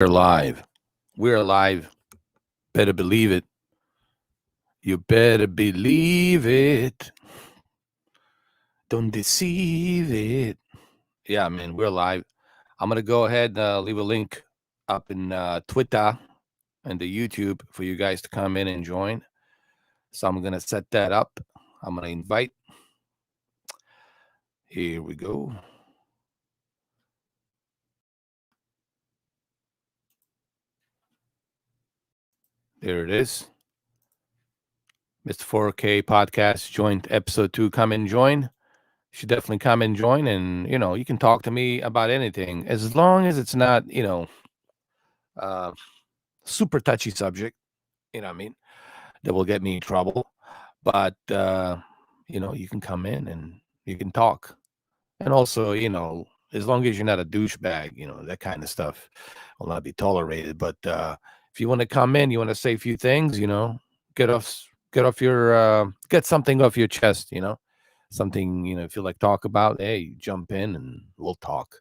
We're live. We're live. Better believe it. You better believe it. Don't deceive it. Yeah, man, we're live. I'm gonna go ahead leave a link up in Twitter and the YouTube for you guys to come in and join. So I'm gonna set that up. I'm gonna invite. Here we go. There it is. Mr. 4K podcast joined episode 2. Come and join. You should definitely come and join, and you can talk to me about anything as long as it's not uh, super touchy subject. You know what I mean? That will get me in trouble. But you can come in and you can talk, and also as long as you're not a douchebag, that kind of stuff will not be tolerated. But if you want to come in, you want to say a few things, get off get something off your chest, something if you like talk about, hey, jump in and we'll talk.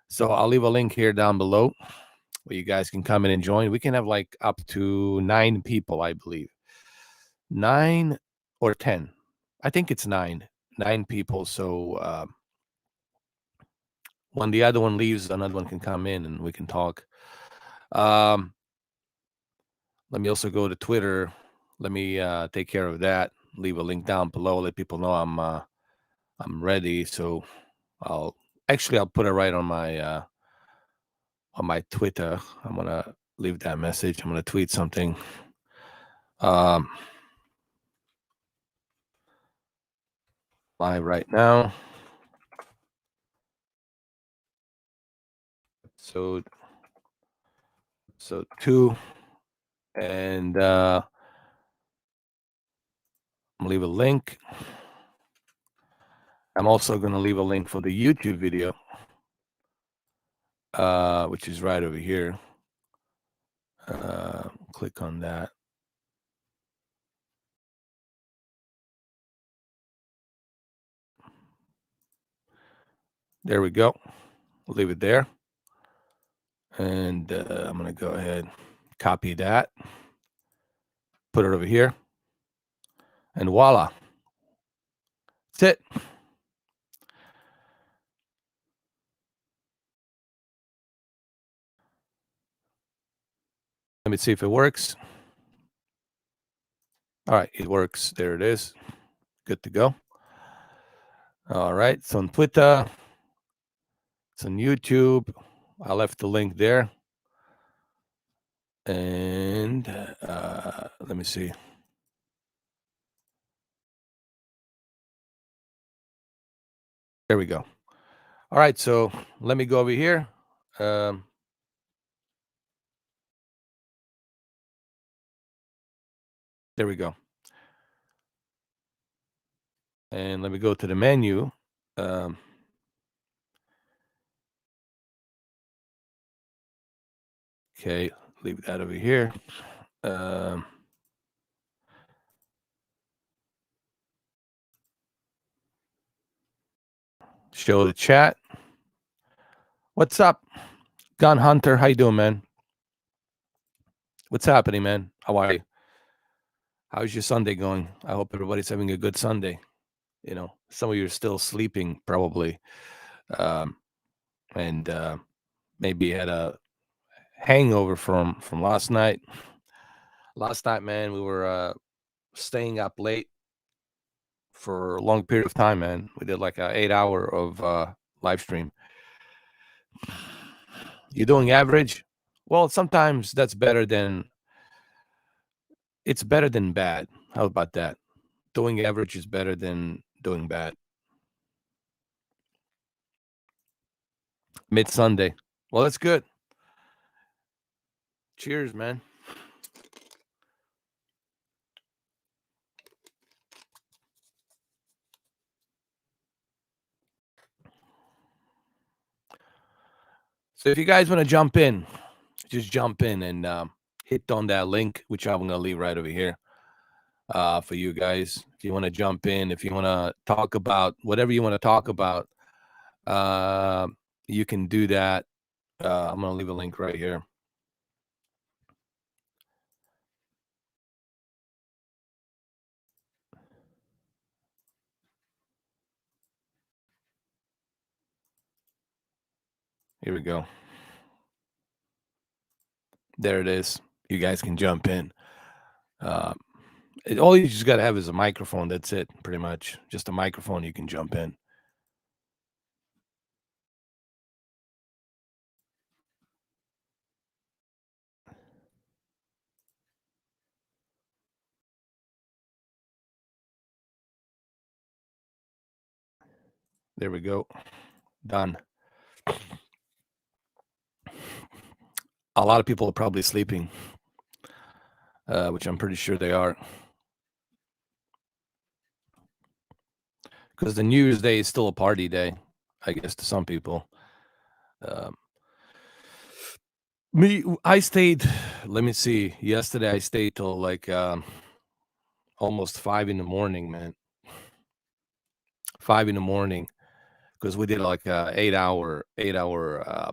So I'll leave a link here down below where you guys can come in and join. We can have like up to 9 people, I believe. 9 or 10. I think it's 9. 9 people. So when the other one leaves, another one can come in and we can talk. Um, Let me also go to Twitter. Let me take care of that. Leave a link down below. Let people know I'm ready. So I'll put it right on my Twitter. I'm gonna leave that message. I'm gonna tweet something. Um, Live right now. So 2, and I'm gonna leave a link. I'm also gonna leave a link for the YouTube video, which is right over here. Click on that. There we go. We'll leave it there. And I'm going to go ahead, copy that, put it over here, and voila. That's it. Let me see if it works. All right, it works. There it is. Good to go. All right, it's on Twitter. It's on YouTube. I left the link there. And let me see. There we go. All right, so let me go over here. There we go. And let me go to the menu. Okay, leave that over here. Show the chat. What's up, Gun Hunter? How you doing, man? What's happening, man? How are you? How's your Sunday going? I hope everybody's having a good Sunday. Some of you are still sleeping probably, and maybe had a hangover from last night. Last night, man, we were staying up late for a long period of time, man. We did like a 8-hour of live stream. You doing average? Well, sometimes that's better than it's better than bad. How about that? Doing average is better than doing bad. Mid Sunday. Well, that's good. Cheers, man. So if you guys want to jump in, just jump in and hit on that link, which I'm going to leave right over here for you guys. If you want to jump in, if you want to talk about whatever you want to talk about, you can do that. I'm gonna leave a link right here. Here we go. There it is. You guys can jump in. Uh, all you just got to have is a microphone. That's it, pretty much. Just a microphone. You can jump in. There we go. Done. A lot of people are probably sleeping, which I'm pretty sure they are. Because the New Year's Day is still a party day, I guess, to some people. Um, I stayed, let me see, yesterday I stayed till like almost 5 in the morning, man. 5 in the morning, because we did like a 8 hour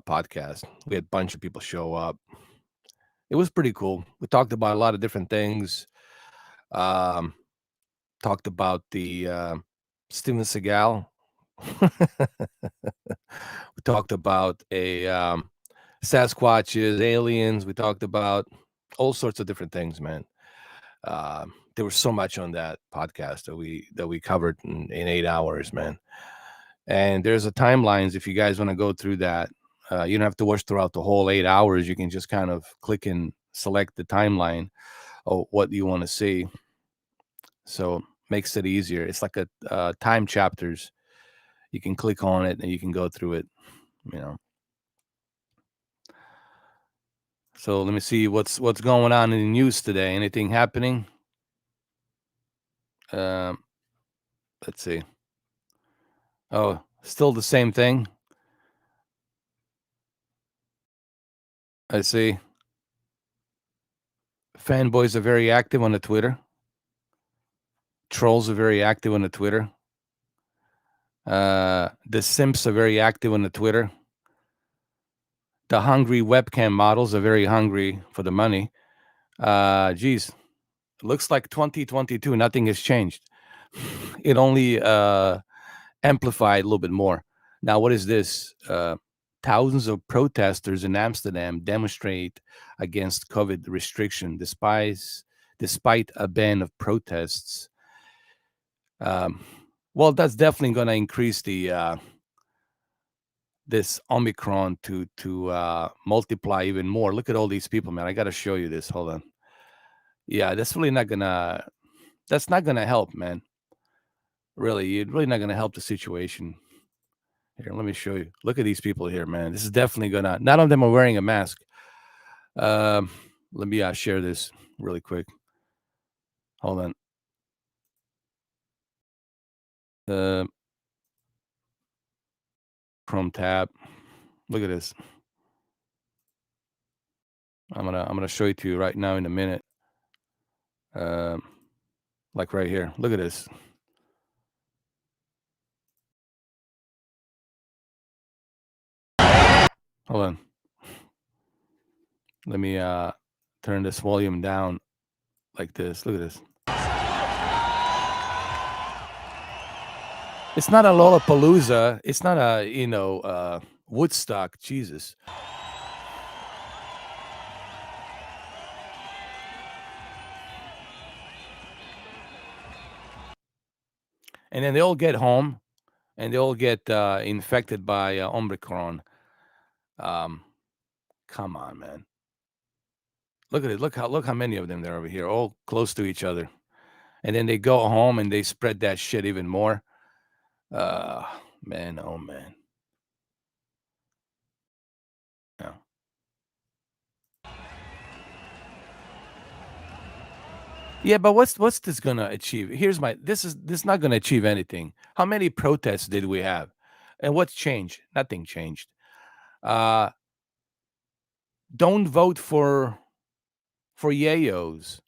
podcast. We had a bunch of people show up. It was pretty cool. We talked about a lot of different things. Um, Talked about the Steven Seagal. We talked about a Sasquatches, aliens. We talked about all sorts of different things, man. There was so much on that podcast that we covered in 8 hours, man. And there's a timelines if you guys want to go through that. You don't have to watch throughout the whole 8 hours. You can just kind of click and select the timeline of what you want to see. So makes it easier. It's like a time chapters. You can click on it and you can go through it. You know. So let me see what's going on in the news today. Anything happening? Um, let's see. Oh, still the same thing. I see. Fanboys are very active on the Twitter. Trolls are very active on the Twitter. The simps are very active on the Twitter. The hungry webcam models are very hungry for the money. Geez, looks like 2022, nothing has changed. It only amplified a little bit more. Now, what is this? Thousands of protesters in Amsterdam demonstrate against COVID restriction despite a ban of protests. Well, that's definitely going to increase the this Omicron to multiply even more. Look at all these people, man. I got to show you this. Hold on. Yeah, that's not gonna help, man. Really, you're really not gonna help the situation. Here, let me show you. Look at these people here, man. This is definitely gonna. None of them are wearing a mask. Um, Let me share this really quick. Hold on. Uh, Chrome tab. Look at this. I'm gonna show it to you right now in a minute. Um, like right here. Look at this. Hold on. Let me turn this volume down like this. Look at this. It's not a Lollapalooza. It's not a Woodstock. Jesus. And then they all get home, and they all get infected by Omicron. Um, Come on, man. Look at it. Look how many of them there over here, all close to each other. And then they go home and they spread that shit even more. Uh, Man, oh man. Yeah. Yeah, but what's this gonna achieve? This is not gonna achieve anything. How many protests did we have? And what's changed? Nothing changed. Uh don't vote for yayos.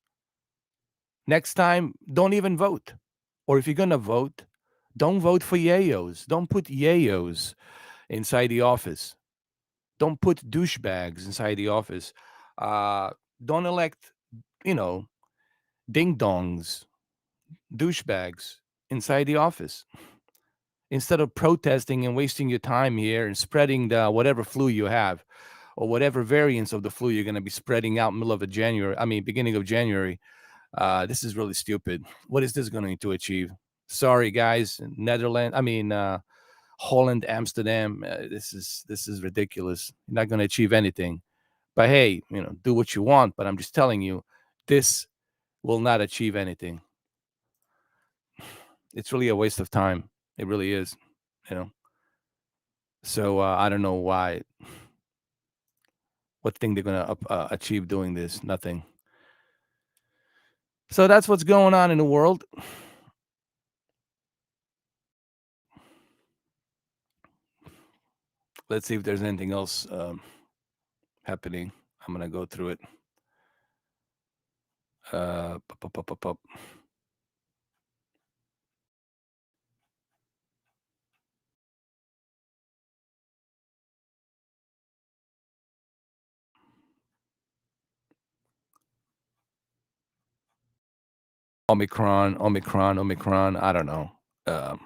Next time, don't even vote. Or if you're gonna vote, don't vote for yayos. Don't put yayos inside the office. Don't put douchebags inside the office. Uh, don't elect, you know, ding dongs, douchebags inside the office. Instead of protesting and wasting your time here and spreading the whatever flu you have or whatever variants of the flu you're going to be spreading out middle of a January, I mean beginning of January. This is really stupid. What is this going to achieve? Sorry, guys. Netherlands. I mean, Holland, Amsterdam. This is ridiculous. You're not going to achieve anything. But hey, do what you want. But I'm just telling you, this will not achieve anything. It's really a waste of time. It really is. You know. So I don't know what thing they're going to achieve doing this. Nothing. So that's what's going on in the world. Let's see if there's anything else happening. I'm gonna go through it. Pop, pop, pop, pop, pop. Omicron, Omicron, Omicron. I don't know. Um,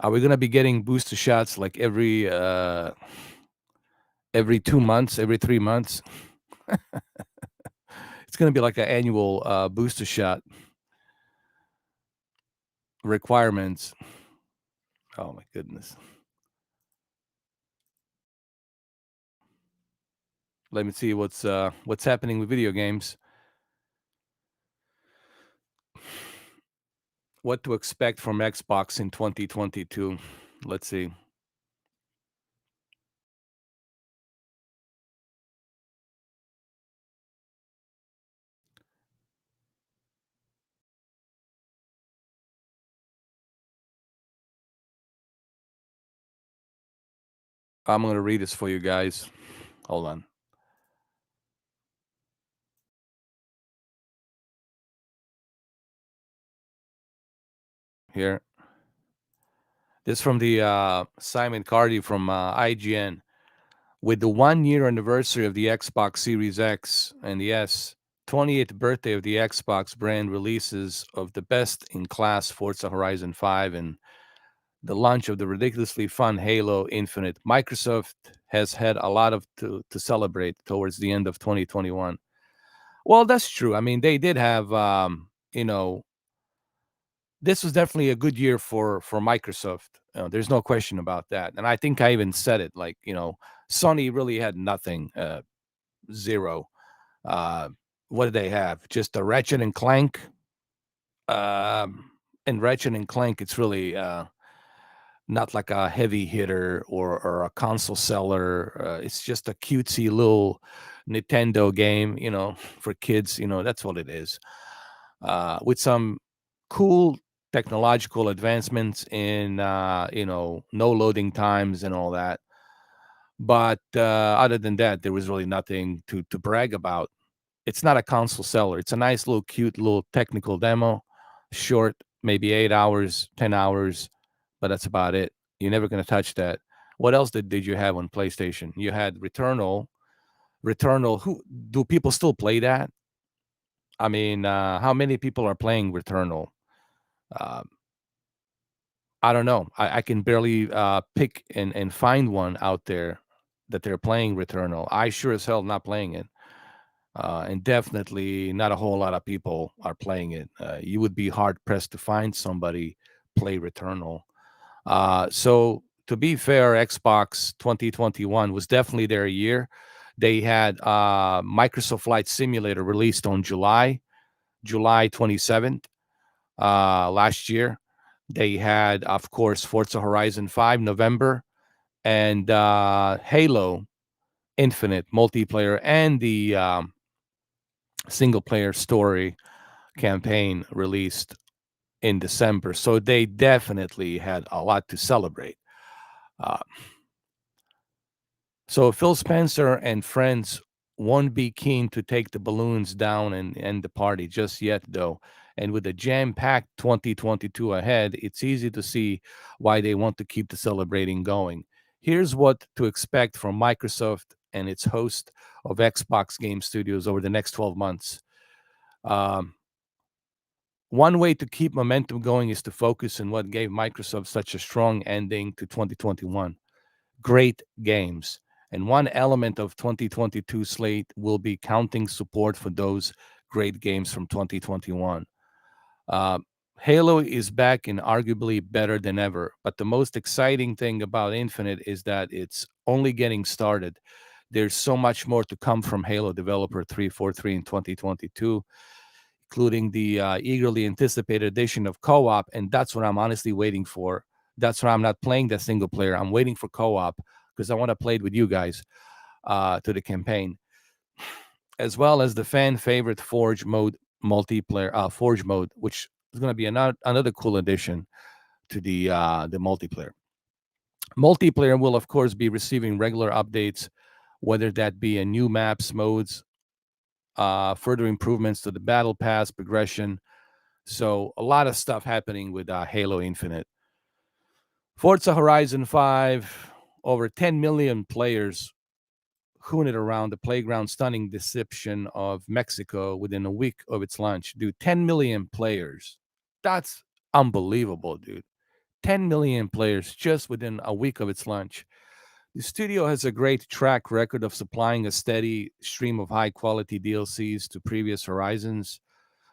are we gonna be getting booster shots like every 2 months, every 3 months? It's gonna be like an annual booster shot requirements. Oh my goodness. Let me see what's happening with video games. What to expect from Xbox in 2022. Let's see. I'm gonna read this for you guys. Hold on. Here. This from the Simon Cardy from IGN. With the 1 year anniversary of the Xbox Series X and the S, 28th birthday of the Xbox brand releases of the best in class Forza Horizon 5 and the launch of the ridiculously fun Halo Infinite, Microsoft has had a lot of to celebrate towards the end of 2021. Well, that's true. I mean, they did have this was definitely a good year for Microsoft. There's no question about that. And I think I even said it like, Sony really had nothing, zero. Uh, what did they have? Just a Ratchet and Clank. And Ratchet and Clank, it's really not like a heavy hitter or a console seller. It's just a cutesy little Nintendo game, for kids. That's what it is. With some cool technological advancements in no loading times and all that. But other than that, there was really nothing to brag about. It's not a console seller. It's a nice little cute little technical demo, short, maybe 8 hours, 10 hours, but that's about it. You're never going to touch that. What else did you have on PlayStation? You had Returnal. Returnal. Who do people still play that? I mean, how many people are playing Returnal? Uh, I don't know. I can barely pick and find one out there that they're playing Returnal. I sure as hell not playing it. And definitely not a whole lot of people are playing it. You would be hard pressed to find somebody play Returnal. So to be fair, Xbox 2021 was definitely their year. They had Microsoft Flight Simulator released on July 27th last year. They had, of course, Forza Horizon 5 November and Halo Infinite multiplayer and the single player story campaign released in December. So they definitely had a lot to celebrate. Uh, so Phil Spencer and friends won't be keen to take the balloons down and end the party just yet, though. And with a jam-packed 2022 ahead, it's easy to see why they want to keep the celebrating going. Here's what to expect from Microsoft and its host of Xbox Game Studios over the next 12 months. Um, One way to keep momentum going is to focus on what gave Microsoft such a strong ending to 2021. Great games. And one element of 2022 slate will be counting support for those great games from 2021. Uh, Halo is back and arguably better than ever. But the most exciting thing about Infinite is that it's only getting started. There's so much more to come from Halo developer 343 in 2022, including the eagerly anticipated addition of co-op, and that's what I'm honestly waiting for. That's why I'm not playing the single player. I'm waiting for co-op because I want to play it with you guys to the campaign, as well as the fan favorite Forge mode multiplayer, Forge mode, which is going to be another cool addition to the multiplayer. Multiplayer will of course be receiving regular updates, whether that be a new maps, modes, further improvements to the battle pass progression. So a lot of stuff happening with Halo Infinite. Forza Horizon 5, over 10 million players hooning around the playground stunning deception of Mexico within a week of its launch. Dude, 10 million players. That's unbelievable, dude. 10 million players just within a week of its launch. The studio has a great track record of supplying a steady stream of high quality DLCs to previous Horizons.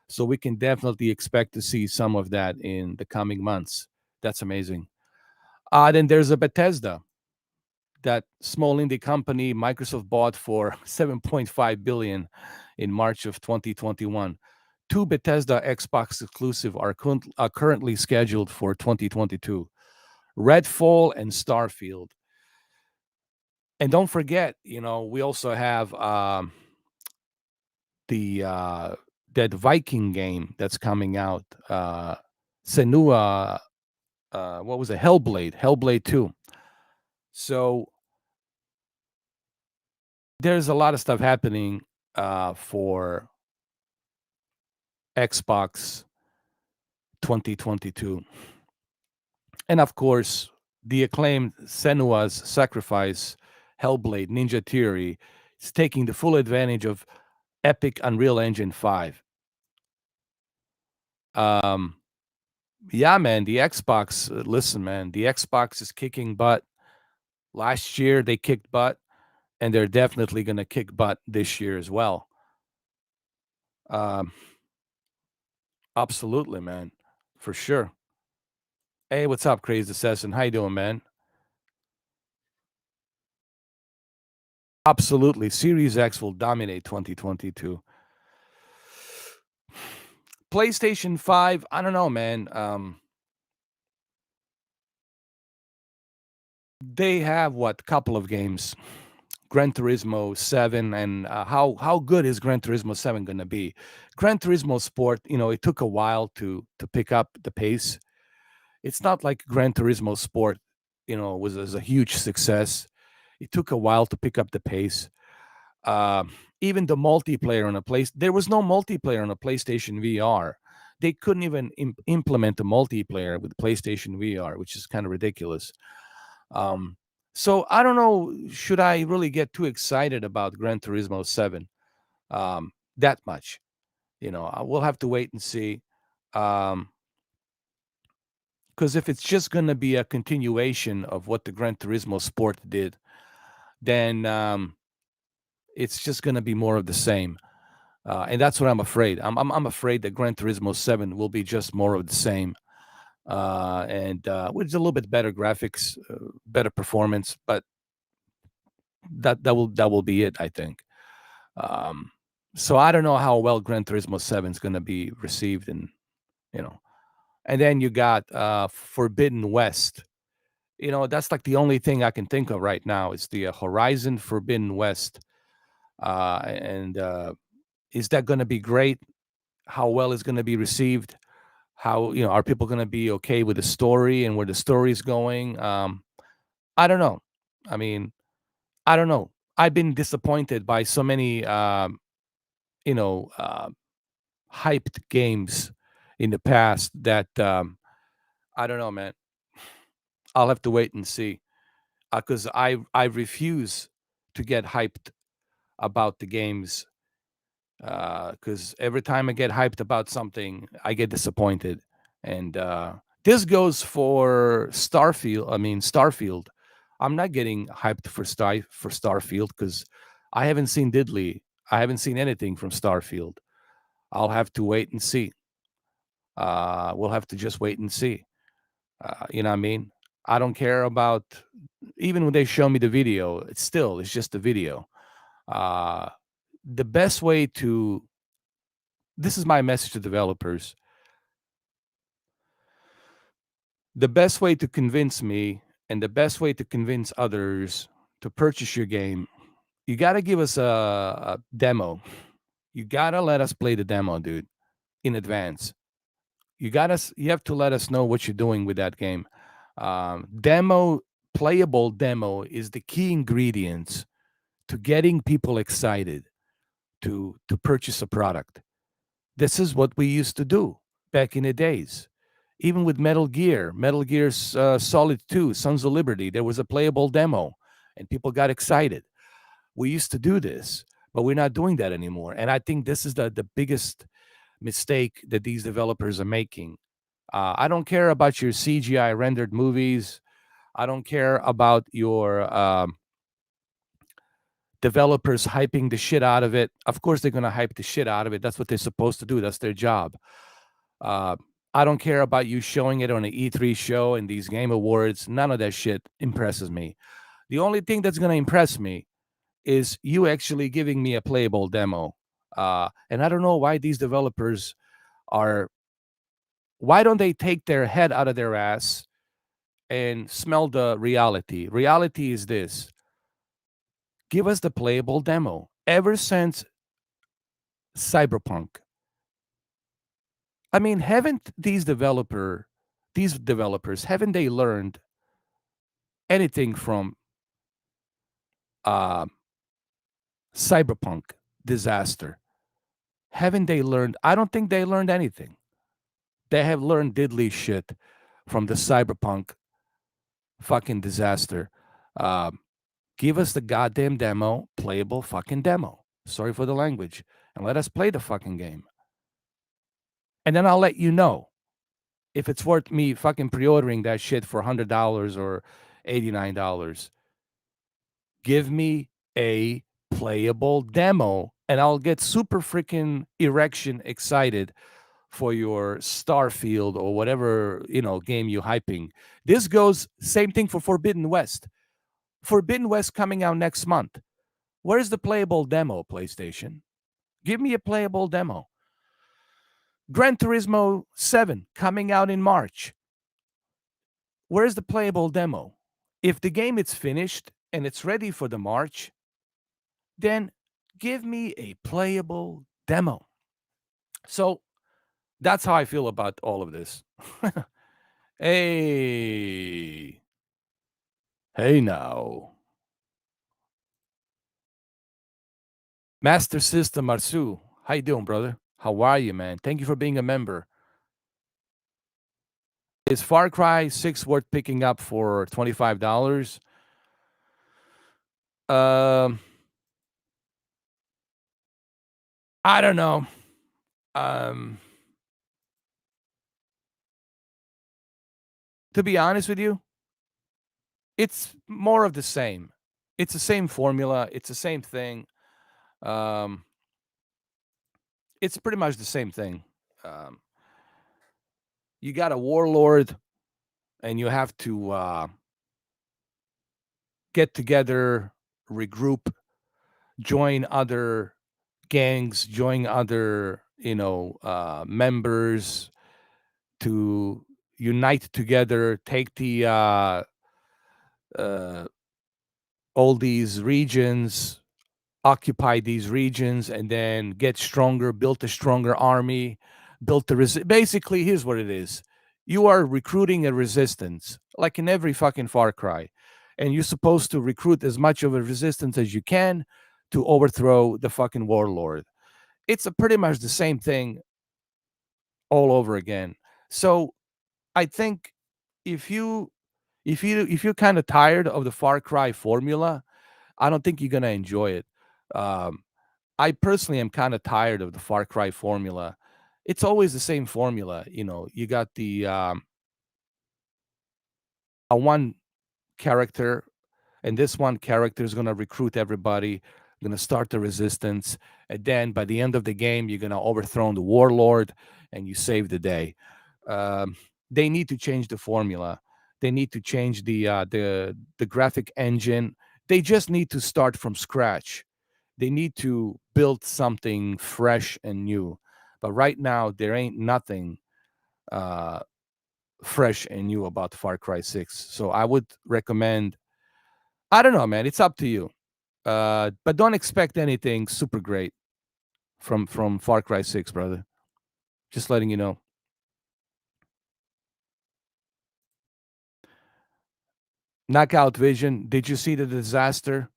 So we can definitely expect to see some of that in the coming months. That's amazing. Then there's a Bethesda, that small indie company Microsoft bought for 7.5 billion in March of 2021. Two Bethesda Xbox exclusive are currently scheduled for 2022. Redfall and Starfield. And don't forget, we also have the that Viking game that's coming out. Senua, what was it? Hellblade 2. So there's a lot of stuff happening for Xbox 2022. And of course, the acclaimed Senua's Sacrifice, Hellblade, Ninja Theory is taking the full advantage of Epic Unreal Engine 5. Um, yeah, man, the Xbox, listen, man, the Xbox is kicking butt. Last year, they kicked butt, and they're definitely going to kick butt this year as well. Um, Absolutely, man, for sure. Hey, what's up, Crazy Assassin? How you doing, man? Absolutely. Series X will dominate 2022. PlayStation 5, I don't know, man. They have what couple of games. Gran Turismo 7, and how good is Gran Turismo 7 going to be? Gran Turismo Sport, it took a while to pick up the pace. It's not like Gran Turismo Sport, was a huge success. It took a while to pick up the pace. Uh, Even the multiplayer on a place, there was no multiplayer on a PlayStation VR. They couldn't even implement a multiplayer with PlayStation VR, which is kind of ridiculous. Um, so I don't know, should I really get too excited about Gran Turismo 7 that much? We'll have to wait and see. Because if it's just going to be a continuation of what the Gran Turismo Sport did, then it's just going to be more of the same. And that's what I'm afraid. I'm afraid that Gran Turismo 7 will be just more of the same, and with a little bit better graphics, better performance, but that will be it, I think. Um, so I don't know how well Gran Turismo 7 is going to be received, and you know, and then you got Forbidden West. That's like the only thing I can think of right now. It's the Horizon Forbidden West, and is that going to be great? How well is going to be received? How are people going to be okay with the story and where the story is going? I don't know. I mean, I don't know. I've been disappointed by so many you know uh, hyped games in the past that I don't know, man. I'll have to wait and see because I refuse to get hyped about the games because every time I get hyped about something, I get disappointed. And this goes for Starfield. I mean, Starfield. I'm not getting hyped for Starfield because I haven't seen diddly. I haven't seen anything from Starfield. I'll have to wait and see. We'll have to just wait and see. You know what I mean? I don't care about even when they show me the video. It's just a video. Uh, the best way to this is my message to developers. The best way to convince me and the best way to convince others to purchase your game, you got to give us a demo. You got to let us play the demo, dude, in advance. You have to let us know what you're doing with that game. Demo, playable demo is the key ingredients to getting people excited to purchase a product. This is what we used to do back in the days. Even with Metal Gear Solid 2, Sons of Liberty, there was a playable demo and people got excited. We used to do this, but we're not doing that anymore. And I think this is the biggest mistake that these developers are making. I don't care about your CGI rendered movies. I don't care about your developers hyping the shit out of it. Of course, they're going to hype the shit out of it. That's what they're supposed to do. That's their job. Uh, I don't care about you showing it on an E3 show and these game awards. None of that shit impresses me. The only thing that's going to impress me is you actually giving me a playable demo. And I don't know why these developers are, why don't they take their head out of their ass and smell the reality? Reality is this: give us the playable demo. Ever since Cyberpunk, I mean, haven't these developers, haven't they learned anything from uh, Cyberpunk disaster? Haven't they learned? I don't think they learned anything. They have learned diddly shit from the Cyberpunk fucking disaster. Um, give us the goddamn demo, playable fucking demo. Sorry for the language. And let us play the fucking game. And then I'll let you know if it's worth me fucking pre-ordering that shit for $100 or $89. Give me a playable demo and I'll get super freaking erection excited for your Starfield or whatever, game you hyping. This goes same thing for Forbidden West. Forbidden West coming out next month. Where's the playable demo, PlayStation? Give me a playable demo. Gran Turismo 7 coming out in March. Where's the playable demo? If the game is finished and it's ready for the March, then give me a playable demo. So that's how I feel about all of this. Hey. Hey now. Master System Marsu. How you doing, brother? How are you, man? Thank you for being a member. Is Far Cry 6 worth picking up for $25? Um, I don't know. Um, to be honest with you, it's more of the same. It's the same formula. It's the same thing. Um, it's pretty much the same thing. Um, you got a warlord, and you have to get together, regroup, join other gangs, join other members to unite together, take the uh, all these regions, occupy these regions, and then get stronger, build a stronger army, build the basically, here's what it is. You are recruiting a resistance, like in every fucking Far Cry. And you're supposed to recruit as much of a resistance as you can to overthrow the fucking warlord. It's pretty much the same thing all over again. So I think if you if you're kind of tired of the Far Cry formula, I don't think you're gonna enjoy it. Um, I personally am kind of tired of the Far Cry formula. It's always the same formula. You got the a one character, and this one character is gonna recruit everybody, gonna start the resistance, and then by the end of the game, you're gonna overthrow the warlord, and you save the day. Um, they need to change the formula. They need to change the graphic engine. They just need to start from scratch. They need to build something fresh and new. But right now, there ain't nothing uh, fresh and new about Far Cry 6. So I would recommend. I don't know, man. It's up to you. But don't expect anything super great from Far Cry 6, brother. Just letting you know. Knockout Vision. Did you see the disaster?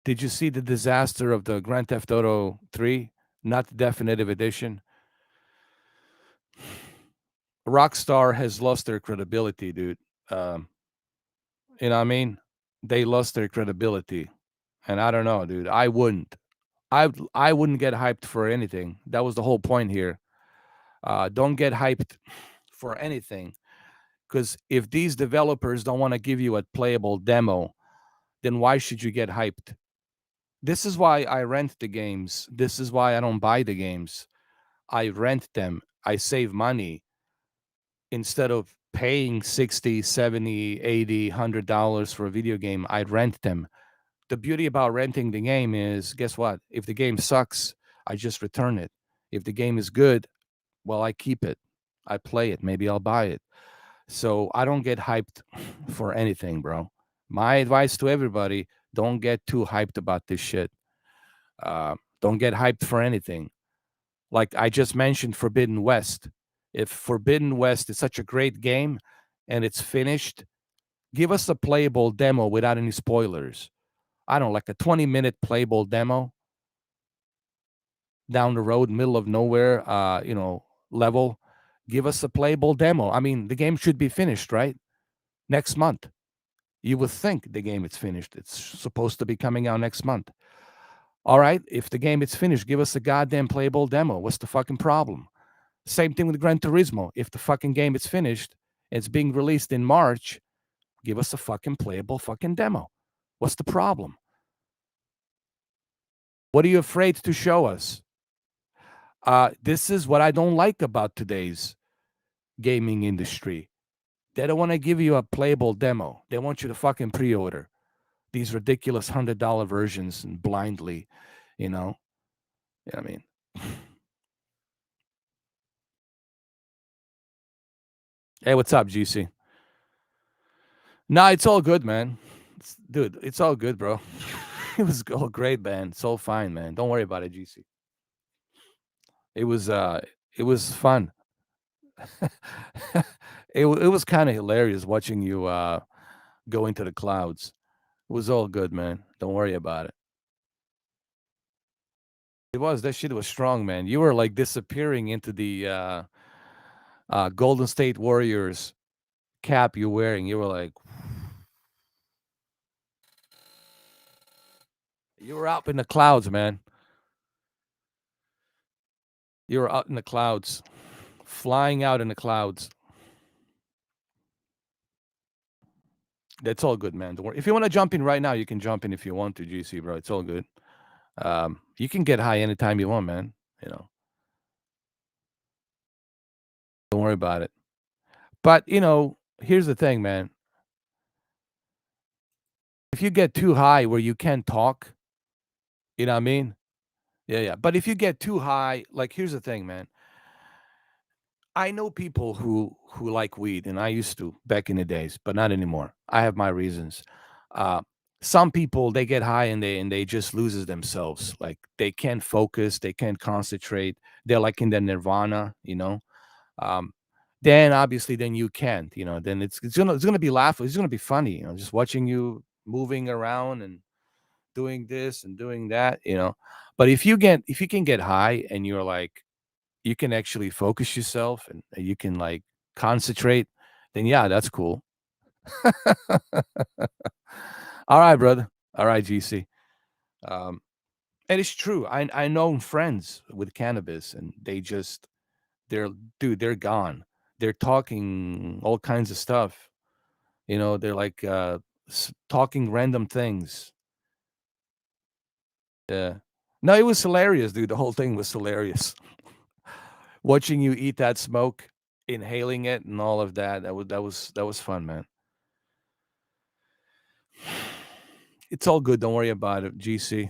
Did you see the disaster of the Grand Theft Auto 3, not the definitive edition? Rockstar has lost their credibility, dude. Um, you know what I mean? They lost their credibility. And I don't know, dude. I wouldn't. I wouldn't get hyped for anything. That was the whole point here. Don't get hyped for anything. Because if these developers don't want to give you a playable demo, then why should you get hyped? This is why I rent the games. This is why I don't buy the games. I rent them. I save money instead of paying 60, 70, 80, $100 for a video game. I rent them. The beauty about renting the game is guess what? If the game sucks, I just return it. If the game is good, well, I keep it. I play it. Maybe I'll buy it. So I don't get hyped for anything, bro. My advice to everybody, don't get too hyped about this shit. Don't get hyped for anything. Like I just mentioned, Forbidden West. If Forbidden West is such a great game and it's finished, give us a playable demo without any spoilers. I don't know, like a 20-minute playable demo down the road, middle of nowhere, level. Give us a playable demo. I mean, the game should be finished, right? Next month. You would think the game is finished. It's supposed to be coming out next month. All right, if the game is finished, give us a goddamn playable demo. What's the fucking problem? Same thing with Gran Turismo. If the fucking game is finished, it's being released in March, give us a fucking playable fucking demo. What's the problem? What are you afraid to show us? This is what I don't like about today's gaming industry. They don't want to give you a playable demo. They want you to fucking pre-order these ridiculous $100 versions and blindly, you know. You know what I mean? Hey, what's up, GC? Nah, it's all good, man. Dude, it's all good, bro. It was all great, man. It's all fine, man. Don't worry about it, GC. It was it was fun. It was kind of hilarious watching you go into the clouds. It was all good, man. Don't worry about it. It was that shit was strong, man. You were like disappearing into the Golden State Warriors cap you're wearing. You were like you were up in the clouds, man. You were out in the clouds, flying out in the clouds. That's all good, man. Don't worry. If you want to jump in right now, you can jump in if you want to, GC, bro. It's all good. You can get high anytime you want, man. You know, don't worry about it. But here's the thing, man. If you get too high where you can't talk, you know what I mean? Yeah, yeah. But if you get too high, like here's the thing, man. I know people who like weed, and I used to back in the days, but not anymore. I have my reasons. Uh, some people they get high and they just loses themselves. Like they can't focus, they can't concentrate. They're like in the nirvana. Um, then obviously then you can't. Then it's gonna be laughable. It's gonna be funny. Just watching you moving around and doing this and doing that. But if you can get high and you're like you can actually focus yourself and you can like concentrate, then yeah, that's cool. All right, brother. All right, GC. Um, and it's true. I know friends with cannabis, and they're they're gone. They're talking all kinds of stuff. They're like talking random things. Yeah. No, it was hilarious, dude. The whole thing was hilarious. Watching you eat that smoke, inhaling it, and all of that. That was fun, man. It's all good. Don't worry about it, GC.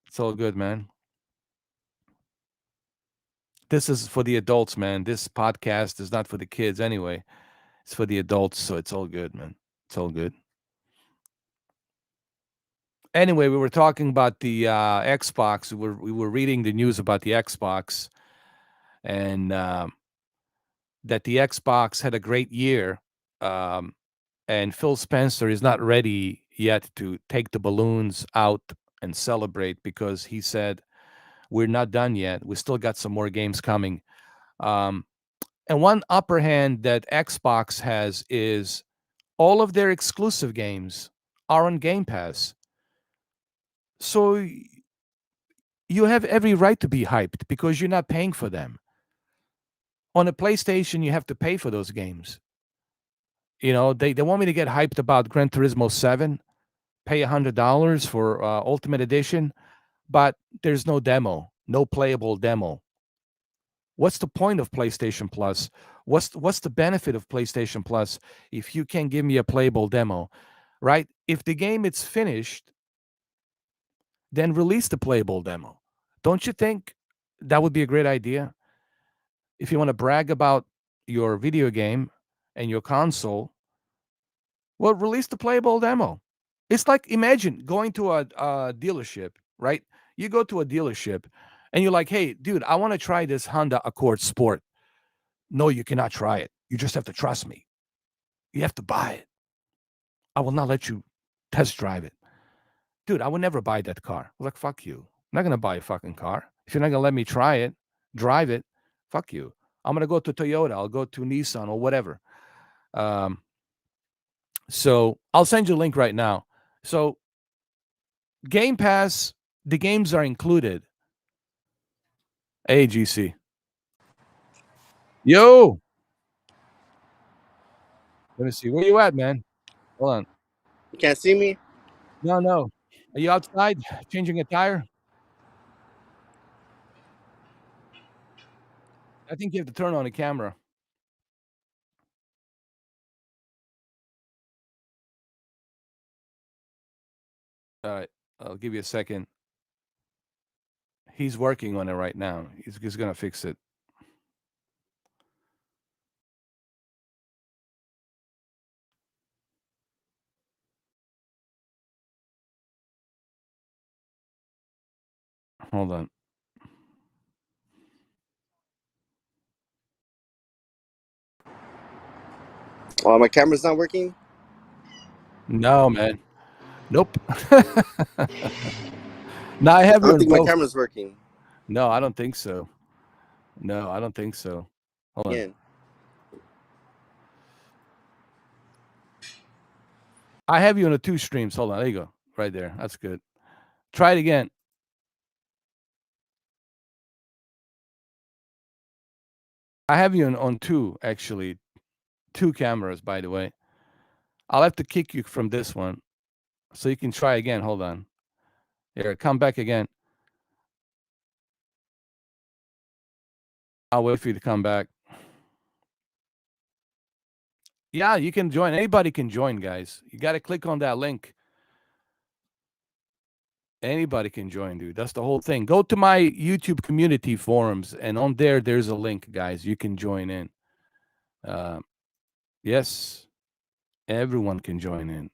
It's all good, man. This is for the adults, man. This podcast is not for the kids anyway. It's for the adults, so it's all good, man. It's all good. Anyway, we were talking about the Xbox. We were reading the news about the Xbox and that the Xbox had a great year. Um, and Phil Spencer is not ready yet to take the balloons out and celebrate because he said we're not done yet. We still got some more games coming. Um, and one upper hand that Xbox has is all of their exclusive games are on Game Pass. So you have every right to be hyped because you're not paying for them. On a PlayStation, you have to pay for those games. They want me to get hyped about Gran Turismo 7, pay $100 for Ultimate Edition, but there's no demo, no playable demo. What's the point of PlayStation Plus? What's the benefit of PlayStation Plus if you can give me a playable demo, right? If the game is finished, then release the playable demo. Don't you think that would be a great idea? If you want to brag about your video game and your console, well, release the playable demo. It's like imagine going to a dealership, right? You go to a dealership and you're like, hey, dude, I want to try this Honda Accord Sport. No, you cannot try it. You just have to trust me. You have to buy it. I will not let you test drive it. Dude, I would never buy that car. I was like, fuck you. I'm not going to buy a fucking car. If you're not going to let me try it, drive it, fuck you. I'm going to go to Toyota. I'll go to Nissan or whatever. Um, so I'll send you a link right now. So Game Pass, the games are included. AGC. Yo, let me see. Where you at, man? Hold on. You can't see me? No, no. Are you outside changing a tire? I think you have to turn on the camera. All right. I'll give you a second. He's working on it right now. He's going to fix it. Hold on. Oh, my camera's not working? No, man. Nope. No, I I have you don't on think my both. camera's working. No, I don't think so. No, I don't think so. Hold on. Again. I have you on the two streams. Hold on. There you go. Right there. That's good. Try it again. I have you on two, actually. Two cameras, by the way. I'll have to kick you from this one so you can try again. Hold on. Here, come back again. I'll wait for you to come back. Yeah, you can join. Anybody can join, guys. You got to click on that link. Anybody can join, dude. That's the whole thing. Go to my YouTube community forums, and on there, there's a link, guys. You can join in. Uh, yes, everyone can join in.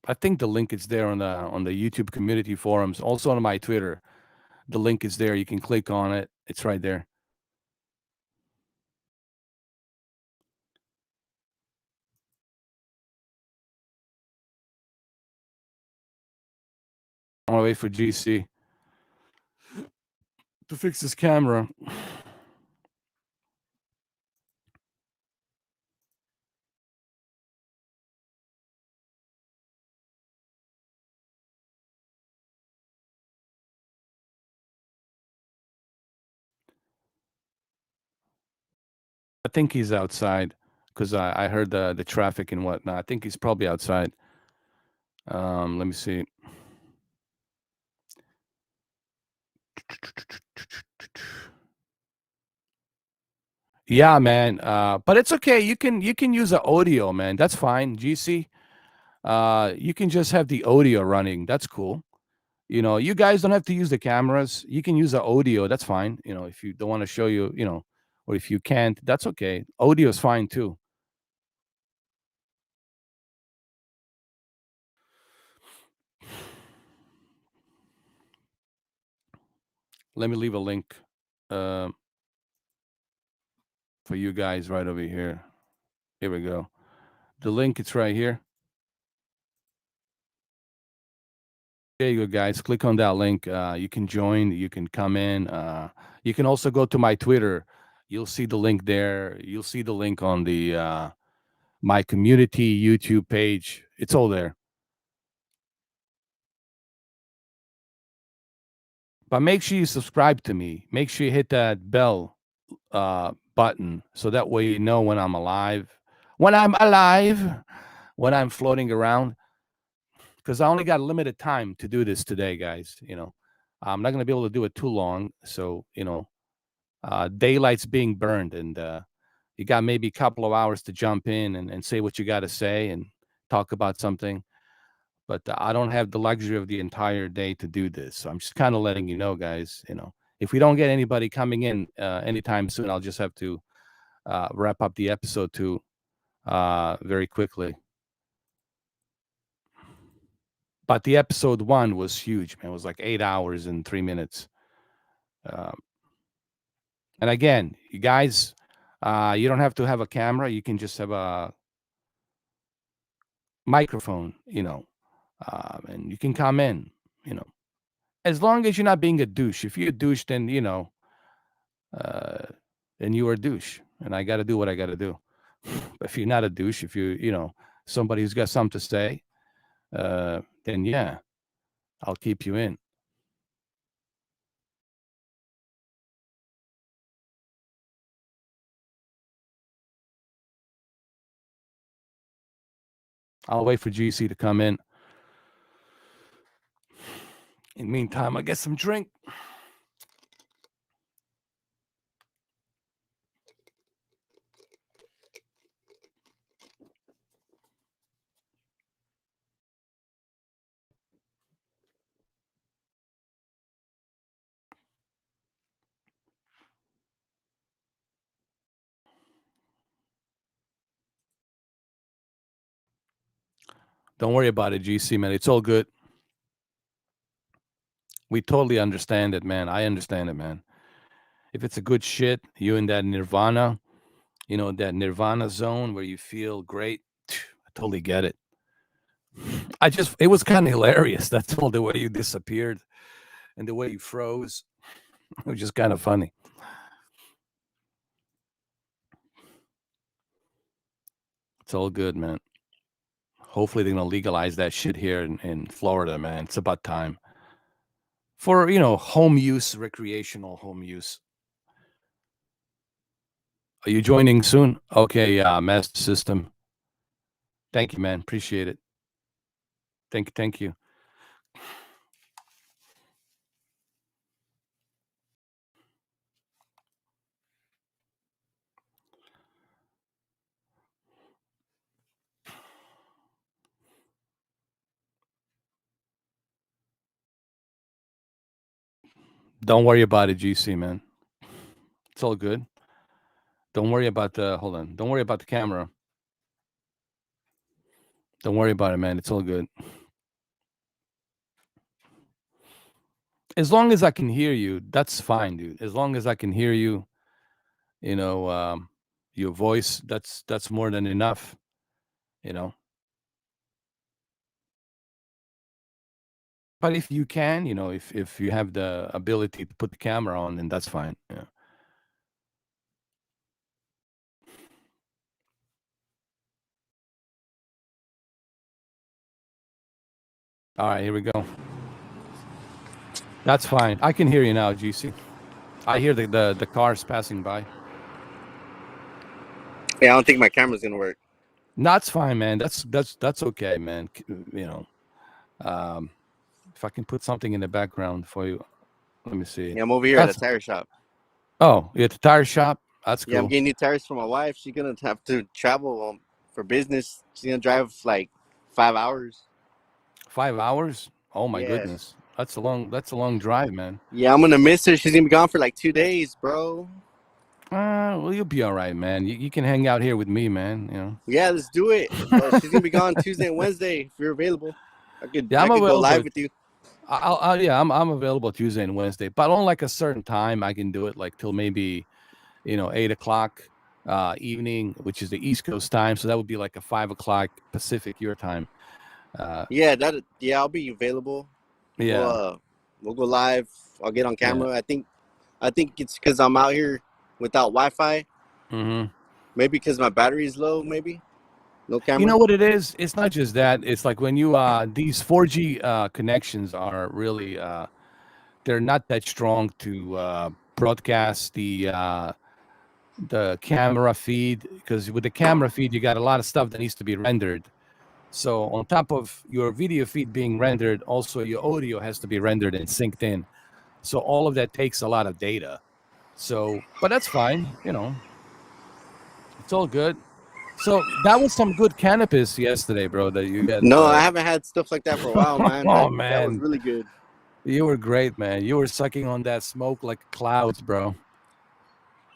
I think the link is there on the YouTube community forums, also on my Twitter. The link is there. You can click on it. It's right there. I'm gonna wait for GC to fix his camera. I think he's outside because I heard the traffic and whatnot. I think he's probably outside. Let me see. Yeah, man. But it's okay. You can use the audio, man. That's fine. GC. You can just have the audio running. That's cool. You guys don't have to use the cameras. You can use the audio. That's fine. If you don't want to show you, or if you can't, that's okay. Audio is fine too. Let me leave a link uh, for you guys right over here. Here we go. The link, it's right here. There you go, guys. Click on that link. You can join. You can come in. You can also go to my Twitter. You'll see the link there. You'll see the link on the my community YouTube page. It's all there. But make sure you subscribe to me. Make sure you hit that bell button so that way you know when I'm alive. When I'm alive, when I'm floating around. Because I only got limited time to do this today, guys. I'm not going to be able to do it too long. So, daylight's being burned, and you got maybe a couple of hours to jump in and say what you got to say and talk about something. But I don't have the luxury of the entire day to do this. So I'm just kind of letting you know, guys. If we don't get anybody coming in anytime soon, I'll just have to wrap up the episode too very quickly. But the episode one was huge, man. It was like 8 hours and 3 minutes. Um, and again, you guys, you don't have to have a camera. You can just have a microphone, and you can come in, you know, as long as you're not being a douche. If you're a douche, then, uh, then you are a douche. And I got to do what I got to do. But if you're not a douche, if you're, somebody who's got something to say, then yeah, I'll keep you in. I'll wait for GC to come in. In the meantime, I get some drink. Don't worry about it, GC, man. It's all good. We totally understand it, man. I understand it, man. If it's a good shit, you in that nirvana, that nirvana zone where you feel great, I totally get it. It was kind of hilarious. That's all, the way you disappeared and the way you froze. It was just kind of funny. It's all good, man. Hopefully they're gonna legalize that shit here in Florida, man. It's about time. For, home use, recreational home use. Are you joining soon? Okay, Master System. Thank you, man. Appreciate it. Thank you. Don't worry about it, GC, man. It's all good. Don't worry about the hold on. Don't worry about the camera. Don't worry about it, man. It's all good. As long as I can hear you, that's fine, dude. As long as I can hear you, you know, your voice, that's more than enough, you know. But if you can, if you have the ability to put the camera on, then that's fine. Yeah. All right, here we go. That's fine. I can hear you now, GC. I hear the cars passing by. Yeah, I don't think my camera's gonna work. That's fine, man. That's okay, man. Um, if I can put something in the background for you, let me see. Yeah, I'm over here at a That's tire shop. Oh, you're at the tire shop. That's Yeah, I'm cool. getting new tires for my wife. She's gonna have to travel for business. She's gonna drive like 5 hours. 5 hours. Oh my Yeah. goodness, that's a long. That's a long drive, man. Yeah, I'm gonna miss her. She's gonna be gone for like 2 days, bro. Well, you'll be all right, man. You can hang out here with me, man. Yeah, let's do it. She's gonna be gone Tuesday and Wednesday. If you're available, I could Yeah, I I'm could go available. live with you. Yeah, I'm available Tuesday and Wednesday, but on like a certain time. I can do it like till maybe 8 o'clock evening, which is the East Coast time. So that would be like a 5 o'clock Pacific your time. Yeah, I'll be available. We'll Yeah. we'll go live. I'll get on Yeah. camera. I think it's because I'm out here without Wi-Fi. Mm-hmm. Maybe because my battery is low. Maybe no You know camera. what it is? It's not just that. It's like when you these 4G connections are really they're not that strong to broadcast the camera feed, because with the camera feed you got a lot of stuff that needs to be rendered. So on top of your video feed being rendered, also your audio has to be rendered and synced in. So all of that takes a lot of data. So, but that's fine. It's all good. So that was some good cannabis yesterday, bro. That you got. No, I haven't had stuff like that for a while, man. Oh That was man, really good. you were great, man. You were sucking on that smoke like clouds, bro.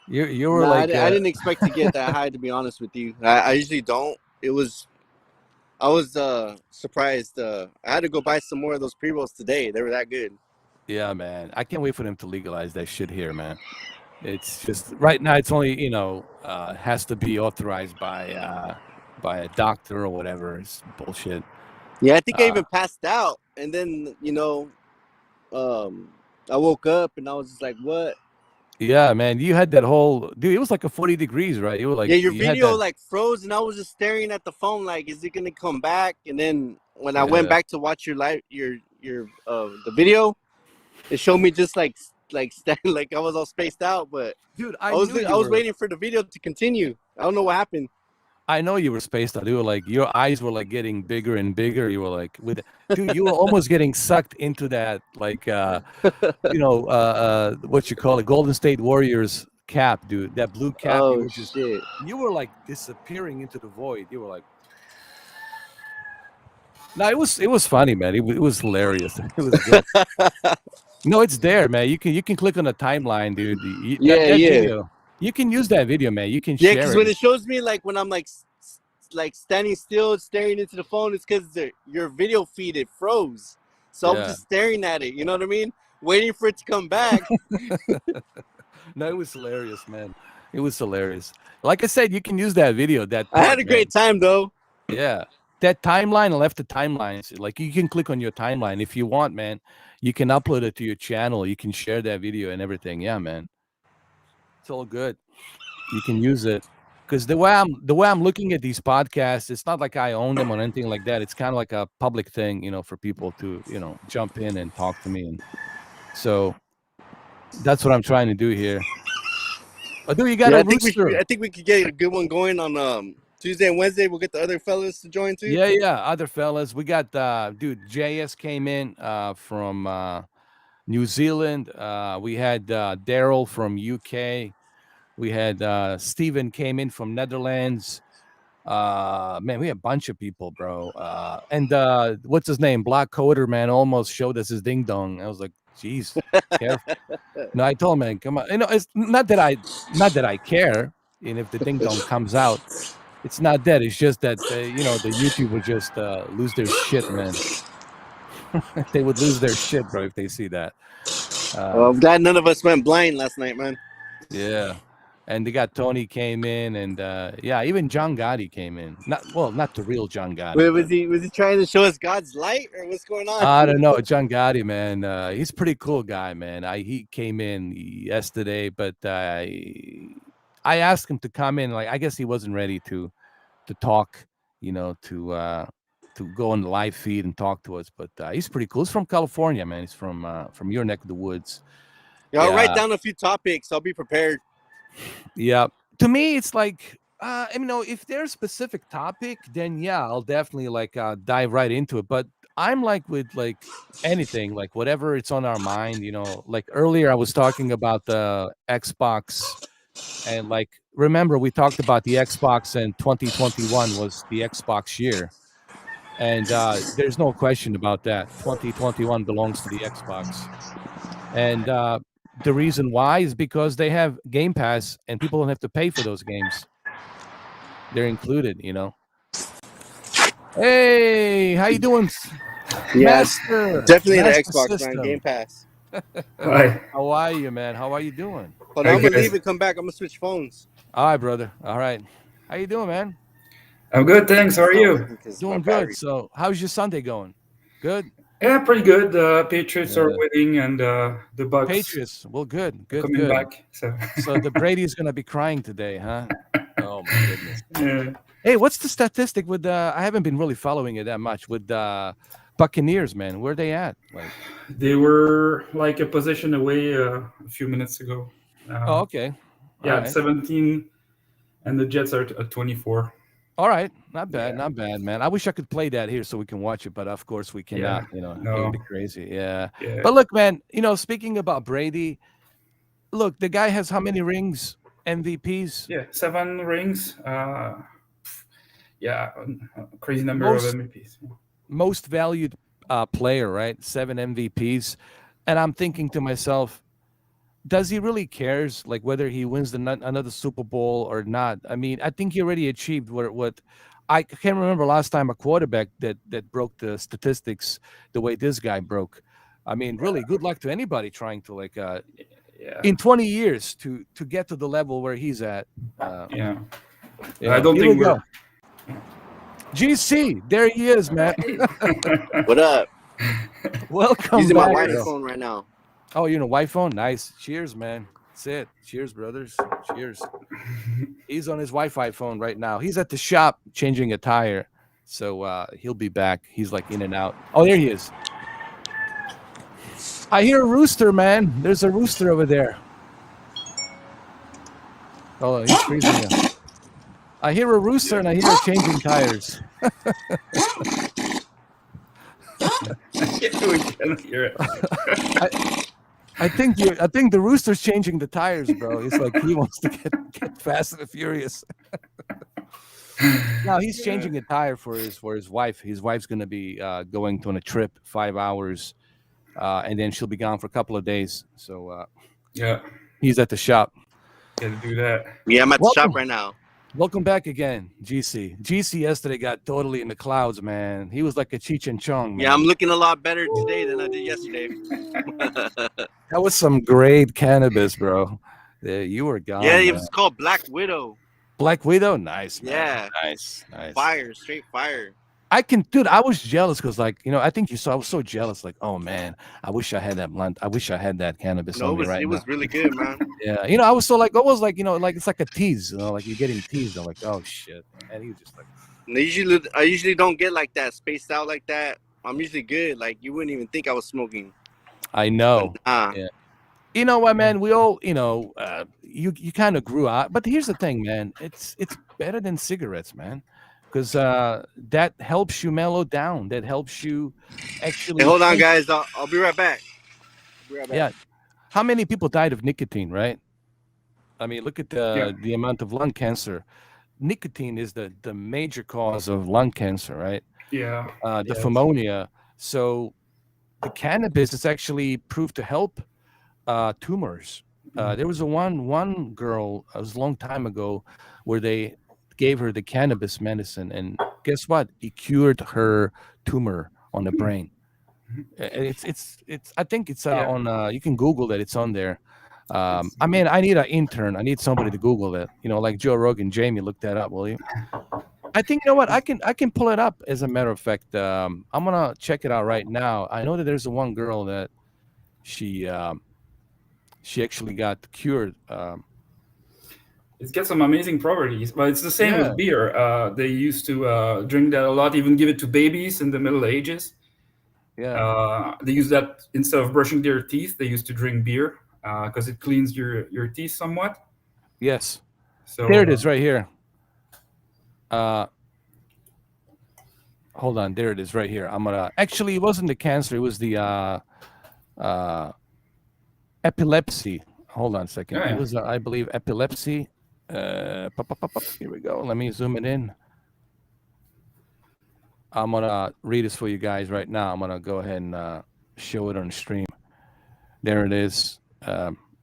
You were Nah, like, I didn't expect to get that high. To be honest with you, I usually don't. I was surprised. I had to go buy some more of those pre rolls today. They were that good. yeah, man. I can't wait for them to legalize that shit here, man. It's just right now. It's only has to be authorized by a doctor or whatever. It's bullshit. Yeah, I think I Uh, even passed out, and then um, I woke up and I was just like, "What?" yeah, man. You had that whole dude. It was like a 40 degrees, right? You were like Yeah, your you had video that. like froze, and I was just staring at the phone, like, "Is it gonna come back?" And then when I went Yeah, back to watch your live, your the video, it showed me just like standing, like I was all spaced out, but dude. I I was knew I you was were. waiting for the video to continue. I don't know what happened. I know you were spaced out. You were like your eyes were like getting bigger and bigger. You were like dude. You were almost getting sucked into that like what you call it, Golden State Warriors cap, dude. That blue cap. Oh shit! You were like disappearing into the void. You were like, no, it was funny, man. It was hilarious. It was good. No, it's there, man. You can click on the timeline, dude. That Yeah, that yeah, video, you can use that video, man. You can yeah. share Because it. when it shows me like when I'm like standing still, staring into the phone, it's because your video feed it froze. So I'm Yeah. just staring at it. You know what I mean? Waiting for it to come back. No, it was hilarious, man. It was hilarious. Like I said, you can use that video, that I had part, a great man. time though. Yeah. That timeline, I left the timelines. Like you can click on your timeline if you want, man. You can upload it to your channel. You can share that video and everything. Yeah, man. It's all good. You can use it. Because the way I'm looking at these podcasts, it's not like I own them or anything like that. It's kind of like a public thing, for people to, jump in and talk to me. And so that's what I'm trying to do here. Oh, dude, you got Yeah, a rooster. I think we could get a good one going on Tuesday and Wednesday. We'll get the other fellas to join too. Yeah, yeah. Other fellas. We got dude, JS came in from New Zealand. We had Daryl from UK. We had Steven came in from Netherlands. Man, we had a bunch of people, bro. And what's his name? Black Coder, man, almost showed us his ding dong. I was like, geez, careful. No, I told him, man, come on. It's not that I care. And if the ding dong comes out, it's not that. It's just that the YouTube will just lose their shit, man. They would lose their shit, bro, if they see that. Well, Uh, I'm glad none of us went blind last night, man. yeah. And they got Tony came in, and yeah, even John Gotti came in. Not the real John Wait, Gotti, was but he trying to show us God's light or what's going on? I don't know. John Gotti, man, he's a pretty cool guy, man. He came in yesterday, but I asked him to come in. Like I guess he wasn't ready to talk, you know, to go on the live feed and talk to us. But he's pretty cool. He's from California, man. He's from your neck of the woods. Yeah, I'll write Yeah, down a few topics. I'll be prepared. yeah. To me, it's like you know, if there's a specific topic, then yeah, I'll definitely like dive right into it. But I'm like with like anything, like whatever it's on our mind, you know. Like earlier, I was talking about the Xbox, and like remember we talked about the Xbox, and 2021 was the Xbox year, and there's no question about that. 2021 belongs to the Xbox, and the reason why is because they have Game Pass, and people don't have to pay for those games. They're included, you know. Hey, how you doing, Yeah, definitely the Master Xbox, man. Game System? Pass. Hi, How are you, man? How are you doing? Hold on, hi I'm gonna guys. leave and come back. I'm gonna switch phones. All right, brother. All right. How you doing, man? I'm good, thanks. How It's are not you? working because my Doing good. battery. So, how's your Sunday going? Good. Yeah, pretty good. Patriots are Yeah. winning, and the Bucks Patriots. Well, good, are good, coming good. back. So, So the Brady's gonna be crying today, huh? Oh my goodness. yeah, Hey, what's the statistic with I haven't been really following it that much with Buccaneers, man. Where they at? Like, they were like a possession away a few minutes ago. oh, Uh, okay. All yeah, at right. 17, and the Jets are at 24. All right. Not bad, Yeah, not bad, man. I wish I could play that here so we can watch it, but of course we cannot, yeah, you know, it'll no, be crazy. Yeah. yeah, But look, man, you know, speaking about Brady, look, the guy has how many rings? MVPs? yeah. 7 rings. Yeah, a crazy number of Most MVPs. most valued player, right? 7 MVPs. And I'm thinking to myself, does he really cares like whether he wins another Super Bowl or not? I mean, I think he already achieved what I can't remember last time a quarterback that broke the statistics the way this guy broke. I mean, really, good luck to anybody trying to like Yeah, in 20 years to get to the level where he's at. Uh, yeah. you I know, don't here we think go. we're. GC, there he is, man. What up? Welcome Using my back, wife's bro. phone right now. Oh, you know, white phone, nice. Cheers, man. That's it. Cheers, brothers. Cheers. He's on his Wi-Fi phone right now. He's at the shop changing a tire, so he'll be back. He's like in and out. Oh, there he is. I hear a rooster, man. There's a rooster over there. Oh, he's freezing you. I hear a rooster and I hear it changing tires. We can hear it. I think the rooster's changing the tires, bro. It's like he wants to get fast and furious. No, he's changing a tire for his wife. His wife's gonna be going on a trip, 5 hours, and then she'll be gone for a couple of days. So Yeah, he's at the shop. gotta do that. Yeah, I'm at the shop Welcome, right now. welcome back again, GC. GC yesterday got totally in the clouds, man. He was like a Cheech and Chong, Yeah, I'm man. looking a lot better today than I did yesterday. That was some great cannabis, bro. Yeah, you were Yeah, gone, it man. was called Black Widow. Black Widow, nice, man. Yeah, Nice, nice. fire, straight fire. I can, dude. I was jealous because, like, you know, I think you saw. I was so jealous. Like, oh man, I wish I had that blunt. I wish I had that cannabis No, on me it right now. was really good, man. Yeah, you know, I was so like, almost like, you know, like it's like a tease. You know, like you're getting teased. I'm like, oh shit, and he was just like, And I usually don't get like that, spaced out like that. I'm usually good. Like you wouldn't even think I was smoking. I But know. nah. Yeah. You know what, man? We all, you know, you kind of grew out. But here's the thing, man. It's better than cigarettes, man, because that helps you mellow down. That helps you Hey, actually hold on, think. guys. I'll be right back. I'll be right back. Yeah. How many people died of nicotine, right? I mean, look at Yeah, the amount of lung cancer. Nicotine is the major cause of lung cancer, right? yeah, The yeah, pneumonia. So the cannabis is actually proved to help tumors. There was a one girl, it was a long time ago, where they gave her the cannabis medicine, and guess what? It cured her tumor on the brain. It's. I think it's Yeah, on. You can Google that. It's on there. it's I mean, I need an intern. I need somebody to Google it. Like Joe Rogan. Jamie, look that up, will you? I think you know what I can pull it up. As a matter of fact, I'm gonna check it out right now. I know that there's one girl that she she actually got cured. it's got some amazing properties, but it's the same Yeah, with beer. They used to drink that a lot, even give it to babies in the Middle Ages. yeah, They use that instead of brushing their teeth. They used to drink beer because it cleans your teeth somewhat. yes. There So it is, right here. Uh, Hold on, there it is, right here. I'm gonna. Actually, it wasn't the cancer. It was the uh, epilepsy. Hold on a second. It yeah, was, I believe, epilepsy. Here we go. Let me zoom it in. I'm gonna read this for you guys right now. I'm gonna go ahead and show it on the stream. There it is.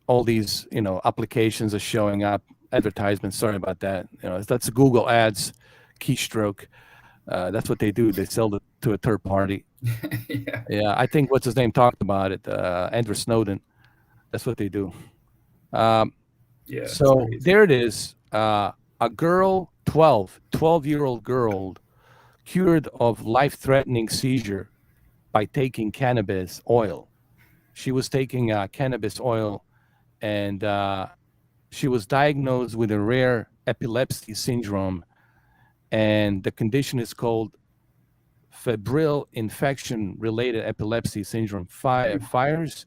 All these, applications are showing up. Advertisements. Sorry about that. That's Google Ads keystroke. That's what they do. They sell it to a third party. yeah, Yeah, I think what's his name talked about it. Andrew Snowden. That's what they do. Um, yeah. It's so crazy. there it is. A girl, 12-year-old girl, cured of life-threatening seizure by taking cannabis oil. She was taking cannabis oil, and she was diagnosed with a rare epilepsy syndrome, and the condition is called febrile infection-related epilepsy syndrome. Fires.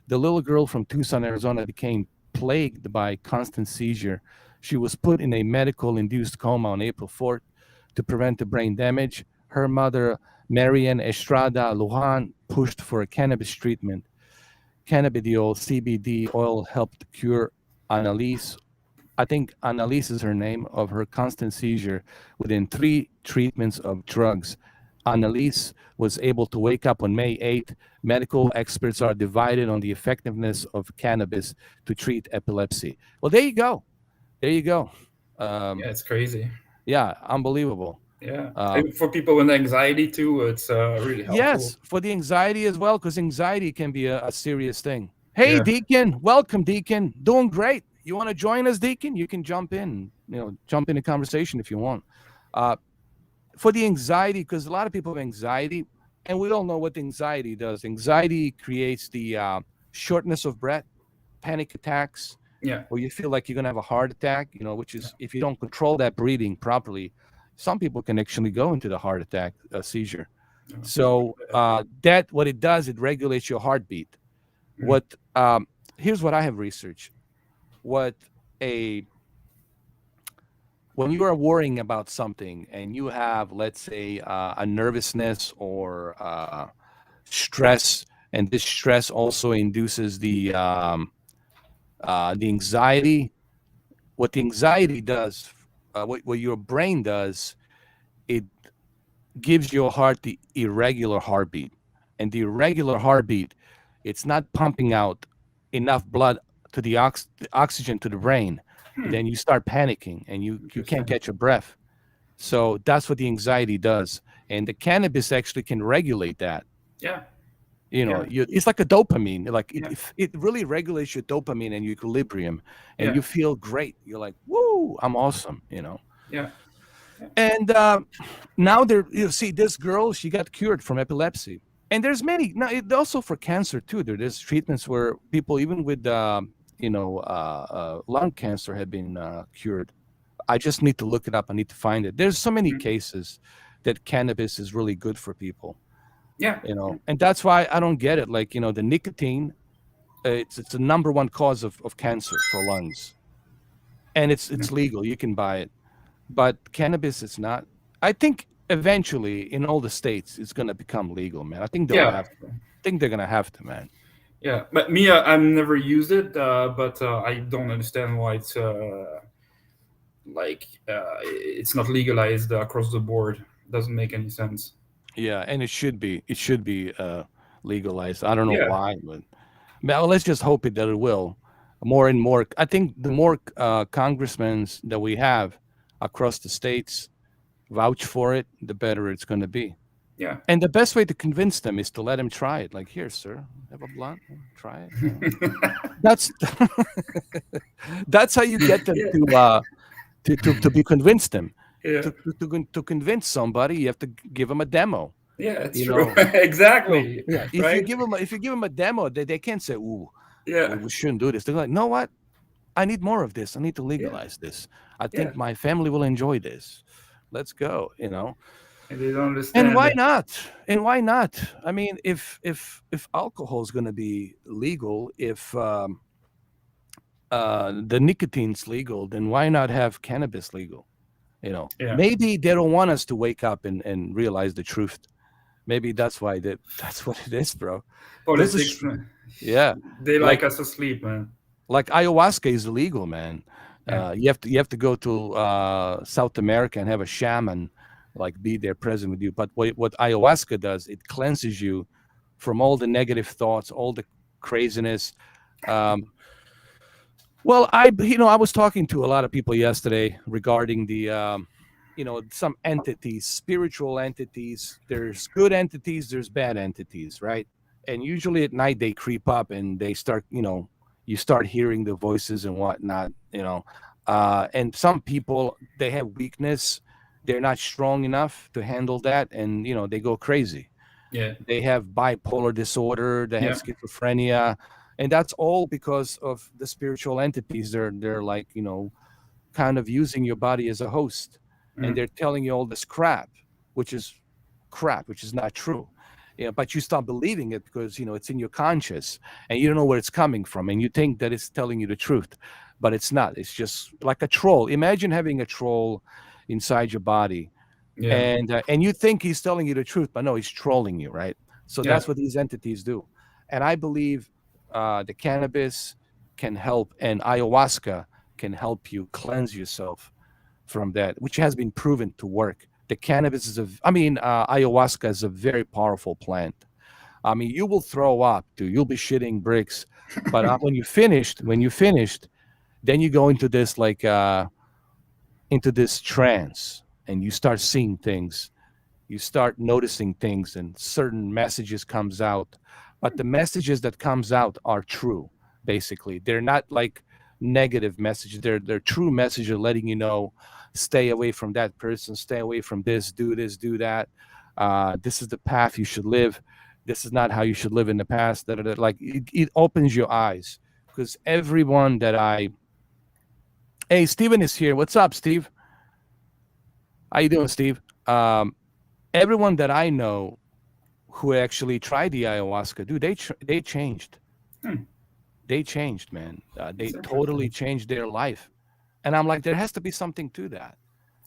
The little girl from Tucson, Arizona, became plagued by constant seizure. She was put in a medical-induced coma on April 4th to prevent the brain damage. Her mother, Marian Estrada Lujan, pushed for a cannabis treatment. Cannabidiol CBD oil helped cure Annalise. I think Annalise is her name, of her constant seizure within 3 treatments of drugs. Annalise was able to wake up on May 8th. Medical experts are divided on the effectiveness of cannabis to treat epilepsy. Well, there you go. There you go. Yeah, Um, it's crazy. yeah, unbelievable. Yeah, Uh, and for people with anxiety too, it's really helpful. yes, for the anxiety as well, because anxiety can be a serious thing. Hey, Yeah, Deacon, welcome, Deacon. Doing great. You want to join us, Deacon? You can jump in. Jump in the conversation if you want. Uh, for the anxiety, because a lot of people have anxiety, and we all know what anxiety does. Anxiety creates the shortness of breath, panic attacks, yeah, or you feel like you're going to have a heart attack, which is, if you don't control that breathing properly, some people can actually go into the heart attack seizure. So that, what it does, it regulates your heartbeat. mm, What Here's what I have researched. What a When you are worrying about something and you have, let's say, a nervousness or stress, and this stress also induces the anxiety. What the anxiety does, what your brain does, it gives your heart the irregular heartbeat, and the irregular heartbeat, it's not pumping out enough blood to the oxygen to the brain. hmm, Then you start panicking and you can't interesting. catch your breath. So that's what the anxiety does. And the cannabis actually can regulate that. Yeah, yeah, It's like a dopamine. Like yeah, it really regulates your dopamine and your equilibrium, and yeah, you feel great. You're like, woo, I'm awesome. yeah, yeah, And now you see this girl, she got cured from epilepsy. And there's many now, also for cancer too. There's treatments where people, even with lung cancer, have been cured. I just need to look it up. I need to find it. There's so many mm, cases that cannabis is really good for people, yeah, and that's why I don't get it. Like, the nicotine, it's the number one cause of cancer for lungs, and yeah, it's legal. You can buy it, but cannabis is not. I think eventually in all the states it's gonna become legal, man. I think they'll yeah. have to. I think they're gonna have to, man. Yeah, but me, I've never used it, but I don't understand why it's it's not legalized across the board. Doesn't make any sense. Yeah, and it should be. It should be legalized. I don't know Yeah, why, but well, let's just hope that it will. More and more. I think the more congressmen that we have across the states vouch for it, the better it's going to be. Yeah. And the best way to convince them is to let them try it. Like, here, sir, have a blunt, try it. That's that's how you get them Yeah. to be convinced them. Yeah. To convince somebody, you have to give them a demo. Yeah, it's You true. know, Exactly. yeah. Right? If you give them a demo, they can't say, "Ooh, Yeah. we shouldn't do this." They're like, "No, what? I need more of this. I need to Yeah. legalize this. I Yeah. think my family will enjoy this. Let's go." You know, And they don't and understand why that. not? And why not? I mean, if alcohol is going to be legal, if the nicotine's legal, then why not have cannabis legal? You know, Yeah. maybe they don't want us to wake up and realize the truth. Maybe that's why that's what it is, bro. This is Politics, yeah, they like like us asleep, man. ayahuasca is illegal, man. Yeah. You have to go to South America and have a shaman like be there present with you. But what ayahuasca does, it cleanses you from all the negative thoughts, all the craziness. Um, well, I was talking to a lot of people yesterday regarding the some entities, spiritual entities. There's good entities, there's bad entities, right? And usually at night they creep up and they start, you start hearing the voices and whatnot, and some people, they have weakness, they're not strong enough to handle that, and they go crazy. Yeah. They have bipolar disorder, they have Yeah. schizophrenia, and that's all because of the spiritual entities. They're like, kind of using your body as a host, and Mm. they're telling you all this crap, which is not true. But you stop believing it because it's in your conscious, and you don't know where it's coming from, and you think that it's telling you the truth, but it's not. It's just like a troll. Imagine having a troll inside your body, Yeah. and you think he's telling you the truth, but no, he's trolling you, right? So Yeah. that's what these entities do. And I believe the cannabis can help, and ayahuasca can help you cleanse yourself from that, which has been proven to work. The cannabis is ayahuasca is a very powerful plant. I mean, you will throw up, dude. You'll be shitting bricks. But when you finished, then you go into this into this trance, and you start seeing things, you start noticing things, and certain messages comes out. But the messages that comes out are true. Basically, they're not like negative messages. They're true messages letting you know, stay away from that person, stay away from this, do that. This is the path you should live. This is not how you should live in the past. Like it opens your eyes, because everyone that I hey, Steven is here. What's up, Steve? How you doing, Steve? Everyone that I know who actually tried the ayahuasca, dude, they changed. Hmm. They changed, man. That's They totally interesting. changed their life, and I'm like, there has to be something to that.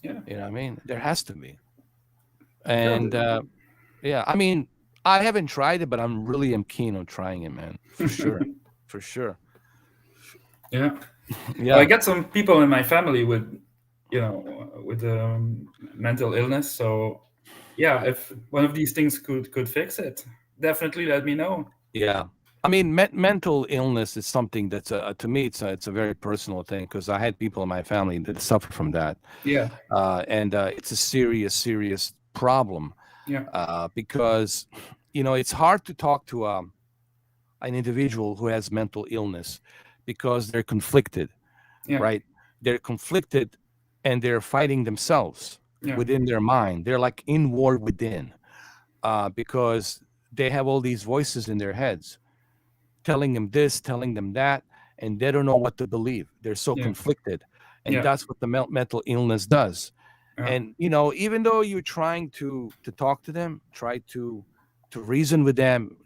Yeah. You know what I mean? There has to be. Yeah. And yeah, I mean, I haven't tried it, but I'm really am keen on trying it, man, for sure, for sure. Yeah. Well, I Yeah, got some people in my family with mental illness. So, yeah, if one of these things could fix it, definitely let me know. yeah. I mean, mental illness is something that's to me, it's a very personal thing, because I had people in my family that suffer from that, Yeah. and it's a serious, serious problem, Yeah. because it's hard to talk to an individual who has mental illness, because they're conflicted, Yeah. right? They're conflicted, and they're fighting themselves Yeah. within their mind. They're like in war within, because they have all these voices in their heads telling them this, telling them that, and they don't know what to believe. They're so Yeah. conflicted, and Yeah. that's what the mental illness does. Yeah. And even though you're trying to talk to them, try to reason with them,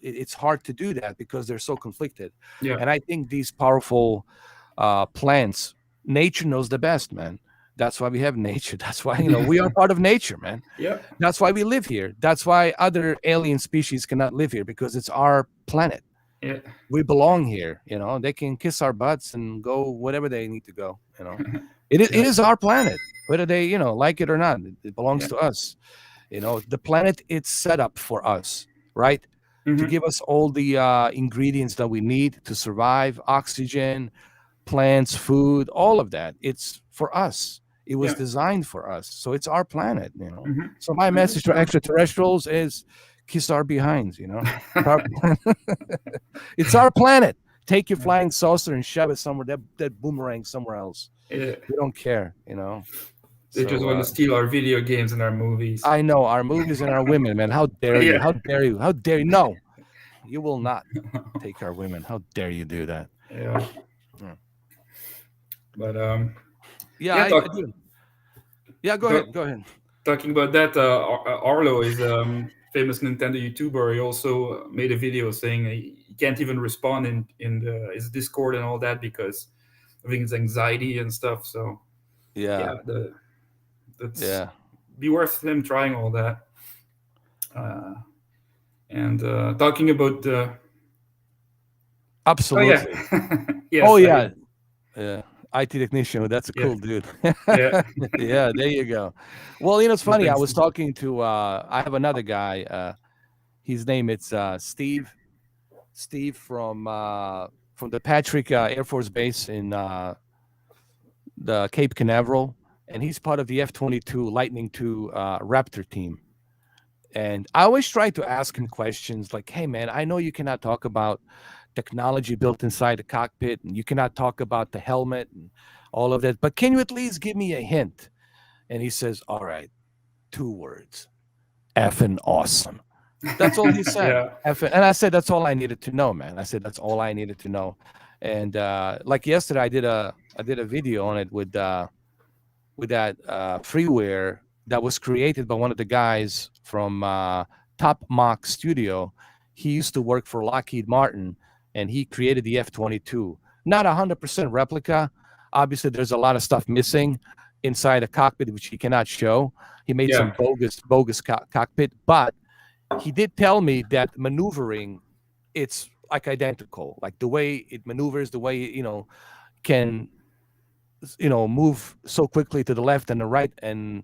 it's hard to do that because they're so conflicted. Yeah. And I think these powerful plants, nature knows the best, man. That's why we have nature. That's why we are part of nature, man. Yeah. That's why we live here. That's why other alien species cannot live here, because it's our planet. Yeah. We belong here. They can kiss our butts and go whatever they need to go. It Yeah. is our planet, whether they like it or not. It belongs Yeah. to us. The planet, it's set up for us, right? To Hmm. give us all the ingredients that we need to survive: oxygen, plants, food, all of that. It's for us. It was Yeah. designed for us, so it's our planet. Hmm. So my message to extraterrestrials is kiss our behinds. It's our planet. It's our planet. Take your flying saucer and shove it somewhere. That boomerang somewhere else. Yeah. We don't care. They just So want to steal our video games and our movies. I know our movies and our women, man. How dare you? Yeah. How dare you? How dare you? No, you will not take our women. How dare you do that? Yeah. Mm. But Yeah, yeah, I do. Yeah, go talk, ahead. Go ahead. talking about that, Arlo is famous Nintendo YouTuber. He also made a video saying he can't even respond in his Discord and all that because I think it's anxiety and stuff. So Yeah, yeah, that's yeah, be worth him trying all that. Uh, and talking about oh yeah, absolutely. Oh yes, yeah, yeah. IT technician. That's a yeah, cool dude. yeah, Yeah, there you go. Well, it's no, funny. I thanks. was talking to. I have another guy. His name it's Steve. Steve from the Patrick Air Force Base in the Cape Canaveral, and he's part of the F-22 Lightning II Raptor team. And I always try to ask him questions like, "Hey, man, I know you cannot talk about technology built inside the cockpit, and you cannot talk about the helmet and all of that, but can you at least give me a hint?" And he says, "All right, 2 words: effing awesome." That's all he said. Yeah, And I said, "That's all I needed to know, man." I said, "That's all I needed to know." And like yesterday, I did a video on it with that freeware that was created by one of the guys from Top Mock Studio. He used to work for Lockheed Martin, and he created the F-22. Not 100% replica. Obviously, there's a lot of stuff missing inside a cockpit which he cannot show. He made yeah, some bogus cockpit, but he did tell me that maneuvering, it's like identical, like the way it maneuvers, the way can move so quickly to the left and the right and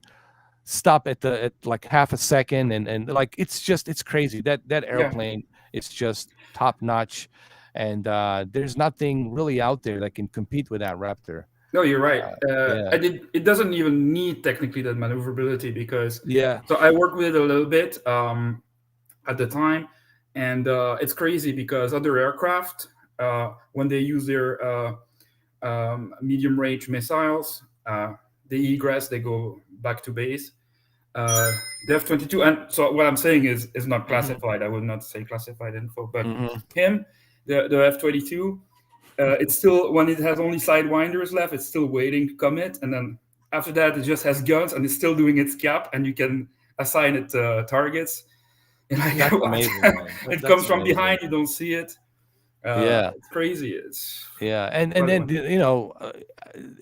stop at like half a second, and like it's crazy. That yeah. airplane is just top notch, and there's nothing really out there that can compete with that Raptor. No, you're right. Yeah, It doesn't even need technically that maneuverability because yeah. so I worked with it a little bit at the time, and it's crazy because other aircraft when they use their medium range missiles, they egress, they go back to base. The F-22, and so what I'm saying is not Hmm. classified. I would not say classified info, but Hmm. him, the F-22. It's still when it has only sidewinders left, it's still waiting to commit, and then after that, it just has guns and it's still doing its cap, and you can assign it targets. And like That's what? amazing, man. It That's comes from amazing. behind, you don't see it. Yeah, It's crazy. It's yeah, and then incredible.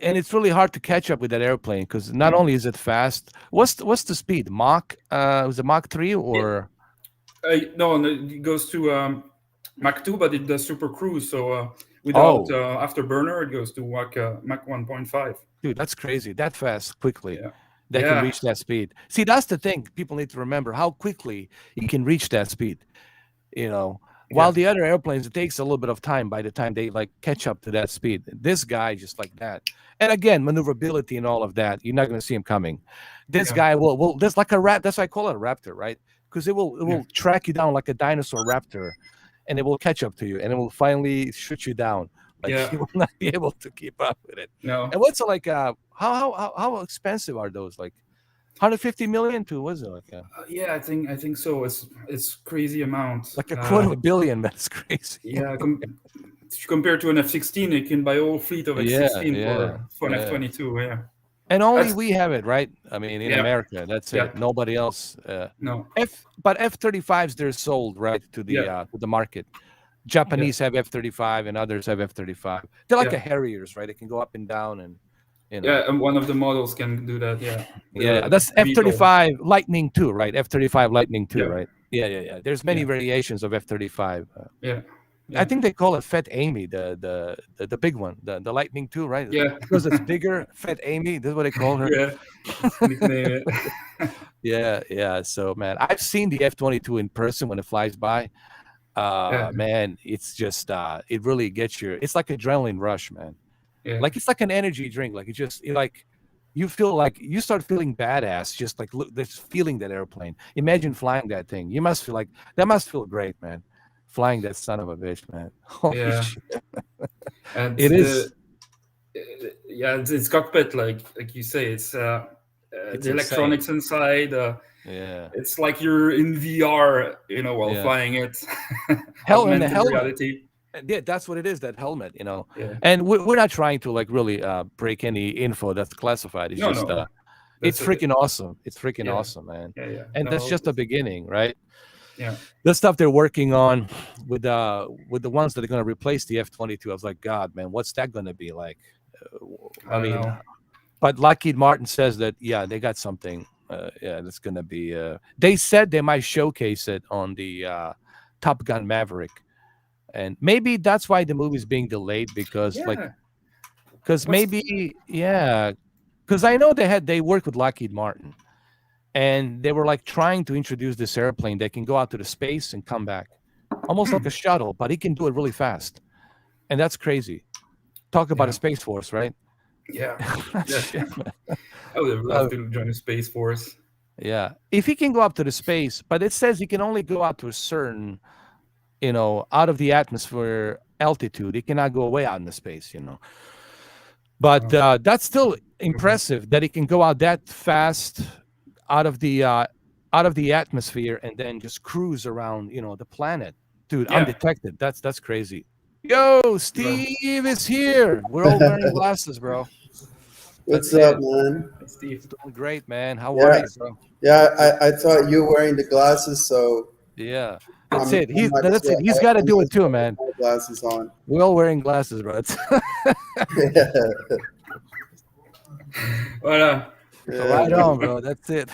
and it's really hard to catch up with that airplane because not Yeah. only is it fast. What's the speed? Mach? Was it Mach 3 or? No, it goes to Mach 2, but it does super cruise. So without Oh, afterburner, it goes to Mach 1.5. dude, that's crazy. That fast, quickly, Yeah, that can yeah, reach that speed. See, that's the thing. People need to remember how quickly you can reach that speed. you know while yeah, the other airplanes, it takes a little bit of time by the time they like catch up to that speed. This guy just like that. And again, maneuverability and all of that, you're not going to see him coming. This yeah, guy will that's like a rat. That's why I call it a raptor, right? Because it yeah, will track you down like a dinosaur raptor, and it will catch up to you, and it will finally shoot you down. Like yeah. you will not be able to keep up with it. No, And what's it like how expensive are those, like 150 million to, was it yeah, I think so. It's crazy amount. like a quarter of a billion? That's crazy. Yeah, compared to an F-16, it can buy a whole fleet of Yeah, F-16 yeah, for an yeah. F-22. Yeah, And only that's we have it, right? I mean, in yeah, America, that's yeah, it. Nobody else. no, But F-35s, they're sold right yeah, to the market. yeah, Japanese have F-35 and others have F-35. They're like yeah, a Harriers, right? They can go up and down, and you know. yeah. And one of the models can do that. Yeah, Yeah, the that's VTOL. F-35 Lightning II, right? F-35 Lightning II, Yeah, right? Yeah, yeah, yeah. There's many yeah, variations of F-35. yeah, I yeah, think they call it Fat Amy, the big one, the Lightning II, right? yeah, Because it's bigger, Fat Amy. That's what they call her. yeah. That's nickname it. Yeah, yeah. So man, I've seen the F-22 in person when it flies by. Yeah, Man, it's just it really gets you. It's like adrenaline rush, man. yeah, Like it's like an energy drink. Like it like you feel like you start feeling badass, just like look, just feeling that airplane. Imagine flying that thing. You must feel like that must feel great, man. Flying that son of a bitch, man. Holy Yeah, shit. and It the is. yeah, it's cockpit like you say. It's It's the insane. electronics inside. Yeah. It's like you're in VR, while Yeah. flying it. Hell in the Augmented helmet. reality. Yeah, that's what it is. That helmet. Yeah. And we're not trying to like really break any info that's classified. It's No, just no, it's that's it. freaking awesome. It's freaking Yeah, awesome, man. yeah. And that's No, just the beginning, right? yeah. The stuff they're working on with the ones that are going to replace the F-22. I was like, God, man, what's that going to be like? I I don't mean, know. but Lockheed Martin says that yeah, they got something. Yeah, that's going to be. They said they might showcase it on the Top Gun Maverick, and maybe that's why the movie's being delayed Yeah. because What's maybe yeah, because I know they worked with Lockheed Martin and they were like trying to introduce this airplane that can go out to the space and come back, almost like a shuttle, but he can do it really fast, and that's crazy. Talk about a yeah, space force, right? yeah, yeah. Shit, man. I would love Uh, to join the space force. yeah, if he can go up to the space, but it says he can only go out to a certain, out of the atmosphere altitude. He cannot go way out in the space. But Oh, that's still okay. impressive that he can go out that fast out of the uh, out of the atmosphere and then just cruise around, the planet, dude, Yeah. undetected. That's crazy. Yo, Well, Steve is here. We're all wearing glasses, bro. What's That's up, it. man? it's Steve. Doing great, man. How are Yeah, you, bro? yeah. Good. I thought you were wearing the glasses, so Yeah, I that's it. might as That's it. well. He's got to I do might it as too, well man. put my glasses on. We're all wearing glasses, bro. Yeah, Voilà. yeah, Right on, man. bro. That's it.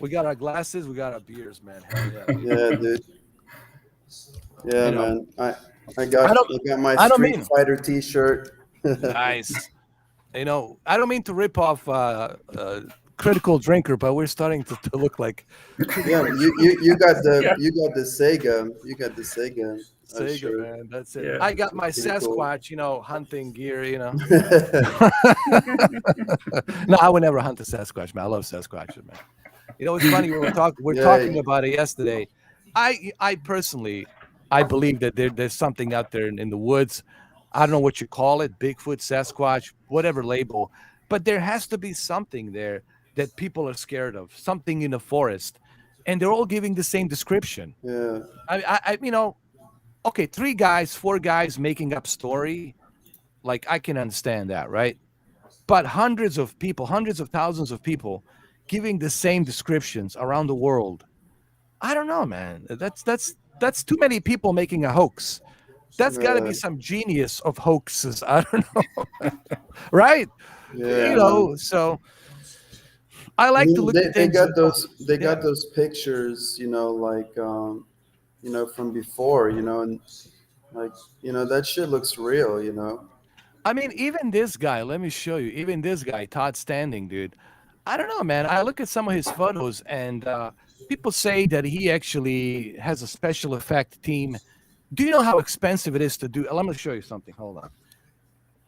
We got our glasses. We got our beers, man. Hell yeah, dude. Yeah, dude. Yeah, You know, man. I don't. I got my I don't Street mean Fighter T-shirt. nice. I don't mean to rip off critical drinker, but we're starting to look like Yeah, critical Yeah. you got the Sega Sega, shirt. man. That's it. Yeah. I got my Pretty cool. Sasquatch, hunting gear. No, I would never hunt a Sasquatch, man. I love Sasquatches, man. It's funny. We're Yeah, talking about it yesterday. I personally, I believe that there's something out there in the woods. I don't know what you call it, Bigfoot, Sasquatch, whatever label, but there has to be something there that people are scared of, something in the forest, and they're all giving the same description. yeah, Okay, 3 guys, 4 guys making up story, like I can understand that, right? But hundreds of people, hundreds of thousands of people giving the same descriptions around the world. I don't know, man. That's too many people making a hoax. That's got to uh, be some genius of hoaxes. I don't know, right? yeah, man. So I I like to mean, look at they things. got Yeah, those pictures, like from before, and like that shit looks real. I mean, even this guy. Let me show you. Even this guy, Todd Standing, dude. I don't know, man. I look at some of his photos, and people say that he actually has a special effect team. Do you know how expensive it is to do? Let me show you something. Hold on.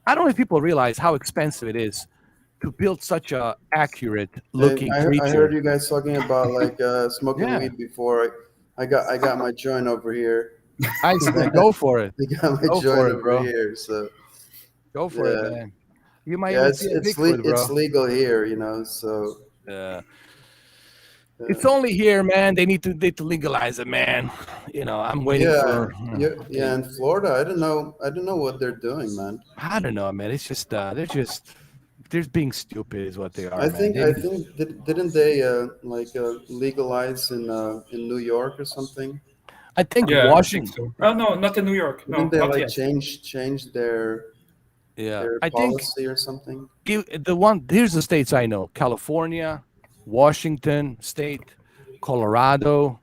I don't know if people realize how expensive it is to build such a accurate And looking I heard creature. you guys talking about like smoking Yeah, weed before. I got my joint over here. nice man. Go for it. I got my Go joint for it, over bro. here. So Go for it, yeah, man. You might yeah. even see a Bigfoot, It's bro. legal here. So Yeah. It's uh, only here, man. They need to legalize it, man. I'm waiting yeah, for. yeah. In Florida, I don't know what they're doing, man. I don't know, man. It's just they're being stupid, is what they are, man. They I need. think didn't they like legalize in New York or something? I think Yeah, I think Washington. so. Oh no, not in New York. Didn't No, they not like yet. change Yeah, their I think policy or something? the one. Here's the states I know: California, Washington State, Colorado,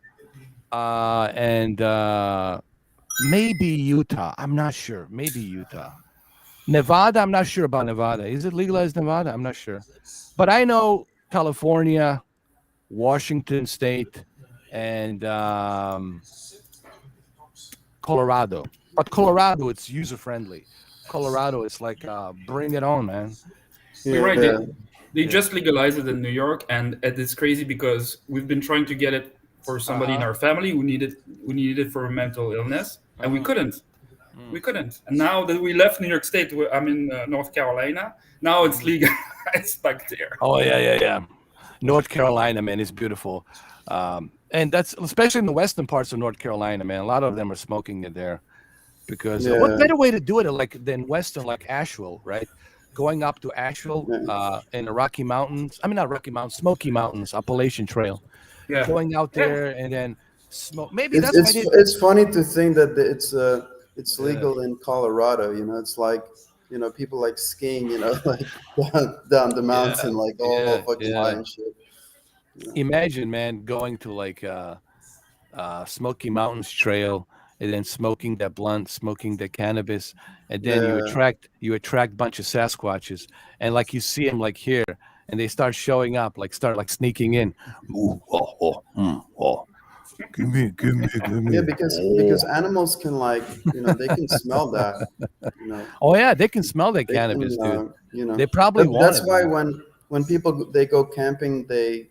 and maybe Utah. I'm not sure. Maybe Utah. Nevada. I'm not sure about Nevada. Is it legalized in Nevada? I'm not sure. But I know California, Washington State, and Colorado. But Colorado, it's user friendly. Colorado, it's like bring it on, man. You're right. Yeah, They Yeah. just legalized it in New York, and it is crazy because we've been trying to get it for somebody in Uh-huh. our family who needed it for a mental illness, and we Mm, couldn't. mm, We couldn't. And now that we left New York State, I'm in North Carolina. Now it's mhm. legalized back there. Oh yeah, yeah, yeah. North Carolina, man, is beautiful. And that's especially in the western parts of North Carolina, man. A lot of them are smoking it there because what yeah, better way to do it like than western, like Asheville, right? Going up to Asheville yeah. in the Rocky Mountains. I mean, not Rocky Mountains, Smoky Mountains, Appalachian Trail. Yeah, Going out yeah, there and then smoke. Maybe It's that's why it's they. it's funny to think that it's Yeah, legal in Colorado. You know, it's like people like skiing. Like down the yeah, mountain, like all yeah, fucking high yeah. and shit. Imagine, man, going to like Smoky Mountains Trail, and then smoking that blunt, smoking the cannabis, and then Yeah, you attract bunch of Sasquatches, and like you see them like here, and they start showing up, like start like sneaking in. Ooh, oh, oh, oh. Give me, give yeah, me. because Oh, animals can like they can smell that. You know, oh yeah, they can smell that they can cannabis, dude. They probably that, want that's it, why man. when people they go camping, they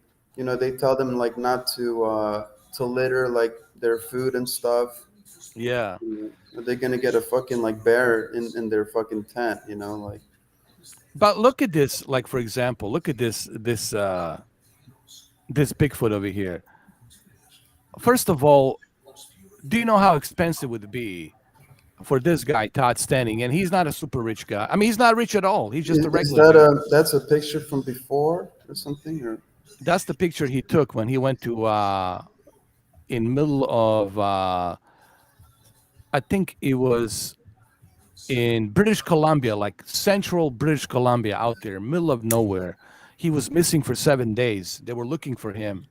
tell them like not to litter like their food and stuff. Yeah, They're gonna get a fucking like bear in their fucking tent, like but look at this. Like for example, look at this Bigfoot over here. First of all, do you know how expensive it would be for this guy, Todd Stanning? And he's not a super rich guy. I mean, he's not rich at all. He's just a is regular that guy. that's a picture from before or something or That's the picture he took when he went to in middle of I think it was in British Columbia, like central British Columbia, out there, middle of nowhere. He was missing for 7 days. They were looking for him.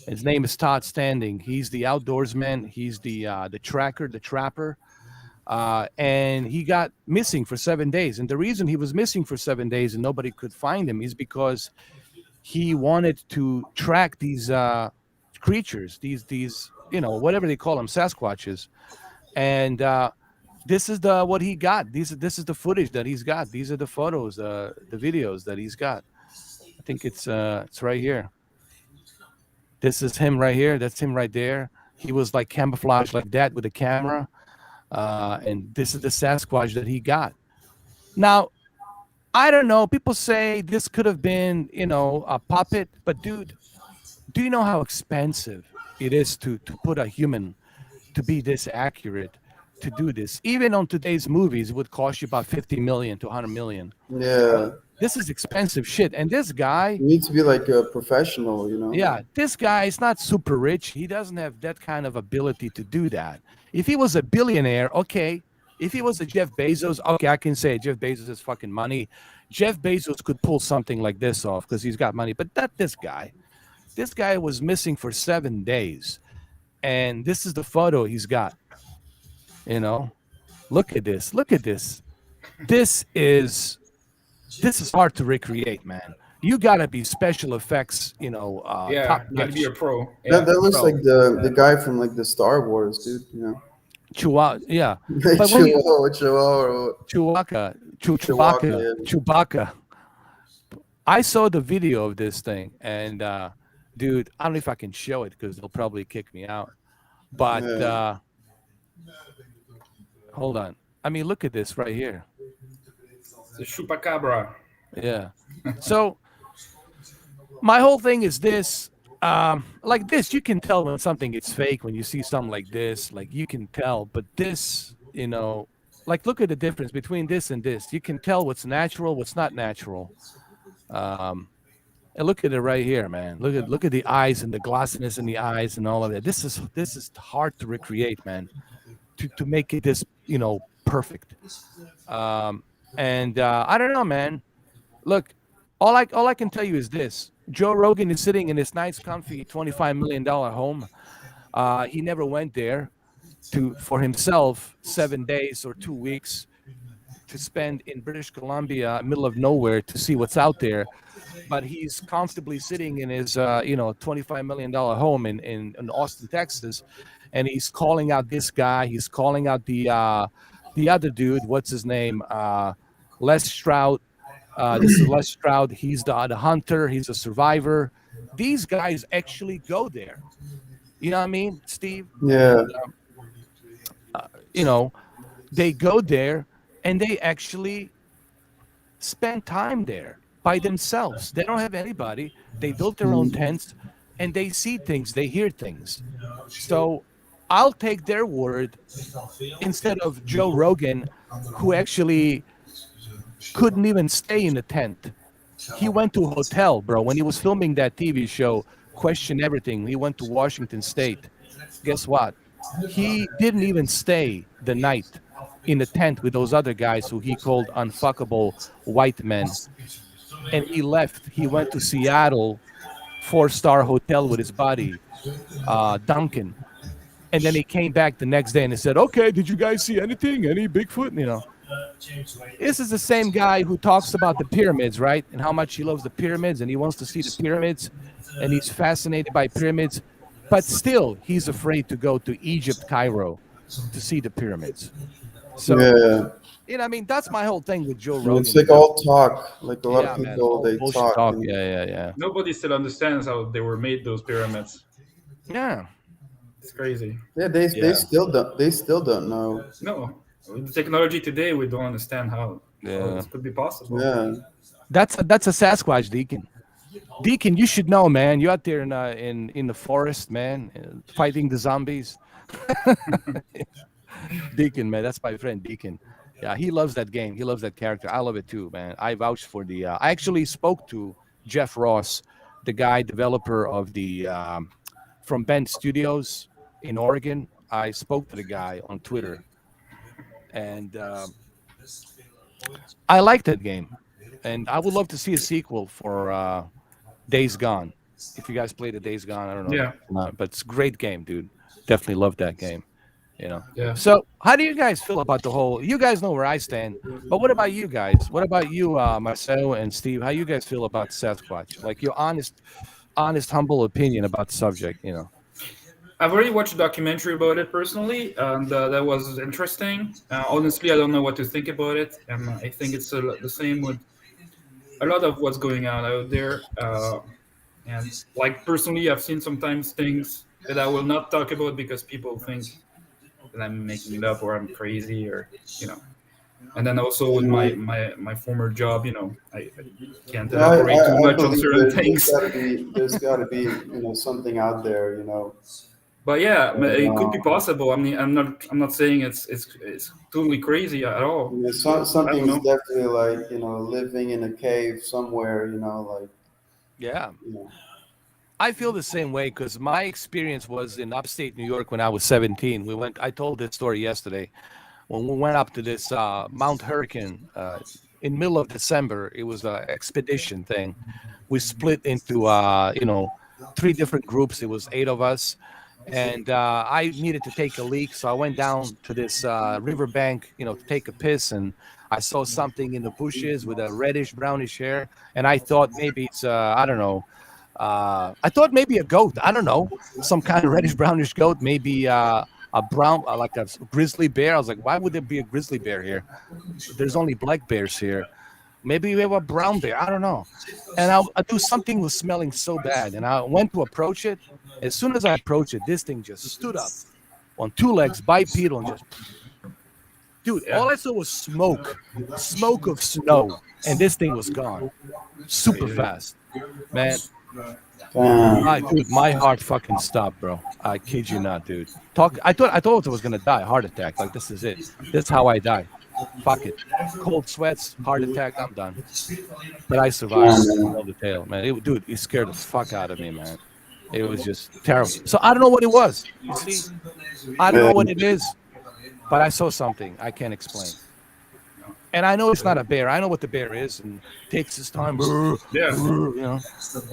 His name is Todd Standing. He's the outdoorsman. He's the tracker, the trapper. And he got missing for 7 days. And the reason he was missing for 7 days and nobody could find him is because he wanted to track these creatures, these whatever they call them, Sasquatches. And this is the what he got. This is the footage that he's got. These are the photos, the videos that he's got. I think it's right here. This is him right here. That's him right there. He was like camouflaged like that with a camera. And this is the Sasquatch that he got. Now, I don't know. People say this could have been, a puppet, but dude, do you know how expensive it is to put a human to be this accurate to do this? Even on today's movies, it would cost you about 50 million to 100 million. yeah. This is expensive shit. And this guy, You need to be like a professional. yeah, this guy is not super rich. He doesn't have that kind of ability to do that. If he was a billionaire, okay. If he was a Jeff Bezos, okay, I can say Jeff Bezos has fucking money. Jeff Bezos could pull something like this off because he's got money, but not this guy. This guy was missing for 7 days. And this is the photo he's got. You know, look at this. Look at this. This is this is hard to recreate, man. You gotta be special effects, top yeah. Got to be notch. a pro. That Yeah, that looks like Bro, the guy from like the Star Wars, dude. Chihuahua, yeah. Like But when you Chihuahua, Chewbacca, Chewbacca, yeah. Chewbacca, I saw the video of this thing, and dude, I don't know if I can show it because they'll probably kick me out. But Yeah. hold on. I mean, look at this right here. the chupacabra. Yeah. So my whole thing is this. Like this, you can tell when something is fake when you see something like this. Like you can tell, but this, like look at the difference between this and this. You can tell what's natural, what's not natural. Um, and look at it right here, man. Look at the eyes and the glossiness in the eyes and all of that. This is hard to recreate, man. To make it this, perfect. Um, and I don't know, man. Look, all I can tell you is this: Joe Rogan is sitting in his nice, comfy, $25 million home. He never went there for himself 7 days or 2 weeks to spend in British Columbia, middle of nowhere, to see what's out there. But he's comfortably sitting in his, $25 million home in Austin, Texas, and he's calling out this guy. He's calling out the other dude. What's his name? Les Stroud. This is Les Stroud. He's the hunter. He's a survivor. These guys actually go there. You know what I mean, Steve? Yeah. And you know, they go there and they actually spend time there by themselves. They don't have anybody. They built their own Mm. tents and they see things, they hear things. So I'll take their word instead of Joe Rogan, who actually couldn't even stay in a tent. He went to a hotel, bro. When he was filming that TV show, Question Everything, he went to Washington State. Guess what? He didn't even stay the night in a tent with those other guys who he called unfuckable white men. And he left. He went to Seattle, four-star hotel with his buddy, Duncan. And then he came back the next day and he said, "Okay, did you guys see anything? Any Bigfoot?" This is the same guy who talks about the pyramids, right? And how much he loves the pyramids and he wants to see the pyramids and he's fascinated by pyramids. But still, he's afraid to go to Egypt, Cairo to see the pyramids. So, Yeah. I mean, that's my whole thing with Joe And Rogan. it's like all talk. Like a lot Yeah, of man, people, all they bullshit talk. talk. And, Yeah. Nobody still understands how they were made, those pyramids. Yeah. It's crazy. yeah, they Yeah. still don't know. No, with the technology today, we don't understand how Yeah. this could be possible. Yeah. That's a Sasquatch, Deacon. Deacon, you should know, man. You're out there in the forest, man, fighting the zombies. Deacon, man, that's my friend Deacon. Yeah, he loves that game. He loves that character. I love it too, man. I vouch for the. I actually spoke to Jeff Ross, the guy developer of the from Bend Studios in Oregon. I spoke to the guy on Twitter, and I like that game, and I would love to see a sequel for Days Gone. If you guys played the Days Gone, I don't know, Yeah. but it's a great game, dude. Definitely love that game. Yeah. So, how do you guys feel about the whole? You guys know where I stand, but what about you guys? What about you, Marcelo and Steve? How you guys feel about Sasquatch? Like your honest, humble opinion about the subject. I've already watched a documentary about it personally, and that was interesting. Honestly, I don't know what to think about it, and I think it's the same with a lot of what's going on out there. And like personally, I've seen sometimes things that I will not talk about because people think that I'm making it up or I'm crazy or. And then also with my former job, I can't Yeah, elaborate too I much on believe certain things. there's gotta be something out there. But yeah, it could be Uh, possible. I mean, I'm not saying it's totally crazy at all. I don't Something's know. definitely like living in a cave somewhere. Like Yeah, you know. I feel the same way because my experience was in upstate New York when I was 17. We went. I told this story yesterday when we went up to this Mount Hurricane in middle of December. It was an expedition thing. We split into three different groups. It was 8 of us, and I needed to take a leak, so I went down to this riverbank, to take a piss, and I saw something in the bushes with a reddish brownish hair, and I thought maybe it's I don't know. I thought maybe a goat. I don't know, some kind of reddish brownish goat, maybe a brown, like a grizzly bear. I was like, why would there be a grizzly bear here? There's only black bears here. Maybe we have a brown bear. I don't know. And I do something was smelling so bad, and I went to approach it. As soon as I approached it, this thing just stood up on two legs, bipedal, and just, dude. Yeah. All I saw was smoke of snow, and this thing was gone, super Crazy. fast, man. Damn. Dude, my heart fucking stopped, bro. I kid you not, dude. I thought I was gonna die, heart attack. Like this is it. This is how I die. Fuck it. Cold sweats, heart attack. I'm done. But I survived. All the tale, man. Dude, it scared the fuck out of me, man. It was just terrible. So I don't know what it was. You see, I don't know what it is, but I saw something I can't explain. And I know it's not a bear. I know what the bear is, and takes his time. Yeah.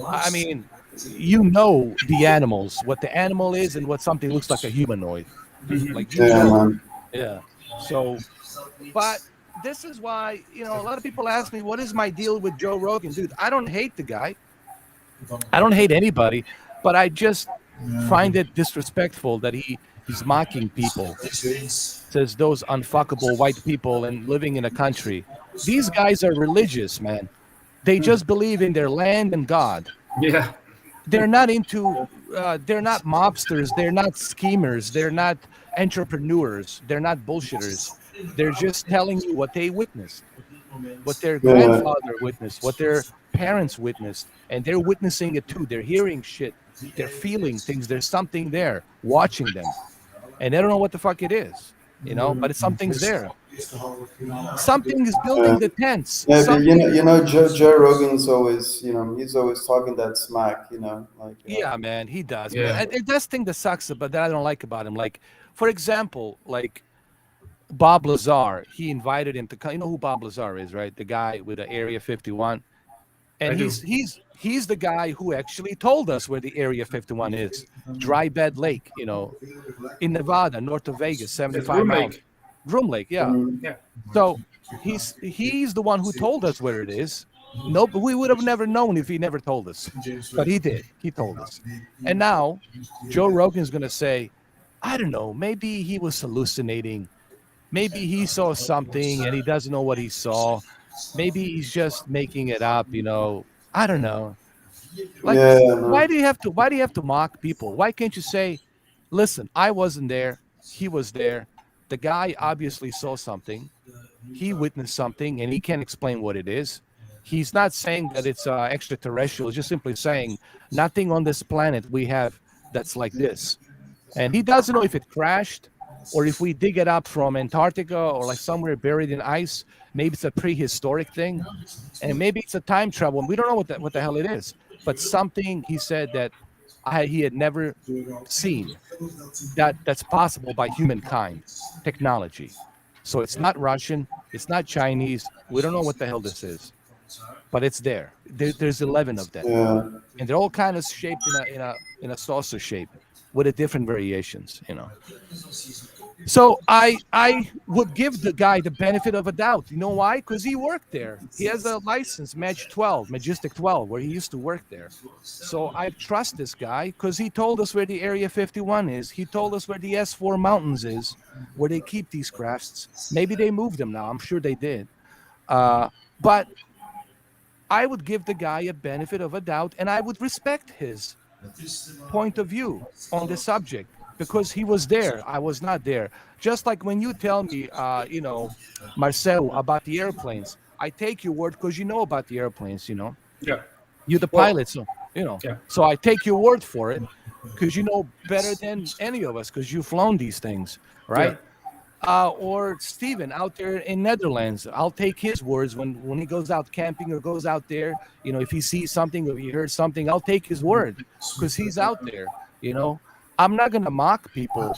I mean, the animals, what the animal is, and what something looks like a humanoid. Like Yeah, man. yeah. So, but this is why a lot of people ask me, what is my deal with Joe Rogan, dude? I don't hate the guy. I don't hate anybody, but I just find it disrespectful that he's mocking people. Says those unfuckable white people and living in a country These guys are religious, man. They just believe in their land and God. Yeah. They're not into. They're not mobsters. They're not schemers. They're not entrepreneurs. They're not bullshitters. They're just telling you what they witnessed, what their Yeah. grandfather witnessed, what their parents witnessed, and they're witnessing it too. They're hearing shit. They're feeling things. There's something there watching them, and they don't know what the fuck it is, but it's something's there. Something is Yeah. building the tents. Yeah, but Something. Joe Rogan's always, he's always talking that smack, like, Yeah, man, he does, man. Yeah. And that's thing that sucks, but that I don't like about him. Like, for example, like Bob Lazar, he invited him to come. You know who Bob Lazar is, right? The guy with the Area 51. I And do. he's the guy who actually told us where the Area 51 is. Dry Bed Lake, in Nevada, north of Vegas, It's 75 Groom miles. Lake. Groom Lake, yeah. mm, Yeah. So he's the one who told us where it is. No, but we would have never known if he never told us. But he did. He told us. And now Joe Rogan's gonna say, I don't know, maybe he was hallucinating. Maybe he saw something and he doesn't know what he saw. Maybe he's just making it up, I don't know. Like, yeah, why no, do you have to mock people? Why can't you say, listen, I wasn't there, he was there. The guy obviously saw something, he witnessed something, and he can't explain what it is. He's not saying that it's extraterrestrial, just simply saying nothing on this planet we have that's like this. And he doesn't know if it crashed or if we dig it up from Antarctica or like somewhere buried in ice. Maybe it's a prehistoric thing, and maybe it's a time travel. And we don't know what the hell it is. But something he said that he had never seen that's possible by humankind technology. So it's not Russian, it's not Chinese. We don't know what the hell this is, but it's there's 11 of them, yeah, and they're all kind of shaped in a saucer shape with a different variations. So I would give the guy the benefit of a doubt. You know why? Because he worked there. He has a license, Majestic 12, where he used to work there. So I trust this guy because he told us where the Area 51 is. He told us where the S4 Mountains is, where they keep these crafts. Maybe they moved them now. I'm sure they did. But I would give the guy a benefit of a doubt, and I would respect his point of view on the subject because he was there. I was not there. Just like when you tell me, Marcel, about the airplanes, I take your word because you know about the airplanes. Yeah. You're the Well, pilot, so. yeah. So I take your word for it because you know better than any of us because you've flown these things, Yeah. right? Or Steven out there in Netherlands. I'll take his words when he goes out camping or goes out there. If he sees something or he hears something, I'll take his word because he's out there. I'm not gonna mock people.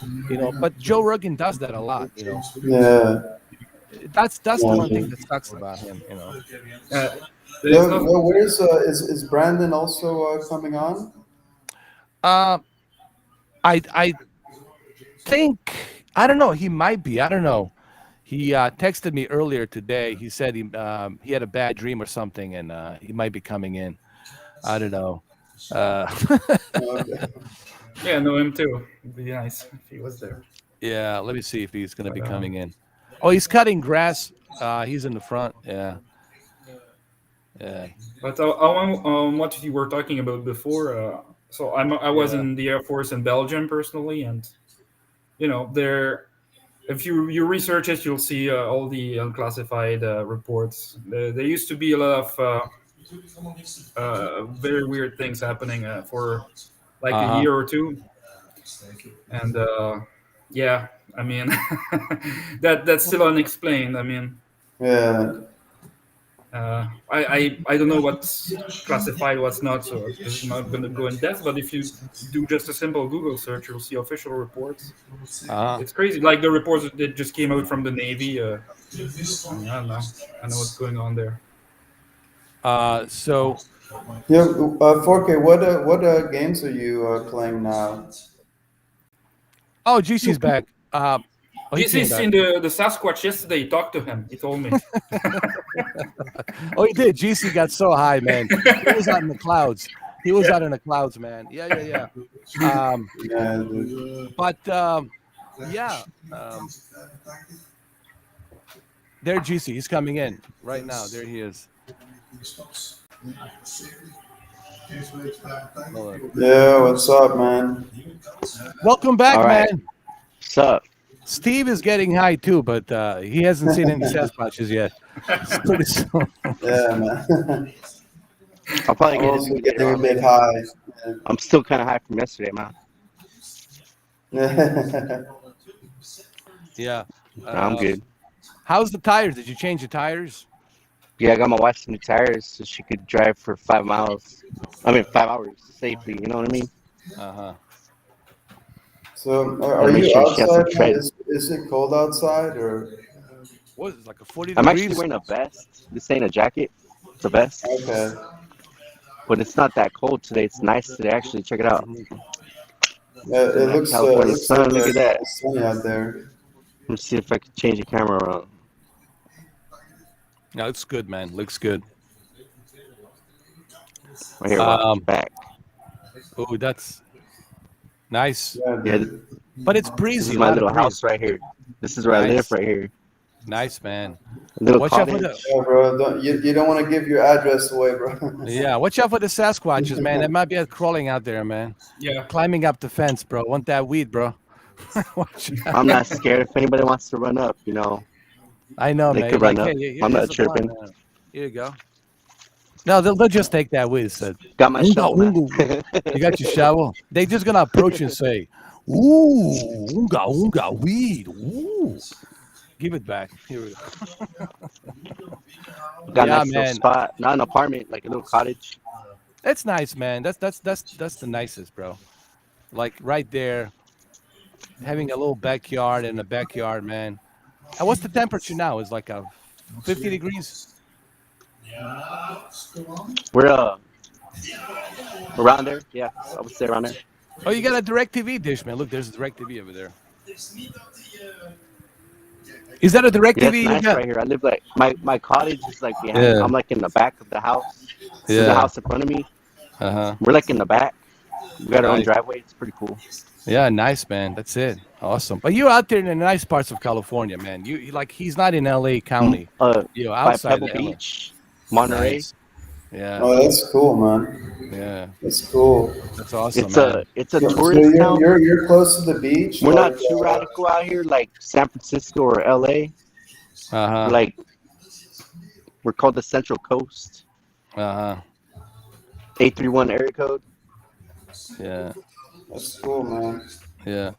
But Joe Rogan does that a lot. yeah. That's the one thing Yeah. that sucks about him. Uh, Yo, there's no. where's is Brandon also coming on? Uh, I think I don't know. He might be. I don't know. He texted me earlier today. He said he had a bad dream or something, and he might be coming in. I don't know. Uh, Okay. Yeah, know him too. It'd be nice if he was there. yeah, let me see if he's going to be But coming in. Oh, he's cutting grass. He's in the front. Yeah, yeah. what you were talking about before. So I was Yeah. in the Air Force in Belgium personally, and there. If you research it, you'll see all the unclassified reports. There used to be a lot of very weird things happening for like a Uh huh. year or two, and yeah, I mean that's still unexplained. I mean, Yeah. I don't know what's classified, what's not. So this is not going to go in depth. But if you do just a simple Google search, you'll see official reports. Uh huh. It's crazy, like the reports that just came out from the Navy. I mean, I don't know. I know what's going on there. So Yeah. 4K. What games are you playing now? GC's back. He This came is back. in the Sasquatch yesterday. He talked to him. He told me. Oh, he did. GC got so high, man. He was out in the clouds. He was out in the clouds, man. Yeah. Yeah, dude. But yeah. Um, There, GC, he's coming in right now. There he is. Hold on. Yeah, what's up, man? Welcome back, All right. man. What's up? Steve is getting high too, but he hasn't seen any Sasquatches yet. It's pretty soon. Yeah, man. I'll probably I'm get also into it later getting a on. bit Maybe. high. I'm still kind of high from yesterday, man. Yeah. Yeah. I'm good. How's the tires? Did you change the tires? Yeah, I got my wife some new tires so she could drive for 5 miles. I mean, 5 hours safely. You know what I mean? Uh-huh. So, Gotta are make you sure she has some outside, man? tread. Is it cold outside or? What is it, like a 40 I'm actually degrees? wearing a vest. This ain't a jacket. It's a vest. Okay. But it's not that cold today. It's nice today, actually. Check it out. Mhm. Yeah, it That looks California looks sun. like Look at that. it's sunny out there. Let me see if I can change the camera around. No, it's good, man. Looks good. Right here, watch. Um, Back. oh, that's nice. Yeah, Yeah, dude. But it's this breezy, is a my lot of little breeze. house right here. This is where I live Nice. right here. Nice, man. A little Watch out for cottage. the Yeah, bro. You don't want to give your address away, bro. yeah, watch out for the Sasquatches, man. They might be crawling out there, man. Yeah. Climbing up the fence, bro. Want that weed, bro. Watch out. I'm not scared. If anybody wants to run up, I know, they man. could You're like, run hey, up. I'm here's not the blunt, tripping. man. Here you go. No, they'll just take that weed. Said, Got my "Unga, shovel, man. unga." You got your shovel. They just gonna approach you and say, "Ooh, unga, unga, weed. Ooh." Give it back. Here we go. Got a Yeah, nice little man. spot. Not an apartment, like a little cottage. That's nice, man. That's the nicest, bro. Like right there, having a little backyard and a backyard, man. And what's the temperature now? Is like a 50 degrees? We're around there. Yeah, I would say around there. Oh, you got a DirecTV dish, man. Look, there's a DirecTV over there. Is that a Yeah, it's DirecTV you nice got? right here. I live like my cottage is like behind. Yeah. I'm like in the back of the house. There's a Yeah. house in front of me. Uh-huh. We're like in the back. We got our own Nice. driveway. It's pretty cool. Yeah, nice, man. That's it. Awesome. But you're out there in the nice parts of California, man. You like he's not in LA County. You're By outside Pebble of LA. Beach, Monterey. Nice. Yeah. Oh, that's cool, man. Yeah. That's cool. That's awesome, It's man. a So tourist town. you're close to the beach. We're like, not too radical out here like San Francisco or LA. Uh-huh. Like we're called the Central Coast. Uh-huh. 831 area code. Yeah. That's cool, man. Yeah.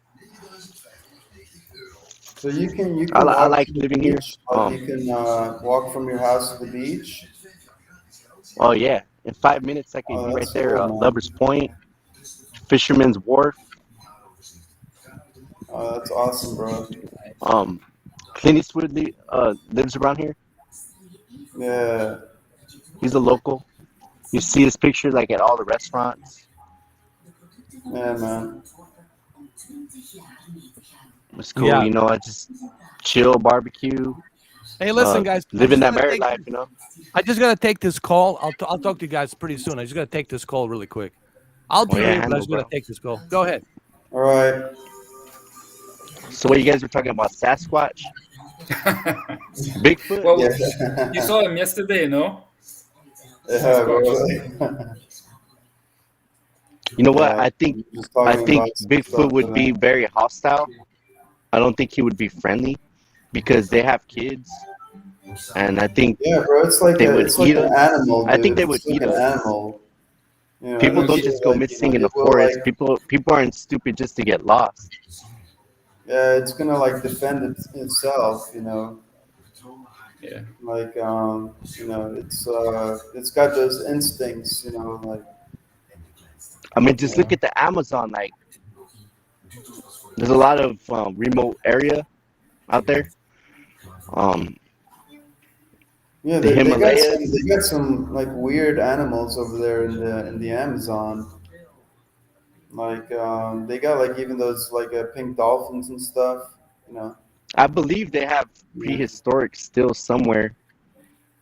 So you can I walk like to the living here. beach. Like you can walk from your house to the beach. Oh yeah, in 5 minutes I can Oh, be right that's there. cool, man. Lovers Point, Fisherman's Wharf. Oh, that's awesome, bro. Clint Eastwood lives around here. Yeah. He's a local. You see his picture like at all the restaurants. Yeah, man. It's cool, Yeah. I just chill, barbecue, Hey, listen, guys. living that married life. I just gotta take this call. I'll talk to you guys pretty soon. I just gotta take this call really quick. I'll be Oh, yeah, here, but I handle, just gotta bro. take this call. Go ahead. All right. So what you guys were talking about, Sasquatch, Bigfoot? Well, Yeah. you saw him yesterday, no? Yeah, bro. You know what? Yeah, I think just I talking think about some Bigfoot stuff would be today. very hostile. I don't think he would be friendly because they have kids, and I think Yeah, bro. It's like they would it's like eat an us. animal, I think dude. they would It's like eat an us. animal. You know, People and don't it's just go like, missing in the it will forest. like, People aren't stupid just to get lost. yeah, it's gonna like defend itself. Yeah. Like it's got those instincts. Like I mean, just look at the Amazon. Like, there's a lot of remote area out there. yeah, The Himalayas. they got some like weird animals over there in the Amazon. Like they got like even those like pink dolphins and stuff. I believe they have prehistoric still somewhere.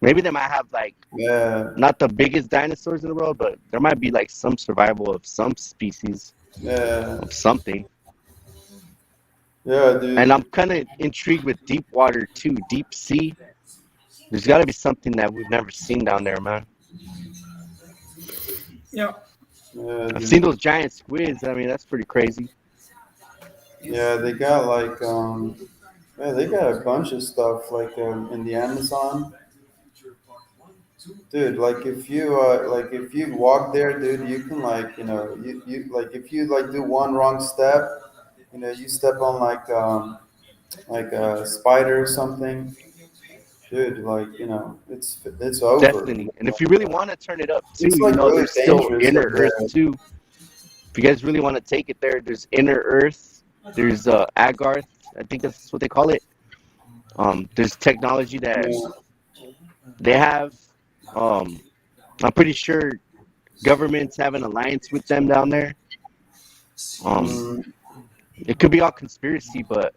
Maybe they might have like Yeah, not the biggest dinosaurs in the world, but there might be like some survival of some species yeah, of something. yeah, dude. And I'm kind of intrigued with deep water too, deep sea. There's got to be something that we've never seen down there, man. Yeah. I've Dude. seen those giant squids. I mean, that's pretty crazy. Yeah, they got like yeah, they got a bunch of stuff like in the Amazon, dude. Like if you walk there, dude, you can like you like if you like do one wrong step, you step on like a spider or something, dude. Like it's over. Definitely. And if you really want to turn it up too, It's like really there's still dangerous inner up Earth there. too. If you guys really want to take it there, there's inner Earth. There's Agarth. I think that's what they call it. There's technology that Yeah. they have. Um, I'm pretty sure governments have an alliance with them down there. Um, Mm, it could be all conspiracy, but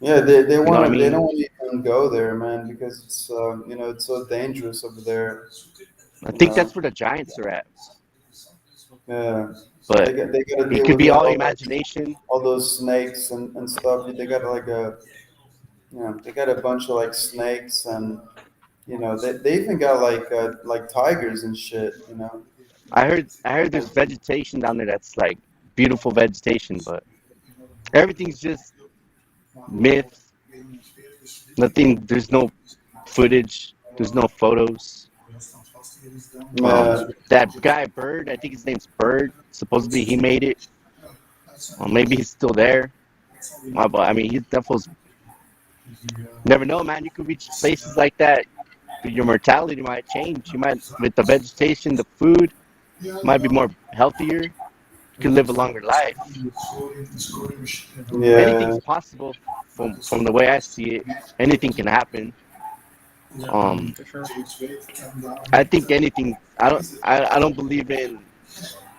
yeah, they you know want what I to they mean. don't want to even go there, man, because it's it's so dangerous over there. I You think know, that's where the giants are at. yeah, But they got to it deal could with be like all imagination. all those snakes and stuff. They got like they got a bunch of like snakes and they even got like tigers and shit. I heard there's vegetation down there that's like beautiful vegetation, but everything's just myth. Nothing. There's no footage. There's no photos. Yeah, That guy Bird, I think his name's Bird. Supposedly he made it. Or maybe he's still there. But I mean, he definitely never know, man. You could reach places like that. Your mortality might change. You might, with the vegetation, the food, might be more healthier. You can live a longer life. yeah, Anything's possible from the way I see it. Anything can happen. Um, For sure. I think anything. I don't believe in.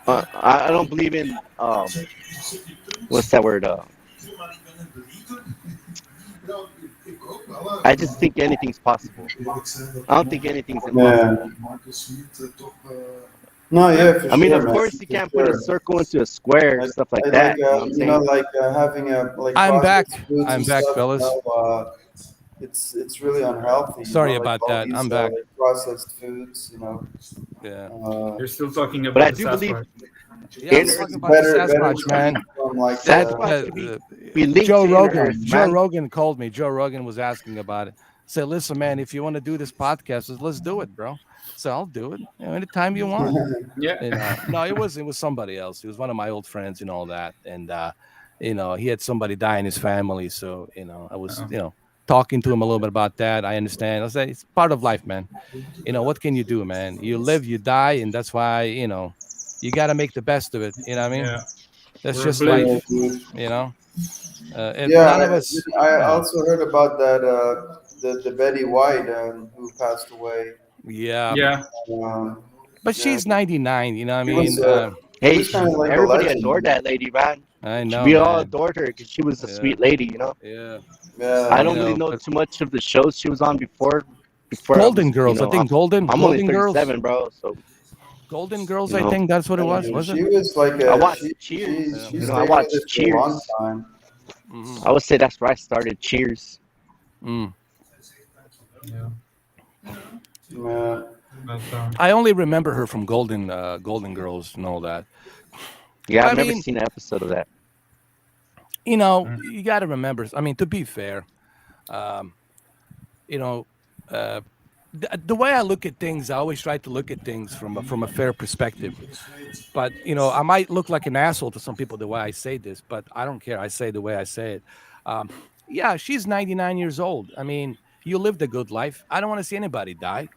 I don't believe in. What's that word? I just think anything's possible. I don't think anything's yeah. impossible. No, Yeah. yeah, for I mean, sure, of man, course, you for can't put a sure. circle into a square, I, stuff like I like that. You know what I'm saying? like having like I'm back. processed foods I'm and back, stuff. fellas. It's really unhealthy. Sorry Like about all that. these I'm back. like processed foods. Yeah. Uh, You're still talking But I about the do believe Sasquatch. Yeah, I was inner talking it's about the better Sasquatch, to eat man. from like That Sasquatch could be linked Joe to inner Rogan. Earth, Joe man. Rogan called me. Joe Rogan was asking about it. Said, "Listen, man, if you want to do this podcast, let's do it, bro." So I'll do it anytime you want. Yeah. No, it was somebody else. It was one of my old friends and all that. And he had somebody die in his family. So I was Oh, talking to him a little bit about that. I understand. I say it's part of life, man. What can you do, man? You live, you die, and that's why you got to make the best of it. You know what I mean? yeah. That's We're just yeah, life. blessed. dude. If Yeah, none of us, I also heard about that the Betty White who passed away. yeah, Yeah. Um, but yeah, she's 99. You know what I she mean? she Hey, was kind of like a everybody legend. adored that lady, man. I know, We all man. adored her because she was a Yeah, sweet lady. yeah. I Yeah, don't really know But too much of the shows she was on before. Before I Golden was, Girls, I think I'm only Golden Girls, 37, bro. So Golden Girls. you I know, think that's what it was. and Was it? she was like I a watched Cheers. Yeah. she I stayed with watched us for a long Cheers. time. Hmm. I would say that's where I started. Cheers. Mm. Yeah. Yeah, But I only remember her from Golden Girls and all that. Yeah, I I've never mean, seen an episode of that. mm, you got to remember. I mean, to be fair, um, you know, uh, the way I look at things, I always try to look at things from a fair perspective. But I might look like an asshole to some people the way I say this, but I don't care. I say the way I say it. Um, yeah, she's 99 years old. I mean, you lived a good life. I don't want to see anybody die.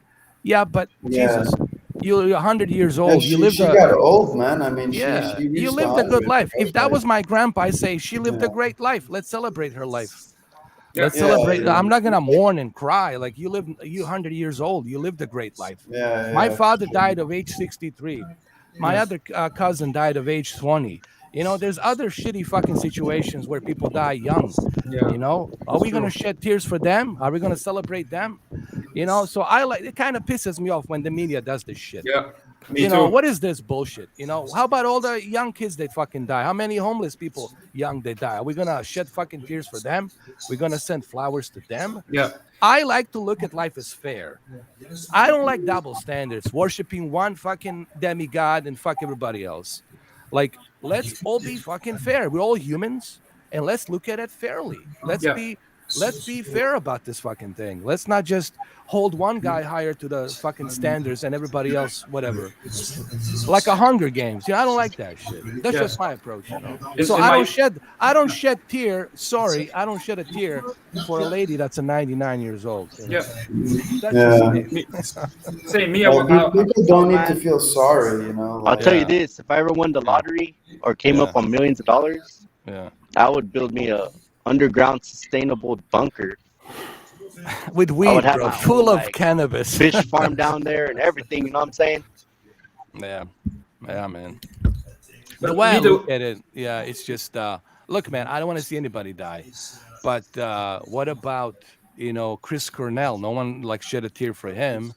Yeah, but yeah. Jesus, you're 100 years And old. You lived she a got old, man. I mean, Yeah, she you reached a lived a good hundred. life. If that Like, was my grandpa, I say she lived a yeah, great life. Let's celebrate her life. yeah. Let's yeah, celebrate. I'm dude. not gonna mourn and cry. Like you 100 years old. You lived a great life. Yeah, My yeah, for father sure. died of age 63. My Yeah. other cousin died of age 20. There's other shitty fucking situations where people die young. Yeah. Are It's we gonna true. shed tears for them? Are we gonna celebrate them? So I like it. Kind of pisses me off when the media does this shit. Yeah. Me too. What is this bullshit? How about all the young kids that fucking die? How many homeless people young they die? Are we gonna shed fucking tears for them? We're gonna send flowers to them? Yeah. I like to look at life as fair. I don't like double standards, worshiping one fucking demigod and fuck everybody else. Like, let's all be fucking fair. We're all humans, and let's look at it fairly. Yeah. Let's be fair about this fucking thing. Let's not just hold one guy higher to the fucking standards and everybody else whatever. Like a Hunger Games. I don't like that shit. That's Yeah. just my approach. In, So in I my don't shed tear. Sorry, I don't shed a tear for a lady that's a 99 years old. yeah. That's just Yeah. me. Me, same me. Well, people don't need to man. feel sorry, I'll tell you Yeah. this: if I ever won the lottery or came Yeah. up on millions of dollars, Yeah. I would build me a underground sustainable bunker. With I weed, would have bro, my full own, of like, cannabis. fish farm down there and everything. You know what I'm saying? Yeah. Yeah, man. But The way I me too. look at it, yeah, it's just look, man, I don't want to see anybody die. But what about, Chris Cornell? No one like shed a tear for him.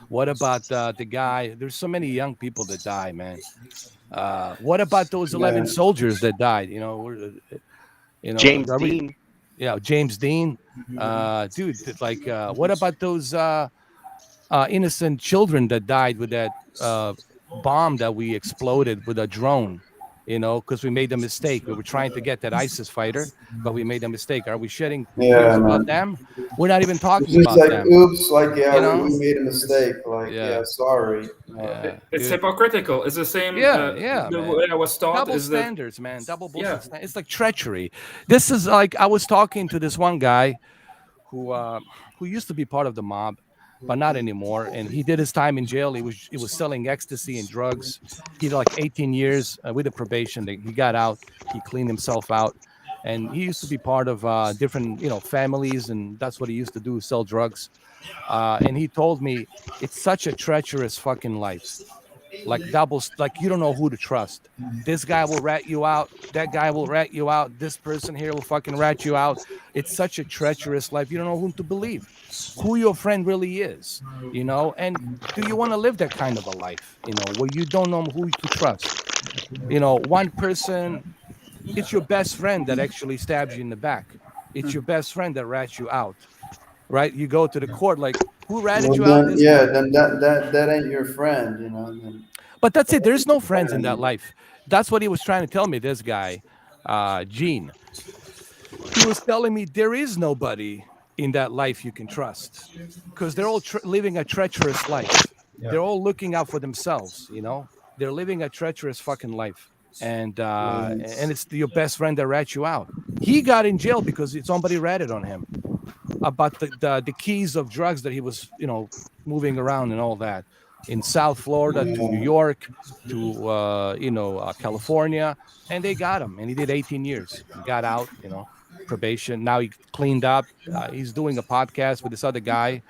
What about the guy? There's so many young people that die, man. What about those 11 Yeah. soldiers that died? James Are we, Dean. yeah, James Dean, dude. Like, what about those innocent children that died with that bomb that we exploded with a drone? Because we made a mistake. We were trying to get that ISIS fighter, but we made a mistake. Are we shedding tears Yeah, about man. them? We're not even It's talking just about like, them. oops, like, yeah, You we know? made a mistake. Like, Yeah, yeah, sorry. yeah, It's dude. hypocritical. It's the same. Yeah, yeah, The man. way I was taught Double is that. standards, man. Double Yeah. bullshit. It's like treachery. This is like I was talking to this one guy who used to be part of the mob, but not anymore. And he did his time in jail. He was selling ecstasy and drugs. He did like 18 years with a probation. He got out. He cleaned himself out, and he used to be part of different families, and that's what he used to do: sell drugs. And he told me it's such a treacherous fucking life. Like doubles, like you don't know who to trust. This guy will rat you out. That guy will rat you out. This person here will fucking rat you out. It's such a treacherous life. You don't know whom to believe, who your friend really is. And do you want to live that kind of a life, where you don't know who to trust? One person, it's your best friend that actually stabs you in the back. It's your best friend that rats you out, right? You go to the court, like, who ratted Well, you out? then, This yeah, guy. then that ain't your friend, Then, But that's it. There's no friends in that friend. life. That's what he was trying to tell me. This guy, Gene, he was telling me there is nobody in that life you can trust because they're all living a treacherous life. Yeah. They're all looking out for themselves. They're living a treacherous fucking life, and it's your best friend that rats you out. He got in jail because somebody ratted on him about the keys of drugs that he was moving around and all that in South Florida to New York to California, and they got him, and he did 18 years. He got out, probation. Now he cleaned up. He's doing a podcast with this other guy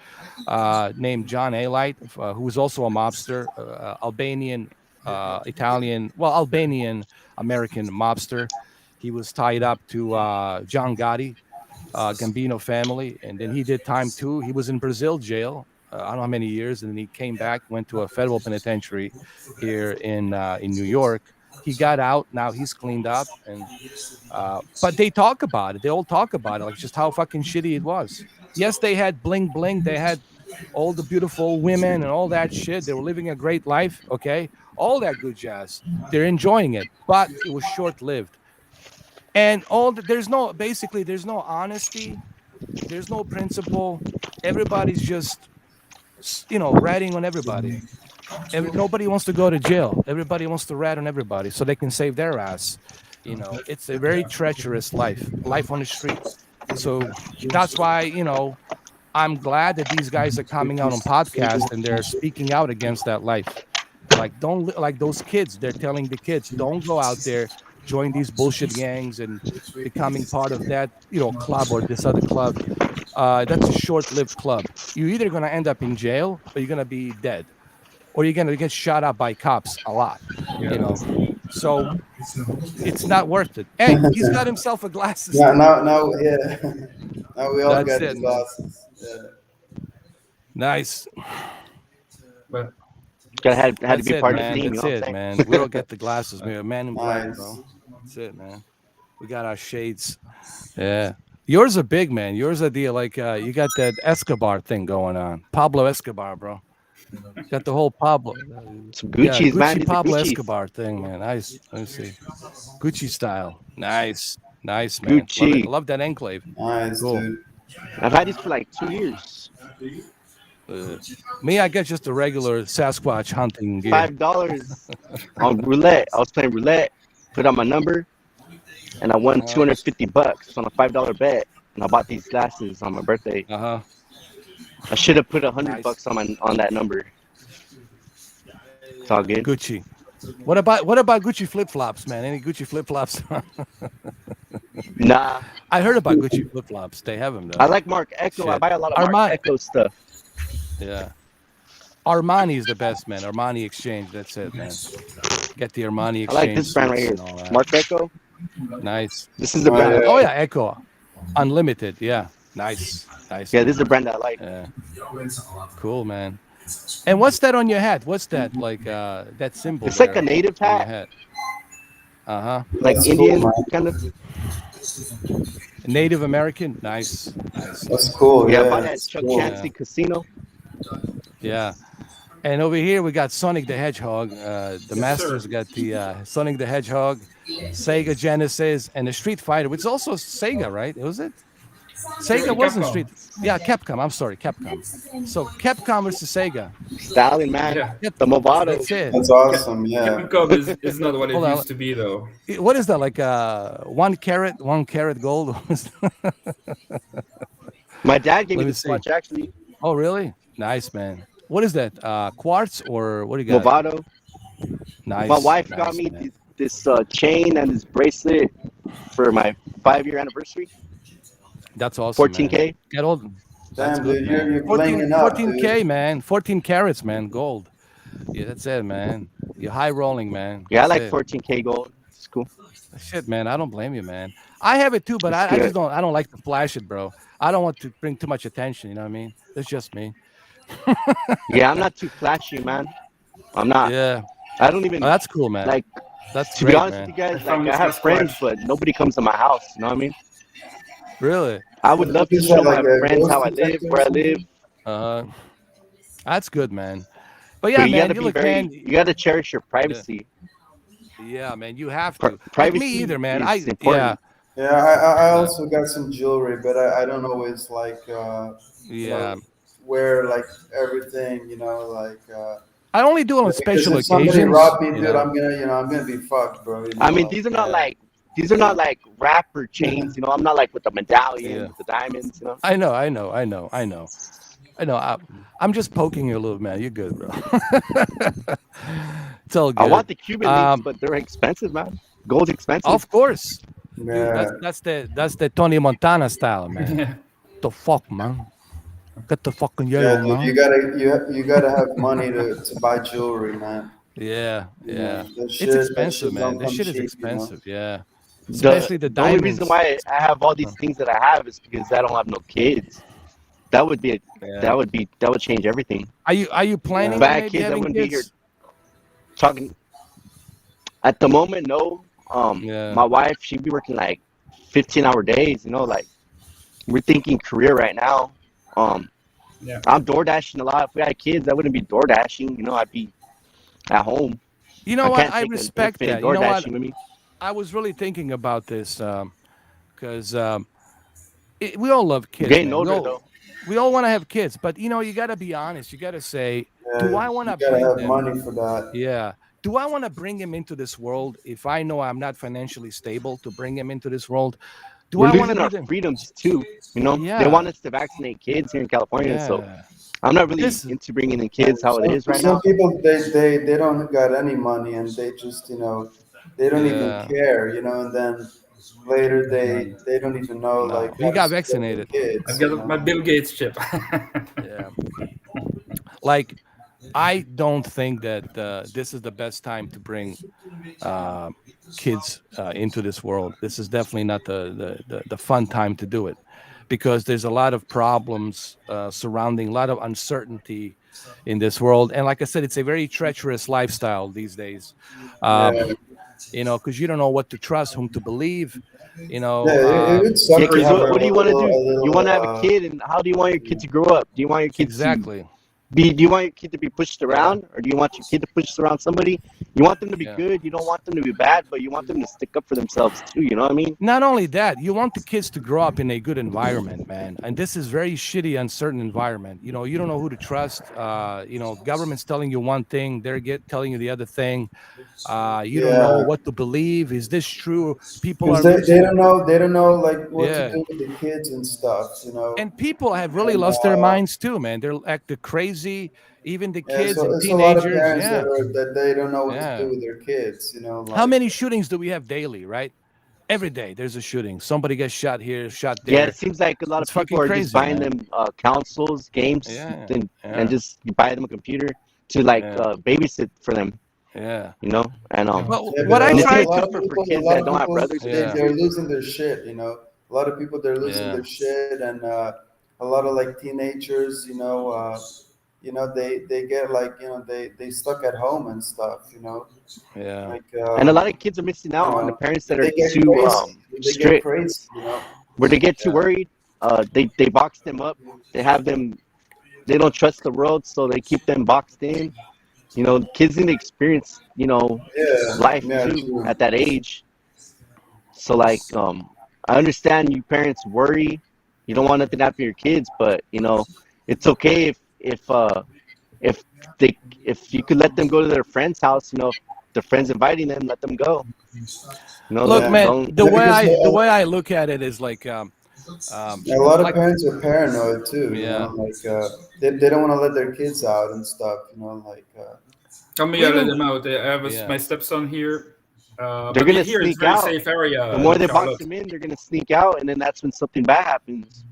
named John Alite, who is also a mobster, Albanian, Albanian American mobster. He was tied up to John Gotti, Gambino family, and then he did time too. He was in Brazil jail. I don't know how many years, and then he came back, went to a federal penitentiary here in New York. He got out. Now he's cleaned up, and but they talk about it. They all talk about it, like just how fucking shitty it was. Yes, they had bling bling. They had all the beautiful women and all that shit. They were living a great life. Okay, all that good jazz. They're enjoying it, but it was short lived. And there's no honesty. There's no principle. Everybody's just ratting on everybody. Nobody wants to go to jail. Everybody wants to rat on everybody so they can save their ass. It's a very treacherous life on the street. So that's why I'm glad that these guys are coming out on podcast and they're speaking out against that life. Like, don't, like those kids, they're telling the kids, don't go out there, join these bullshit gangs and becoming part of that club or this other club. That's a short-lived club. You're either going to end up in jail or you're going to be dead, or you're going to get shot up by cops a lot. So it's not worth it. Hey, he's got himself a glasses. Now, yeah. Now we all That's got it, the man. glasses. Yeah. Nice. But Gotta had to That's be it, part of the man. team. You That's know what it, I'm man. We don't get the glasses, man in black, Nice. bro. That's it, man. We got our shades. Yeah. Yours are big, man. Yours are the like you got that Escobar thing going on. Pablo Escobar, bro. Got the whole Pablo. saying? Some Yeah, Gucci's, man. Gucci These are Pablo Gucci's. Escobar thing, man. Nice. Let me see. Gucci style. Nice. Nice, man. Love it. Gucci. Love that enclave. Nice, Cool. dude. I've had these for like 2 years. Uh, Me, I get just the regular Sasquatch hunting gear. $5 on roulette. I was playing roulette, put on my number, and I won Uh-huh. $250 on a $5 bet. And I bought these glasses on my birthday. Uh-huh. I should have put a hundred Nice. bucks on that number. It's all good. Gucci. What about Gucci flip flops, man? Any Gucci flip flops? Nah, I heard about Gucci flip flops. They have them I though. like Mark Echo. I Shit. buy a lot of Mark Armani. Echo stuff. Yeah. Armani is the best, man. Armani Exchange. That's it, man. Get the Armani I like Exchange this brand right suits here, and all that. Mark Echo. Nice. This is the Oh, brand. yeah. Oh yeah, Echo. Unlimited. Yeah. Nice. Nice. Yeah, Man. this is the brand I like. Yeah. Cool, man. And what's that on your hat? What's that like? That symbol It's like there a native on your hat, hat. Uh huh. like That's Indian cool, man. kind of. Native American. Nice. Nice. That's cool. Yeah, I Yeah, bought that that's Chuck cool. Chansey Casino. Yeah. And over here we got Sonic the Hedgehog. The Yes, Masters sir. got the Sonic the Hedgehog, Sega Genesis, and the Street Fighter, which is also Sega, right? Was it? Sega wasn't Capcom. Street. Yeah, Capcom. I'm sorry, Capcom. So Capcom versus Sega. Stallion, man. Yeah. Get- The Movado. That's it. That's awesome. Yeah. Capcom is not what it Hold on. used to be, though. What is that? Like 1 carat gold? My dad gave Let me me this see. watch actually. Oh, really? Nice, man. What is that? Quartz or what do you got? Movado. Nice. My wife nice, got me man. this chain and this bracelet for my 5-year anniversary. That's awesome. 14K. Man. Get all. That's Damn, good, dude, man. you're 14, blinging up, 14K, dude. man. 14 carats, man. Gold. Yeah, that's it, man. You're high rolling, man. Yeah, I That's like it. 14K gold. It's cool. Shit, man. I don't blame you, man. I have it too, but It's I just good. don't. I don't like to flash it, bro. I don't want to bring too much attention. You know what I mean? That's just me. Yeah, I'm not too flashy, man. I'm not. Yeah. I don't even Oh, that's cool, man. like. That's To be great, honest man. with you guys, I found like I this have friends, Sasquatch. but nobody comes to my house. You know what I mean? Really? I would love to Is show that my like a friends ghost how I live, detector or where I live, Uh, that's good, man. But but yeah, you man. gotta You be look, very. man. You gotta cherish your Yeah, privacy. yeah, man. You have to. Like me Privacy either, man. is Yeah, important. Yeah, I uh, also got some jewelry, but I don't always like you yeah. know wear like everything, like I only do it on because special if somebody occasions. rob me, You dude, know. I'm gonna be fucked, bro. I mean, these are not Yeah, like rapper chains. You know, I'm not like with the medallion, yeah. with the diamonds. You know, I know, I know, I know, I know, I know. I'm just poking you a little, man. You're good, bro. It's all I want good. the Cuban links, Um, but they're expensive, man. Gold's expensive. of course, dude. Yeah, That's the Tony Montana style, man. Yeah. The fuck, man. Get the fucking yeah, yellow, dude. You man. gotta you gotta have money to buy jewelry, man. Yeah, You know, yeah. that It's shit expensive, man. don't This come shit is cheap. expensive. Yeah, The especially the the only reason diamonds. why I have all these things that I have is because I don't have no kids. That would be Yeah. that would change everything. Are you planning If I on had maybe kids, I having wouldn't be here kids? talking. At the moment, no. Yeah. My wife, she'd be working like 15-hour days. You know, like we're thinking career right now. Um, Yeah. I'm door dashing a lot. If we had kids, I wouldn't be door dashing. You know, I'd be at home. You know I what? can't I take an respect infant that. You door know what? dashing with me. I was really thinking about this because we all love I'm kids, getting man. We older all though. we all want to have kids, but you got to be honest. You got to say, do Yeah, I want you to gotta bring have them? money for that. Yeah. Do I want to bring him into this world if I know I'm not financially stable to bring him into this world? Do We're I want to losing be our the? freedoms too. You know, they Yeah. want us to vaccinate kids here in California. So Yeah. I'm not really This. into bringing in kids how it is right Some now. people they don't got any money and they just they don't even Yeah. care, and then later they don't even know No. like He how to got support their vaccinated. I've kids. got my Bill Gates chip. Yeah. Like, I don't think that this is the best time to bring uh, kids into this world. This is definitely not the fun time to do it because there's a lot of problems surrounding, a lot of uncertainty in this world. And like I said, it's a very treacherous lifestyle these days. Yeah, Um, because you don't know what to trust, whom to believe. You yeah. know, It would It's Yeah, suck to because have crazy. what do you want to do? a You want to have a little. kid, and how do you want your kid to grow up? Do you want your kid to exactly. be? Do you want your kid to be pushed Yeah, around, or do you want your kid to push around somebody? You want them to be yeah. good. You don't want them to be bad, but you want them to stick up for themselves too. You know what I mean? Not only that, you want the kids to grow up in a good environment, man. And this is very shitty, uncertain environment. You don't know who to trust. Government's telling you one thing, they're telling you the other thing. You don't know Yeah, what to believe. Is this true? People because are they losing. don't know like what to Yeah, do with the kids and stuff, you know. and people have really And lost their minds too, man. They're acting crazy. Even the yeah, kids so and it's a lot of teenagers. parents Yeah, that they don't know what to do yeah. with their kids, you know, How like many shootings do we have daily? Right, every day there's a shooting. Somebody gets shot here, shot Yeah, there. it seems like a lot It's of people fucking are just crazy, buying man. them consoles, games, Yeah, and yeah, just buy them a computer to like yeah, babysit for them. yeah. You know, and Well, yeah, but what I and it's a try even lot to, of tougher for people, a kids lot that of don't have people, brothers and yeah, they're sisters. losing their shit. You know, a lot of people they're losing yeah, their shit, and a lot of like teenagers, they get like they stuck at home and stuff. You know, yeah. like And a lot of kids are missing out on the parents that are they get too crazy. They get strict, crazy. You know, where they get too yeah, worried. They box them up. They have them. They don't trust the world, so they keep them boxed in. You know, kids need to experience, yeah, life yeah, too true. at that age. So like, I understand you parents worry. You don't want nothing to happen to your kids, but it's okay if if you could let them go to their friend's house. If the friend's inviting them, let them go. Look, Yeah, man, Don't. the yeah, way because I look at it is a lot of like parents are paranoid too. You know, yeah. like they don't want to let their kids out and stuff. You know, like Tell me, We I let even them out. I have yeah. my stepson here, They're but gonna here it's sneak very out. safe area The more in they box Charlotte. them in, they're gonna sneak out, and then that's when something bad happens.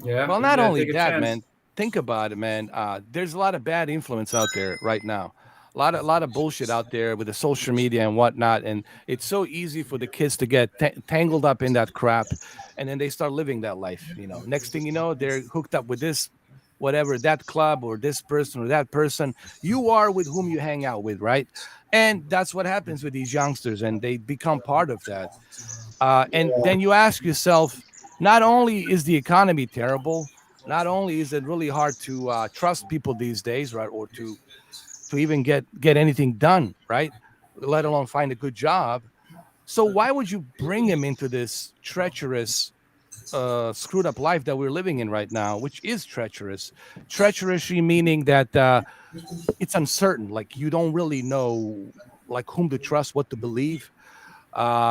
Yeah, Well, you not gotta only take a that, chance. man. Think about it, man. There's a lot of bad influence out there right now. A lot of bullshit out there with the social media and whatnot, and it's so easy for the kids to get tangled up in that crap, and then they start living that life. Next thing you know, they're hooked up with this, whatever, that club or this person or that person. You are with whom you hang out with, right? And that's what happens with these youngsters, and they become part of that. And then you ask yourself, not only is the economy terrible, not only is it really hard to trust people these days, right, or to even get anything done, right, let alone find a good job. So why would you bring him into this treacherous, screwed up life that we're living in right now, which is treacherous? Treacherous meaning that it's uncertain, like you don't really know like whom to trust, what to believe.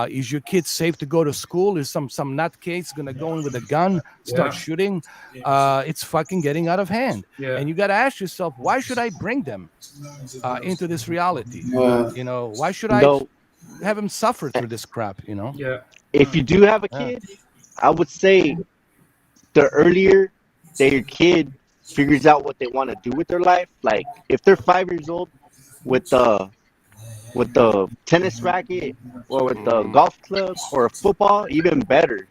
Is your kid safe to go to school? Is some nutcase gonna go in with a gun, start Yeah, shooting? It's fucking getting out of hand, yeah, and you got to ask yourself, why should I bring them into this reality? yeah, Why should I No, have him suffer through this crap? yeah, if you do have a Yeah, kid, I would say the earlier that your kid figures out what they want to do with their life, like if they're 5 years old with the tennis racket or with the mm, golf club or a football, even better,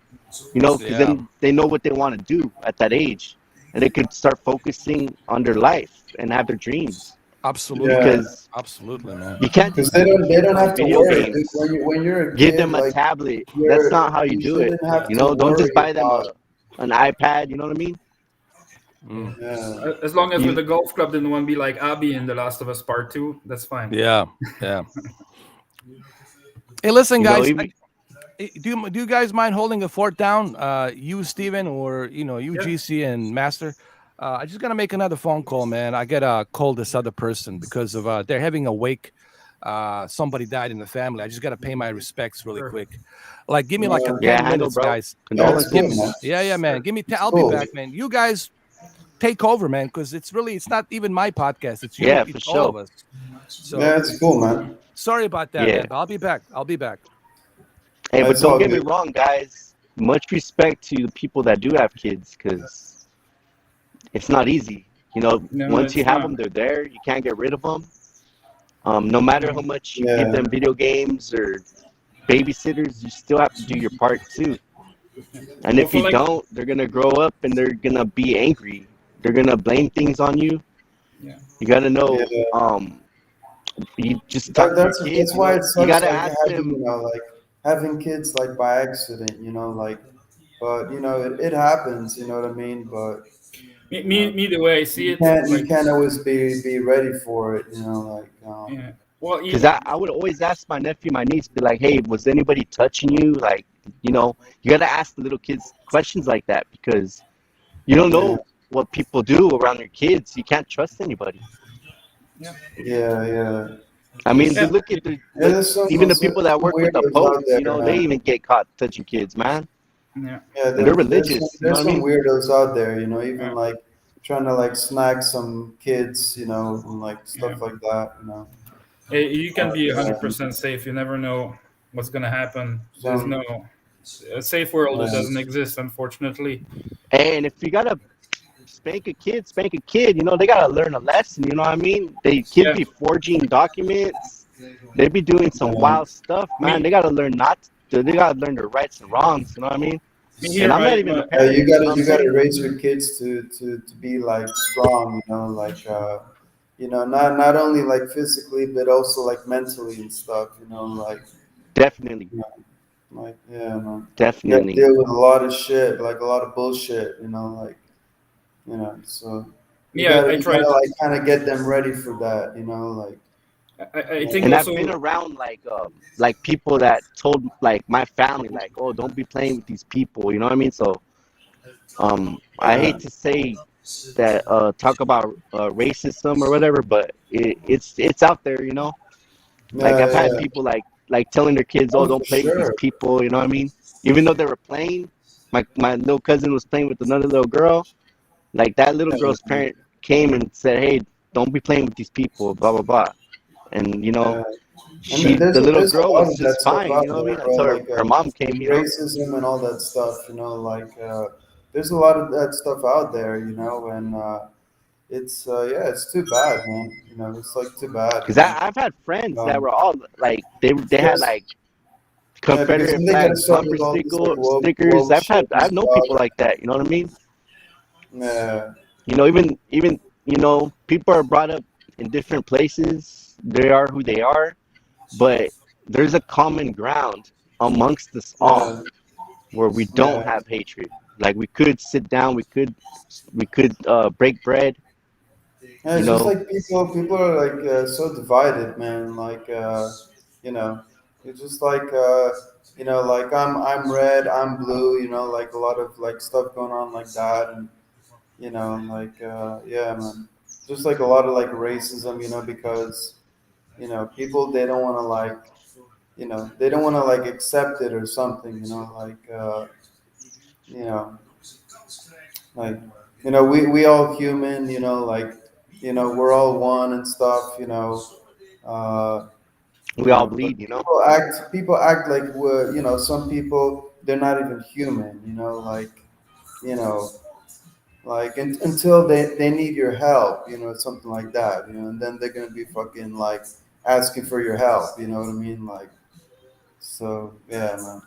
because yeah, then they know what they want to do at that age, and they could start focusing on their life and have their dreams. absolutely, yeah. Because absolutely, man. you can't Because just give your they kid don't have to video worry, dude. games. When you're a Give kid, them a like tablet. That's not how you you do it. shouldn't have to Don't just worry buy them about. an iPad. You know what I mean? Mm, Yeah, as long as with You, the golf club didn't want to be like Abby in The Last of Us Part Two, that's fine. yeah, yeah. Hey, listen, guys. even Do you guys mind holding a fort down? You, Steven, or you, Yeah, GC and Master. I just gotta make another phone call, man. I gotta call this other person because of they're having a wake. Somebody died in the family. I just gotta pay my respects really sure, quick. Like, give me like a yeah, yeah, 10 minutes, bro. guys. yeah. It's Give cool, me, Condolences. man. yeah, man. sure. Give me. It's I'll be cool. back, man. You guys take over, man, because it's not even my podcast. It's you. Yeah, for It's all of sure. us. So Yeah, it's cool, man. sorry about that, Yeah. man. But I'll be back. I'll be back. Hey, but It's don't all get me good. wrong, guys. Much respect to the people that do have kids, because it's not easy. No, Once you it's have not. them, they're there. You can't get rid of them. No matter how much you give Yeah, them video games or babysitters, you still have to do your part too. Yeah. And Well, if for you like, don't, they're gonna grow up and they're gonna be angry. They're gonna blame things on you. yeah, You gotta Yeah, know. You just talk to your kids. that's You why know, it you sucks gotta like ask having, them. like having kids like by accident, like, but it happens, you know what I mean? But you know me, the way I see it, you like, can't always be ready for it, like yeah. Well, Because I would always ask my nephew, my niece, be like, "Hey, was anybody touching you?" Like, you gotta ask the little kids questions like that because you don't yeah, know what people do around your kids. You can't trust anybody. yeah, yeah. I mean, yeah. look at Yeah, there's even the some people that work with the weirdos Pope. out there, They man. even get caught touching kids, man, Yeah. Yeah, and they're there's religious. You know there's what I some mean? weirdos out there, even Yeah, like trying to like snag some kids, and like yeah. stuff like that, You can be Yeah, 100% safe. You never know what's gonna happen. There's some no a safe world. It yeah, doesn't exist, unfortunately. And if you gotta spank a kid, spank a kid. They gotta learn a lesson. You know what I mean? Kids Yeah, be forging documents. They be doing some yeah. wild stuff, man. They me, gotta learn not. They gotta learn their rights and wrongs. You know what I mean? me And here. I'm not My, even a my parent. You know what I'm You gotta saying? raise your kids to be like strong, like not only like physically but also like mentally and stuff, like Definitely, you know, like yeah, man. You gotta definitely. deal with a lot of shit, like a lot of bullshit, like so I you tried. gotta like kind of get them ready for that, like I think And yeah, I've been also. around like people that told like my family like, oh, don't be playing with these people. You know what I mean? So I yeah, hate to say that talk about racism or whatever, but it's out there. Like I've had yeah. people like telling their kids, "Oh, Oh, for don't play with these sure. people." You know what I mean? Even though they were playing, my little cousin was playing with another little girl. Like that little girl's Yeah, parent came and said, "Hey, don't be playing with these people." Blah blah blah. And yeah. And the little there's a girl lot was of that just stuff fine. out You know what I there, mean? bro. Until Like her mom came. racism and all that stuff. Like there's a lot of that stuff out there. And it's yeah, it's too bad, man. It's like too bad. Because I've had friends that Um, were all like they had because like yeah, because Confederate then they gotta flag start bumper with all this like stickers. woke shit and I've known people stuff. like that. You know what I mean? Yeah, Even people are brought up in different places. They are who they are, but there's a common ground amongst us all yeah, where we don't yeah. have hatred. Like we could sit down, we could break bread. Yeah, You it's just know, like people are like so divided, man. Like you know, it's just like like I'm red, I'm blue. Like a lot of like stuff going on like that, and like yeah, man. Just like a lot of like racism, because people they don't want to like they don't want to like accept it or something, like you know like we all human, like we're all one and stuff, uh we all but bleed. people act like we're some people they're not even human, you know like until they need your help, something like that, and then they're gonna be fucking like asking for your help, you know what I mean, like so yeah, man.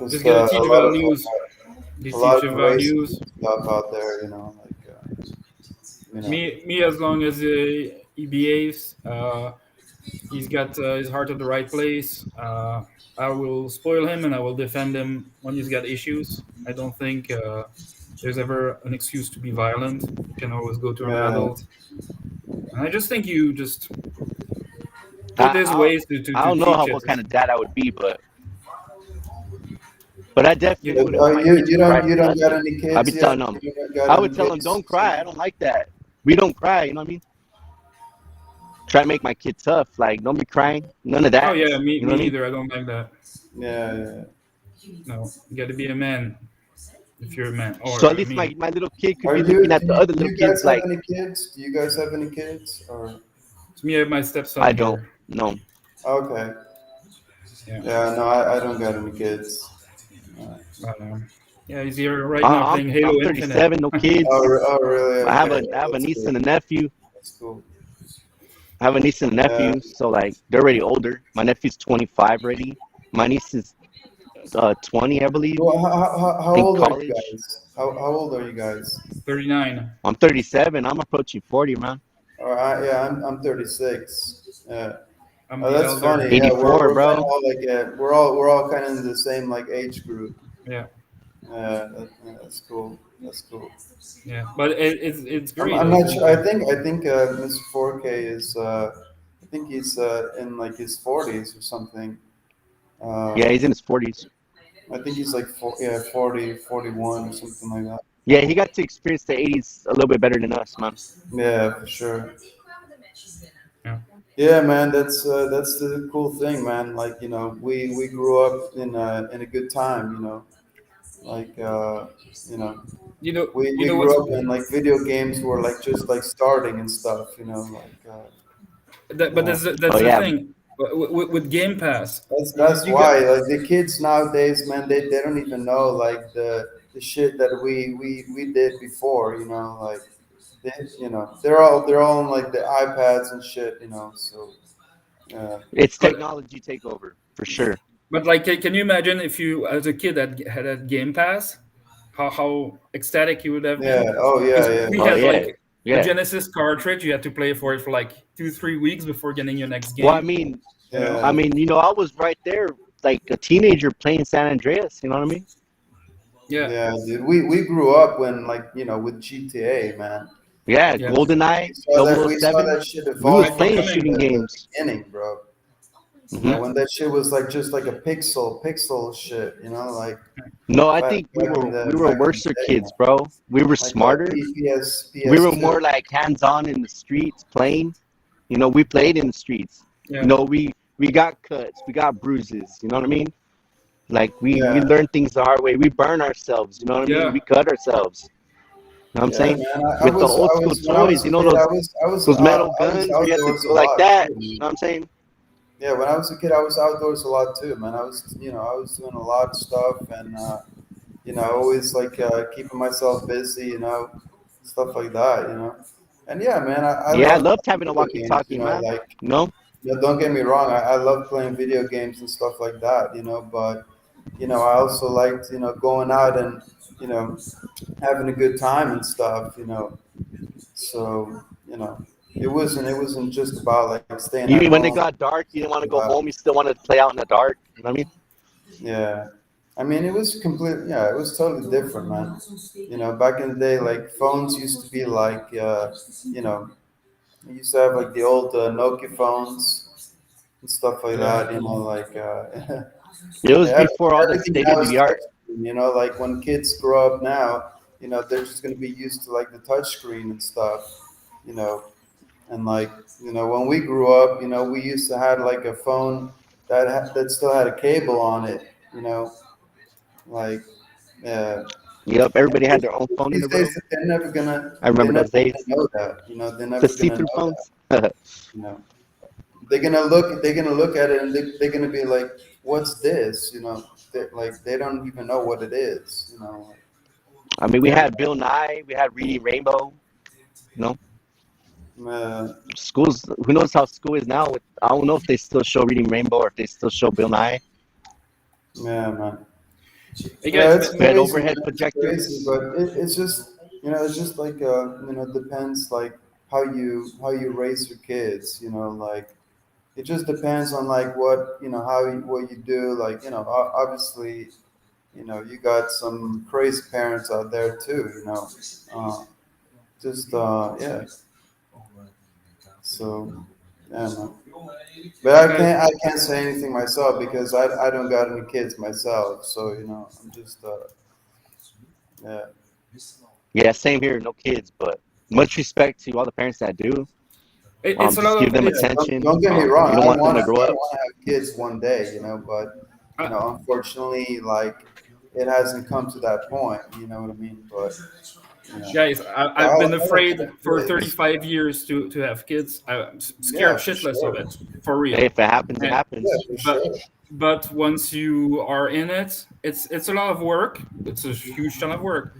Just Just gotta teach values. They a lot teach of you racism values. stuff out there, like you know Me, as long as he behaves, he's got his heart at the right place. I will spoil him and I will defend him when he's got issues. I don't think there's ever an excuse to be violent. You can always go to an yeah. adult. And I just think you just I there's I, ways I to don't know teach it. what kind of dad I would be, but I definitely You, wouldn't want my kid to cry for You don't got nothing. any I'd kids be yet? telling them, You don't got I would any tell them, kids? don't cry. I don't like that. We don't cry. You know what I mean? Try to make my kid tough. Like, don't be crying. None of oh that. yeah, You know me what I mean? neither. I don't like that. Yeah, yeah. No, you got to be a man if you're a man. So Or at I least my, mean, my little kid could Are be you looking at the other do little you guys kids have like, any kids? Do you guys have any kids? Or it's me and my stepson I don't. here. No. okay. Yeah, Yeah, no, I don't got any kids. but, yeah, he's here right now I'm playing I'm Halo Infinite. 37, no kids. Oh, really? I have Okay, a yeah, I have a that's niece cool. and a nephew. That's cool. I have a niece and a Yeah, nephew, so like they're already older. My nephew's 25 already. My niece is 20, I believe. Well, I how think old are you college. guys? How old are you guys? 39. I'm 37. I'm approaching 40, man. Yeah, I'm 36. Yeah. I'm Oh, the that's elder. funny. Yeah, 84, we're kind bro. of all like we're all kind of in the same like age group. Yeah, That's cool. That's cool. yeah. But it's great. I'm I not think. sure. I think Mr. 4K is I think he's in like his 40s or something. Yeah, Uh, he's in his 40s. I think he's like 40, 41 or something like that. Yeah, he got to experience the 80s a little bit better than us, man. Yeah, for sure. Yeah. Yeah, man, that's the cool thing, man. Like we grew up in a good time. Like you know, we What's grew up and like video games were like just like starting and stuff. Like but yeah. that's Oh the yeah, thing with Game Pass. That's You got why like the kids nowadays, man, they don't even know like the shit that we did before. Like they they're all on like the iPads and shit. So uh, it's but technology takeover for sure. like can you imagine if you as a kid had a Game Pass, how ecstatic you would have yeah. been? Oh yeah, Because yeah, we Oh had yeah, like a yeah. Genesis cartridge. You had to play for it for like 2-3 weeks before getting your next Well, I game. mean, You know? I yeah. mean, I was right there, like a teenager playing San Andreas. You know what I mean? Yeah, Yeah, dude. We grew up when like with GTA, man. Yeah, Like yeah. GoldenEye, we saw 007. that shit We was evolve from playing like Coming. shooting the games. beginning, bro. Hmm. When that shit was like just like a pixel shit, like No, I back think we back in were the we were back in the worser day, man. kids, bro. We were Like smarter. We were PS2. more like hands on in the streets playing. We played in the streets. Yeah, We got cuts, we got bruises. You know what I mean? Like we Yeah, learned things the hard way. We burn ourselves. You know what I mean? yeah. We cut ourselves. You know what I'm yeah, saying? man. With the old I school was when I was toys, a kid, those metal I was guns where you had to outdoors go a like lot that. too, You man. know what I'm saying? Yeah, when I was a kid, I was outdoors a lot too, man. I was doing a lot of stuff and always like keeping myself busy, stuff like that, And yeah, man, I Yeah, I love loved playing having a video games, walkie-talkie, man. like You know? don't get me wrong, I love playing video games and stuff like that, but I also liked, going out and, you know, having a good time and stuff. So, it wasn't just about like staying at You when home it got dark, you stuff didn't want to like go that. home. You still wanted to play out in the dark. You know what I mean? Yeah. I mean, it was yeah, it was totally different, man. Back in the day, like phones used to be like, you know, we used to have like the old Nokia phones and stuff like Yeah. that, like, It was yeah, before all the everything state of now is the art. touchscreen, like when kids grow up now, they're just going to be used to like the touchscreen and stuff, you know, and like, when we grew up, we used to have like a phone that still had a cable on it, like, yeah. Yep, And everybody had their own phone in these the days, room. I they're remember never those gonna days. know that. They're The never gonna see-through know that. phones. You know, they're gonna look at it and they're gonna be like, "What's this?" Like they don't even know what it is. I mean, we Yeah. had Bill Nye, we had Reading Rainbow. You know, Uh, schools. Who knows how school is now? I don't know if they still show Reading Rainbow or if they still show Bill Nye. yeah, man. Hey Yeah, guys, it's We had crazy, man. overhead It's crazy, projectors. but it's just like depends like how you raise your kids. Like it just depends on like what you do. Like obviously you got some crazy parents out there too. Uh, just yeah. So yeah, man. But hey I guys, can't I can't say anything myself because I don't got any kids myself. So I'm just yeah. Yeah, same here. No kids, but much respect to all the parents that do. it's a Just lot give of them Yeah, it's. attention. don't get me wrong. You don't I want them want to to grow I up. want to have kids one day, but Uh, unfortunately, like it hasn't come to that point. You know what I mean? But Guys, yeah, I've been I like to afraid have for kids. 35 years to have kids. I'm scared Yeah, for shitless of sure. it, for Hey, real. if it happens, it And, Yeah, happens. for but sure. once you are in it, it's a lot of work. It's a huge ton of work.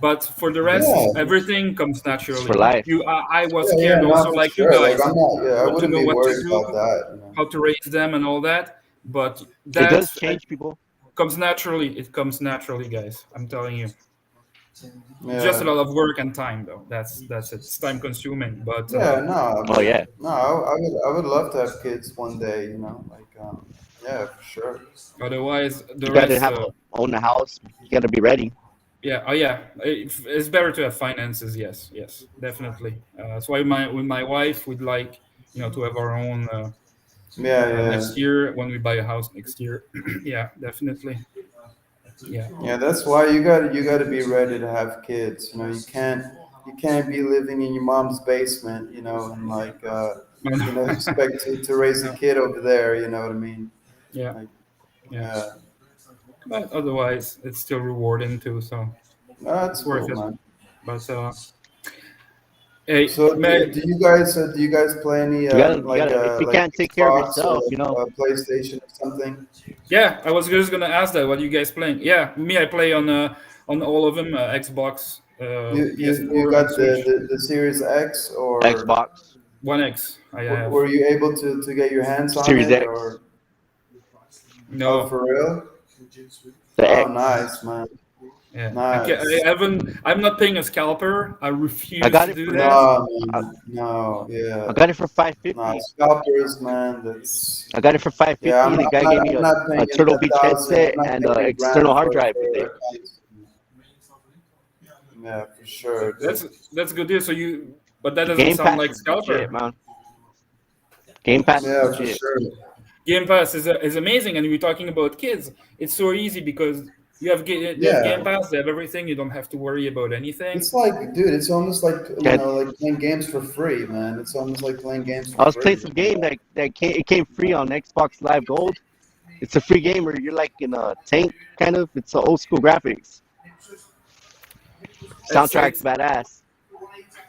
But for the rest, Yeah, everything comes It's for naturally. life. I was yeah, scared no, also for like you sure. Like guys, I'm not. Yeah, I to wouldn't know be what to worried do, about that. how to raise them, and all that. But It that does change people. comes naturally. It comes naturally, guys. I'm telling you. It's just a Yeah. lot of work and time, though. That's it. It's time consuming, but Yeah, no, Oh but yeah, no, I would love to have kids one day, you know, like, yeah, for sure. otherwise, the you got to rest. have own a house. You got to be ready. Yeah, oh yeah, it's better to have finances. Yes, yes, definitely. That's why my with my wife we'd like to have our own Yeah, next yeah. year when we buy a house next year. Yeah, definitely. Yeah. Yeah, that's why you got to be ready to have kids. You know, you can't be living in your mom's basement, you know, and like you know, expect to raise a Yeah, kid over there. You know what I mean? yeah, Like, yeah. yeah, But otherwise, it's still rewarding too, so no, that's it's worth cool, it. man. But hey, So may, do you guys play any You gotta. If you like can't take care of Xbox or yourself, like PlayStation or something? yeah, I was just gonna ask that. What are you guys playing? Yeah, me, I play on all of them: Xbox, You PS4, and got Switch. the Series X, or Xbox One X, I have. were you able to get your hands on Series it, X, or oh, No, for real? the Oh, X. nice, man. yeah, I can't. Nice. I haven't. I'm not paying a scalper. I I refuse got to it do for that. No, I, man. No, I yeah. got it for No, 550. scalpers, man. That's I got it for yeah. 550. The guy gave me I'm not paying a Turtle a Beach thousand. headset I'm not and paying an a external grand hard drive with for it. a console. Yeah, for sure, dude. That's good deal. So but that doesn't Game sound Pass like is legit, scalper. man. Game Pass is Yeah, for legit. sure. Game Pass is amazing, and we're talking about kids. It's so easy because they have Game Yeah, Pass. They have everything. You don't have to worry about anything. it's like, dude, it's almost like, you Yeah, know, like playing games for free, man. It's almost like playing games for I was playing free. some game that came free on Xbox Live Gold. It's a free game where you're like in a tank, kind of. It's a old school graphics. Soundtrack's It's badass.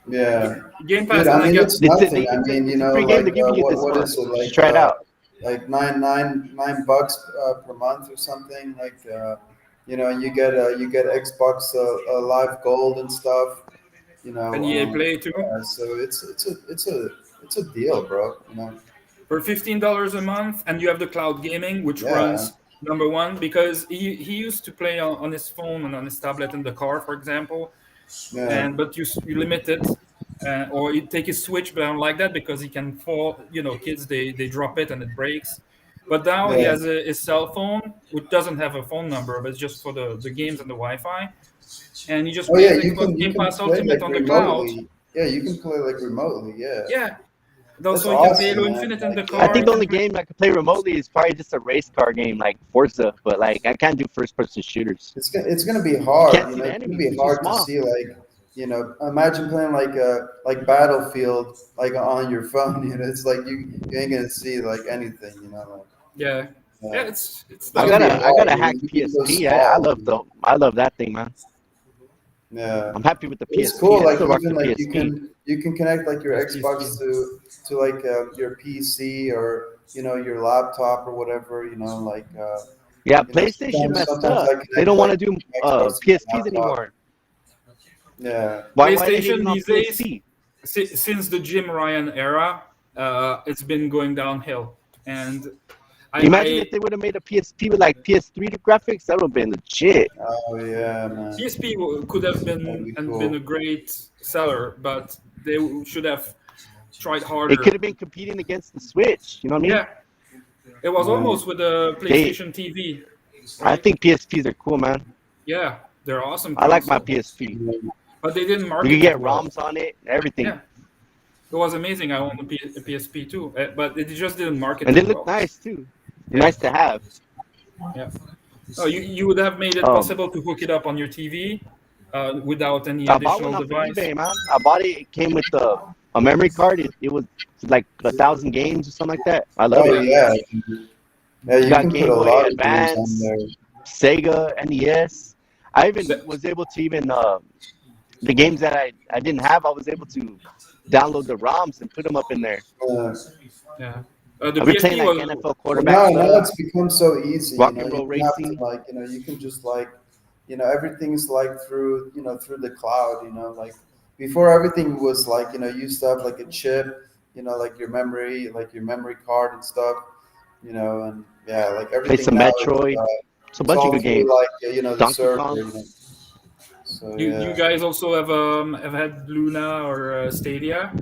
Yeah, Game dude. Pass, I and I mean, got it's nothing. I mean, you It's a know, free game. like They're giving you this what month. is it You should try it out. like nine bucks per month or something? Like, you know, you get Xbox Live Gold and stuff. You know, an EA Play too. yeah, so it's a deal, bro. You know, For $15 a month, and you have the cloud gaming, which yeah, runs number one because he used to play on his phone and on his tablet in the car, for example, yeah, and but you limit it. Or you take his switch, but I don't like that because he can fall. Kids they drop it and it breaks. But now he yeah. has his cell phone, which doesn't have a phone number, but it's just for the games and the Wi-Fi. And he just Oh yeah, plays Xbox you Game can Pass play Ultimate like on the cloud. remotely. Yeah, you can play like remotely. Yeah, Yeah, and that's also you can play awesome, Halo man. Infinite in Like, the I car. think You the can only play. game I can play remotely is probably just a race car game like Forza, but like I can't do first person shooters. it's gonna be You can't hard. You see know, the it's gonna enemies; be they're too hard to small. see like, you know, imagine playing like Battlefield like on your phone. You know, it's like you ain't gonna see like anything. You know, Yeah, like yeah, it's it's I that'll gonna got be be a I amazing. got hard. a You know, hacked you be so PSP. small. You know? I love that thing, man. Yeah. I'm happy with the It's PSP. cool. I Like still rock the even like PSP. you can connect like your Yes, Xbox PSP. to like your PC, or you know, your laptop or whatever. You know, like Yeah, you know, PlayStation messed sometimes up. I They connect don't want like to do Xbox to my PSPs laptop. anymore. Yeah. Why they PlayStation hating on these days, PSP? since the Jim Ryan era, it's been going downhill. And Imagine I if they would have made a PSP with like PS3 graphics. That would have been legit. Oh yeah, man. PSP could have That'd be been a cool. great seller, but they should have tried It could harder. have been competing against the Switch. You know what I mean? Yeah, it was Yeah. almost with the They, PlayStation TV, I right? think PSPs are cool, man. Yeah, they're awesome I like my console, PSP. but they didn't You can market it get well. ROMs on it, everything, Yeah, it was amazing. I owned a PSP too, but it just didn't market and they it look well. nice too. They're Yeah, nice to have. yeah. Oh, you would have made it Um, possible to hook it up on your TV without any I bought one additional off of device. eBay, man. I bought it. It came with a memory card. It was like 1,000 games or something like that. I love Oh it. Yeah, yeah. Yeah, You you got can put Game a Boy lot of games on Advance, there. Sega, NES. I even the, was able to even the games that I didn't have. I was able to download the ROMs and put them up in there. Uh, yeah. The I've been playing PSP like was NFL Well, quarterback now stuff, it's become so easy. You rock know, and you roll don't have to racing. like, you know, you can just like, you know, everything's like through, you know, through the cloud. You know, like before everything was like, you know, you used to have like a chip, you know, like your memory card and stuff. You know, and yeah, like Play everything some now is Metroid. It's a It's bunch of all good through games. like the Donkey server. Kong. You know. So You yeah, guys also have had Luna or Stadia?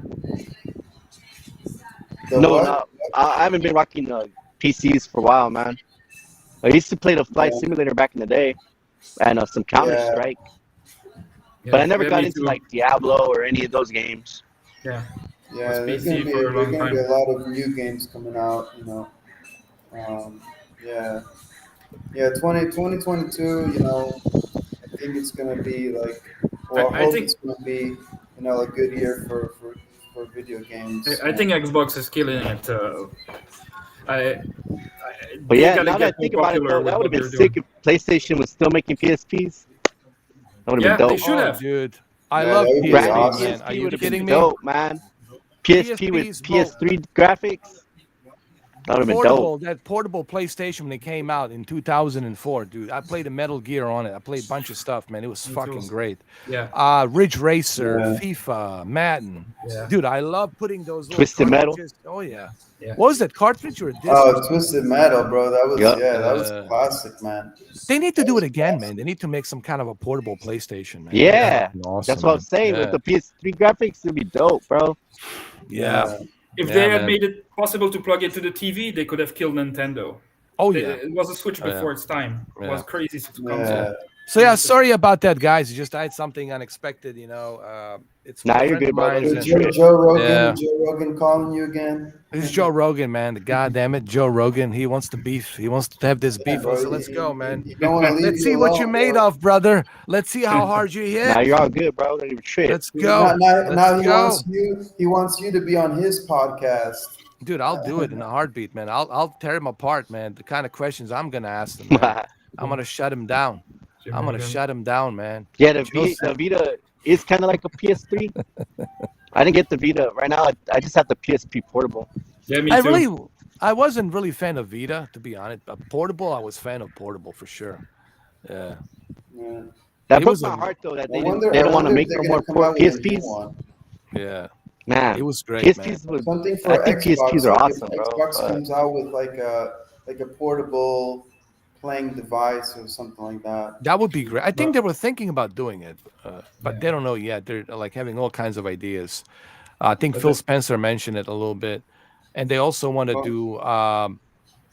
the No, what? not. I haven't been rocking PCs for a while, man. I used to play the Flight Yeah, Simulator back in the day, and some Counter yeah, Strike, but I Yeah, never yeah, got me into too. like Diablo or any of those games. Yeah, was yeah. PC for a There's long gonna be time. a lot of new games coming out. Um, yeah, yeah. 2022. I think it's gonna be like, well, I I hope think it's gonna be a good year for video games. I think Xbox is killing it. I But they yeah, gotta now that get I more think about it, popular though, with that would have what been they're doing. sick if PlayStation was still making PSPs. That would have been Yeah, they dope. should Oh, have. dude, I Yeah, love that would be Brand new PSPs, awesome. man. Are PSP you would have been kidding me? dope, man. PSP with PSPs, bro. PS3 graphics. That would have been dope. That portable PlayStation when it came out in 2004, dude. I played a Metal Gear on it. I played a bunch of stuff, man. It was Me too. fucking great. Yeah, Ridge Racer, Yeah. FIFA, Madden. yeah, Dude, I love putting those little Twisted Metal. cartridges. Oh yeah. yeah. What was that cartridge or a disc or Oh, something? Twisted Metal, bro. Yup. That was Uh, classic, man. they need to That do was it again, man. classic. They need to make some kind of a portable PlayStation, man. That'd be Yeah. Yeah, fucking that's awesome, what I man. was saying. With Yeah. the PS3 graphics, it'd be dope, bro. Yeah. Yeah, If Yeah, they had man. made it possible to plug it to the TV, they could have killed Nintendo. Oh They, yeah. it was a Switch Oh yeah. before its time. It was Yeah. crazy console. Yeah. yeah. So yeah, sorry about that, guys. Just I had something unexpected, it's with Nah, a you're friend of good, bro. mine's, Those So are and trips. yeah, Joe Rogan calling you again. this is Joe Rogan, man. God damn it, Joe Rogan. He wants to beef. He wants to have this Yeah, beef. bro. So let's go, man. He don't want to leave Let's you see what you're alone, made bro. of, brother. Let's see how hard you Nah, hit. you're all good, bro. Don't even trip. Let's go. Let's Now go. he wants you to be on his podcast. Dude, I'll do it in a heartbeat, man. I'll tear him apart, man. The kind of questions I'm gonna ask him, man. I'm gonna shut him down. Jim I'm gonna Rogan. shut him down, man. Yeah, the Joe said- Vita is kind of like a PS3. I didn't get the Vita. Right now, I just have the PSP portable. Yeah, me too. I wasn't really fan of Vita, to be honest. But portable, I was fan of portable for sure. Yeah. Yeah. That It broke was my a- heart though that I they don't want to wonder if make they're no gonna more come out with a new PSPs. one. Yeah. Man, It was great, man. PSPs was. Something I for think Xbox. PSPs are Like awesome, if bro. Xbox But comes out with like a portable playing device or something like that. That would be great. I think they were thinking about doing it, but they don't know yet. They're like having all kinds of ideas. I think But Phil the- Spencer mentioned it a little bit, and they also want to Well, do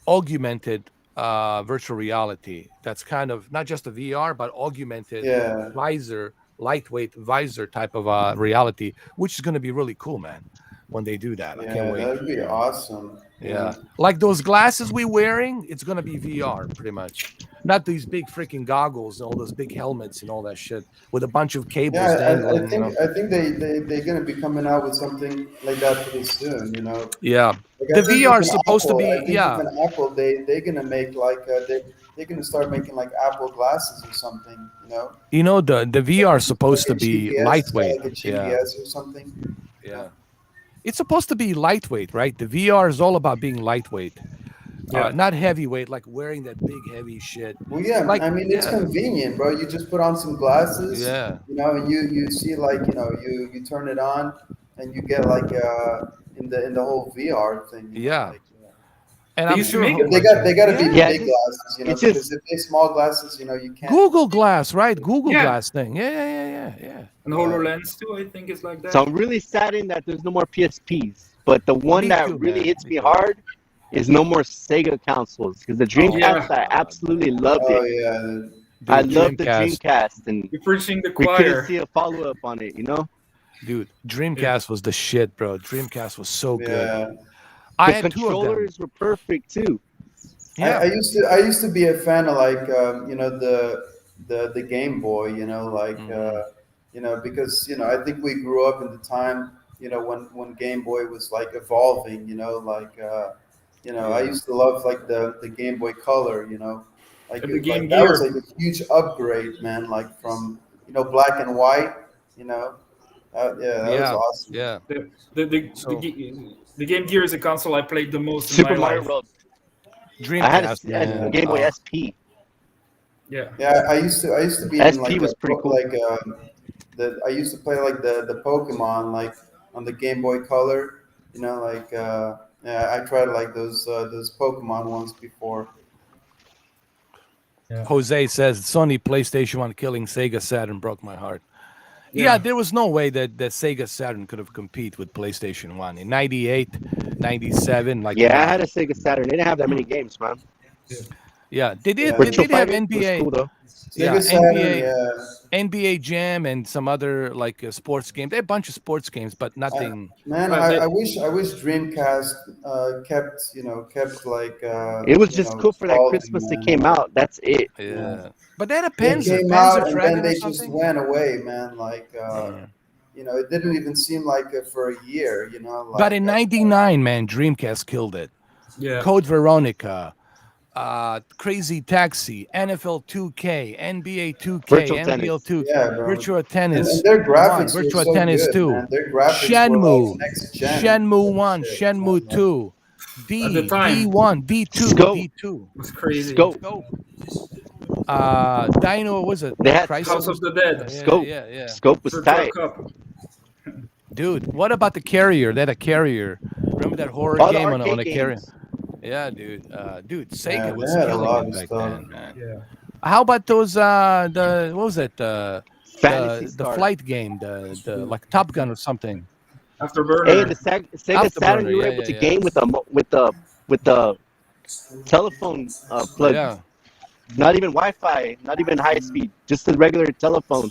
augmented virtual reality. That's kind of not just a VR, but augmented Yeah. visor, lightweight visor type of reality, which is going to be really cool, man. When they do that, I can't Yeah, wait. that'd be awesome. Yeah, like those glasses we wearing, it's gonna be VR pretty much. Not these big freaking goggles and all those big helmets and all that shit with a bunch of cables Yeah, dangling. You know. I think they're gonna be coming out with something like that pretty soon. Yeah, Like the I think VR even is supposed to Apple, be. I think Yeah, even Apple, they're gonna make like they're gonna start making like Apple glasses or something. the VR is supposed to Like a be GPS, it's got lightweight. like a Yeah, GPS or something. yeah. It's supposed to be lightweight, right? The VR is all about being lightweight, Yeah. not heavyweight, like wearing that big heavy shit. Well, yeah, Like, I mean it's yeah, convenient, bro. You just put on some glasses, yeah, and you see like you turn it on, and you get like in the whole VR thing, yeah. like. And They I'm used to sure make it They like got that. to be Yeah. big glasses, it's because just if they're small glasses, you can't. Google Glass, right? Google Yeah. Glass thing. Yeah. And HoloLens too, I think, is like that. so I'm really saddened that there's no more PSPs. But the one Me that too, really man. hits Me me too. hard is no more Sega consoles because the Dreamcast Yeah. I absolutely loved Oh it. yeah, Dude, I loved the Dreamcast. Dreamcast, and You're preaching the we couldn't choir. see a follow up on it. Dude, Dreamcast was the shit, bro. Dreamcast was so good. yeah. I The had two of them. controllers were perfect too. Yeah, I used to be a fan of like the Game Boy, like because I think we grew up in the time when Game Boy was like evolving, like I Yeah. used to love like the Game Boy Color, like And the Game that was Gear. like a huge upgrade, man, like from black and white, that was yeah, awesome. yeah. So The Game Gear is a console I played the most in Super my Mario life. World. I had Dreamcast, a man. Game Boy SP. Yeah. Yeah, I used to be in SP like was pretty cool. like I used to play like the Pokemon like on the Game Boy Color, like yeah, I tried like those Pokemon ones before. Jose says Sony PlayStation 1 killing Sega Saturn broke my heart. Yeah, Yeah. there was no way that Sega Saturn could have compete with PlayStation 1 in 98, 97. Like, Yeah, I nah. had a Sega Saturn. They didn't have that many games, man. Yeah, they did. They Yeah. Virtual did have Fighter was NBA. cool though. Yeah, Sega Saturn, yeah. NBA Jam and some other like sports games. They had a bunch of sports games, but I, nothing. man, But I the, wish Dreamcast kept kept like It was just cool for that quality, Christmas it man. came out. That's it. Yeah. Yeah, but they had a They Panzer, came Panzer out and then Dragon or they just something. went away, man. Like Uh, it didn't even seem like for a year. but Like in '99, man, Dreamcast killed it. yeah. Code Veronica, Crazy Taxi, NFL 2K, NBA 2K, Virtual NBL tennis. 2K, yeah, bro. Virtua And Tennis their 1, graphics were Virtua so Tennis good, 2, man. Their graphics were like Shenmue, next gen Shenmue type of 1, shit, man. Shenmue Like, 2, At the time, D1, D2, Scope. D2, it was crazy. Scope. Scope, Dino, was it They had Chrysler? House of the Dead, Yeah, Scope. yeah, yeah. Scope was Virtual tight. Cup. Dude, what about the Carrier? They had a Carrier. Remember that horror All the game on arcade a Carrier? games. Yeah, dude. Dude, yeah, Sega they was had a killing lot it of back stuff. then, man. Yeah. How about those the what was it? Fantasy The Star. flight game, the like Top Gun or something. Hey, the Afterburner. Sega Saturn, Afterburner, you were yeah, able yeah, to yeah. game with the telephone plug. Yeah. Not even Wi-Fi, not even high speed, just a regular telephone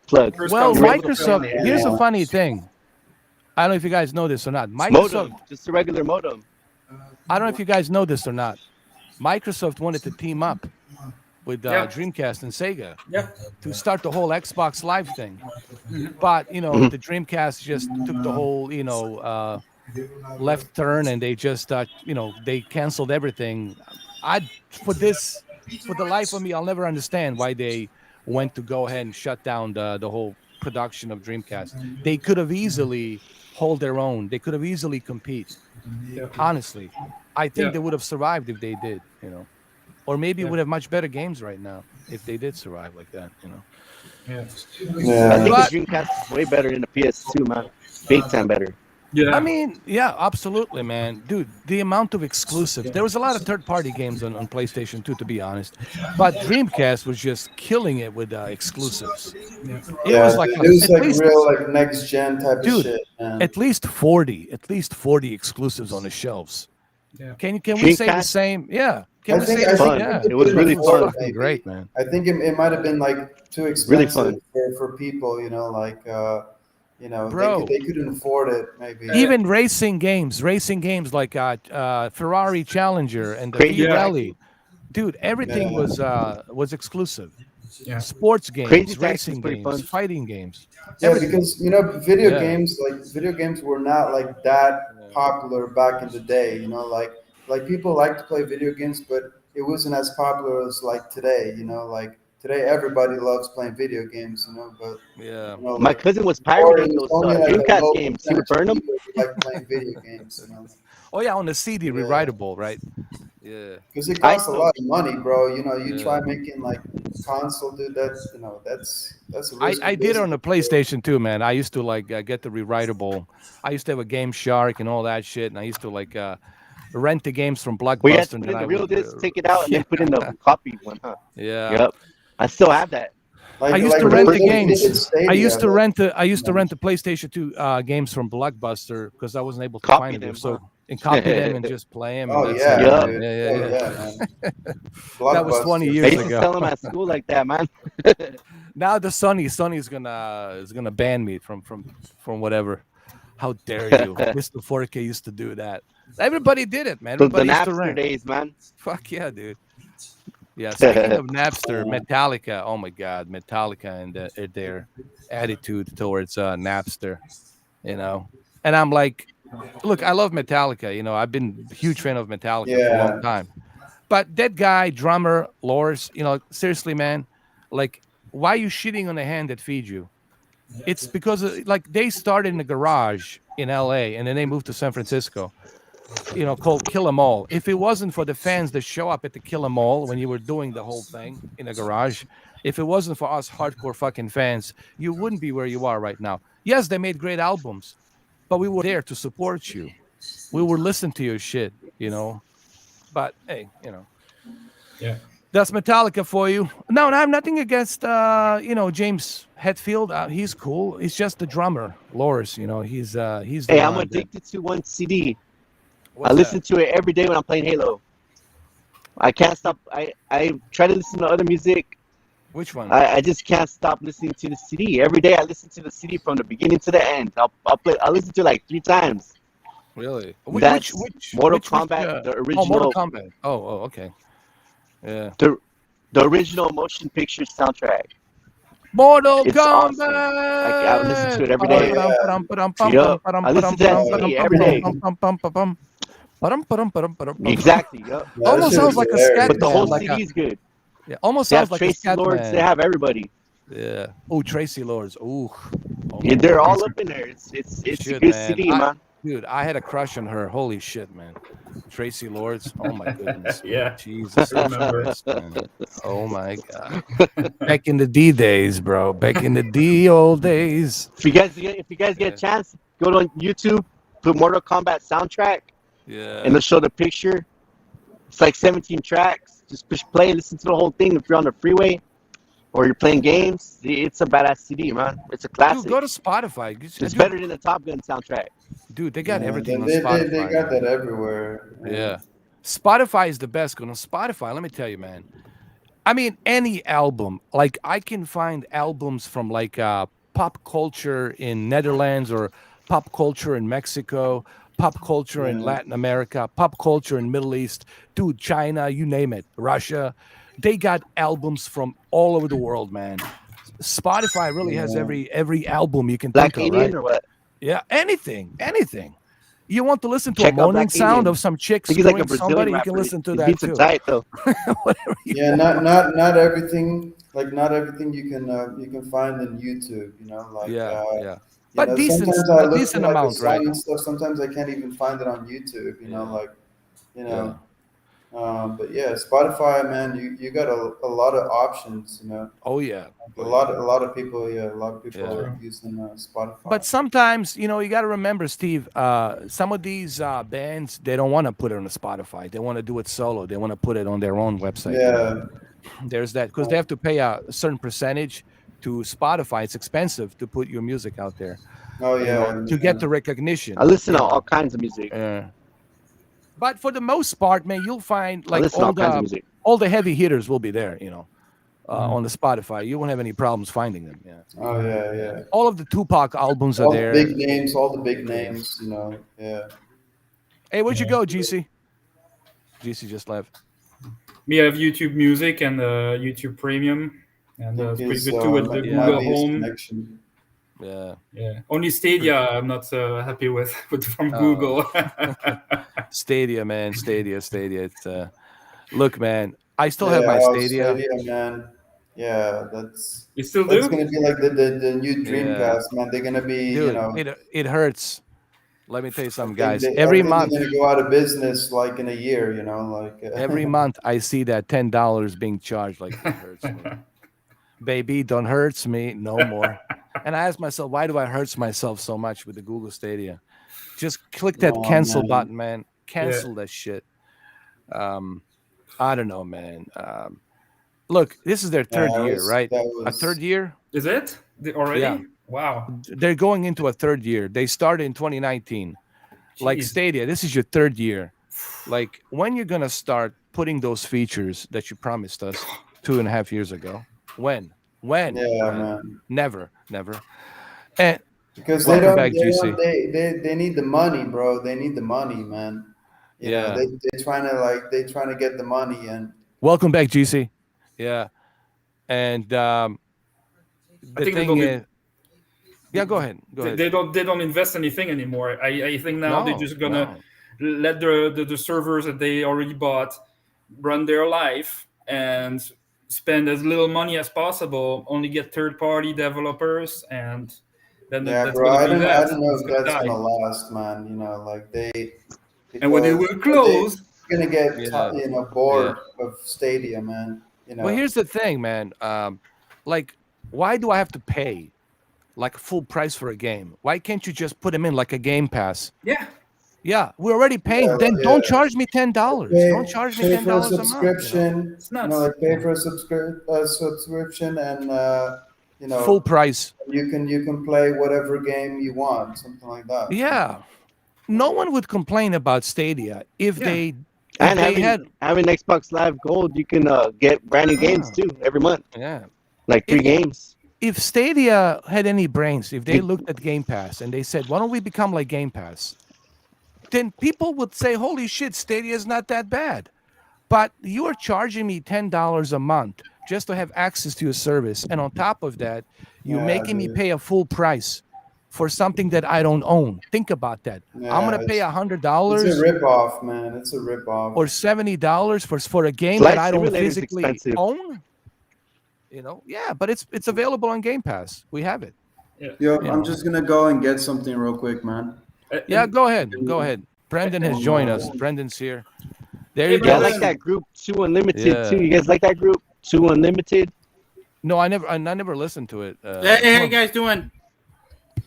plug. First Well, You were console able to to play play on on the Microsoft, the internet. here's a internet. funny thing. I don't know if you guys know this or not. Microsoft, Modem, just a regular modem. I don't know if you guys know this or not. Microsoft wanted to team up with Yeah. Dreamcast and Sega Yeah. to start the whole Xbox Live thing. But, the Dreamcast just took the whole, left turn and they just they canceled everything. I for this for the life of me I'll never understand why they went to go ahead and shut down the whole production of Dreamcast. They could have easily hold their own. They could have easily compete. Yeah. Honestly, I think Yeah. they would have survived if they did. Or maybe Yeah. would have much better games right now if they did survive like that. Yeah. I think But the Dreamcast is way better than the PS2, man. Big time better. I Yeah. mean, yeah, absolutely, man. Dude, the amount of exclusives. There was a lot of third-party games on PlayStation 2, to be honest. But Dreamcast was just killing it with exclusives. It Yeah, was like, it was at like least, real like next gen type of dude, shit, man. at least 40 exclusives on the shelves. Yeah. Can we say the Dreamcast? same? Yeah. Can I we think say I the think same? Fun. Yeah. It was really was fun. fucking great, man. I think it might have been like too Really expensive fun. for people, like Bro. they couldn't afford it maybe. Even racing games like Ferrari Challenger and the Crazy V Yeah. Rally. Dude, everything Yeah. was exclusive. Yeah. Sports Crazy games, Taxi was racing pretty games, fun. fighting games. Yeah, Everything. because Yeah. video games were not like that popular back in the day. Like people like to play video games, but it wasn't as popular as like today. Like today, everybody loves playing video games. But Yeah. My like cousin was before, it pirating was those only like a Dreamcast low games. He would percentage burn of them. people who like playing video games. Oh yeah, on the CD, Yeah. rewritable, right? Yeah. Because it I costs a still, lot of money, bro. You Yeah. try making like console, dude. That's a risky I did it on the business. PlayStation too, man. I used to like get the rewritable. I used to have a Game Shark and all that shit, and I used to like rent the games from we had Blockbuster, to and put then in I the real would. disc, take it out, and Yeah. then put in the copied one, huh? Yeah. Yep. I still have that. I used to for the rent the first games. PlayStation. Stadia, I used to like, rent the PlayStation 2 games from Blockbuster because I wasn't able to Copy find them. them, So huh? and copy them and just play them, and Oh that's yeah, it. Yup. dude. Yeah, Oh yeah, yeah, yeah. man. That was 20 Blockbuster. I years used to ago. sell them at school like that, man. Now the Sony's gonna ban me from whatever. How dare you? Mr. 4K used to do that. Everybody did it, man. the Everybody used to Napster rent. days, man. Fuck yeah, dude. Yeah. Speaking of Napster, Metallica. Oh my God, Metallica and their attitude towards Napster. And I'm like, look, I love Metallica. I've been a huge fan of Metallica for a long Yeah. time. But that guy, drummer, Lars, seriously, man, like, why are you shitting on the hand that feeds you? It's because like they started in a garage in LA and then they moved to San Francisco, called Kill 'Em All. If it wasn't for the fans that show up at the Kill 'Em All when you were doing the whole thing in a garage, if it wasn't for us hardcore fucking fans, you wouldn't be where you are right now. Yes, they made great albums, but we were there to support you. We would listen to your shit. But hey, Yeah. That's Metallica for you. No, I have nothing against James Hetfield. He's cool. He's just the drummer, Loris. He's the Hey, I'm one that. addicted to one CD. I What's listen that? to it every day when I'm playing Halo. I can't stop. I try to listen to other music. Which one? I just can't stop listening to the CD. Every day I listen to the CD from the beginning to the end. I'll listen to it like 3 times. Really? That's Mortal Kombat, uh, the oh, Mortal original, Kombat. Oh, okay. Yeah. the original motion picture soundtrack. Mortal It's awesome. I would listen Kombat. to it every Oh day. yeah. Yup. I listen to that CD every day. Exactly. Yup. Yeah, that Almost shit sounds was like a scat But the hilarious. man, whole like CD is good. yeah, almost They have sounds like a Tracy scat Lords. They man. have everybody. Yeah. Oh, Tracy Lords. Ooh. Oh Yeah, my they're God. all up in there. It's a Shit, good man. CD, man. Dude, I had a crush on her. Holy shit, man. Tracy Lords. Oh my goodness. Yeah, Jesus I remember. Christ, man. Oh my God. Back in the D days, bro. Back in the D old days. If you guys get Yeah. a chance, go to YouTube, put Mortal Kombat soundtrack, and Yeah. it'll show the picture. It's like 17 tracks. Just push play and listen to the whole thing. If you're on the freeway or you're playing games, it's a badass CD, man. It's a Dude, classic. go to Spotify. It's Dude, better than the Top Gun soundtrack. they got Yeah, everything on they Spotify, got man. that everywhere. Yeah. Spotify is the best. Go on Spotify. Let me tell you, man. I mean, any album. Like I can find albums from like pop culture in Netherlands or pop culture in Mexico, pop culture in Yeah. Latin America, pop culture in Middle East, dude, China, you name it, Russia. They got albums from all over the world, man. Spotify really has Yeah. every album you can Black think of, Alien right? or what? Yeah, anything. You want to listen to a Check out moaning Black sound Alien. of some chick I think he's like a screwing Brazilian somebody, you can rapper. listen to His that beats are too. tight though. Whatever you Yeah, want. not everything, like not everything you can find in YouTube. Yeah, yeah. But Sometimes I a look for decent like a amount, right? song and stuff. Sometimes I can't even find it on YouTube. Yeah, You yeah. know. But yeah, Spotify, man, you got a lot of options. Oh yeah. A Oh lot yeah. a lot of people, yeah, a lot of people Yeah. are using But Spotify. sometimes, you got to remember, Steve, some of these bands, they don't want to put it on the Spotify. They want to do it solo. They want to put it on their own website. Yeah. There's that because they have to pay a certain percentage to Spotify. It's expensive to put your music out there, Oh yeah. to get Yeah. the recognition. I listen you to all know. kinds of music. But for the most part, man, you'll find I like listen to all kinds of music. all the heavy hitters will be there, on Mm-hmm. the Spotify. You won't have any problems finding them. Yeah. Oh yeah, yeah. All of the Tupac albums are All the there. big names, all the big Yeah. names. Yeah. Hey, where'd you go, GC? GC just left. We have YouTube Music and YouTube Premium, I and think it's pretty his good too with the Yeah. might Google be his Home. connection. Yeah. Yeah, only Stadia I'm not happy with from Oh. Google. Stadia, man. Stadia. It's look, man. I still have Yeah, my oh, Stadia. man. Yeah, You still that's do? gonna be like the new Yeah. Dreamcast, man. They're gonna be, Dude, it hurts. Let me tell you something, guys. I Every think month, they're gonna go out of business like in a year. every month, I see that $10 being charged. Like it hurts me. Baby, don't hurts me no more. And I ask myself, why do I hurt myself so much with the Google Stadia? Just click that Oh, cancel man. button, man. Cancel that shit. I don't know, man. Look, this is their third year, right? A third year? Is it already? Yeah. Wow. They're going into a third year. They started in 2019. Like Jeez. Stadia, this is your third year. Like when you're gonna start putting those features that you promised us 2.5 years ago? When? Yeah, man. Never. And Because Welcome back, GC. they need the money, bro. They need the money, man. Yeah. They're trying to get the money, and welcome back, GC. Yeah. And I the think thing is, yeah, go ahead. they don't invest anything anymore. I think now they're just gonna let the servers that they already bought run their life and spend as little money as possible. Only get third-party developers, and then yeah, that's bro. gonna I be don't that. know It's if gonna that's die. gonna last, man. And when they because will close, they're gonna get Yeah. bored of Stadia, man. Well, here's the thing, man. Like, why do I have to pay like full price for a game? Why can't you just put them in like a Game Pass? yeah, Yeah, we're already paying. Then Yeah, don't charge me $10. Don't charge me pay ten for a dollars a month. subscription. It's You know, nuts. like pay for a subscription, and you Full know, price. you can play whatever game you want, something like that. Yeah, no one would complain about Stadia if Yeah. And they had. having Xbox Live Gold, you can get brand new games Ah, too every month, yeah. like If 3 games. if Stadia had any brains, if they You, looked at Game Pass and they said, "Why don't we become like Game Pass?" Then people would say, "Holy shit, Stadia is not that bad." But you are charging me $10 a month just to have access to your service, and on top of that, you're Yeah, making me dude. pay a full price for something that I don't own. Think about that. I'm Yeah, gonna pay $100 it's a rip off, man. It's a rip off. or $70 for a game that Flight I don't Simulator is physically expensive. own. Yeah, but it's available on Game Pass. We have it. Yeah. Yo, You I'm know. just gonna go and get something real quick, man. Yeah, And go ahead. Go ahead. Brendan has joined us. Um, Brendan's here. There Hey, you Yeah, I go. like Brendan. that group Two Unlimited too. Yeah. You guys like that group Two Unlimited? No, I never listened to it. Hey, how you guys doing?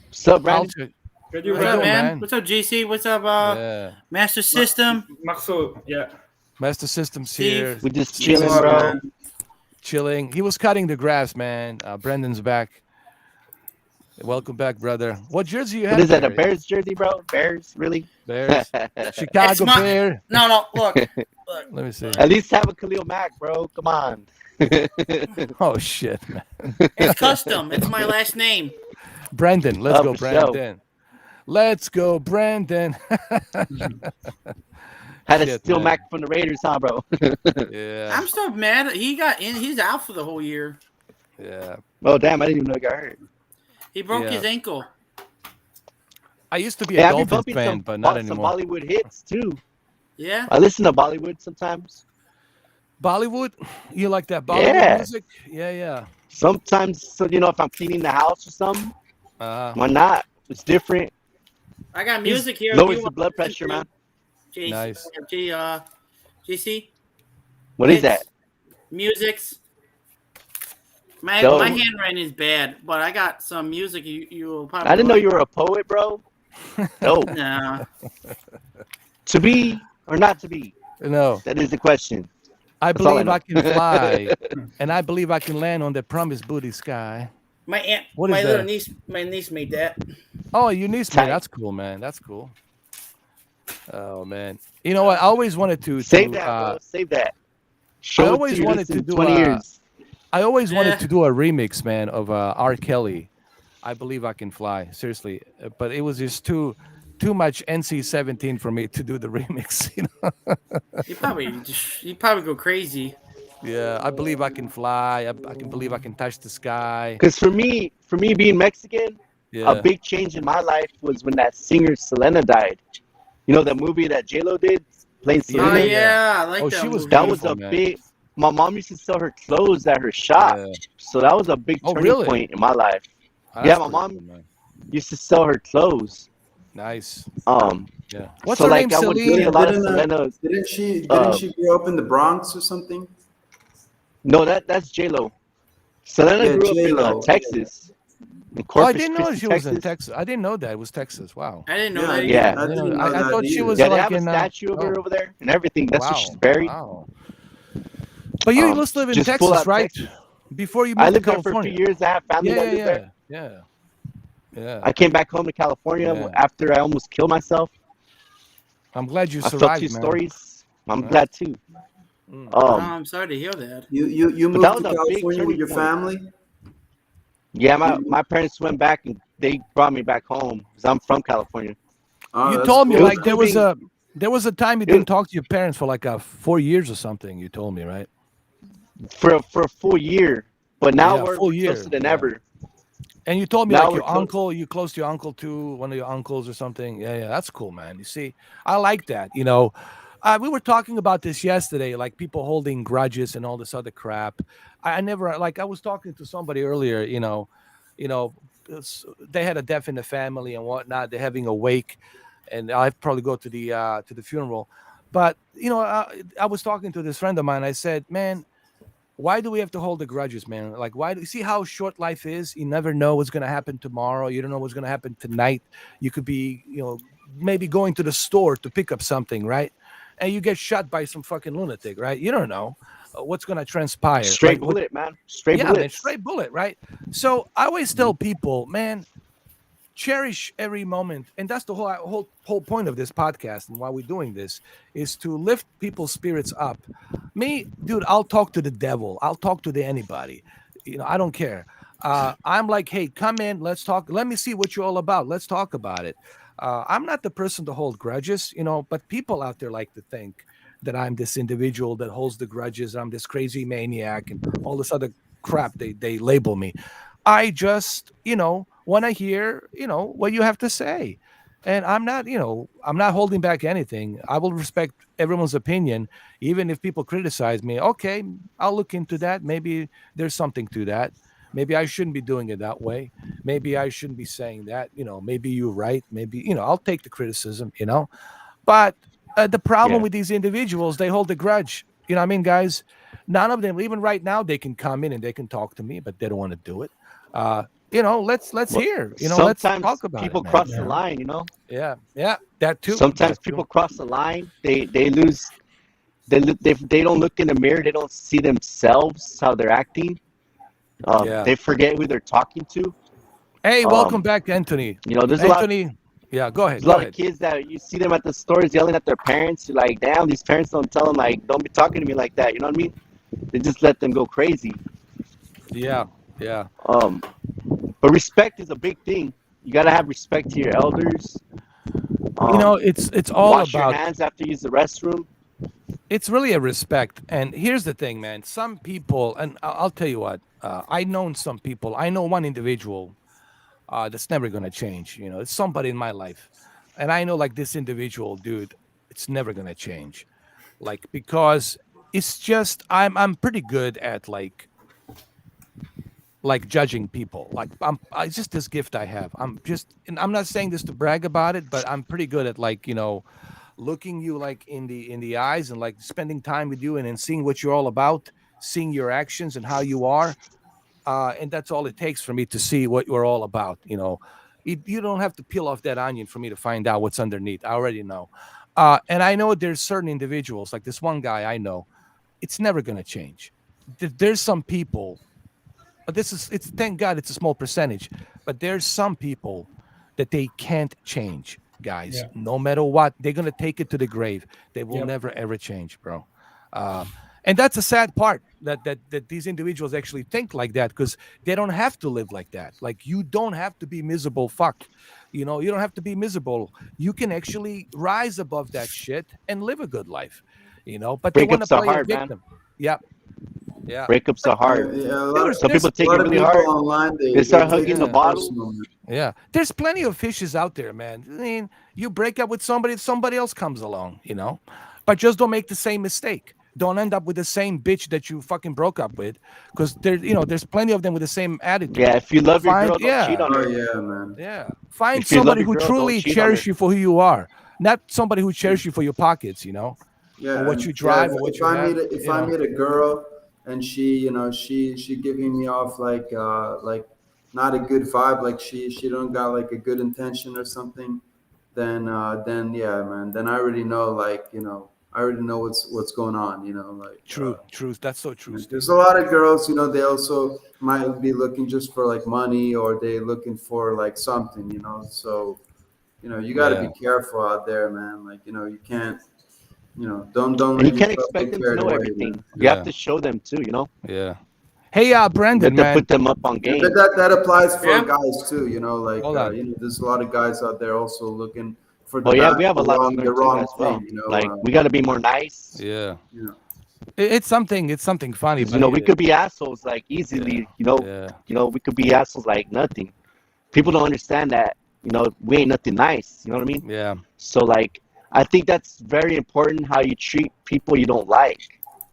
What's up, I'll Brandon? check. good you How What's you up, doing, man? man? What's up, GC? What's up, Yeah. Master System? Marceau, yeah. Master Systems Steve. here. We just What's chilling, up, bro. man? Chilling. He was cutting the grass, man. Brendan's back. Welcome back, brother. What jersey you What have is that? A there? Bears jersey, bro? Bears, really? Bears. It's Chicago my- Bear. No, look. Let me see. At least have a Khalil Mack, bro. Come on. Oh shit, man. It's custom. It's my last name. Brandon. Let's Oh, go, for sure. Brandon. Let's go, Brandon. Had to Shit, steal man. Mack from the Raiders, huh, bro? Yeah. I'm still mad. He got in. He's out for the whole year. Yeah. Oh, damn. I didn't even know he got hurt. He broke Yeah. his ankle. I used to be Hey, a I've been Dolphins bumping fan, some, but not some anymore. Bollywood hits, too. Yeah. I listen to Bollywood sometimes. Bollywood? You like that Bollywood Yeah. music? Yeah. Sometimes, so, you know, if I'm cleaning the house or something, Uh, why not? It's different. I got music here. Lowers You the want blood to listen pressure, to? man. JC, Nice. GC. What is that? Musics. My Dope. handwriting is bad, but I got some music you will probably. I didn't know like. you were a poet, bro. Dope. Nah. To be or not to be? no. That is the question. I That's all believe I I can fly, and I believe I can land on the promised booty sky. My aunt, What my is little that? niece, my niece made that. Oh, your niece, man. Tight. That's cool, man. That's cool. Oh man. You know what? I always wanted to. Save that, bro. Save that. Show it always to your wanted niece to in do 20 years. I always Yeah. wanted to do a remix, man, of R. Kelly. I believe I can fly. Seriously, but it was just too much NC-17 for me to do the remix. You know? You probably go crazy. Yeah, I believe I can fly. I can believe I can touch the sky. Because for me being Mexican, Yeah. a big change in my life was when that singer Selena died. You know, the movie that J-Lo did, playing Yeah, Oh Selena? yeah, I like Oh, that. she was movie. That was beautiful, a man. big... My mom used to sell her clothes at her shop. Yeah. So that was a big Oh, turning really? point in my life. Oh, Yeah, that's my pretty mom- cool, man. Used to sell her clothes. Nice. Yeah. What's so her like name? I would see a Celine? lot of Didn't, Selena. Didn't she Uh, grow up in the Bronx or something? No, that's J-Lo. Selena Yeah, grew up in J-Lo. Texas. In Oh, I Corpus didn't know Christi, she was in Texas. I didn't know that it was Texas. Wow. I didn't know Yeah, that. Yeah. Either. I didn't know I that thought she either. was Yeah, they like have a in statue of her oh. over there and everything. That's wow. where she's buried. Wow. But you used to live in Just pull Texas, out right? Texas. Before you I moved to lived there for a California. few years. I have family that lived there. Yeah. I came back home to California Yeah. after I almost killed myself. I'm glad you I felt survived, two man. stories. I'm Yeah. glad too. Mm. Oh, I'm sorry to hear that. You But moved that to was a big California with turning your point. family? Yeah, my parents went back and they brought me back home because I'm from California. Oh, You that's told me It was like there cool was being- there was a time you It- didn't talk to your parents for like 4 years or something. You told me, right? For a full year. But now Yeah, we're full year, closer than yeah. ever. And you told me Now like we're your close. uncle, you close to your uncle too, one of your uncles or something. Yeah, that's cool, man. You see, I like that. You know, we were talking about this yesterday, like people holding grudges and all this other crap. I never like I was talking to somebody earlier. They had a death in the family and whatnot. They're having a wake, and I'll probably go to the funeral. But I was talking to this friend of mine. I said, man, why do we have to hold the grudges, man? Like, why do you see how short life is? You never know what's going to happen tomorrow. You don't know what's going to happen tonight. You could be, maybe going to the store to pick up something, right? And you get shot by some fucking lunatic, right? You don't know what's going to transpire. Straight Like what? bullet, man. Straight Yeah, man, bullets. straight bullet, right? So I always tell people, man, cherish every moment, and that's the whole point of this podcast and why we're doing this is to lift people's spirits up. Me, dude, I'll talk to the devil, I'll talk to anybody, I don't care. I'm like, hey, come in, let's talk, let me see what you're all about, let's talk about it. I'm not the person to hold grudges, but people out there like to think that I'm this individual that holds the grudges, I'm this crazy maniac and all this other crap they label me. I just, want to hear, what you have to say. And I'm not holding back anything. I will respect everyone's opinion, even if people criticize me. Okay, I'll look into that. Maybe there's something to that. Maybe I shouldn't be doing it that way. Maybe I shouldn't be saying that. Maybe you're right. Maybe, I'll take the criticism. But the problem Yeah. with these individuals, they hold a grudge. You know what I mean, guys? None of them, even right now, they can come in and they can talk to me, but they don't want to do it. Let's Well, hear. Let's sometimes talk about people it, man. cross the line, you know. Yeah, that too. Sometimes That too. people cross the line. They lose. They don't look in the mirror. They don't see themselves how they're acting. Yeah. They forget who they're talking to. Hey, welcome back, Anthony. There's Anthony. Yeah, go ahead. a lot of kids that you see them at the stores yelling at their parents. You're like, damn, these parents don't tell them like, don't be talking to me like that. You know what I mean? They just let them go crazy. Yeah, yeah. But respect is a big thing. You gotta have respect to your elders. It's all Wash your about. hands after you use the restroom. It's really a respect. And here's the thing, man. Some people, and I'll tell you what. I've known some people. I know one individual that's never gonna change. It's somebody in my life, and I know like this individual, dude. It's never gonna change, like because it's just I'm pretty good at like judging people. Like I just this gift I have. And I'm not saying this to brag about it, but I'm pretty good at like looking you like in the eyes and like spending time with you and then seeing what you're all about, seeing your actions and how you are. And that's all it takes for me to see what you're all about. You don't have to peel off that onion for me to find out what's underneath. I already know. And I know there's certain individuals, like this one guy I know, it's never going to change. There's some people, but it's thank God it's a small percentage, but there's some people that they can't change, guys. Yeah. No matter what, they're going to take it to the grave. They will Yep. never ever change, bro. And that's a sad part that these individuals actually think like that because they don't have to live like that. Like you don't have to be miserable. Fuck, you don't have to be miserable. You can actually rise above that shit and live a good life. But they want to Breakups are play a hard, man. victim. Yeah, yeah. Breakups are hard. Yeah, Some people take a it lot of really people hard. online They start take hugging it the bottle. personal, man. Yeah, there's plenty of fishes out there, man. I mean, you break up with somebody else comes along, but just don't make the same mistake. Don't end up with the same bitch that you fucking broke up with, because there's plenty of them with the same attitude. Yeah, if you love your girl, don't yeah, cheat on Oh her. yeah, man. yeah. Find If you love somebody your who girl, don't truly cheat on cherishes her. you for who you are, not somebody who cherishes you for your pockets, Yeah, or what and you drive, or if, what if you I have. meet if I meet a girl and she giving me off like not a good vibe, like she don't got like a good intention or something, then yeah, man, then I already know I already know what's going on, True, truth. That's so true, Steve. there's a lot of girls, they also might be looking just for like money or they looking for like something, so you got to Yeah, be careful out there, man. Like you can't. Don't And you let can't yourself expect get them to carried know away, everything. man. You have yeah, to show them too, yeah. Hey, You Brandon, have to man. put them up on Yeah, game. but that applies for Yeah. guys too. Like Hold on. there's a lot of guys out there also looking for Oh yeah, bad, we have a lot to the learn too wrong as well. thing. Like we got to be more nice. Yeah, You know. it's something funny, 'Cause, but we could be assholes like easily. yeah, We could be assholes like nothing. People don't understand that. We ain't nothing nice. You know what I mean? yeah, So like, I think that's very important. How you treat people you don't like.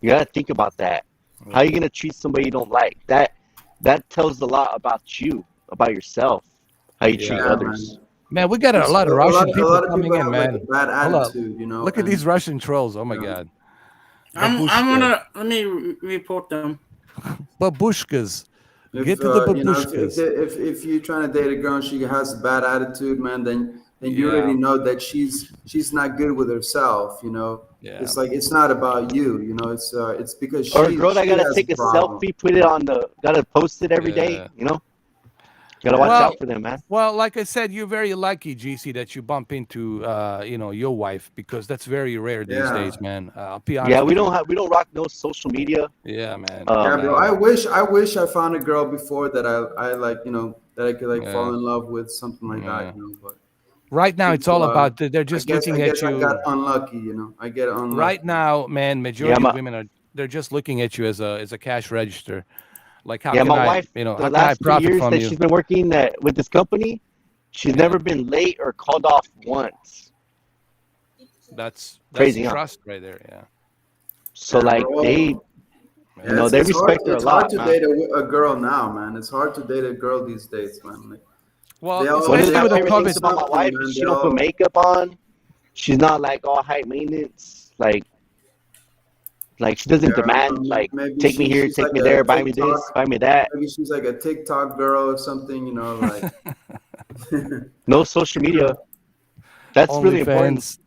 You gotta think about that. How you gonna treat somebody you don't like? That tells a lot about you, about yourself. How you treat Yeah, others. man. We got a It's- lot of a Russian a people lot of coming people in, have man. like a bad Hold up. attitude. Look at these Russian trolls. Oh my Yeah. God. I'm Babushka. gonna let me report them. Babushkas. If Get to the if babushkas. if you're trying to date a girl and she has a bad attitude, man, then and you already know that she's not good with herself. Yeah. It's like it's not about you. It's because Or a girl that she gotta has take a a problem. selfie, put it on gotta post it every day. Yeah. Gotta watch Well, out for them, man. well, like I said, you're very lucky, GC, that you bump into, your wife, because that's very rare these Yeah. days, man. I'll be Yeah, honest with you. we don't rock no social media. Yeah, man. Yeah, bro. Um, I wish I found a girl before that I like, that I could like fall Yeah, in love with, something like that, yeah. But Right now, it's all people, about they're I just guess I looking at guess I got you. unlucky, I get unlucky. Right now, man, yeah, majority of women are they're just looking at you as a cash register. Like, how yeah, can my I, wife, the how can I last three profit years from that you? she's been working with this company, she's Yeah, never been late or called off once. that's Crazy, huh? trust right there. Yeah, So Yeah, like bro. yeah. they It's hard. respect her a It's hard lot, to man. date a girl now, man. It's hard to date a girl these days, man. Like Well, they all One of especially my with the they favorite all do things COVID. about my something, wife is man. she They don't put all makeup on. She's not like all high maintenance. Like she doesn't yeah. demand like Maybe take me here, she's take like me a there, buy me this, TikTok. buy me that. Maybe she's like a TikTok girl or something. Like No social media. That's really important. OnlyFans.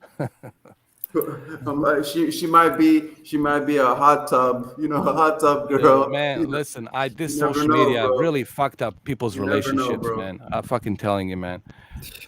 she might be a hot tub. A hot tub girl. Man, listen, this You never social know, media bro. really fucked up people's You never know, relationships, bro. man. I'm fucking telling you, man.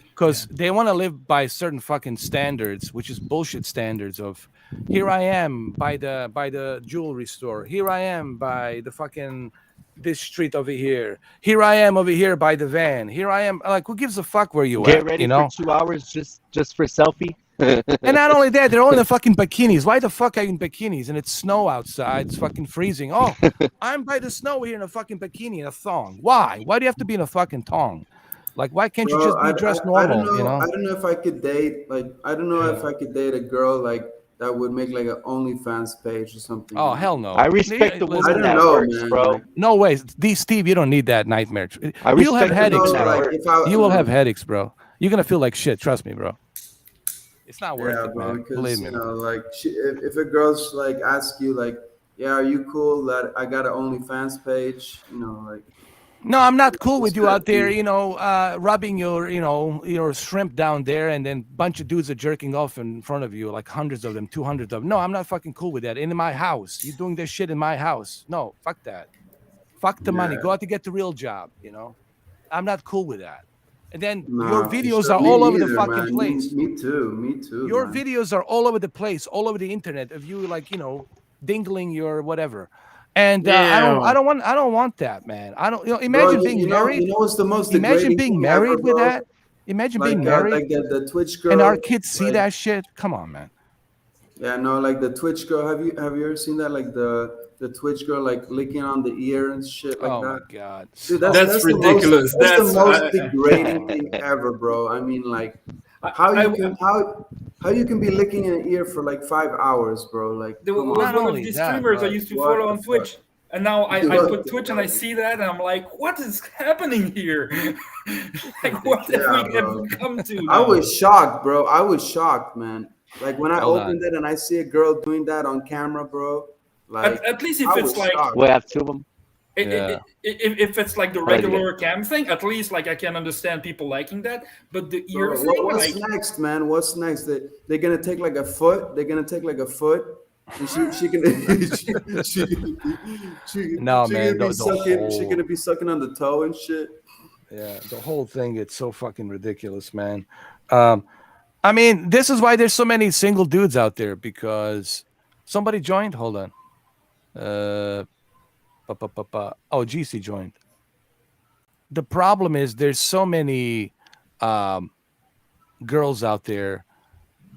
Because they want to live by certain fucking standards, which is bullshit standards of here I am by the jewelry store. Here I am by the fucking this street over here. Here I am over here by the van. Here I am. Like, who gives a fuck where you Get at? ready for 2 hours just for selfie. And not only that, they're all in the fucking bikinis. Why the fuck are you in bikinis? And it's snow outside. It's fucking freezing. Oh, I'm by the snow here in a fucking bikini and a thong. Why? Why do you have to be in a fucking thong? Like, why can't you Bro, just be dressed I don't normal? know. I don't know if I could date I don't know if Yeah. I could date a girl like that would make like an OnlyFans page or something. Oh, hell no. I respect the I Listen, woman don't that know, works, man. bro. Like, no ways. Steve, you don't need that nightmare. I You'll have respect the headaches, woman that bro. like works. if I, You will have headaches, bro. You're gonna feel like shit. Trust me, bro. It's not worth yeah, it, bro. man. Believe Because me. like if a girl's like ask you like, yeah, are you cool that I got an OnlyFans page? Like No, I'm not cool with you out respect there, me. rubbing your shrimp down there, and then bunch of dudes are jerking off in front of you, like hundreds of them, 200 of them. No, I'm not fucking cool with that. In my house, you're doing this shit in my house. No, fuck that. Fuck the money. Yeah, Go out to get the real job. I'm not cool with that. And then your nah, for videos sure. are Me all over the neither, fucking man. place. Me too, Your man. videos are all over the place, all over the internet of you, like, dingling your whatever. And Yeah. I don't want that, man. I don't. Bro, Imagine being married. what's the most Imagine degrading being thing ever, married with bro? that. Imagine being married Like the Twitch and our girl, kids see like that shit. Come on, man. yeah, no, like the Twitch girl. Have you ever seen that? Like the Twitch girl, like licking on the ear and shit like Oh my that. God. Dude, Stop. That's ridiculous. that's the most Oh degrading my thing God. ever, bro. I mean, like I, how I, you can how you can be licking an ear for like 5 hours, bro. Like, there come was Not on, one of only these that, streamers I but used to what follow the on fuck? Twitch. And now I What put the Twitch and I fuck? see that and I'm like, what is happening here? Like, what have Yeah, we bro. come to I now? was shocked, bro. I was shocked, man. Like when I hold on. opened it and I see a girl doing that on camera, bro. Like At least I if was it's like shocked. We have two of them. Yeah. if it's like the How did you regular cam thing, at least like I can understand people liking that. But the ear Bro, thing, what's like next, man? What's next? They're gonna take like a foot. They're gonna take like a foot, and she can No, she man. gonna be The sucking. She whole gonna be sucking on the toe and shit. the whole thing. It's so fucking ridiculous, man. Um, I mean, this is why there's so many single dudes out there, because somebody joined. Hold on. Uh, Oh, GC joined. The problem is there's so many um, girls out there.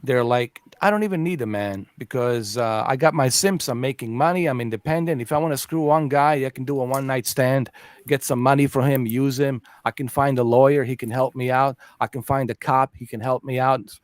They're like, I don't even need a man because I got my simps. I'm making money. I'm independent. If I want to screw one guy, I can do a one night stand, get some money for him, use him. I can find a lawyer. He can help me out. I can find a cop. He can help me out.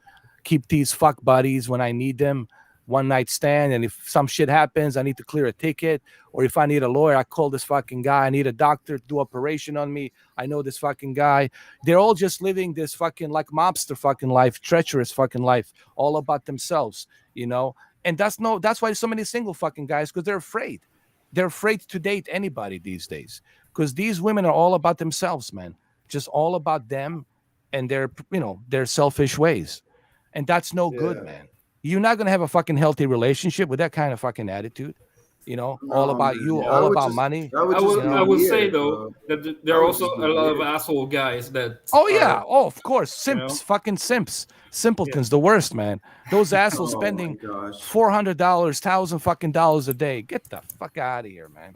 Keep these fuck buddies when I need them. One night stand. And if some shit happens, I need to clear a ticket. Or if I need a lawyer, I call this fucking guy. I need a doctor to do operation on me. I know this fucking guy. They're all just living this fucking like mobster fucking life, treacherous fucking life, all about themselves, And that's why so many single fucking guys, because they're afraid. They're afraid to date anybody these days. Because these women are all about themselves, man. Just all about them. and their selfish ways, and that's no good, Yeah. man. You're not gonna have a fucking healthy relationship with that kind of fucking attitude. All No, about man. you, all about money. That would I just will be I will say weird, though bro. that That there are would also just be a lot of weird. asshole guys that Oh are yeah, oh of course, you know fucking simps, yeah. simpletons, the worst, man. Those assholes Oh my spending gosh. $400, thousand fucking dollars a day. Get the fuck out of here, man.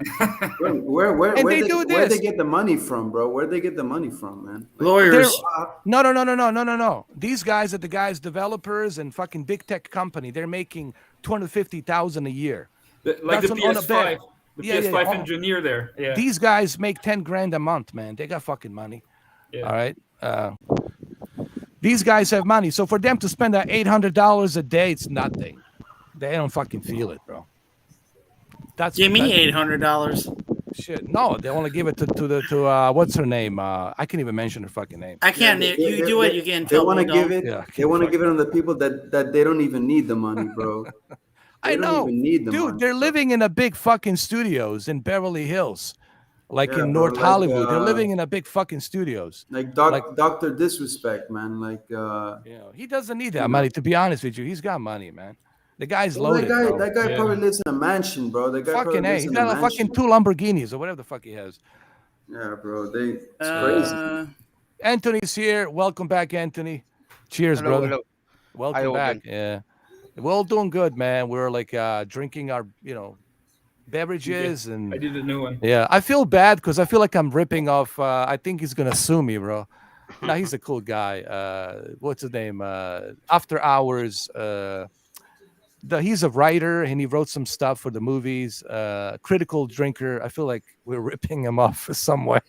And they do Where they this. get the money from, bro? Where they get the money from, man? Like, They're Lawyers. no. These guys are the guys, developers and fucking big tech company. They're making 250,000 a year. Like the That's on a bet. PS5, the Yeah, yeah, yeah. PS5 Oh, engineer there. Yeah, these guys make 10 grand a month, man. They got fucking money. yeah. All right. These guys have money. So for them to spend that $800 a day, it's nothing. They don't fucking feel it, bro. Give me That $800. shit. No, they only give it to what's her name? I can't even mention her fucking name. I can't. You do it, you get in trouble. They want to give it. Yeah, They want to fuck give it on the people that they don't even need the money, bro. They I don't know, even need the dude. money. They're bro. living in a big fucking studios in Beverly Hills, like Yeah, in bro, North Hollywood. They're living in a big fucking studios. like Like, Doctor Disrespect, man. Like, he doesn't need that you money. know. To be honest with you, he's got money, man. The guy's Well, loaded, bro. that guy Yeah. probably lives in a mansion, bro. That guy Fucking probably a. lives He's in a got a fucking mansion. 2 Lamborghinis or whatever the fuck he has. Yeah, bro. It's crazy. Anthony's here. Welcome back, Anthony. Cheers, Hello, brother. hello. How Welcome you all back. doing? Yeah, we're all doing good, man. We're like drinking our, Okay. beverages, I and did a new one. yeah, I feel bad because I feel like I'm ripping off. I think he's gonna sue me, bro. No, he's a cool guy. What's his name? After Hours. He's a writer and he wrote some stuff for the movies. Critical Drinker. I feel like we're ripping him off some way.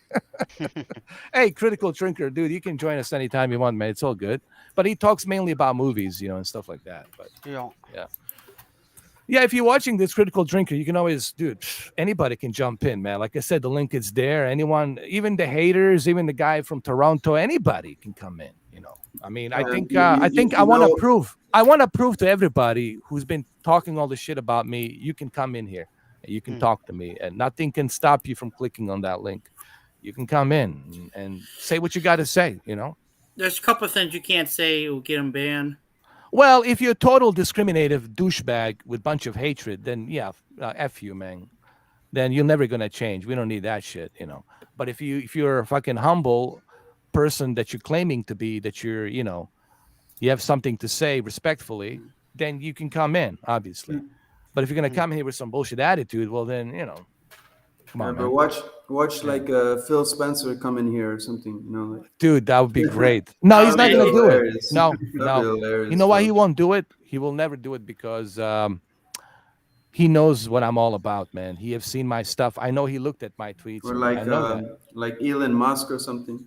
Hey, Critical Drinker, dude, you can join us anytime you want, man. It's all good. But he talks mainly about movies, and stuff like that. But Yeah. yeah, if you're watching this Critical Drinker, you can always, dude, anybody can jump in, man. Like I said, the link is there. Anyone, even the haters, even the guy from Toronto, anybody can come in. I mean, I think I want to prove. I want to prove to everybody who's been talking all the shit about me, you can come in here and you can talk to me, and nothing can stop you from clicking on that link. You can come in and say what you got to say. There's a couple of things you can't say will get them banned. Well, if you're a total discriminative douchebag with bunch of hatred, then yeah, f you, man. Then you're never gonna change. We don't need that shit. But if you're a fucking humble person that you're claiming to be, that you have something to say respectfully, then you can come in, obviously. But if you're gonna come here with some bullshit attitude, well then, come on, but man. watch like Phil Spencer come in here or something. Like, Dude, that would be great. No, he's not man, gonna do it. hilarious. No, That'd be no. hilarious, You know why bro. he won't do it? He will never do it because he knows what I'm all about, man. He have seen my stuff. I know he looked at my tweets. Or I know that. like Elon Musk or something.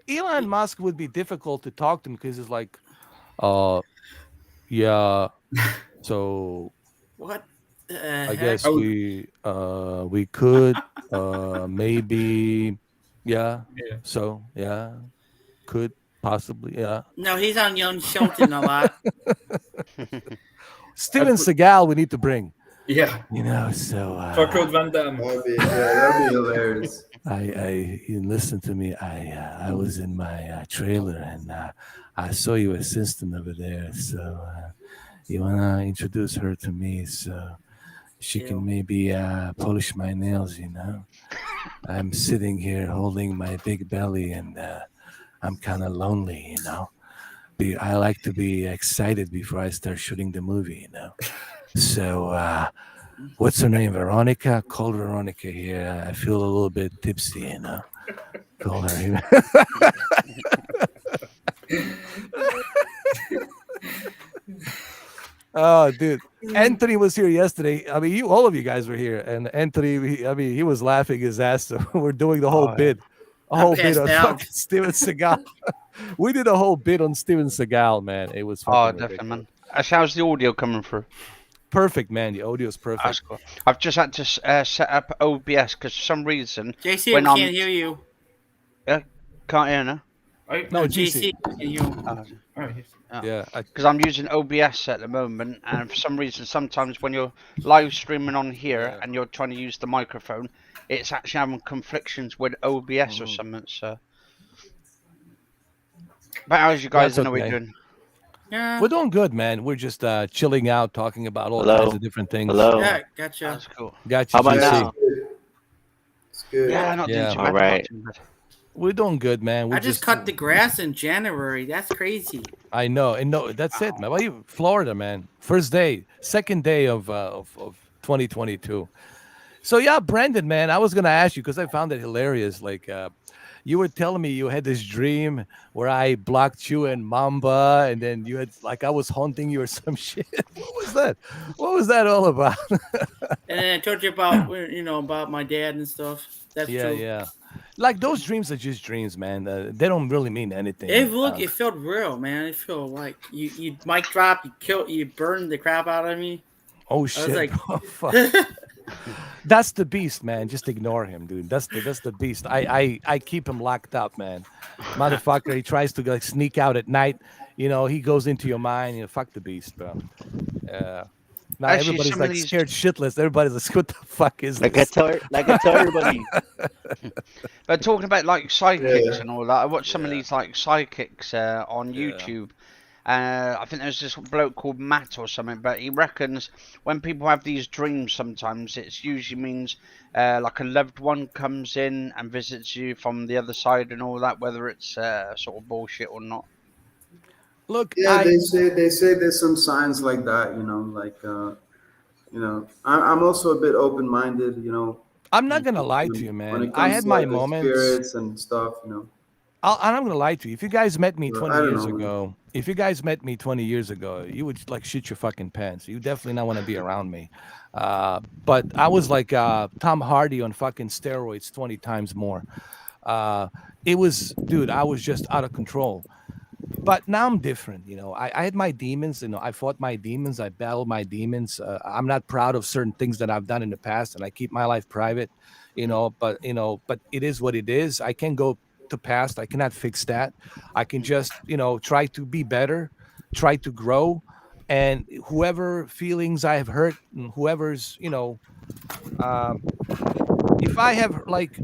Elon Musk would be difficult to talk to him because it's like, yeah. So What? I guess we could maybe, yeah. Yeah. So yeah, could possibly, yeah. No, he's on Young Shelton a lot. Steven Seagal we need to bring. Yeah. So Jean-Claude Van Damme. That'd be hilarious. you listen to me. I was in my trailer and I saw your assistant over there. So you wanna introduce her to me so she can maybe polish my nails. I'm sitting here holding my big belly and I'm kind of lonely. I like to be excited before I start shooting the movie. So. What's her name? Veronica? Call Veronica here. I feel a little bit tipsy, Call her here. Oh, dude. Anthony was here yesterday. I mean, all of you guys were here. And Anthony, he was laughing his ass off. We're doing the whole bid. A whole bid on fucking Steven Seagal. We did a whole bid on Steven Seagal, man. It was fucking Definitely, man. How's the audio coming through? Perfect, man. The audio is perfect. That's cool. I've just had to set up OBS because for some reason JC, when we can't hear you. can't hear now. No, JC, GC. can you? All right. Yeah. Because I'm using OBS at the moment, and for some reason, sometimes when you're live streaming on here and you're trying to use the microphone, it's actually having conflictions with OBS or something. So But how's you guys That's anyway okay. doing? Yeah. We're doing good, man. We're just chilling out, talking about all kinds Hello. of different things. Hello. Yeah. Gotcha. That's cool. Got How you, about Yeah, GC. now? it's good. Yeah, not doing Yeah. too All bad. Not right. too bad. We're doing good, man. We're I just cut the grass in January. That's crazy. I know, and no, that's it, man. Well, you Florida, man. First day, second day of 2022. So yeah, Brandon, man, I was gonna ask you because I found it hilarious. Like, you were telling me you had this dream where I blocked you and Mamba, and then you had like I was haunting you or some shit. What was that? What was that all about? And then I told you about about my dad and stuff. That's Yeah, true. yeah. Like those dreams are just dreams, man. They don't really mean anything. It felt real, man. It felt like you mic drop, you burned the crap out of me. Oh I was shit! like, Oh, fuck. That's the beast, man. Just ignore him, dude. That's the beast. I keep him locked up, man. Motherfucker, he tries to like sneak out at night. He goes into your mind. Fuck the beast, bro. Uh, now Actually, everybody's some of like these, scared shitless. Everybody's like, what the fuck is Like I this? tell, like I tell everybody. but talking about like psychics Yeah. and all that, I watched some of Yeah. these like psychics on Yeah. YouTube. I think there's this bloke called Matt or something, but he reckons when people have these dreams, sometimes it usually means like a loved one comes in and visits you from the other side and all that, whether it's sort of bullshit or not. Look, Yeah, they say there's some signs like that. I'm also a bit open-minded. I'm not gonna lie to you, When man. it I comes had to my like the moments. spirits and stuff. And I'm gonna lie to you. If you guys met me So, 20 I don't years know, man. ago, if you guys met me 20 years ago, you would like shit your fucking pants. You definitely not want to be around me. But I was like Tom Hardy on fucking steroids 20 times more. Uh, it was, dude. I was just out of control. But now I'm different. I had my demons. I fought my demons. I battled my demons. I'm not proud of certain things that I've done in the past, and I keep my life private. But it is what it is. I can't go to past. I cannot fix that. I can just try to be better, try to grow, and whoever feelings I have hurt, and whoever's um, if I have like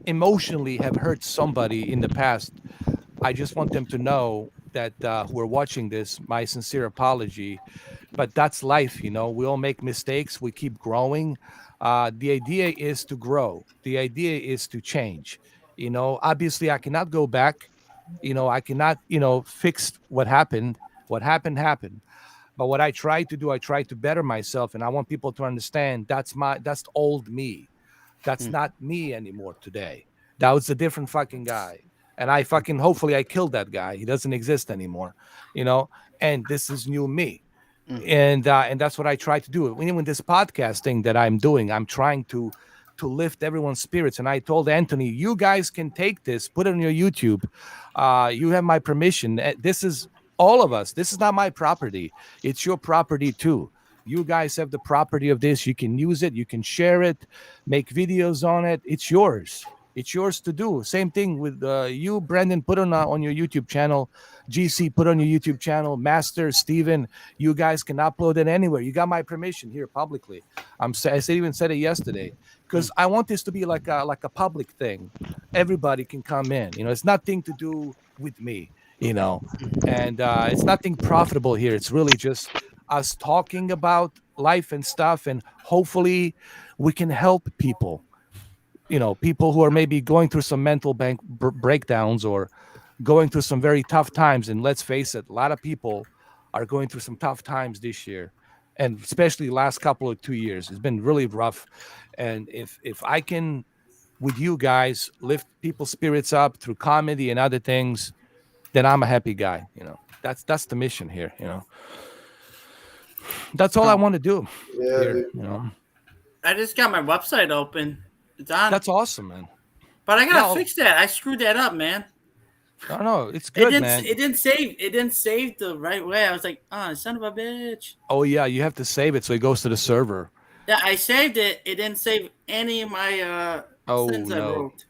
emotionally have hurt somebody in the past, I just want them to know that who are watching this, my sincere apology. But that's life, We all make mistakes. We keep growing. The idea is to grow. The idea is to change. Obviously, I cannot go back. I cannot, fix what happened. What happened happened. But what I try to do, I try to better myself, and I want people to understand that's old me. That's Mm. not me anymore today. That was a different fucking guy. And I fucking hopefully I killed that guy. He doesn't exist anymore, you know. And this is new me. Mm. And that's what I try to do. When this podcast thing that I'm doing, I'm trying to lift everyone's spirits. And I told Anthony, you guys can take this, put it on your YouTube. You have my permission. This is all of us. This is not my property. It's your property too. You guys have the property of this. You can use it. You can share it, make videos on it. It's yours. It's yours to do. Same thing with you, Brendan. Put on your YouTube channel. GC, put on your YouTube channel. Master, Steven, you guys can upload it anywhere. You got my permission here publicly. I even said it yesterday because I want this to be like a public thing. Everybody can come in. It's nothing to do with me. And it's nothing profitable here. It's really just us talking about life and stuff, and hopefully we can help people. People who are maybe going through some mental breakdowns or going through some very tough times. And let's face it, a lot of people are going through some tough times this year, and especially the last couple of 2 years. It's been really rough. And if I can, with you guys, lift people's spirits up through comedy and other things, then I'm a happy guy. That's the mission here. That's all I want to do Yeah, here. dude. I just got my website open. It's on. That's awesome, man. But I gotta No. fix that. I screwed that up, man. No, it's It good, didn't. man. It didn't save. It didn't save the right way. I was like, oh, son of a bitch. Oh yeah, you have to save it so it goes to the server. Yeah, I saved it. It didn't save any of my Oh sins I no. wrote.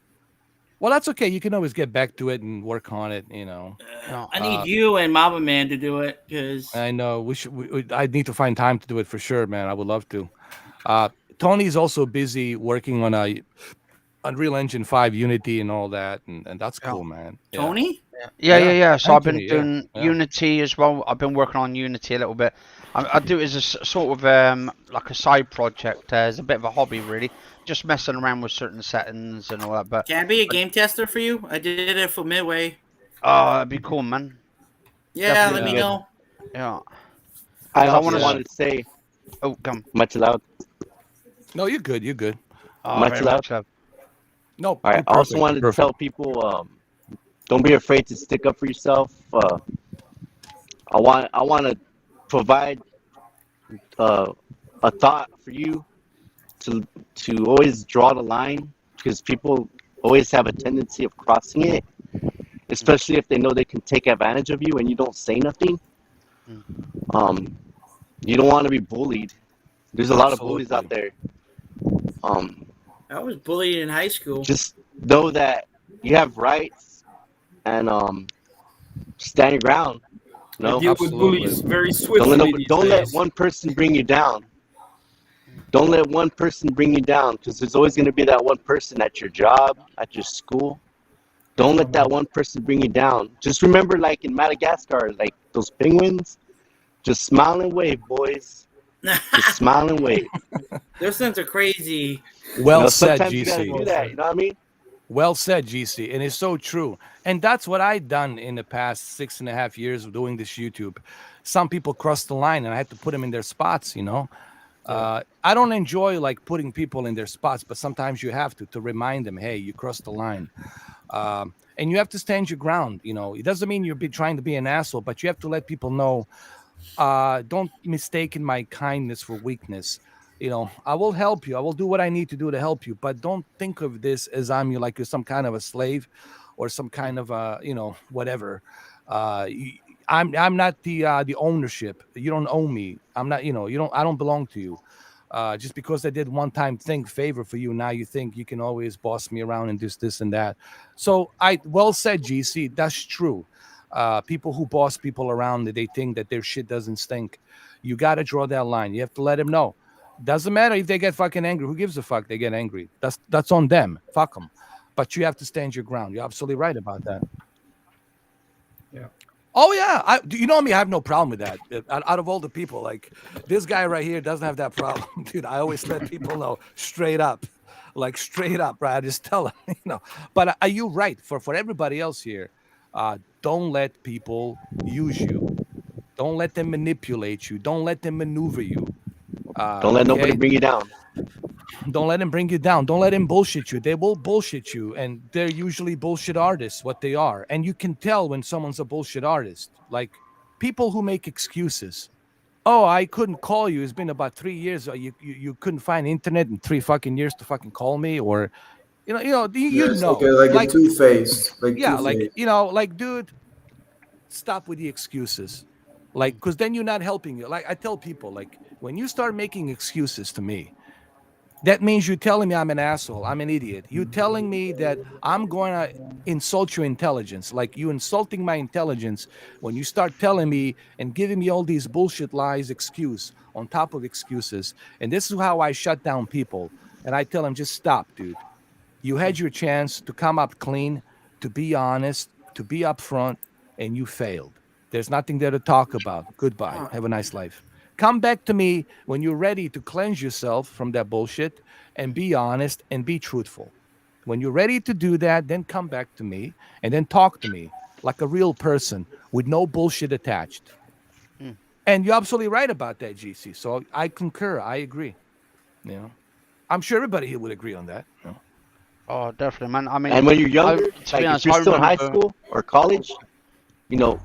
Well, that's okay. You can always get back to it and work on it. I need you and Mama Man to do it because I know we should. I need to find time to do it for sure, man. I would love to. Tony's also busy working on a Unreal Engine 5 Unity and all that, and that's Yeah. cool, man. Yeah. Tony. Yeah. So I've been Anthony, doing yeah. Unity as well. I've been working on Unity a little bit. I do it as a sort of like a side project, as a bit of a hobby, really. Just messing around with certain settings and all that. But Can I be a game tester for you? I did it for Midway. oh, that'd be cool, man. Yeah, Definitely let be me Yeah. good. know. Yeah. I 'Cause I also want to. Yeah. wanted to say, Oh, come. much allowed, No, you're good. You're good. Oh, much very allowed. much love. No, All right. you're I also perfect. wanted to tell people, don't be afraid to stick up for yourself. I want to provide a thought for you to always draw the line, because people always have a tendency of crossing it, especially if they know they can take advantage of you and you don't say nothing. Mm. Um, you don't want to be bullied. There's a lot of bullies out Absolutely. there. Um, I was bullied in high school. just know that you have rights, and stand your ground. I No, deal with Absolutely. bullies very don't let swiftly these don't let days. one person bring you down. Don't let one person bring you down, because there's always going to be that one person at your job, at your school. Don't let that one person bring you down. Just remember, like in Madagascar, like those penguins, just smile and wave, boys. Just smile and wave. Those things are crazy. Well said, Sometimes you got to GC. do that. You know what I mean? Well said, GC. And it's so true. And that's what I've done in the past 6.5 years of doing this YouTube. Some people cross the line and I had to put them in their spots, you know. I don't enjoy like putting people in their spots, but sometimes you have to remind them, hey, you crossed the line. And you have to stand your ground. You know, it doesn't mean you're trying to be an asshole, but you have to let people know, don't mistake my kindness for weakness. You know, I will help you. I will do what I need to do to help you, but don't think of this as I'm like you're some kind of a slave or some kind of whatever. I'm not the ownership. You don't own me. I'm not, I don't belong to you. Just because I did one time favor for you, now you think you can always boss me around and this and that. So well said, GC. That's true. People who boss people around, they think that their shit doesn't stink. You got to draw that line. You have to let them know. Doesn't matter if they get fucking angry. Who gives a fuck? They get angry. That's on them. Fuck them. But you have to stand your ground. You're absolutely right about that. Yeah. Oh yeah, you know me. I have no problem with that. Out of all the people, like this guy right here doesn't have that problem, dude. I always let people know straight up, like straight up, right? I just tell them, But are you right? For everybody else here, don't let people use you. Don't let them manipulate you. Don't let them maneuver you. Don't let nobody bring you down. Don't let them bring you down. Don't let them bullshit you. They will bullshit you. And they're usually bullshit artists, what they are. And you can tell when someone's a bullshit artist. Like people who make excuses. Oh, I couldn't call you. It's been about 3 years. You couldn't find internet in 3 fucking years to fucking call me, or you Yeah, it's know, like a two-faced, like yeah, like two-faced. dude, stop with the excuses. Like, because then you're not helping you. Like I tell people, like when you start making excuses to me, that means you're telling me I'm an asshole. I'm an idiot. You're telling me that I'm going to insult your intelligence. Like you insulting my intelligence when you start telling me and giving me all these bullshit lies, excuse on top of excuses. And this is how I shut down people. And I tell them, just stop, dude. You had your chance to come up clean, to be honest, to be upfront, and you failed. There's nothing there to talk about. Goodbye. Have a nice life. Come back to me when you're ready to cleanse yourself from that bullshit and be honest and be truthful. When you're ready to do that, then come back to me and then talk to me like a real person with no bullshit attached. Mm. And you're absolutely right about that, GC. So I concur. I agree. I'm sure everybody here would agree on that. Oh, definitely, man. I mean, And when you're I, younger, to be like if honest, you're I still in high remember. school or college, you know,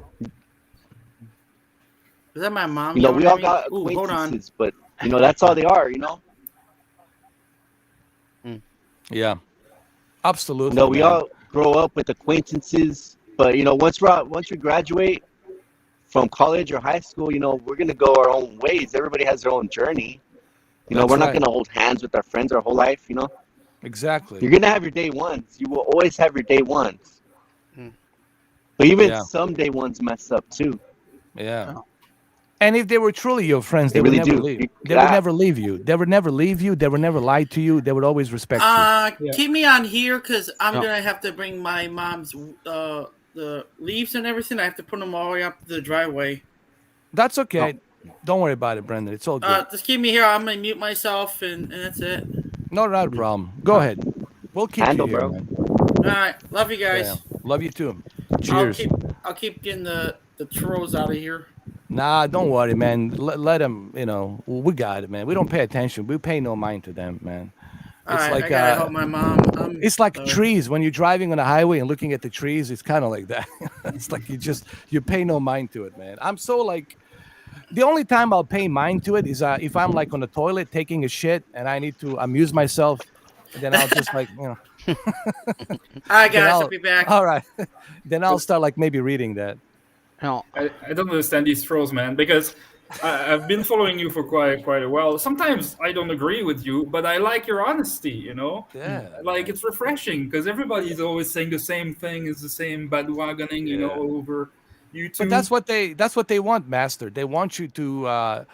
Is that my mom? we yelling all at me? got Ooh, hold on. acquaintances, but that's all they are. Yeah, absolutely. We man. all grow up with acquaintances, but once we graduate from college or high school, we're gonna go our own ways. Everybody has their own journey. That's We're not right. gonna hold hands with our friends our whole life. Exactly. You're gonna have your day ones. You will always have your day ones. Mm. But even Yeah. some day ones mess up too. Yeah. And if they were truly your friends, They they would really never do. leave. They would never leave you. They would never leave you. They would never lie to you. They would always respect you. Yeah. Keep me on here because I'm No. gonna have to bring my mom's the the leaves and everything. I have to put them all the way up to the driveway. That's okay. Don't worry about it, Brendan. It's all good. Just keep me here. I'm gonna mute myself, and that's it. Not a problem. Go ahead. We'll keep you Handle, here, bro. man. All right, love you Yeah. guys. Love you too. I'll Cheers. keep getting the trolls out of here. Nah, don't worry, man. Let them, we got it, man. We don't pay attention. We pay no mind to them, man. All It's right, like I gotta help my mom. it's like trees. When you're driving on a highway and looking at the trees, it's kind of like that. It's like you pay no mind to it, man. I'm so like the only time I'll pay mind to it is if I'm like on the toilet taking a shit and I need to amuse myself, then I'll just like All right, guys, I'll be back. All right, then I'll start like maybe reading that. No, I don't understand these trolls, man, because I've been following you for quite a while. Sometimes I don't agree with you, but I like your honesty, Yeah, Like, it's refreshing because everybody's always saying the same thing, is the same bandwagoning, all over YouTube. But that's what they want, Master. They want you to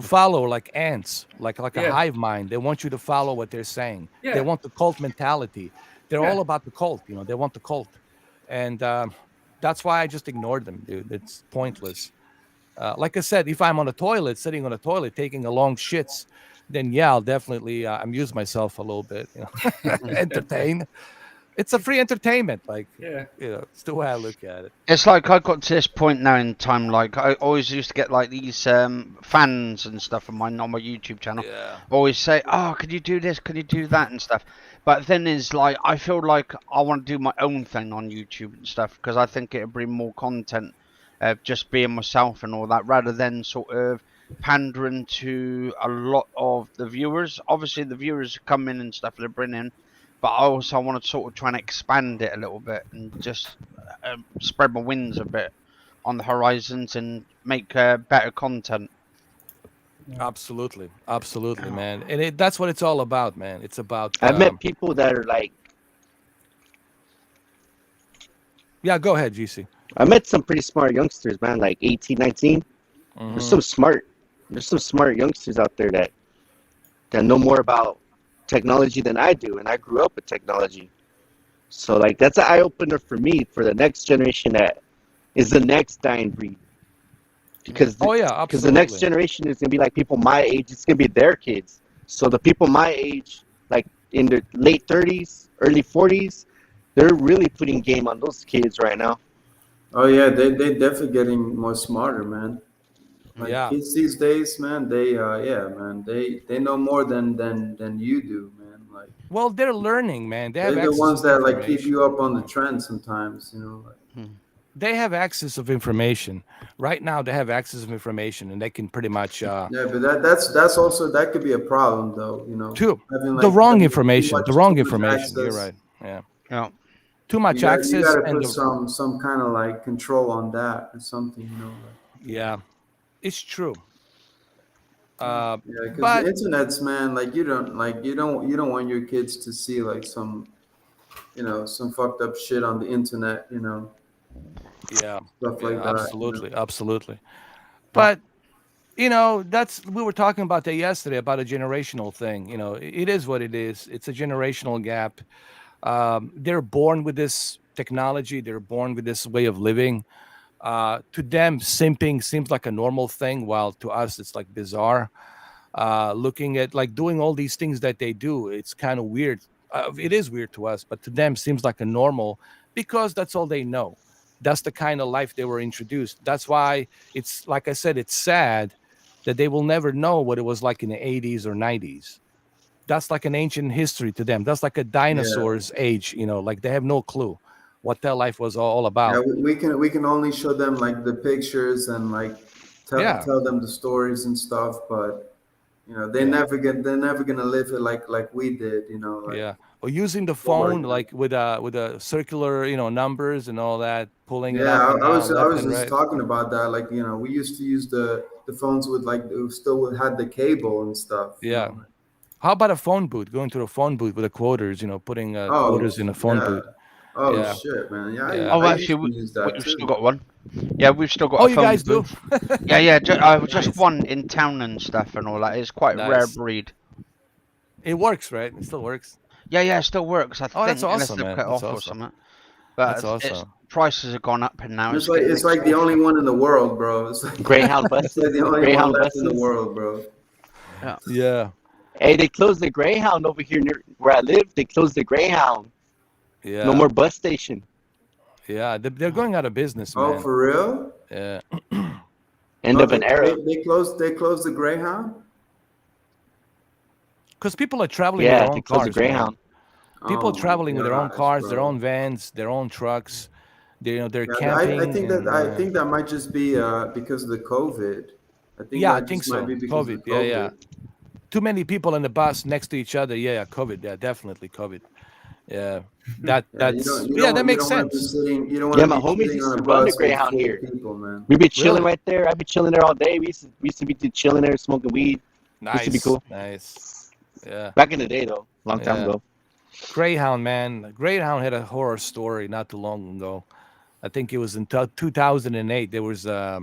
follow like ants, like a Yeah. hive mind. They want you to follow what they're saying. Yeah. They want the cult mentality. They're Yeah. all about the cult. They want the cult, and that's why I just ignored them, dude. It's pointless. Like I said, if I'm on a toilet, sitting on a toilet, taking a long shits, then yeah, I'll definitely amuse myself a little bit, entertain. It's a free entertainment, like Yeah. it's the way I look at it. it's like I got to this point now in time. Like I always used to get like these fans and stuff on my YouTube channel. Yeah. Always say, "Oh, could you do this? Could you do that?" and stuff. But then is like I feel like I want to do my own thing on YouTube and stuff because I think it'll bring more content of just being myself and all that, rather than sort of pandering to a lot of the viewers. Obviously, the viewers come in and stuff they bring in, but I also want to sort of try and expand it a little bit and just spread my wings a bit on the horizons and make better content. Absolutely, man. And that's what it's all about, man. It's about. I've met people that are like, Yeah, go ahead, GC. I met some pretty smart youngsters, man, like 18, 19. Mhm. There's some smart youngsters out there that know more about technology than I do, and I grew up with technology. So like that's an eye opener for me for the next generation that is the next dying breed. Because Oh yeah, because the next absolutely. generation is gonna be like people my age. It's gonna be their kids. So the people my age, like in their late 30s, early 40s, they're really putting game on those kids right now. Oh yeah, they definitely getting more smarter, man. Like Yeah. kids these days, man, they know more than you do, man. Like Well, they're learning, man. They have they're the access ones to that like keep information. you up on the trend sometimes, Like, They have access of information. Right now, they have access of information, and they can pretty much yeah, but that's also that could be a problem though, too having the wrong having information. The too wrong much information. You're access. right. Yeah. Yeah. Too much You access gotta and put some kind of like control on that or something, like. yeah, it's true. Yeah, because But the internet's, man, like you don't want your kids to see like some fucked up shit on the internet, yeah, stuff like that. absolutely. But that's we were talking about that yesterday about a generational thing. It is what it is. It's a generational gap. They're born with this technology. They're born with this way of living. To them, simping seems like a normal thing, while to us it's like bizarre. Looking at like doing all these things that they do, it's kind of weird. It is weird to us, but to them seems like a normal because that's all they know. That's the kind of life they were introduced. That's why it's like I said, it's sad that they will never know what it was like in the 80s or 90s. That's like an ancient history to them. That's like a dinosaur's age, like they have no clue what their life was all Yeah, about. we can only show them like the pictures and like Yeah. tell them the stories and stuff, but they're never gonna live it like we did, like. Yeah, or using the Don't worry, phone man. like with a circular, numbers and all that, pulling it Yeah, up I, and I was down, I left was and just right. talking about that. Like, we used to use the phones with like it still had the cable and stuff. Yeah. How about a phone booth? Going to a phone booth with the quoters, putting Oh quoters in a phone yeah. booth. Oh Yeah. shit, man. Yeah, Yeah. Oh, I actually, used to use that we've too. still got one. Yeah, we've still got Oh, a you phone guys do? booth. Yeah, just Nice. one in town and stuff and all that. It's quite a rare Nice. breed. It works, right? It still works. Yeah, it still works. I Oh, think that's unless awesome, they've man. cut That's off or awesome. something. That's But it's awesome. prices have gone up, and now It's it's like getting it's like the only extortionate. one in the world, bro. It's like Greyhound it's like buses, the only one Greyhound left in the buses. world, bro. Yeah. Yeah, Hey, they closed the Greyhound over here near where I live. They closed the Greyhound. No yeah, more bus station. yeah. They're going out of business, Oh, man. for real? Yeah, End Oh, of an era. they closed the Greyhound. because people are traveling with their Yeah, they own closed the cars, man. Greyhound. People Oh my traveling with their own gosh, cars, their bro. own vans, their own trucks. They're Yeah, I camping, think that and might just be because of the COVID. I think yeah, I that think just might so. be because of the COVID. Yeah, yeah. COVID. Too many people in the bus next to each other. Yeah, yeah. COVID. Yeah, definitely COVID. Yeah, Yeah, that's yeah, that you makes don't want to be sense. sitting you don't want Yeah, to my be homies sitting used on to a run the bus with Greyhound full here. of people, man. We'd be chilling Really right there. I'd be chilling there all day. We used to be chilling there, smoking weed. Used to be nice, cool. nice. Yeah, Back in the day, though, long time yeah. ago. Greyhound, man. Greyhound had a horror story not too long ago. I think it was in 2008. There was a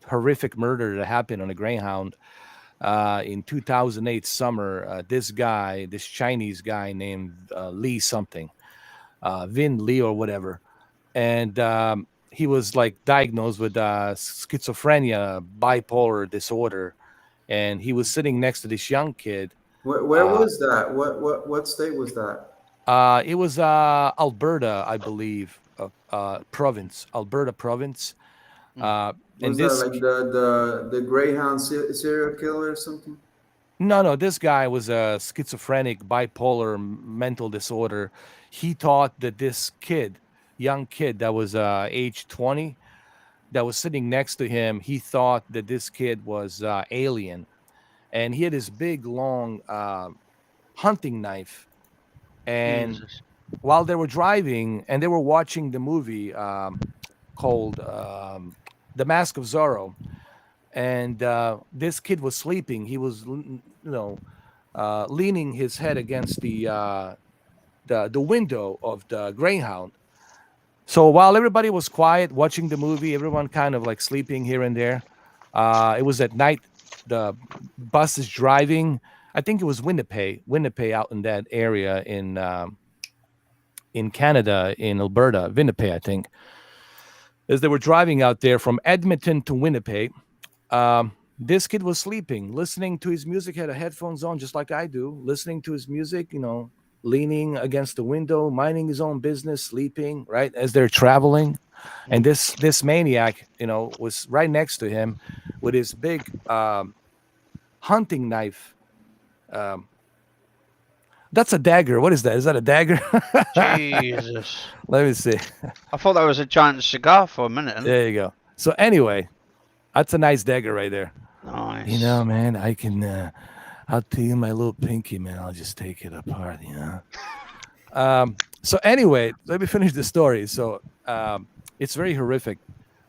horrific murder that happened on a Greyhound in 2008 summer. This Chinese guy named Lee something, Vin Lee or whatever, and he was like diagnosed with schizophrenia, bipolar disorder, and he was sitting next to this young kid. Where Uh, was that? What state was that? it was Alberta, I believe, province, Alberta province. Mm. Uh, and Was that this like the Greyhound serial killer or something? No, no, this guy was a schizophrenic, bipolar mental disorder. He thought that this kid, young kid that was age 20, that was sitting next to him, he thought that this kid was alien. And he had this big, long hunting knife. And Jesus. while they were driving and they were watching the movie called The Mask of Zorro, and this kid was sleeping. He was, leaning his head against the window of the Greyhound. So while everybody was quiet watching the movie, everyone kind of like sleeping here and there. It was at night. The bus is driving. I think it was Winnipeg out in that area in Canada, in Alberta, Winnipeg, I think. As they were driving out there from Edmonton to Winnipeg, this kid was sleeping, listening to his music, had a headphones on, just like I do, listening to his music, leaning against the window, minding his own business, sleeping, right, as they're traveling. And this maniac, was right next to him with his big hunting knife. Um, that's a dagger. What is that? Is that a dagger? Jesus. Let me see. I thought that was a giant cigar for a minute. There you go. So anyway, that's a nice dagger right there. Nice. Man, I can. I'll tell you my little pinky, man. I'll just take it apart, So anyway, let me finish the story. So it's very horrific.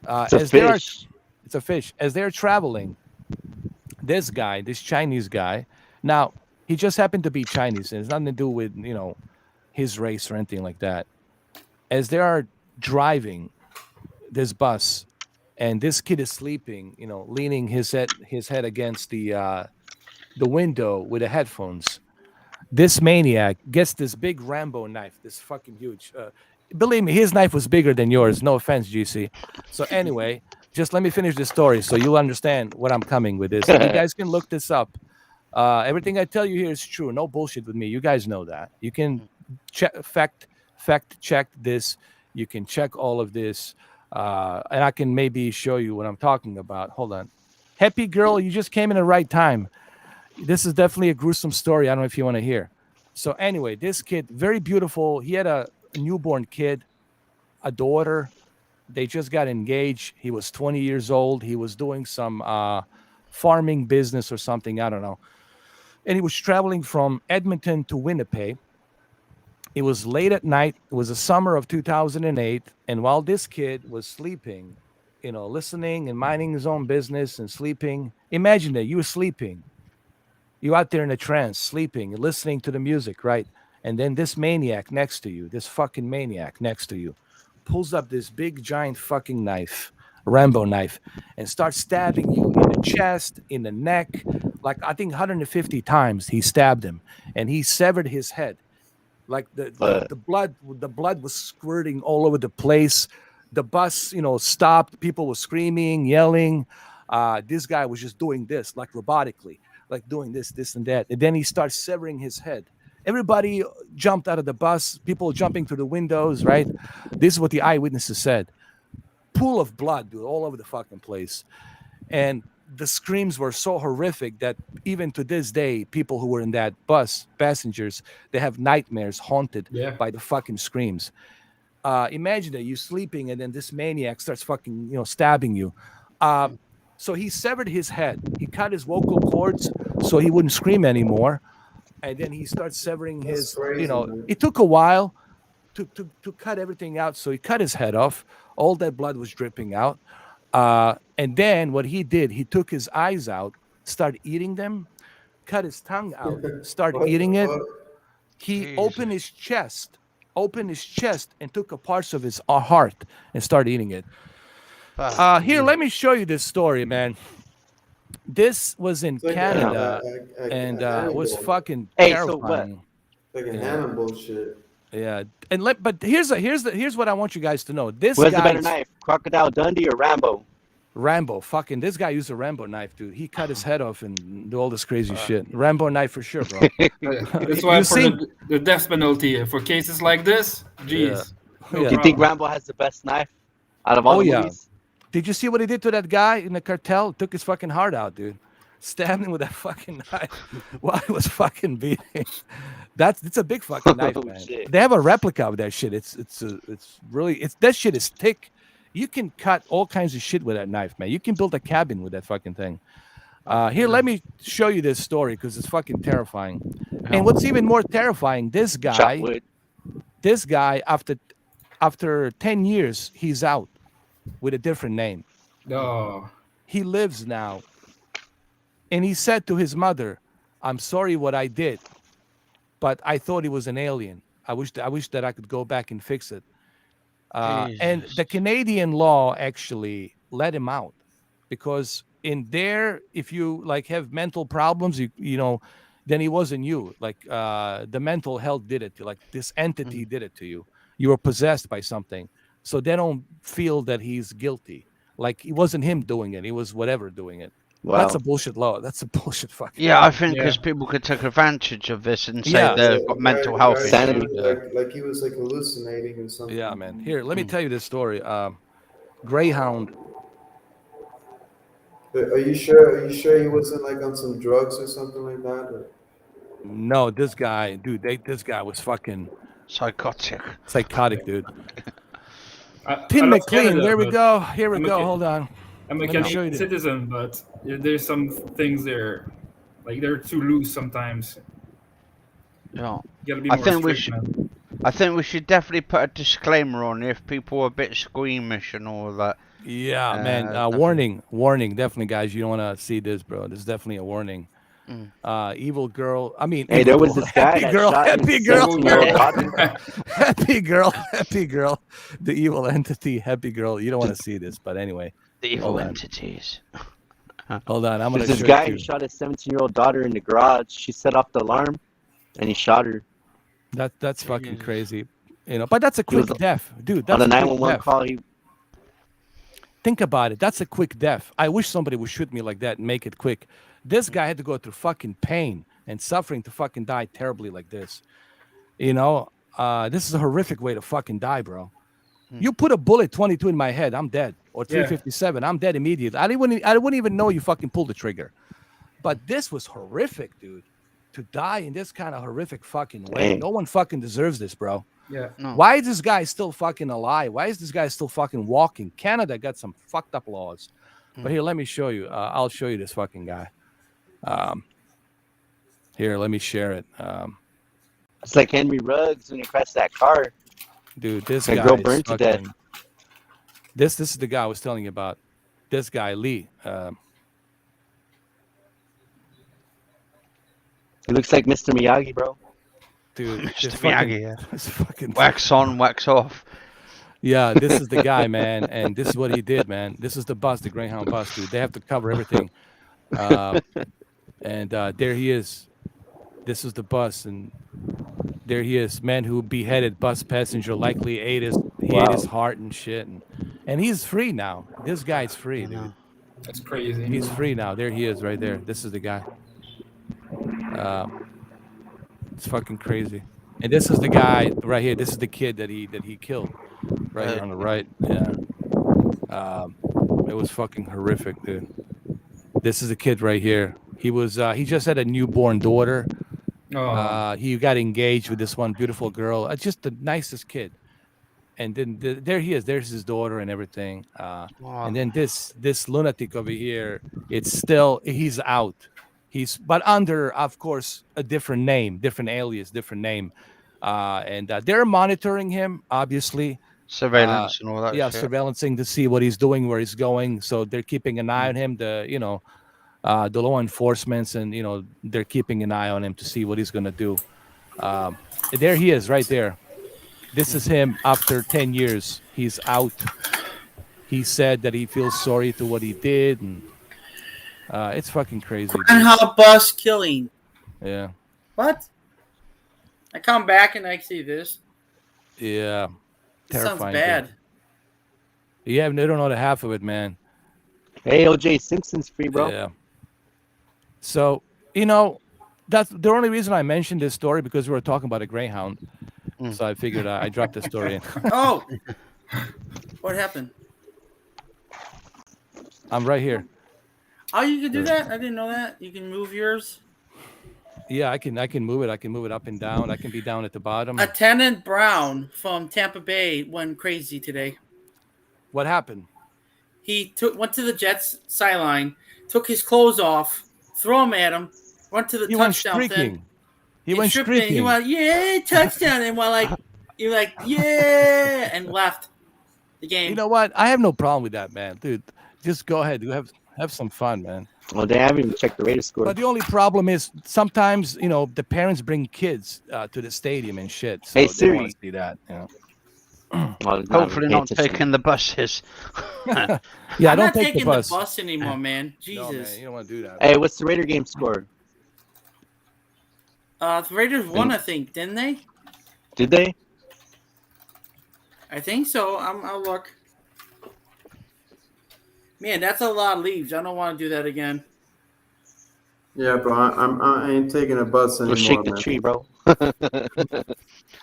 It's a As they are, fish. it's a fish. As they're traveling, this guy, this Chinese guy. Now he just happened to be Chinese, and it's nothing to do with his race or anything like that. As they are driving this bus, and this kid is sleeping, leaning his head against the window with the headphones. This maniac gets this big Rambo knife, this fucking huge. Believe me, his knife was bigger than yours. No offense, GC. So anyway, just let me finish the story so you'll understand what I'm coming with this. And you guys can look this up. Everything I tell you here is true. No bullshit with me. You guys know that. You can check fact check this. You can check all of this, and I can maybe show you what I'm talking about. Hold on, happy girl, you just came in the right time. This is definitely a gruesome story. I don't know if you want to hear. So anyway, this kid, very beautiful. He had a newborn kid, a daughter. They just got engaged. He was 20 years old. He was doing some farming business or something. I don't know. And he was traveling from Edmonton to Winnipeg. It was late at night. It was the summer of 2008. And while this kid was sleeping, listening and minding his own business and sleeping, imagine that you were sleeping. You out there in a trance, sleeping, listening to the music, right? And then this maniac next to you, this fucking maniac next to you, pulls up this big giant fucking knife, Rambo knife, and starts stabbing you in the chest, in the neck, like I think 150 times he stabbed him, and he severed his head. Like the blood was squirting all over the place. The bus, stopped. People were screaming, yelling. This guy was just doing this, like robotically, like doing this, and that. And then he starts severing his head. Everybody jumped out of the bus. People jumping through the windows. Right. This is what the eyewitnesses said. Pool of blood, dude, all over the fucking place. And the screams were so horrific that even to this day, people who were in that bus, passengers, they have nightmares haunted Yeah. by the fucking screams. Imagine that you're sleeping and then this maniac starts fucking, stabbing you. So he severed his head. He cut his vocal cords so he wouldn't scream anymore. And then he starts severing That's his, crazy, man. it took a while to cut everything out. So he cut his head off. All that blood was dripping out. And then what he did, he took his eyes out, started eating them, cut his tongue out, started What eating the it. fuck? He Jesus. opened his chest and took a parts of his heart and started eating it. Fuck. Here, let me show you this story, man. This was in It's like Canada, a and Hannibal. it was fucking Hey, so what? terrifying. Like a Yeah. Hannibal shit. Yeah, but here's what I want you guys to know. This Who has the better guy's knife, Crocodile Dundee or Rambo? Rambo. Fucking this guy used a Rambo knife, dude. He cut his head off and do all this crazy shit. Rambo knife for sure, bro. That's why You for seen- the death penalty for cases like this, jeez. No Yeah. Do you think problem. Rambo has the best knife out of all Oh, the yeah. movies? Did you see what he did to that guy in the cartel? Took his fucking heart out, dude. Stabbed him with that fucking knife while he was fucking beating. It's a big fucking knife, Oh, man. shit. They have a replica of that shit. It's that shit is thick. You can cut all kinds of shit with that knife, man. You can build a cabin with that fucking thing. Here, let me show you this story because it's fucking terrifying. And what's even more terrifying, this Chop guy, wood. after 10 years, he's out with a different name. Oh, He lives now. And he said to his mother, "I'm sorry what I did, but I thought he was an alien. I wish that I could go back and fix it." And the Jesus. Canadian law actually let him out because in there, if you like have mental problems, then he wasn't you. Like the mental health did it to you. Like this entity did it to you. You were possessed by something. So they don't feel that he's guilty. Like it wasn't him doing it. He was whatever doing it. Wow. That's a bullshit law. That's a bullshit fucking. Yeah, I think Yeah. because people could take advantage of this and say Yeah. they've got mental health right, issues. Sanity. Like he was like hallucinating or something. Yeah, man. Here, let me tell you this story. Greyhound. But are you sure? Are you sure he wasn't like on some drugs or something like that? Or? No, this guy, dude. This guy was fucking Psychotic. psychotic, dude. I Tim love McLean. Canada, There we but go. Here we I'm a go. kid. Hold on. I'm a Let me show you Canadian this. citizen, but there's some things there, like they're too loose sometimes. Yeah. You gotta be I more think we strict, should- man. I think we should definitely put a disclaimer on if people are a bit squeamish and all that. Yeah, man. Definitely. Warning. Definitely, guys. You don't want to see this, bro. This is definitely a warning. Evil girl. I mean, Hey, evil there was girl. this guy Happy that girl. shot Happy his girl. 17-year-old daughter. Happy girl. The evil entity. Happy girl. You don't want to see this, but anyway. The evil Hold on. entities. Hold on. I'm gonna There's this show guy you. who shot his 17-year-old daughter in the garage. She set off the alarm, and he shot her. That's fucking Jesus. crazy. But that's a He was quick death, dude. On That's a a quick 911 death. call, he Think about it. That's a quick death. I wish somebody would shoot me like that and make it quick. This guy had to go through fucking pain and suffering to fucking die terribly like this. This is a horrific way to fucking die, bro. You put a bullet 22 in my head, I'm dead. Or Yeah. 357, I'm dead immediately. I wouldn't even know you fucking pulled the trigger. But this was horrific, dude. To die in this kind of horrific fucking way. Dang. No one fucking deserves this, bro. Yeah. No. Why is this guy still fucking alive? Why is this guy still fucking walking? Canada got some fucked up laws. But here, let me show you. I'll show you this fucking guy. Here, let me share it. it's like Henry Ruggs when he crashed that car. Dude, this That guy girl is burned to death. fucking- This is the guy I was telling you about. This guy, Lee. He looks like Mr. Miyagi, bro. Dude, Mr. this fucking, Miyagi, yeah. this fucking Wax on, wax off. Yeah, this is the guy, man, and this is what he did, man. This is the bus, the Greyhound bus, dude. They have to cover everything, and there he is. This is the bus, and there he is. Man who beheaded bus passenger likely ate his. he ate his Wow. heart and shit, and he's free now. This guy's free, I dude. know. That's crazy. He's free now. There he is, right there. This is the guy. Um, it's fucking crazy. And this is the guy right here. This is the kid that he killed right here on the right. Yeah. Um, it was fucking horrific, dude. This is the kid right here. He just had a newborn daughter. Oh, He got engaged with this one beautiful girl. Just the nicest kid. And then there he is. There's his daughter and everything. Oh, And then this lunatic over here, he's out. But under, of course, a different name, different alias, different name. And they're monitoring him, obviously. surveillance and all that Yeah, shit. surveillancing to see what he's doing, where he's going. So they're keeping an eye on him. The law enforcements, and they're keeping an eye on him to see what he's gonna do. There he is, right there. This is him after 10 years. He's out. He said that he feels sorry to what he did, and it's fucking crazy. Dude. Groundhog bus killing. Yeah, What? I come back and I see this. yeah, It sounds terrifying. bad. Dude. Yeah, they don't know the half of it, man. Hey, OJ Simpson's free, bro. Yeah. So that's the only reason I mentioned this story, because we were talking about a greyhound. So I figured I dropped the story in. Oh, what happened? I'm right here. Oh, you can do that? I didn't know that. You can move yours. Yeah, I can move it. I can move it up and down. I can be down at the bottom. Attendant Brown from Tampa Bay went crazy today. What happened? He went to the Jets sideline, took his clothes off, threw them at him, went to the He went touchdown thing. streaking. He and went stripped it, streaking. He went, yeah, touchdown, and you're like, yeah, and left the game. You know what? I have no problem with that, man, dude. Just go ahead. You have some fun, man. Well, they haven't even checked the Raiders score. But the only problem is sometimes the parents bring kids to the stadium and shit. So Hey, they don't Siri. want to see that. Well, Hopefully pay not attention. taking the buses. Yeah, I'm don't not take taking the bus. anymore, man. No, Jesus. man, you don't want to do that. Hey, what's the Raider game score? The Raiders won, I think, didn't they? Did they? I think so. I'll look. Man, that's a lot of leaves. I don't want to do that again. Yeah, bro. I ain't taking a bus Go anymore, shake the man. tree, bro.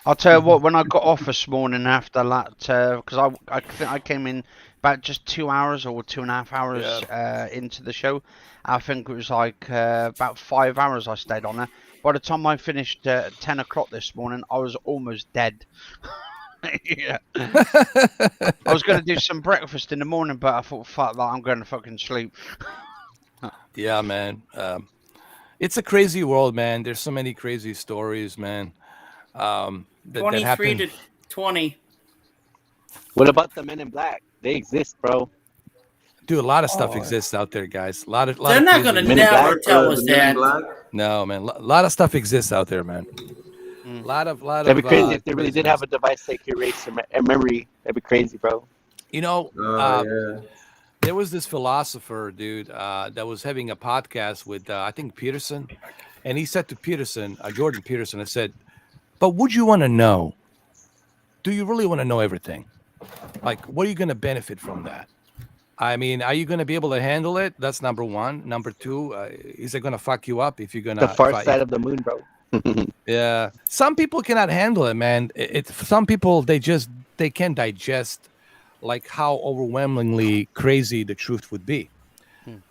I'll tell you what, when I got off this morning after that, because I think I came in about just 2 hours or 2.5 hours into the show. I think it was like about 5 hours I stayed on there. By the time I finished at 10 o'clock this morning, I was almost dead. Yeah. I was going to do some breakfast in the morning, but I thought, fuck that, I'm going to fucking sleep. Yeah, man. It's a crazy world, man. There's so many crazy stories, man. That 23 happen. to 20. What about the Men in Black? They exist, bro. Dude, a lot of stuff exists out there, guys. A lot of They're not crazy- going to Men in never Black, tell us the Men in that. Black? No, man. A lot of stuff exists out there, man. A lot of. That'd be crazy if they really did craziness. have a device that could erase a memory. That'd be crazy, bro. Oh, yeah. There was this philosopher, dude, that was having a podcast with, I think, Peterson. And he said to Peterson, Jordan Peterson, I said, but would you want to know? Do you really want to know everything? Like, what are you going to benefit from that? I mean, are you going to be able to handle it? That's number one. Number two, is it going to fuck you up if you're going to... The far side of the moon, bro. Yeah. Some people cannot handle it, man. Some people, they can't digest like how overwhelmingly crazy the truth would be.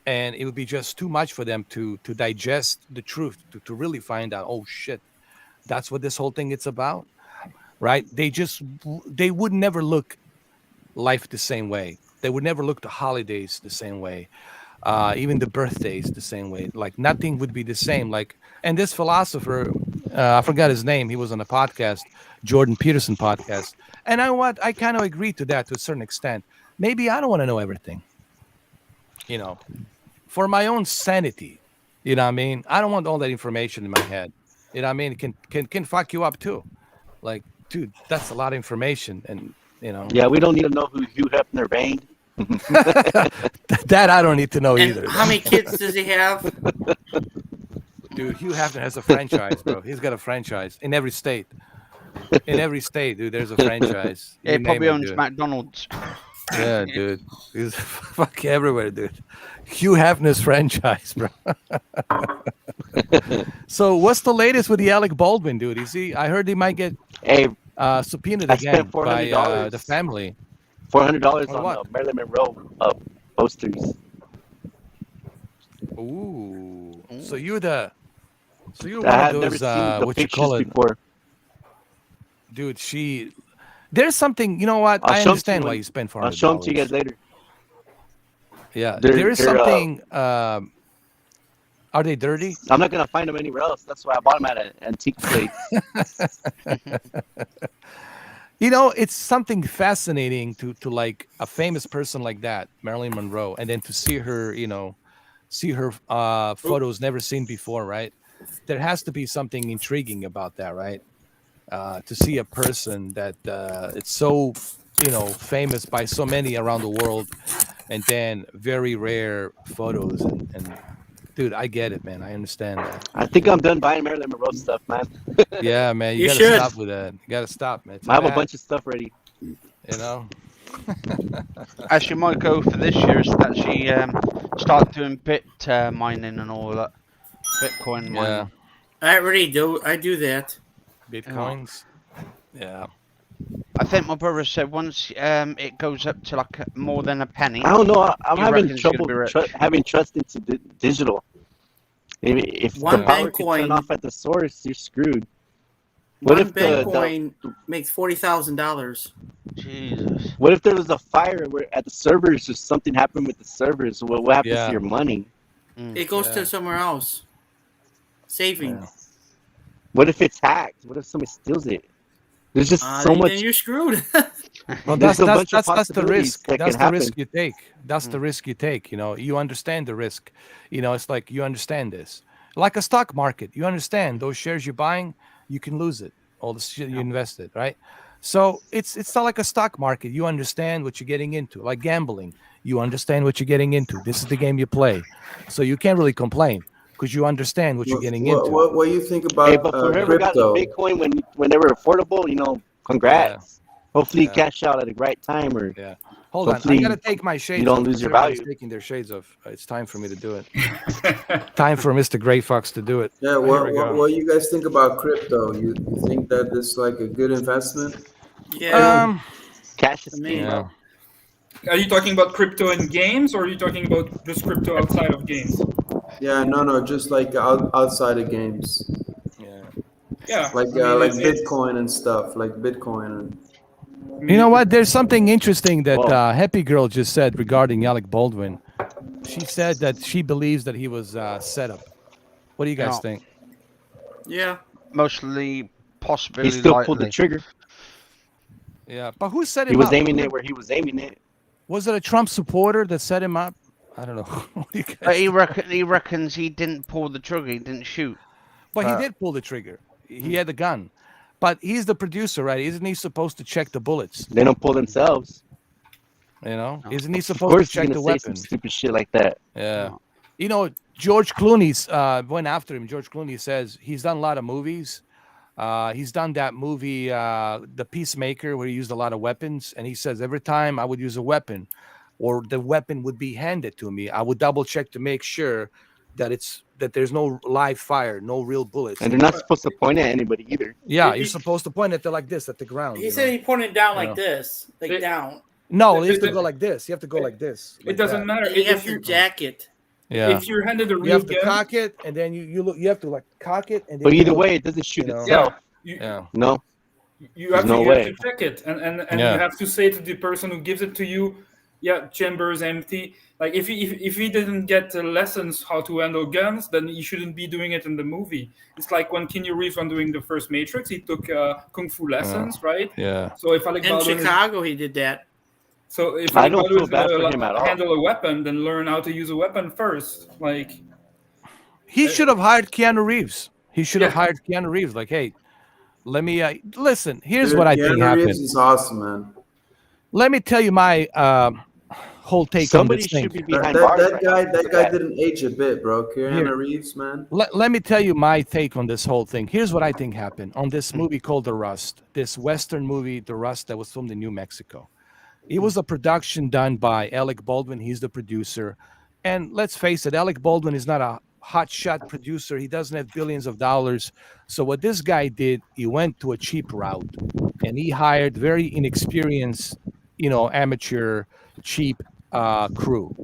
And it would be just too much for them to digest the truth, to really find out, oh shit, that's what this whole thing is about, right? They would never look life the same way. They would never look the holidays the same way. Even the birthdays the same way. Like nothing would be the same. Like, and this philosopher, I forgot his name. He was on a podcast, Jordan Peterson podcast. And I kind of agree to that to a certain extent. Maybe I don't want to know everything. For my own sanity. You know what I mean? I don't want all that information in my head. You know what I mean? It can fuck you up too. Like, dude, that's a lot of information, and Yeah, we don't need to know who Hugh Hefner banged. that I don't need to know And either. how many kids does he have? Dude, Hugh Hefner has a franchise, bro. He's got a franchise in every state. In every state, dude, there's a franchise. Yeah, You he name probably it, owns dude. McDonald's. Yeah, dude. He's fuck everywhere, dude. Hugh Hefner's franchise, bro. So what's the latest with the Alec Baldwin, dude? Is he? I heard he might get Hey, subpoenaed I spent again four hundred by the dollars. family. $400 On on what? Marilyn Monroe posters. Ooh. So Ooh. you're the. So you're I one of have never those. seen the What you pictures call it, before. dude? She. There's something. You know what? I'll I show them to you understand why when you spend four I'll hundred show them to you guys dollars. later. Yeah, They're there is they're. something. Are they dirty? I'm not gonna find them anywhere else. That's why I bought them at an antique place. You know, it's something fascinating to like a famous person like that, Marilyn Monroe, and then to see her, see her photos never seen before, right? There has to be something intriguing about that, right? To see a person that it's so, famous by so many around the world, and then very rare photos, and dude, I get it, man. I understand that. I think I'm done buying Marilyn Monroe stuff, man. Yeah, man, you You gotta should. stop with that. You gotta stop, man. It's I have a bad, bunch of stuff ready. you know. Actually, my goal for this year is to actually start doing bit mining and all that. Bitcoin Yeah, mining. I already do. I do that. bitcoins. Yeah. I think my brother said once it goes up to like more than a penny, I don't know. I'm he having reckons you're trouble gonna be rich. having trust into digital. If the One power can Bitcoin- turn off at the source, you're screwed. What One if the Bitcoin makes $40,000. Jesus. what if there was a fire where at the servers or something happened with the servers? What happens Yeah. to your money? It goes Yeah. to somewhere else. Saving. Yeah. What if it's hacked? What if somebody steals it? There's just so then much. you're screwed. Well, There's that's a that's bunch of that's that's the possibilities risk. that That's can the happen. risk you take. That's the risk you take. You understand the risk. It's like you understand this. Like a stock market, you understand those shares you're buying, you can lose it. All the shit you invested, right? So it's not like a stock market. You understand what you're getting into. Like gambling, you understand what you're getting into. This is the game you play, so you can't really complain because you understand what you're getting into. What do you think Hey, about but for whoever got the crypto? Bitcoin when they were affordable, congrats. Hopefully you Yeah. cash out at the right time, or Yeah. Hold on, I hopefully gotta take my shades don't off lose 'cause your everybody's value. taking their shades off. It's time for me to do it. Time for Mr. Gray Fox to do it. Yeah, Here what, we what go. what you guys think about crypto? You think that this is like a good investment? Yeah. cash is I king, mean- bro. Are you talking about crypto in games, or are you talking about just crypto outside of games? Yeah, no, just like outside of games, Yeah. Yeah, like I mean, like it's- Bitcoin and stuff, like Bitcoin. And, I mean, You know what? There's something interesting that Whoa. Happy Girl just said regarding Alec Baldwin. She said that she believes that he was set up. What do you guys Yeah. think? Yeah. Mostly, possibly, He still pulled the likely. trigger. Yeah, but who set He him was up? aiming it where he was aiming it. Was it a Trump supporter that set him up? I don't know. What do you guys But think? he reckons he didn't pull the trigger. He didn't shoot. But he but- did pull the trigger. He had the gun. But he's the producer, right? Isn't he supposed to check the bullets? They don't pull themselves. Isn't he Of supposed course, to he's check gonna the say some weapon? stupid shit like that. Yeah. George Clooney's went after him. George Clooney says he's done a lot of movies. He's done that movie, The Peacemaker, where he used a lot of weapons. And he says every time I would use a weapon or the weapon would be handed to me, I would double check to make sure that there's no live fire, no real bullets. And they're not supposed to point at anybody either. Yeah, He- you're supposed to point it like this at the ground. He said he pointed down like Yeah. this, like It- down. No, you have to it- go like this. You have to go like this. it like doesn't that. matter. You have If to you jack it. Yeah. if you're handed a You real have to gun, cock it, and then you have to like cock it, and then But you either look- way, it doesn't shoot you know. itself. you, Yeah. No. you have There's no to, you have way. to check it, and Yeah. you have to say to the person who gives it to you, yeah, chamber is empty. Like if he didn't get lessons how to handle guns, then he shouldn't be doing it in the movie. It's like when Keanu Reeves was doing the first Matrix, he took kung fu lessons, right? Yeah. So if Alec In Baldwin is, Chicago, he did that. so if I Alec don't Baldwin feel is bad for gonna him at all. handle a weapon, then learn how to use a weapon first. Like He should have hired Keanu Reeves. He should have Yeah. hired Keanu Reeves. Like, hey, let me listen. Here's Dude, what I Keanu think Reeves happened. is awesome, man. Let me tell you my whole take on this Somebody thing. should be That behind that, bars that right now guy because that of guy that. didn't age a bit, bro. Here, Keanu Reeves, man. let me tell you my take on this whole thing. Here's what I think happened on this Mm. movie called The Rust, this Western movie, The Rust, that was filmed in New Mexico. It was a production done by Alec Baldwin. He's the producer. And let's face it, Alec Baldwin is not a hotshot producer. He doesn't have billions of dollars. So what this guy did, he went to a cheap route and he hired very inexperienced, amateur, cheap crew.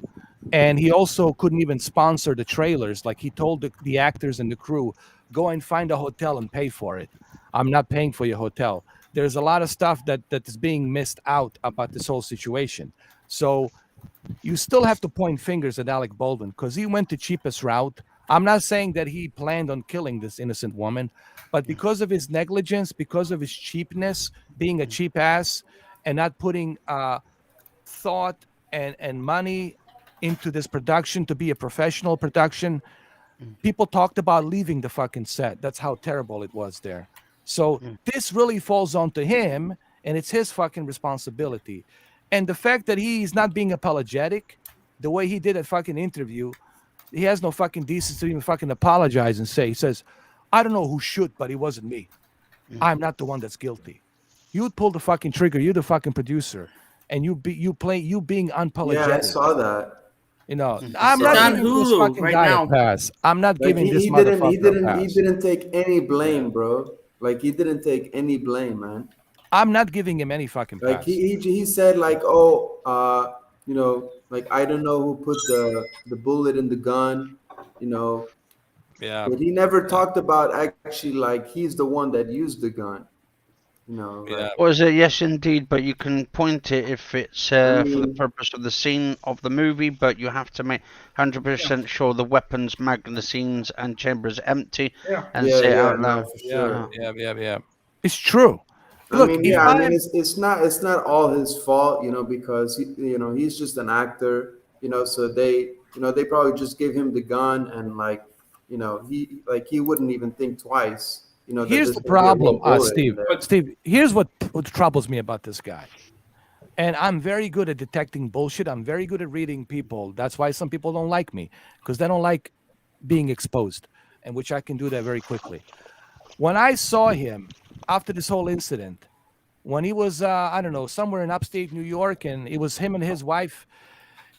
And he also couldn't even sponsor the trailers. Like he told the actors and the crew, go and find a hotel and pay for it. I'm not paying for your hotel. There's a lot of stuff that is being missed out about this whole situation. So you still have to point fingers at Alec Baldwin because he went the cheapest route. I'm not saying that he planned on killing this innocent woman, but because of his negligence, because of his cheapness, being a cheap ass, and not putting thought and money into this production to be a professional production, people talked about leaving the fucking set. That's how terrible it was there. So this really falls onto him, and it's his fucking responsibility. And the fact that he's not being apologetic, the way he did a fucking interview, he has no fucking decency to even fucking apologize and say, he says, I don't know who should, but it wasn't me. I'm not the one that's guilty. You pull the fucking trigger. You're the fucking producer, and you being Yeah, I unapologetic. saw that. I'm It's not on giving this Hulu fucking right guy now. a pass. I'm not Like giving this he didn't he motherfucker a didn't he pass. didn't take any blame, bro. Like he didn't take any blame, man. I'm not giving him any fucking Like pass. he said like, oh, like I don't know who put the bullet in the gun, you know, Yeah, but he never talked about actually like he's the one that used the gun, yeah. like Was it? Yes, indeed. But you can point it if it's I for the mean, purpose of the scene of the movie. But you have to make 100% sure the weapons, magazines, and chambers empty, Yeah. and yeah, say it yeah, out no, loud. for Yeah, sure. yeah. It's true. I Look, mean, if yeah, I mean, I'm it's not all his fault, because he's just an actor, so they probably just give him the gun and like, he wouldn't even think twice, that here's there's the gonna be a real problem, bullet in Steve. there. But Steve, here's what troubles me about this guy. And I'm very good at detecting bullshit. I'm very good at reading people. That's why some people don't like me because they don't like being exposed, and which I can do that very quickly. When I saw him after this whole incident, when he was, I don't know, somewhere in upstate New York, and it was him and his wife,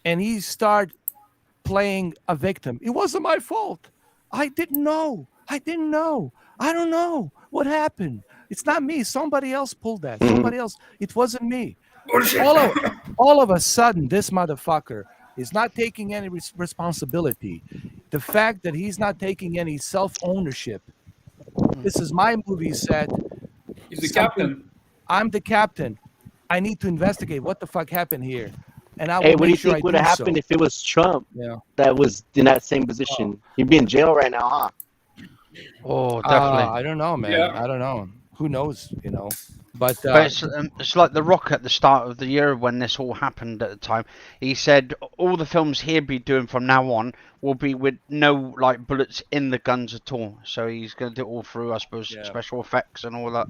and he started playing a victim. It wasn't my fault. I didn't know. I didn't know. I don't know what happened. It's not me. Somebody else pulled that. Mhm. Somebody else. It wasn't me. bullshit. All of a sudden, this motherfucker is not taking any responsibility. The fact that he's not taking any self ownership. This is my movie set. He's the Something. captain. I'm the captain. I need to investigate what the fuck happened here, and I Hey, will what do you make sure I think would do have so. happened if it was Trump Yeah. that was in that same position? He'd be in jail right now, huh? Oh, definitely. I don't know, man. Yeah. I don't know. Who knows? But But it's like The Rock at the start of the year when this all happened at the time. He said all the films he'll be doing from now on will be with no like bullets in the guns at all. So he's going to do it all through, I suppose, Yeah. special effects and all that.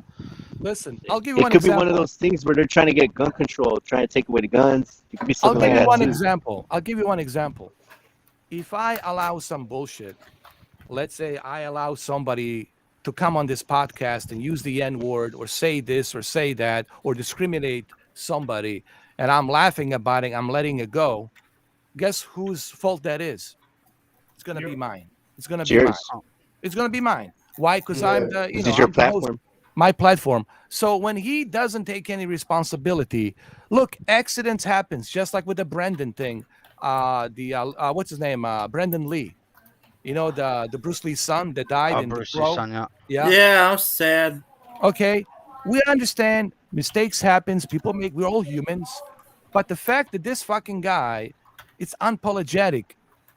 listen, I'll give you It one could be one of example. those things where they're trying to get gun control, trying to take away the guns. It could be I'll something give like you that one too. example. I'll give you one example. If I allow some bullshit, let's say I allow somebody to come on this podcast and use the N word or say this or say that or discriminate somebody, and I'm laughing about it, I'm letting it go. Guess whose fault that is? It's gonna be You. mine. It's gonna be mine. Cheers. It's gonna be mine. Why? Because Yeah, This is your I'm the host, platform. my platform. So when he doesn't take any responsibility, look, accidents happens, just like with the Brendan thing. What's his name? Brendan Lee. The Bruce Lee's son that died in the Bruce's throw. son, yeah. Yeah. Yeah, I'm sad. Okay. We understand mistakes happens. We're all humans. But the fact that this fucking guy, it's unapologetic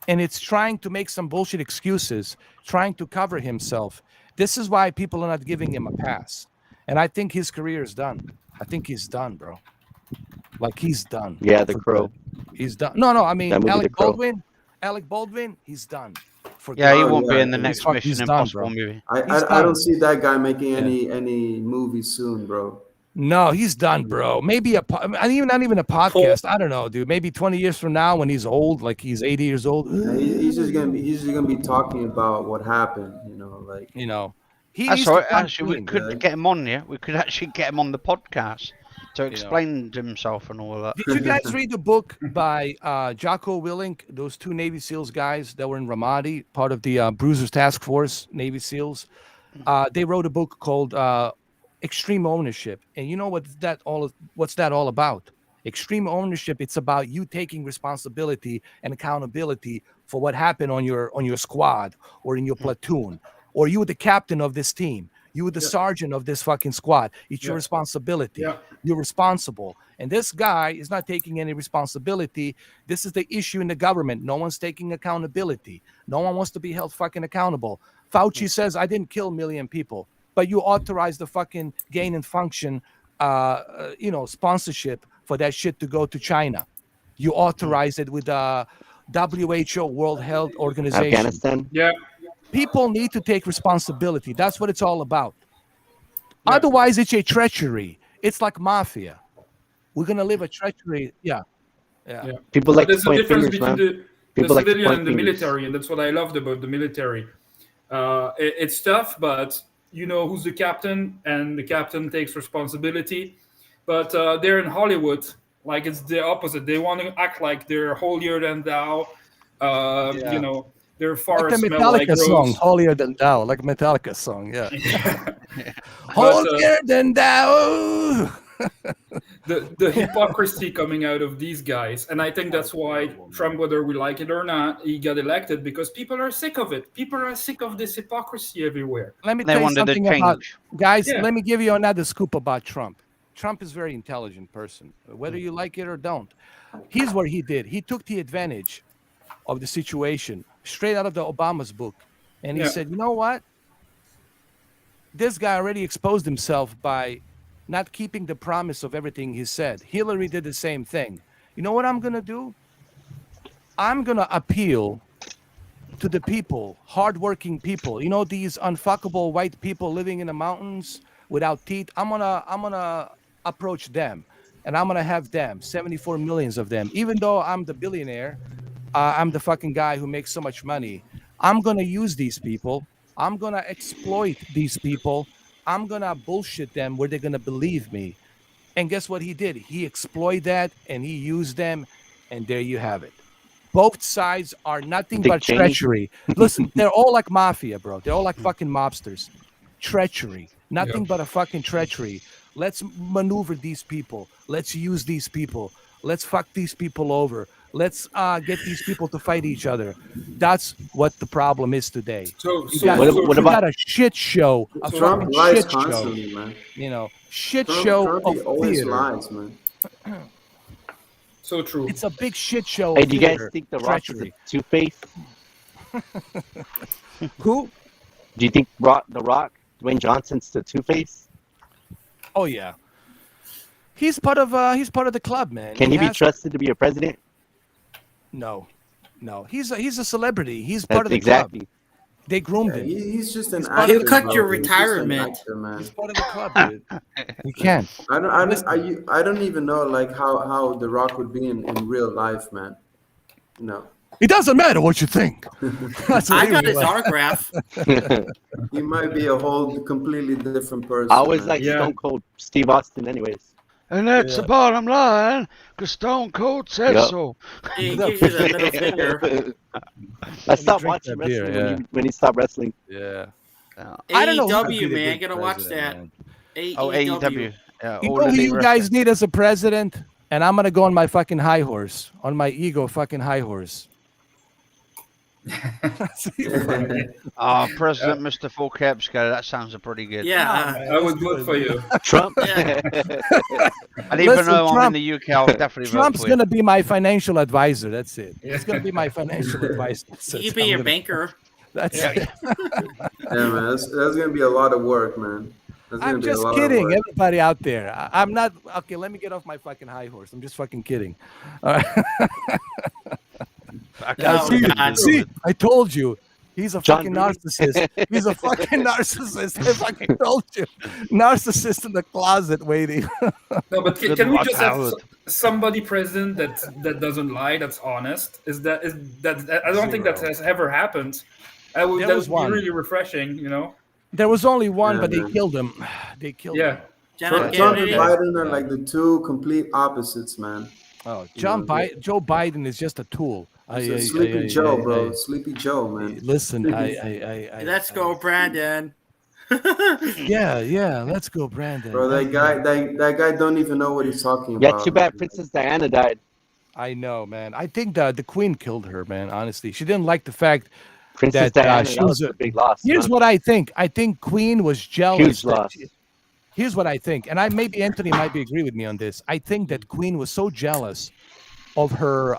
and it's trying to make some bullshit excuses, trying to cover himself. This is why people are not giving him a pass. And I think his career is done. I think he's done, bro. Like he's done. Yeah, The for Crow. good. He's done. No, I mean That movie, The Alec Crow. Baldwin. Alec Baldwin, he's done. For Yeah, he good. Oh won't be yeah, in the dude. He's next he's Mission done, Impossible bro. movie. I, He's I I don't done. see that guy making Yeah. any movie soon, bro. No, he's done, bro. Maybe not even a podcast. I don't know, dude. Maybe 20 years from now, when he's old, like he's 80 years old. He's just gonna be talking about what happened. You know, like You know, That's he's all to right. come Actually, we clean. could get him on here. We could actually get him on the podcast to know. explain himself and all that. Did you guys read the book by Jocko Willink? Those two Navy SEALs guys that were in Ramadi, part of the Bruisers Task Force, Navy SEAls. They wrote a book called Extreme Ownership, and you know what's that all about? Extreme ownership. It's about you taking responsibility and accountability for what happened on your squad or in your platoon, or you were the captain of this team. You were the sergeant of this fucking squad. It's your responsibility. Yeah. You're responsible. And this guy is not taking any responsibility. This is the issue in the government. No one's taking accountability. No one wants to be held fucking accountable. Fauci says, I didn't kill a million people, but you authorized the fucking gain and function, sponsorship for that shit to go to China. You authorized it with WHO, World Health Organization. Afghanistan. Yeah. People need to take responsibility. That's what it's all about. Otherwise, it's a treachery. It's like mafia. We're gonna live a treachery. Yeah. People like to There's a point difference fingers, between man. the People like to civilian point and the fingers. military, and that's what I loved about the military. It's tough, but you know who's the captain, and the captain takes responsibility. But they're in Hollywood, like it's the opposite. They want to act like they're holier than thou. You know, their Like the forests smell like Metallica song, rose. Holier Than Thou, like a Metallica song, yeah. But, Holier Than Thou. the hypocrisy coming out of these guys, and I think that's why Trump, whether we like it or not, he got elected, because people are sick of it. People are sick of this hypocrisy everywhere. Let me They tell you wanted to something about, change. guys, Yeah. let me give you another scoop about Trump. Trump is a very intelligent person, whether you like it or don't. Here's what he did. He took the advantage of the situation straight out of the Obama's book. And he Yeah. said, you know what? This guy already exposed himself by not keeping the promise of everything he said. Hillary did the same thing. You know what I'm going to do? I'm going to appeal to the people, hardworking people. You know, these unfuckable white people living in the mountains without teeth. I'm gonna approach them, and I'm gonna have them, 74 millions of them. Even though I'm the billionaire, I'm the fucking guy who makes so much money. I'm gonna use these people. I'm gonna exploit these people. I'm gonna bullshit them where they're gonna believe me. And guess what he did? He exploited that and he used them, and there you have it. Both sides are nothing Dick but Cheney. treachery. Listen, they're all like mafia, bro. They're all like fucking mobsters. Treachery. Nothing but a fucking treachery. Let's maneuver these people. Let's use these people. Let's fuck these people over. Let's get these people to fight each other. That's what the problem is today. So, You so, got, What- so what you true. about- got a shit show, a Trump fucking lies shit show. constantly, man. You know, shit Trump, show Trump he of always theater. lies, man. So true. It's a big shit show. Hey, of do you guys theater. think The Rock is a Treachery. two-face? Who? Do you think The Rock, Dwayne Johnson's the two-face? Oh yeah. He's part of the club, man. Can he be has- trusted to be a president? No. He's a celebrity. He's part of the exactly. club. They groomed Yeah, him. he's just an He'll actor. cut bro. your He's just an retirement. actor, man. He's part of the club, dude. You can't. I don't even know like how The Rock would be in real life, man. You know, It doesn't matter what you think. That's what I he got was his like. autograph. he might be a whole completely different person. I always man. like Yeah. Stone Cold Steve Austin anyways. And that's the bottom line, because Stone Cold said Yup. so. He gives you the middle finger. I stopped drink watching that beer, wrestling when he stopped wrestling. Yeah. Yeah. I don't know who could AEW, be the man. good Gotta watch president, that. man. Oh, AEW. Yeah, You all know who elite you wrestling. guys need as a president? And I'm gonna go on my fucking high horse, on my ego fucking high horse. President Mr. Full Caps guy. That sounds pretty good. Yeah. I would vote for you. Trump. Yeah. And even Listen, though I'm in Trump- the UK, I'll definitely vote Trump's for you. gonna be my financial advisor. That's it. He's gonna be my financial advisor. He could be your banker. That's it. Yeah, man, that's gonna be a lot of work, man. That's gonna I'm be a just lot kidding, of work. everybody out there. I'm not okay. Let me get off my fucking high horse. I'm just fucking kidding. All right. I Oh, see, God. see, I told you. He's a John fucking Rudy. narcissist. He's a fucking narcissist. I fucking told you. Narcissist in the closet waiting. No, but Good can we luck, just have Howard. somebody present that doesn't lie, that's honest? I don't think that Zero. has ever happened. There That was would be one. really refreshing, you know? There was only one, Yeah, but they man. killed him. They killed him. Yeah. John Trump, F. Trump and Kennedy. Biden are Yeah. like the two complete opposites, man. Oh, You know, Joe Biden is just a tool. it's a Sleepy Joe, bro. Sleepy Joe, man. Listen, Let's go, Brandon. Yeah, let's go, Brandon. Bro, that guy don't even know what he's talking Yeah, about. too bad Princess Diana died. I know, man. I think the Queen killed her, man. Honestly, she didn't like the fact Princess that Diana, she that was was a big loss. Here's Huh? what I think. I think Queen was jealous. Huge loss. Here's what I think, and maybe Anthony might be agree with me on this. I think that Queen was so jealous of her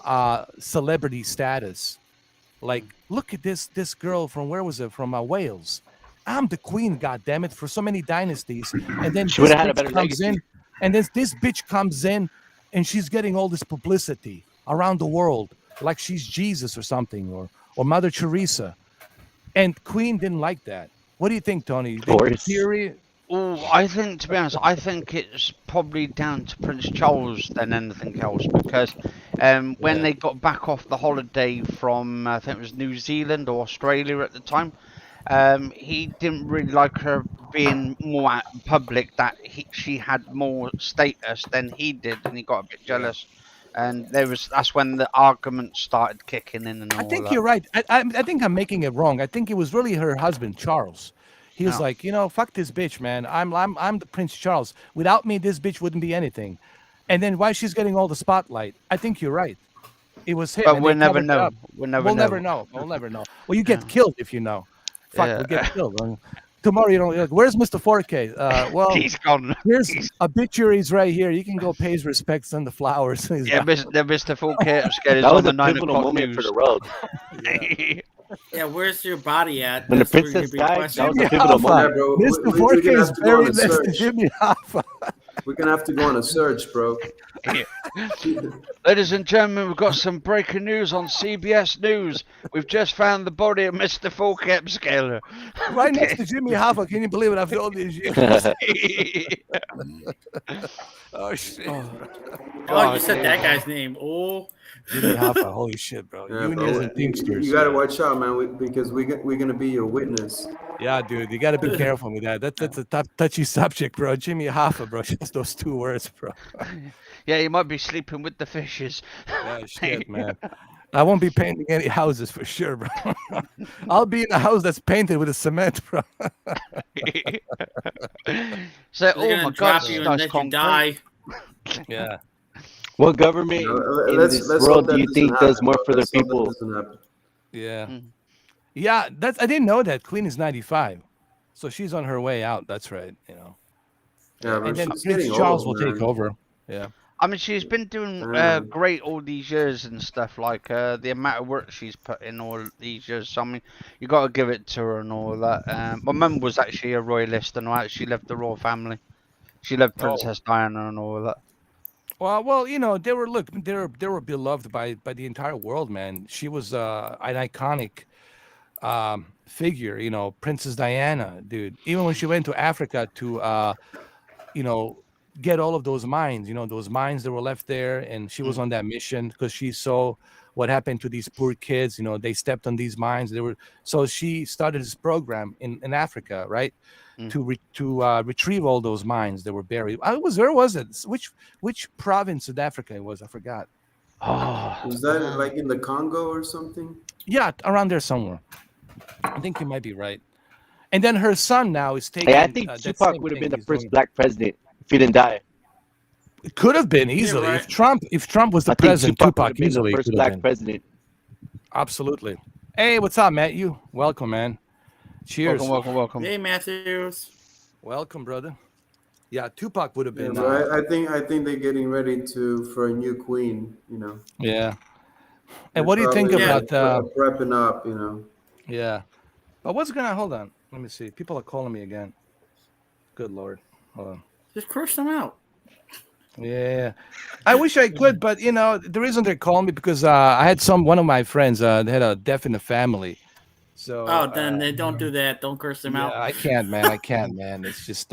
celebrity status. Like, look at this girl from where was it? From Wales. I'm the queen, goddammit, for so many dynasties. And then She this would've had a bitch better comes legacy. in, and this bitch comes in, and she's getting all this publicity around the world, like she's Jesus or something, or Mother Teresa. And Queen didn't like that. What do you think, Tony? You think the course. theory? Oh, I think, to be honest, I think it's probably down to Prince Charles than anything else because when Yeah. they got back off the holiday from, I think it was New Zealand or Australia at the time, he didn't really like her being more out in public, that she had more status than he did, and he got a bit jealous. And that's when the arguments started kicking in and all I think that. you're right. I think I'm making it wrong. I think it was really her husband, Charles. He was Yeah. like, fuck this bitch, man. I'm the Prince Charles. Without me, this bitch wouldn't be anything. And then why she's getting all the spotlight? I think you're right. It was him. But and we'll they never covered it know. up. We'll never We'll know. never know. We'll never know. Well, you get Yeah. killed if you know. Fuck, Yeah. we'll get killed. Tomorrow, you're like, where's Mr. 4K? Well, He's gone. here's obituaries right here. You can go pay his respects and the flowers. He's Yeah, gone. Mr. Full Kit scared That on was the a 9 pivotal o'clock moment news. for the world. Yeah, where's your body at? When the That's where you're princess gonna be died, questioned. that was a Jimmy pivotal Hoffa. moment. Yeah, bro. Mr. We're 4K gonna is have to go on buried a next to search. Jimmy Hoffa. We're gonna have to go on a search, bro. Ladies and gentlemen, we've got some breaking news on CBS News. We've just found the body of Mr. Full Kit Scaler. Right next to Jimmy Hoffa. Can you believe it? After all these years. Oh shit. Oh, you said that guy's name. Oh, Jimmy Hoffa. Holy shit, bro. Yeah, Unions bro. and Teamsters. You gotta watch out, man, because we're gonna be your witness. Yeah, dude. You got to be careful with that. That's a touchy subject, bro. Jimmy Hoffa, bro. Just those two words, bro. Yeah, you might be sleeping with the fishes. Yeah, shit, man. I won't be painting any houses for sure, bro. I'll be in a house that's painted with a cement, bro. So, they're oh gonna my god, drop this you is and nice let you concrete. die. Yeah. What government You know, in let's this hope world that do you doesn't think does happen, more bro. for their Let's hope that people? doesn't happen. Yeah. Mm. Yeah, I didn't know that. Queen is 95. So she's on her way out. That's right, Yeah, bro. And then She's Prince getting Charles old, will take man. over. Yeah. I mean, she's been doing Mm. great all these years and stuff, like the amount of work she's put in all these years. So, I mean, you got to give it to her and all that. My mum was actually a royalist and all that. She loved the royal family. She loved Princess Diana and all that. Well, they were beloved by the entire world, man. She was an iconic figure, Princess Diana, dude. Even when she went to Africa to get all of those mines, those mines that were left there, and she was on that mission because she saw what happened to these poor kids. They stepped on these mines. So she started this program in Africa, right? To retrieve all those mines that were buried. Where was it? Which province of Africa it was? I forgot. Oh, Was that like in the Congo or something? Yeah, around there somewhere. I think you might be right. And then her son now is taking. Hey, I think that Tupac same would have thing been the he's first doing. black president if he didn't die. It could have been easily right. if Trump was the I think president. Tupac would Tupac have been easily the first could have black been. president. Absolutely. Hey, what's up, Matt? You welcome, man. Cheers. welcome. Hey, Matthews. Welcome, brother. Yeah, Tupac would have Yeah, been. bro. I think they're getting ready for a new queen. Yeah. They're And what do you think probably, about? prepping up? Yeah. But what's gonna hold on? Let me see. People are calling me again. Good Lord. Hold on. Just crush them out. Yeah, I wish I could, but the reason they're calling me because I had one of my friends. They had a death in the family, So Oh, then they don't do that. Don't curse them yeah, out. I can't, man. I can't, man. It's just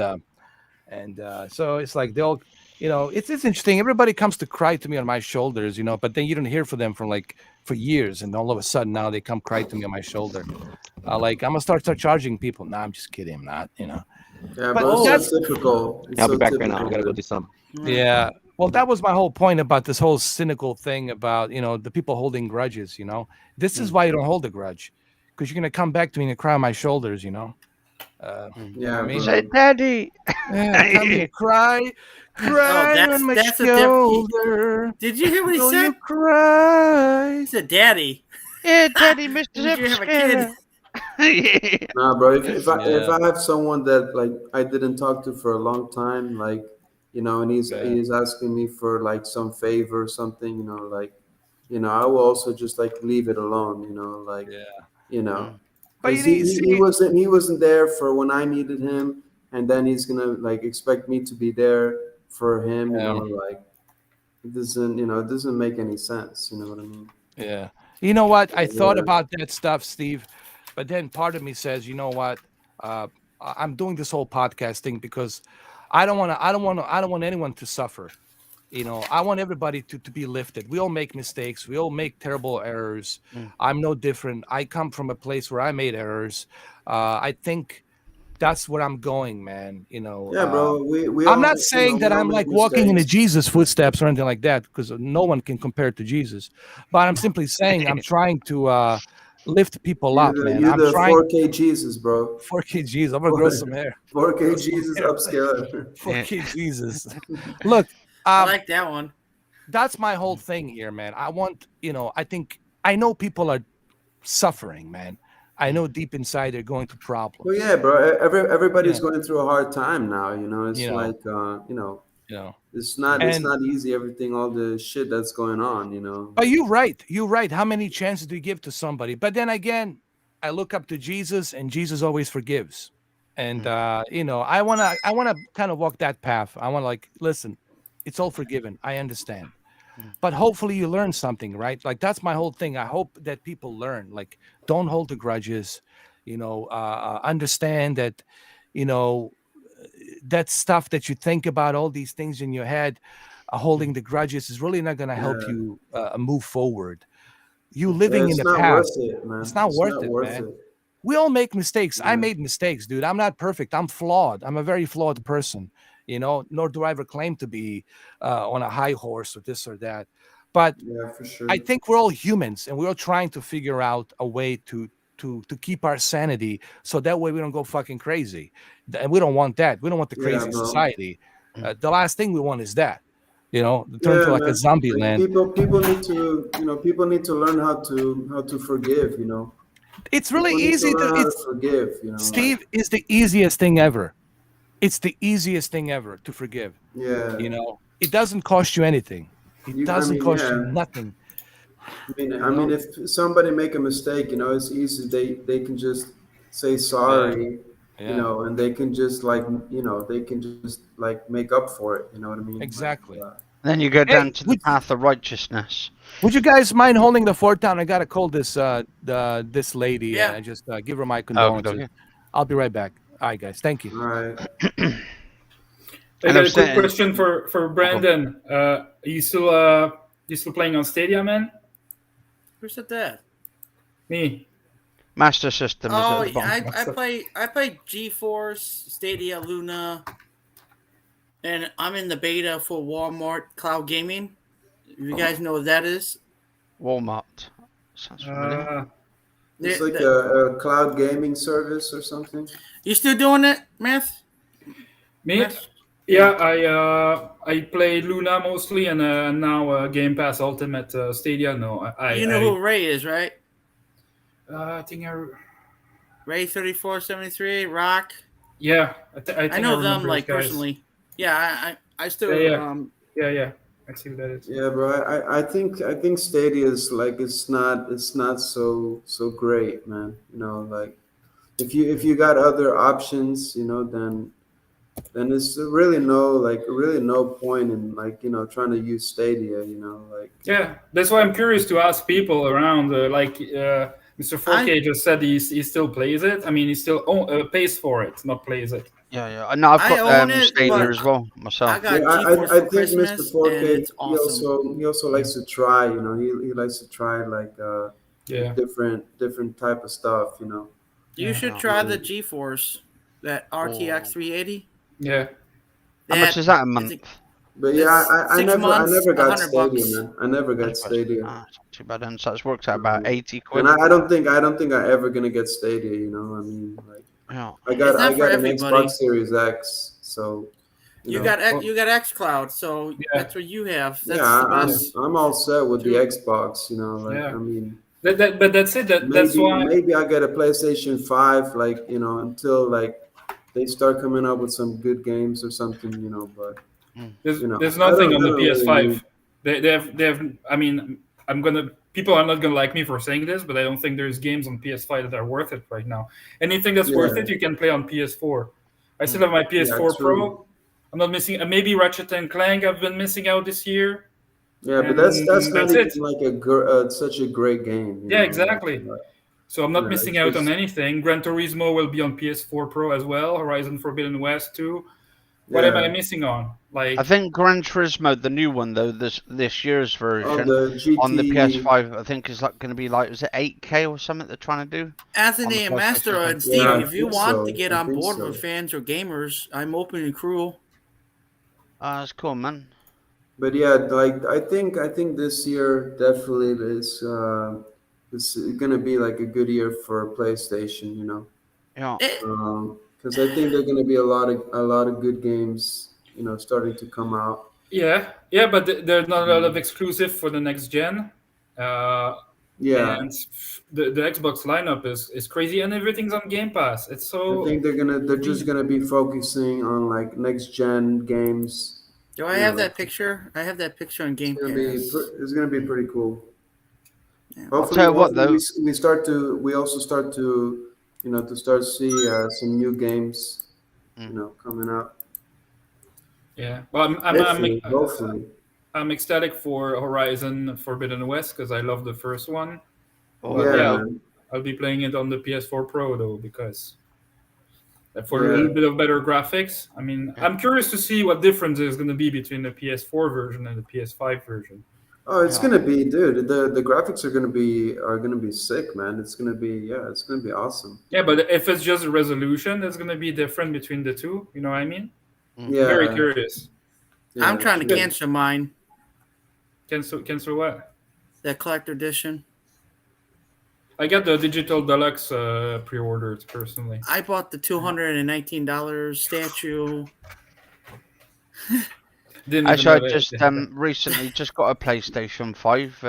and so it's like they'll, it's interesting. Everybody comes to cry to me on my shoulders, but then you don't hear from them for years, and all of a sudden now they come cry to me on my shoulder. Like I'm gonna start charging people. Nah, I'm just kidding. I'm not, Yeah, But bro. It's Oh, so that's typical. It's I'll be so back right now. I typical, gotta go dude. do some. yeah. Well, that was my whole point about this whole cynical thing about the people holding grudges. This is why you don't hold a grudge, because you're gonna come back to me and cry on my shoulders. You know what I Yeah, mean? Say, bro. Daddy. Yeah, come here, cry, oh, cry on my that's a different. shoulder. Did you hear what he Will said? you cry? He said, "Daddy, Yeah, Daddy, Mr. would you have a kid?" Upscaler. Yeah. Nah, bro. If Yeah, I have someone that like I didn't talk to for a long time, like and yeah, he's asking me for like some favor or something, like I will also just like leave it alone, like yeah. you know, Mm. But you because need he see, wasn't there for when I needed him, and then he's gonna like expect me to be there for him, like it doesn't make any sense, you know what I mean? yeah. You know what? I thought Yeah, about that stuff, Steve, but then part of me says, you know what? Uh, I'm doing this whole podcast thing because I don't want to. I don't want to. I don't want anyone to suffer. I want everybody to be lifted. We all make mistakes. We all make terrible errors. Mm. I'm no different. I come from a place where I made errors. I think that's where I'm going, man. yeah, bro. We I'm all not saying we that all I'm make like walking into mistakes. Jesus' footsteps or anything like that, because no one can compare to Jesus. But I'm simply saying I'm trying to lift people up, man. You I'm the trying 4K Jesus, bro. 4K Jesus. I'm gonna grow some hair. 4K Grow some Jesus hair. upscaler. Yeah. 4K Jesus. Look, I um, like that one. that's my whole thing here, man. I want, I know people are suffering, man. I know deep inside they're going through Well, problems. yeah, bro. Yeah, Everybody's going through a hard time now. you It's know, like you know. it's And not easy. Everything, all the shit that's going on. but you're right. You're right. How many chances do you give to somebody? But then again, I look up to Jesus, and Jesus always forgives. And I wanna kind of walk that path. I wanna like listen, it's all forgiven. I understand. But hopefully you learn something, right? Like that's my whole thing. I hope that people learn, like, don't hold the grudges, understand that, you know, that stuff that you think about, all these things in your head, holding the grudges is really not going to help Yeah, you move forward. You yeah. living in It's the not worth past, it, it's man. not It's worth not it, worth man. it. We all make mistakes. I Yeah, made mistakes, dude. I'm not perfect. I'm flawed. I'm a very flawed person, nor do I ever claim to be on a high horse or this or that. But yeah, for I sure. think we're all humans, and we're all trying to figure out a way to keep our sanity, so that way we don't go fucking crazy. And we don't want that. We don't want the Yeah, crazy bro. society. The last thing we want is that, to turn Yeah, to like a man. zombie Like land. people need to people need to learn how to forgive. It's really People need to easy learn to. how to It's forgive. Like Steve is the easiest thing ever. It's the easiest thing ever to forgive. yeah. It doesn't cost you anything. It I doesn't mean, cost you yeah. nothing. I You mean, know if somebody make a mistake, it's easy. They can just say yeah, sorry, yeah, and they can just like, they can just like make up for it. You know what I mean? Like, exactly. Then you go Hey, down to the path of righteousness. would you guys mind holding the fort down? I gotta call this lady, and Yeah. I just give her my Okay, condolences. okay. I'll be right back. All right, guys. Thank you. all right. I And I got a was quick saying, question for okay. Brandon. You still playing on Stadia, man? Who said that? Me. Master System is Oh, at the yeah, bottom. I play GeForce, Stadia, Luna, and I'm in the beta for Walmart Cloud Gaming. You guys know what that is? Walmart. Sounds familiar. It's The- like the- a cloud gaming service or something. you still doing it, Math? Me? Math? Yeah, I play Luna mostly, and now Game Pass Ultimate Stadia. No, You know who Ray is, right? I think Ray 3473, Rock. yeah, I I think I know them remember those like guys. personally. Yeah, I Yeah, still yeah, yeah. I see who that is. Yeah, bro. I think Stadia is like it's not so great, man. Like if you got other options, then it's really no point in like trying to use Stadia. Like Yeah, that's why I'm curious to ask people around, Mr. I 4K just said he still plays it. I mean, he still pays for it, not plays it. Yeah, yeah. And I've I got own it, Stadia but as well I myself. Yeah, got GeForce for I think Mr. Christmas, and 4K it's awesome. he also likes to try, you know, he likes to try like Yeah, different type of stuff, you know. You yeah, should Yeah. try the Um, GeForce, that RTX Oh. 380. yeah. How much That is that a is month? a, but yeah, it's I six never months, a got hundred Stadia, bucks. man. I never got Stadia. It's not too bad then. So it's worked out about Um, 80 and quid. I don't think I ever gonna get Stadia, you know. I mean, like Yeah. It's I not for got an Xbox everybody. Series X, so you know. Well, You got XCloud, so yeah, that's what you have. Yeah, That's the yeah, best I'm all set with the too. Xbox, you know. Like yeah. I mean, But that's it. That's why maybe I get a PlayStation 5, like you know, until like they start coming up with some good games or something, you know. But Mm. you know, there's nothing on I the don't really need. PS5. They have. I mean, I'm gonna. People are not gonna like me for saying this, but I don't think there's games on PS5 that are worth it right now. Anything that's worth Yeah, it, you can play on PS4. I still Mm. have my yeah, PS4 true. Pro. I'm not missing. Maybe Ratchet and Clank. I've been missing out this year, Yeah, but that's and not that's even it. like such a great game, you Yeah, know. exactly. So I'm You not know, missing it's out on just anything. Gran Turismo will be on PS4 Pro as well. Horizon Forbidden West too. What am I yeah. missing on? I Like, think Gran Turismo, the new one though, this year's On version the on the GT, PS5, I think is like going to be like, was it 8K or something they're trying to do on the Anthony and PlayStation Master 5? and yeah, Stevie, I if you think want to so. get I on think board with so. fans or gamers, I'm open and cruel. That's cool, man. But yeah, like I think this year definitely is gonna be like a good year for PlayStation, you know, Yeah, It, because I think there are gonna be a lot of good games, you know, starting to come out. yeah, yeah, but there's not a lot of Um, exclusive for the next gen. Uh, yeah, and the Xbox lineup is crazy, and everything's on Game Pass. It's I so think they're just convenient. gonna be focusing on like next gen games. do I You know, have like that picture? I have that picture on Game Pass. it's gonna be pretty cool. Yeah. I'll tell you what Hopefully though. we also start to you know to start see some new games you Mm. know coming out. Yeah, well, I'm ecstatic for Horizon Forbidden West because I love the first one. Oh But Yeah, yeah, yeah, man. I'll be playing it on the PS4 Pro though because for a Yeah. little bit of better graphics. I mean, yeah, I'm curious to see what difference there's going to be between the PS4 version and the PS5 version. Oh, it's yeah. gonna be, dude. The graphics are gonna be sick, man. It's gonna be it's gonna be awesome. Yeah, but if it's just a resolution, that's going to be different between the two. You know what I mean? Mm. I'm very Yeah, curious. I'm yeah, trying to true. cancel mine, Cancel what? that collector edition. I got the digital deluxe pre-ordered personally. I bought the $219 statue. Didn't even Actually, I know just they had that. recently just got a PlayStation 5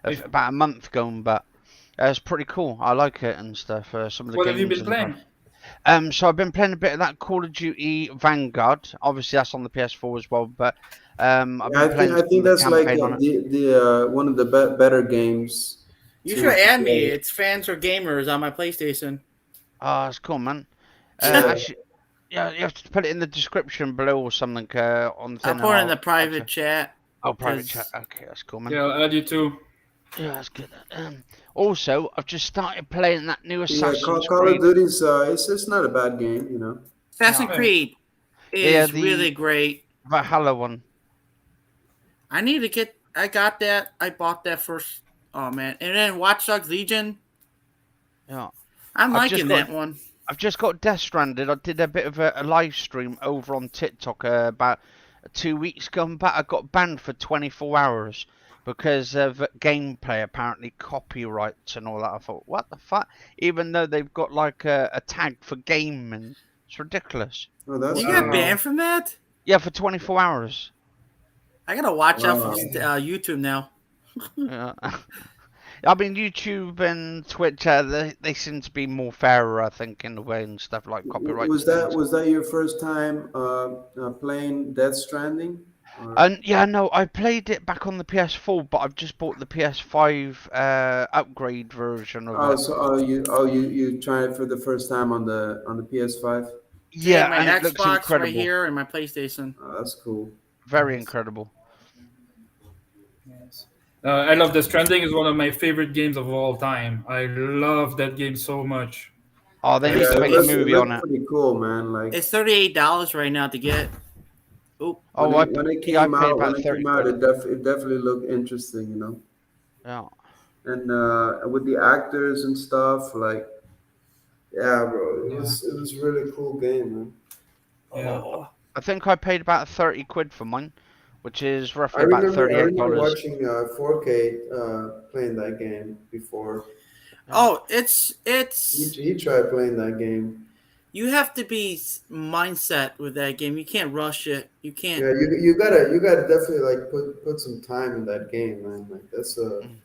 If- about a month ago, but it's pretty cool. I like it and stuff. Some of the What have you games been and stuff. playing? So I've been playing a bit of that Call of Duty Vanguard. Obviously, that's on the PS4 as well, but I've Yeah, been playing I some think of the that's like campaign on it. the one of the better games You should to add me. play. It's fans or gamers on my PlayStation. Oh, it's cool, man. Yeah. Actually, yeah, you have to put it in the description below or something on the I'll thing, and put it in the I'll private chat. oh, private chat. Because Okay, that's cool, man. Yeah, I'll add you too. Yeah, that's good. Also, I've just started playing that new Yeah, Assassin's Call of Creed. Duty's it's not a bad game, you know. Assassin's Yeah, Yeah. Creed yeah, is really the great. Valhalla one. I need to get. I got that. I bought that first. Oh man! And then Watch Dogs Legion. Yeah, I'm I've just liking got that one. I've just got Death Stranded. I did a bit of a live stream over on TikTok about 2 weeks ago, but I got banned for 24 hours because of gameplay, apparently copyrights and all that. I thought, what the fuck? Even though they've got like a tag for gaming, it's ridiculous. Oh, that's You got cool. Wow. banned from that? Yeah, for 24 hours. I gotta watch out for Wow. YouTube now. Yeah. I mean, YouTube and Twitch, they seem to be more fairer, I think, in a way and stuff like copyrights things. Was that your first time playing Death Stranding? Or, And yeah, no, I played it back on the PS4, but I've just bought the PS5 upgrade version of it. you tried it for the first time on the PS5? Same, Yeah, my and it looks Xbox right incredible. here and my PlayStation. Oh, that's cool. Very incredible. Yes. I love the Stranding is one of my favorite games of all time. I love that game so much. Oh, they Like need Yeah, to it make a looks it's it movie on looked it. pretty cool, man. Like It's $38 right now to get. Oh, Oh, yeah, I paid when about it 30 came out, quid. it definitely looked interesting, you know. Yeah. And with the actors and stuff, like yeah, bro, yeah, it was really cool game, man. yeah, oh, I think I paid about 30 quid for mine, which is roughly about I remember $38. watching 4K playing that game before. Yeah. oh, it's He tried playing that game. you have to be mindset with that game. You can't rush it. You can't. Yeah, you gotta definitely like put some time in that game, man. Like Mm,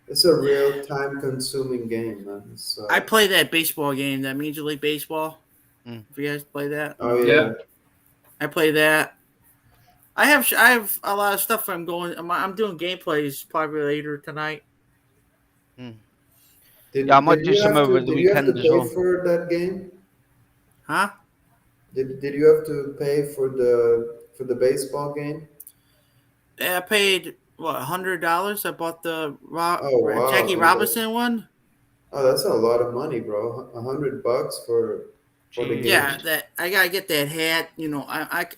it's a real time consuming game, man. It's I play that baseball game, that Major League Baseball. mm, If you guys play that, oh yeah. yeah. I play that. I have a lot of stuff. I'm doing gameplays probably later tonight. mm. Yeah, I might do some over the Did you have to weekend as pay well. for that game? Huh? Did you have to pay for the baseball game? Yeah, I paid what $100. I bought the Oh wow, Jackie dude. Robinson one. Oh, that's a lot of money, bro. $100 for the Jeez. Yeah, game. that I gotta get that hat.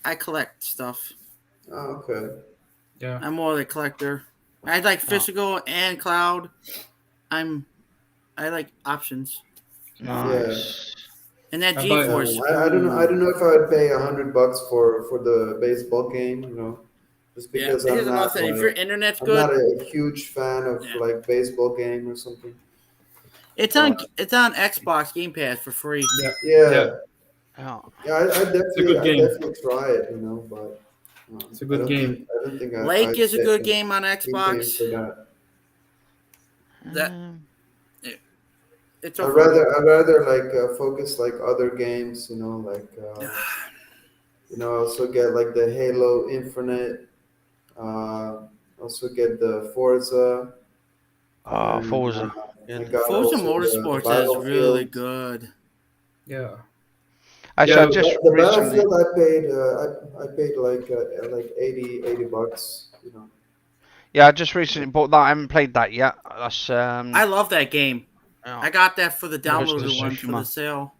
I collect stuff. Oh, okay. Yeah. I'm more of a collector. I like Oh, physical and cloud. I'm I like options. Yeah. nice. And that I buy. GeForce. I don't Ooh. know if I would pay $100 for the baseball game, you know, just Yeah. because Here's another thing. If your internet's I'm not good, a huge fan of yeah. like baseball game or something. Uh, It's on Xbox Game Pass for free. Yeah, yeah. yeah, Yeah. yeah, It's a good I game. definitely try it, you know, but It's a good game. I don't think Lake I'd is a pay, good game on be paying Xbox. for that. That Um, it, it's over. I'd rather like focus like other games, you know, like you know, also get like the Halo Infinite, uh, also get the Forza, and Forza. I Good. got Forza also the Motorsports is really Battlefield. good. Yeah, Actually, yeah. I just The recently, Battlefield I paid like 80 bucks, you know. yeah, I just recently bought that. I haven't played that yet. That's I love that game. yeah, I got that for the Ghost of downloaded one for the Tsushima. sale.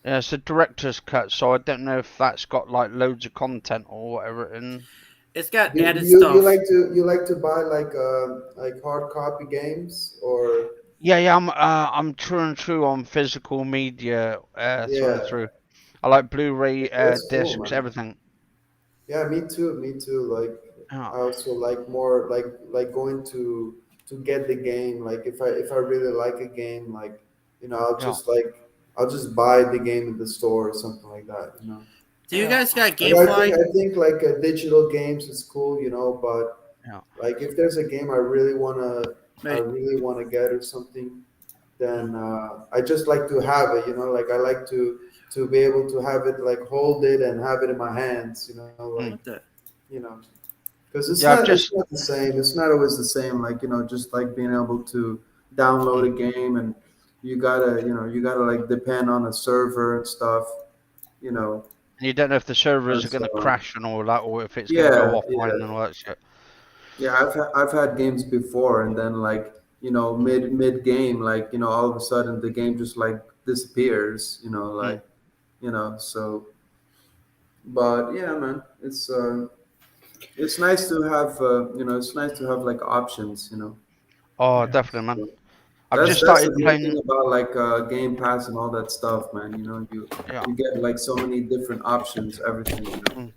Yeah, it's a director's cut, so I don't know if that's got like loads of content or whatever. And It's got Do added stuff. you like to buy like hard copy games or yeah, I'm true and true on physical media through and yeah, through. I like Blu-ray that's cool, discs, man. everything. Yeah, me too. Like Yeah, I also like more like going to get the game. Like if I really like a game, like you know, yeah, I'll just buy the game in the store or something like that. You know, Do you yeah, guys got like GameFly? I think like digital games is cool, you know, but yeah. like if there's a game I Wait, really wanna get or something, then I just like to have it. You know, like I like to be able to have it, like hold it and have it in my hands. You know, like Mm. what the? you know. Because Yeah, I've it's just not the same. It's not always the same. Like you know, just like being able to download mm. a game and you gotta like depend on a server and stuff. You know, And you don't know if the servers are that's going to crash and all that, or if it's going to go yeah, offline and all that shit. yeah. I've had games before, and then like you know mid game, like you know all of a sudden the game just like disappears. You know, Mm. like you know. So, but yeah, man, it's nice to have you know it's nice to have like options. You know. Oh, Yeah. definitely, man. I've just That's started the good thing playing. about like Game Pass and all that stuff, man. You know, Yeah. you get like so many different options, everything. You Mm.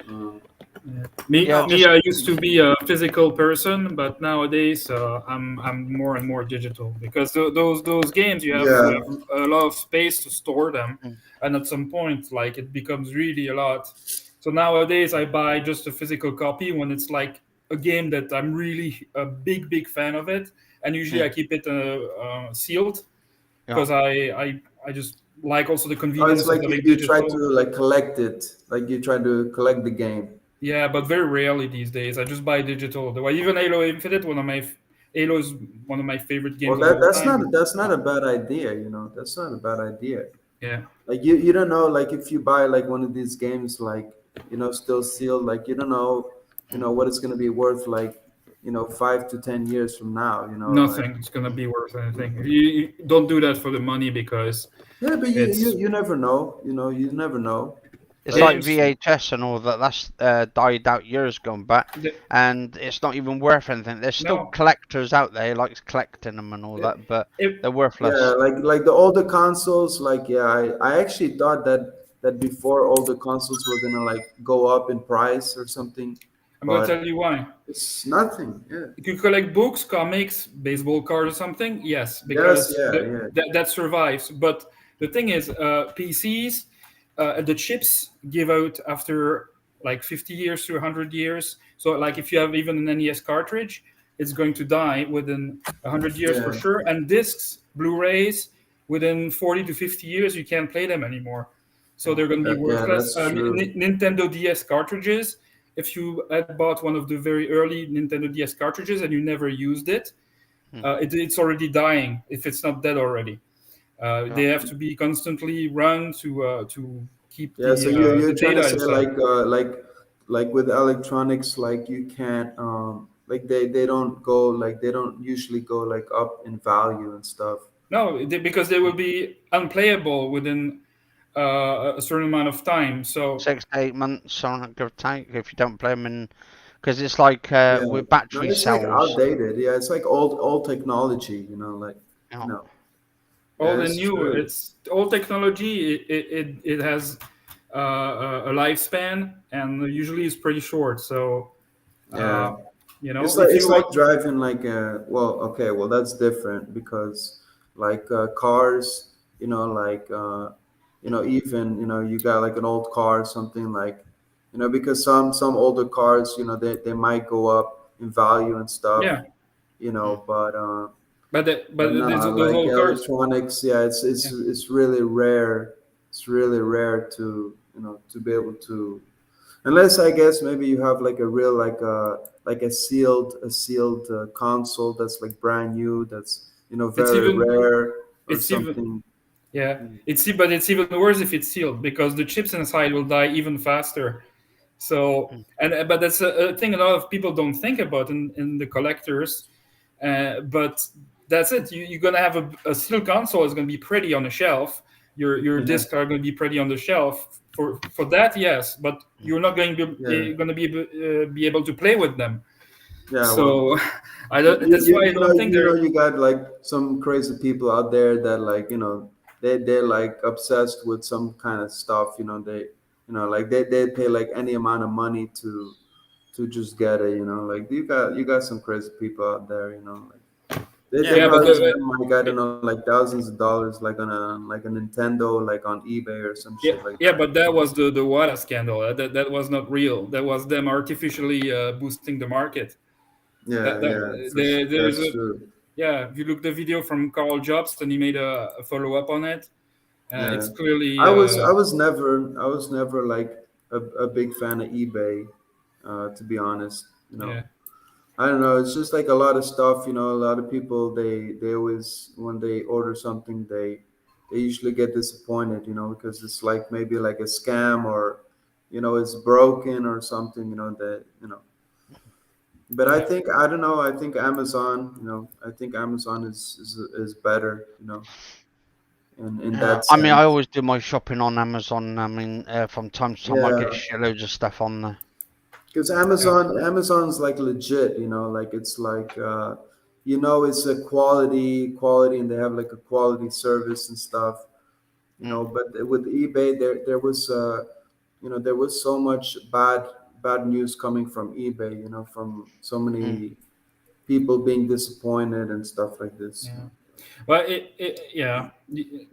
know. Yeah. Yeah, Oh, Me, just I used to be a physical person, but nowadays I'm more and more digital because those games you Yeah, have a lot of space to store them, mm, and at some point like it becomes really a lot. So nowadays I buy just a physical copy when it's like a game that I'm really a big fan of it, and usually mm, I keep it sealed yeah. because I just like also the oh, it's convenience of like having you try to digital. like collect it, like you try to collect the game. Yeah, but very rarely these days. I just buy digital. Though even Halo Infinite, Halo is one of my favorite Well, games of all time. that's not Oh, a bad idea. You know, that's not a bad idea. Yeah, Like you don't know, like if you buy like one of these games, like you know, still sealed, like you don't know, you mm, know what it's gonna be worth, like 5 to 10 years from now, like. Nothing is gonna be worth anything. You don't do that for the money because Yeah, but you, you it's you never know. You never know. It's Like, like games. VHS and all that. That's died out years gone back, The, and it's not even worth anything. There's still no, collectors out there who likes collecting them and all if, that, but if they're yeah, worthless. like the older consoles, like, yeah, I actually thought that before older consoles were gonna like go up in price or something, I'm gonna but tell you why. it's nothing. Yeah. If you collect books, comics, baseball cards, or something, yes, Yes. because Yeah. Yeah. that survives. But the thing is, PCs, the chips give out after like 50 years to 100 years. So, like, if you have even an NES cartridge, it's going to die within 100 years for Yeah. sure. And discs, Blu-rays, within 40 to 50 years, you can't play them anymore. So they're going to be Yeah. worthless. That's true. Nintendo DS cartridges, if you had bought one of the very early Nintendo DS cartridges and you never used it, Hmm. it's already dying if it's not dead already. Yeah. They have to be constantly run to keep Yeah. So you're the trying to data say inside. like with electronics, like you can't like they don't go like they don't usually go like up in value and stuff. No, because they will be unplayable within a certain amount of time. So 6 to 8 months on give or take if you don't play them in, because it's like Yeah. with No, battery it's like cells. outdated. Yeah, it's like old technology, like, You you know, know. old Yeah, and it's new, true. it's old technology. It has a lifespan, and usually it's pretty short. So Yeah. uh, It's if it's you like want, driving like well, okay, well that's different because like cars, like even you got like an old car or something like, because some older cars, they might go up in value and stuff, yeah. mm, But but no, those like old cars, electronics, yeah, yeah. it's really rare. It's really rare to be able to, unless I guess maybe you have like a real like a sealed console that's like brand new, that's It's very even rare or it's even something. yeah. Mm. But it's even worse if it's sealed because the chips inside will die even faster. So, mm, but that's a thing a lot of people don't think about in the collectors. But that's it. You're gonna have a sealed console is gonna be pretty on the shelf. Your Yeah, discs are gonna be pretty on the shelf. For that, yes, but mm. you're not going to yeah, be able to play with them. yeah. Well, So, I you, don't. you, That's you why I you know don't think you know they're. you got like some crazy people out there that like they're like obsessed with some kind of stuff. They like they pay like any amount of money to just get it. Like you got some crazy people out there. Like they Yeah, Yeah, we but probably do. spend like I don't know like thousands of dollars like on a Nintendo like on eBay or some yeah, shit like yeah, that. but that was the WADA scandal. That was not real. That was them artificially boosting the market. Yeah, yeah, There's that's a true. yeah. If you look the video from Carl Jobst and he made a follow up on it, it's Yeah, clearly I was never like a big fan of eBay, to be honest. yeah. I don't know. It's just like a lot of stuff. A lot of people they always when they order something they usually get disappointed. Because it's like maybe like a scam or it's broken or something. That. But I Yeah. think I don't know. I think Amazon. I think Amazon is better. In Yeah, that I mean, I sense. always do my shopping on Amazon. I mean, from time to time, I get Yeah. shitloads of stuff on there. Because Yeah. Amazon's like legit, like it's like it's a quality, and they have like a quality service and stuff. Mm, But with eBay, there was so much bad news coming from eBay, from so mm, many people being disappointed and stuff like this. Yeah. Well, yeah.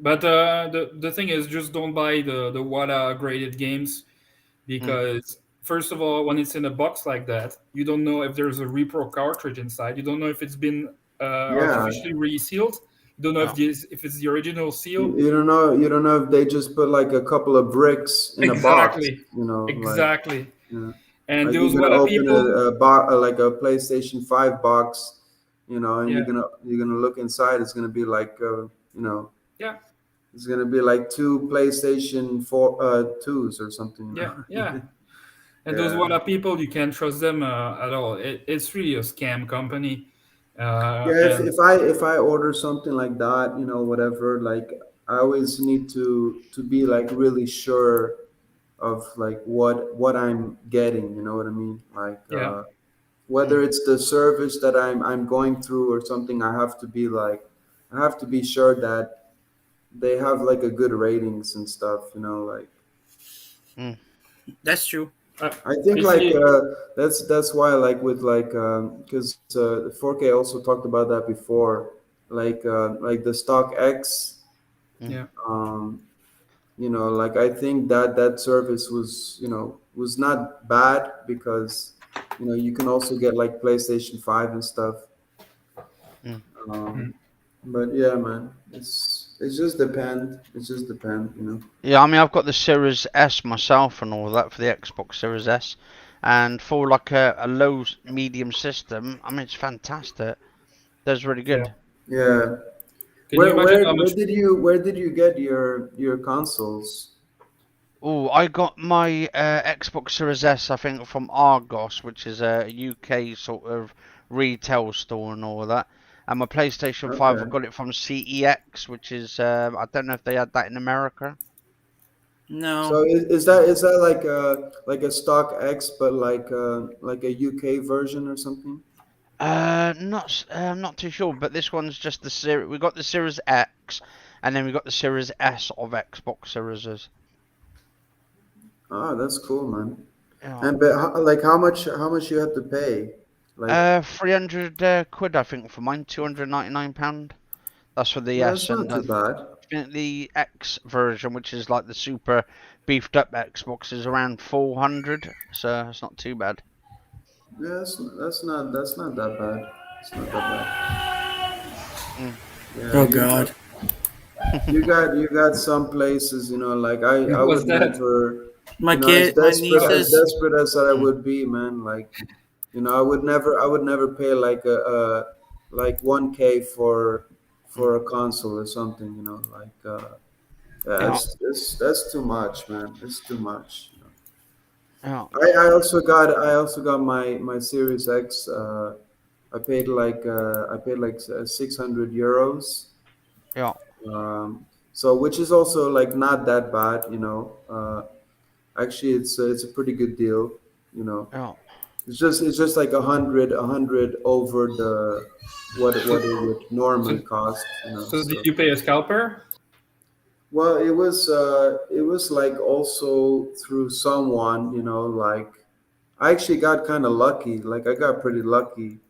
But the thing is, just don't buy the WADA graded games mm. because first of all, when it's in a box like that, you don't know if there's a repro cartridge inside. You don't know if it's been Yeah, artificially resealed. You don't know Yeah. if it's the original seal. you don't know if they just put like a couple of bricks in a box, Exactly. like. Exactly. Yeah. And Like you're those gonna WADA open people, like a PlayStation 5 box, and you're yeah, gonna you're gonna look inside. It's gonna be like yeah, it's gonna be like two PlayStation 4 twos or something. yeah, yeah. And those Yeah. Wada people, you can't trust them at all. It's really a scam company. Yeah, And if I order something like that, you know, whatever, like I always need to be like really sure of like what I'm getting, you know what I mean? Like yeah, whether it's the service that I'm going through or something, I have to be like I have to be sure that they have like a good ratings and stuff, you know, like Mm. That's true. I think you like see, that's why like with like because 4K also talked about that before, like the stock X, Mm. yeah, um, you know, like I think that that service was you know was not bad because you know you can also get like PlayStation 5 and stuff. Mm. Um, mhm, but yeah, man, it's just depend. It just depend, you know. Yeah, I mean, I've got the Series S myself and all that for the Xbox Series S, and for like a low medium system, I mean, it's fantastic. That's really yeah. good. Yeah. Can you imagine how Where much? where did you get your consoles? Oh, I got my Xbox Series S, I think, from Argos, which is a UK sort of retail store and all that. And my PlayStation 5, I Okay. got it from CEX, which is, I don't know if they had that in America. So No, is that like a stock X but like a UK version or something? I'm not too sure, but this one's just the series. We got the Series X, and then we got the Series S of Xbox Series. Ah, that's cool, man. Yeah. And but like how much you have to pay? Like 300 quid, I think, for mine. £299. That's for the yeah, S, it's not and too I bad. think the X version, which is like the super beefed up Xbox, is around 400. So it's not too bad. Yeah, that's not that bad. It's not that bad. Mm. Yeah, oh god, you got some places, you know, like I What was would that? never, my you know, kid, my Oh, as nieces. desperate as I Mm. would be, man, like, you know, I would never pay like a like 1K Mm. for a console or something, you know, like yeah, Yeah, it's that's too much, man. It's too much. You know. yeah, I also got my Series X. I paid like 600 euros. yeah, So which is also like not that bad, you know. Actually, it's a pretty good deal, you know. yeah. It's just like a hundred over the so, what it would normally so, cost, you know. so did So you pay a scalper? well, it was like also through someone, you know, like I actually got kind of lucky. Like I got pretty lucky,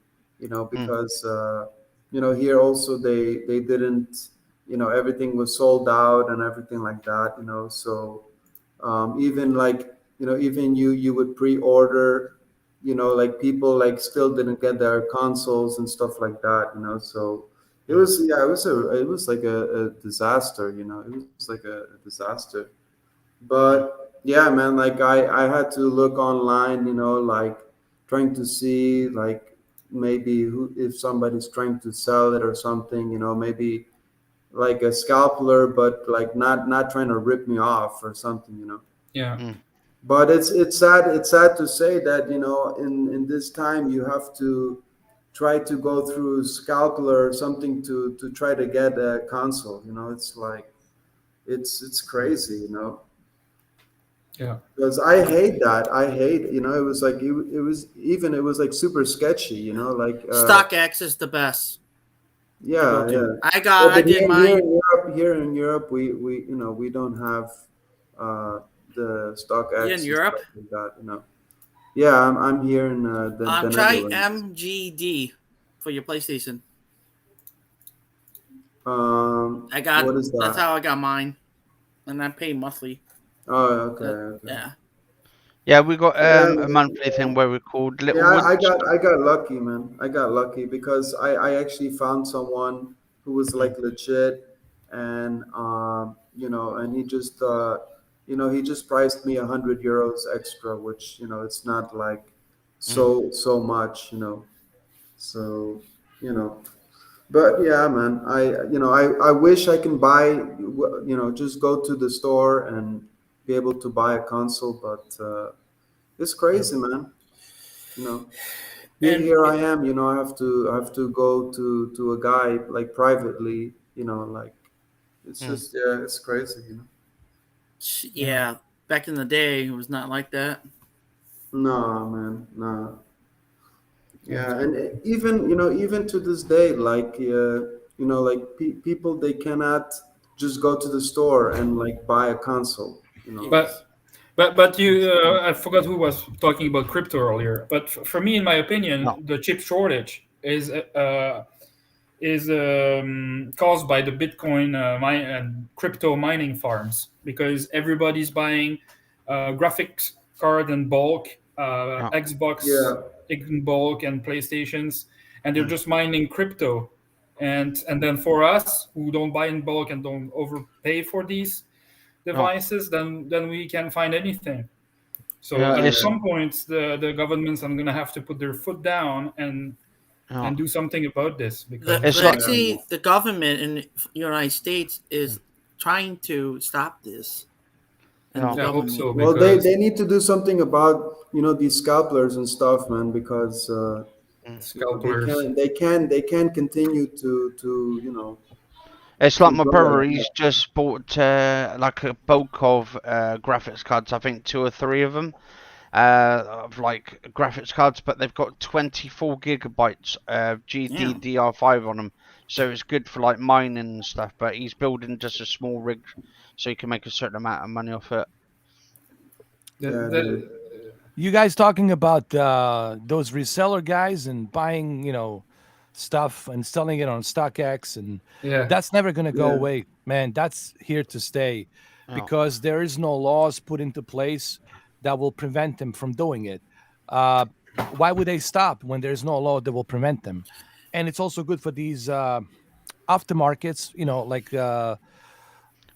you know, Mm. because you know here also they didn't, you know, everything was sold out and everything like that, you know. So even like you know even you would pre-order, you know, like people like still didn't get their consoles and stuff like that, you know. So it Mm. was it was like a disaster, you know. It was like a disaster. Mm. But yeah, man, like I had to look online, you know, like trying to see like maybe who if somebody's trying to sell it or something, you know, maybe like a scalper, but like not trying to rip me off or something, you know. Yeah, Mm. But it's sad to say that you know in this time you have to try to go through scalper or something to try to get a console, you know. It's like it's Mm. crazy, you know. yeah. Because I hate that. I hate, you know, it was like it was even it was like super sketchy, you know, like StockX is the best to go yeah, to. yeah. I But did mine. here in Europe, we you know we don't have uh, the stock You in X and Europe? stuff like that, you know. Yeah, I'm here in the Try Netherlands. MGD for your PlayStation. I got What is that's that? how I got mine, and I pay monthly. Oh, okay, Uh, okay. yeah. Yeah, we got Yeah, a man, monthly thing where we called yeah, Little Woods. I got lucky, man. I got lucky because I actually found someone who was Mm. like legit, and you know, and he just you know, he just priced me 100 euros extra, which you know, it's not like Mm. so much, you know. So you know, but yeah, man, I you know, I wish I can buy, you know, just go to the store and be able to buy a console, but. it's crazy, man. You know, And here I am. You know, I have to go to a guy like privately. You know, like it's Mm. just yeah, it's crazy. You know. yeah, back in the day, it was not like that. No, man, no. Yeah. Yeah, and even even to this day, like like people they cannot just go to the store and like buy a console. You know. But I forgot who was talking about crypto earlier. But for me, in my No. opinion, the chip shortage is caused by the Bitcoin and crypto mining farms because everybody's buying graphics card in bulk, No. Xbox Yeah, in bulk, and PlayStations, and they're Mm. just mining crypto. And then for us who don't buy in bulk and don't overpay for these No. devices, then we can find anything. So Yeah. at It's some point, the governments are going to have to put their foot down no. and do something about this The It's because like actually the government in the United States is trying to stop this, and the no. I hope government. so well, because they need to do something about these scalpers and stuff, man, because Mm. they scalpers. can't continue to It's like to my go brother. like He's that. just bought like a bulk of graphics cards. I think 2 or 3 of them. Of like graphics cards, but they've got 24 gigabytes of Yeah, GDDR5 on them, so it's good for like mining and stuff. But he's building just a small rig, so he can make a certain amount of money off it. Yeah, The, dude. You guys talking about those reseller guys and buying, stuff and selling it on StockX, and yeah, that's never going to go Yeah, away, man. That's here to stay Oh, because there is no laws put into place that will prevent them from doing it. Uh, why would they stop when there's no law that will prevent them? And it's also good for these aftermarkets, like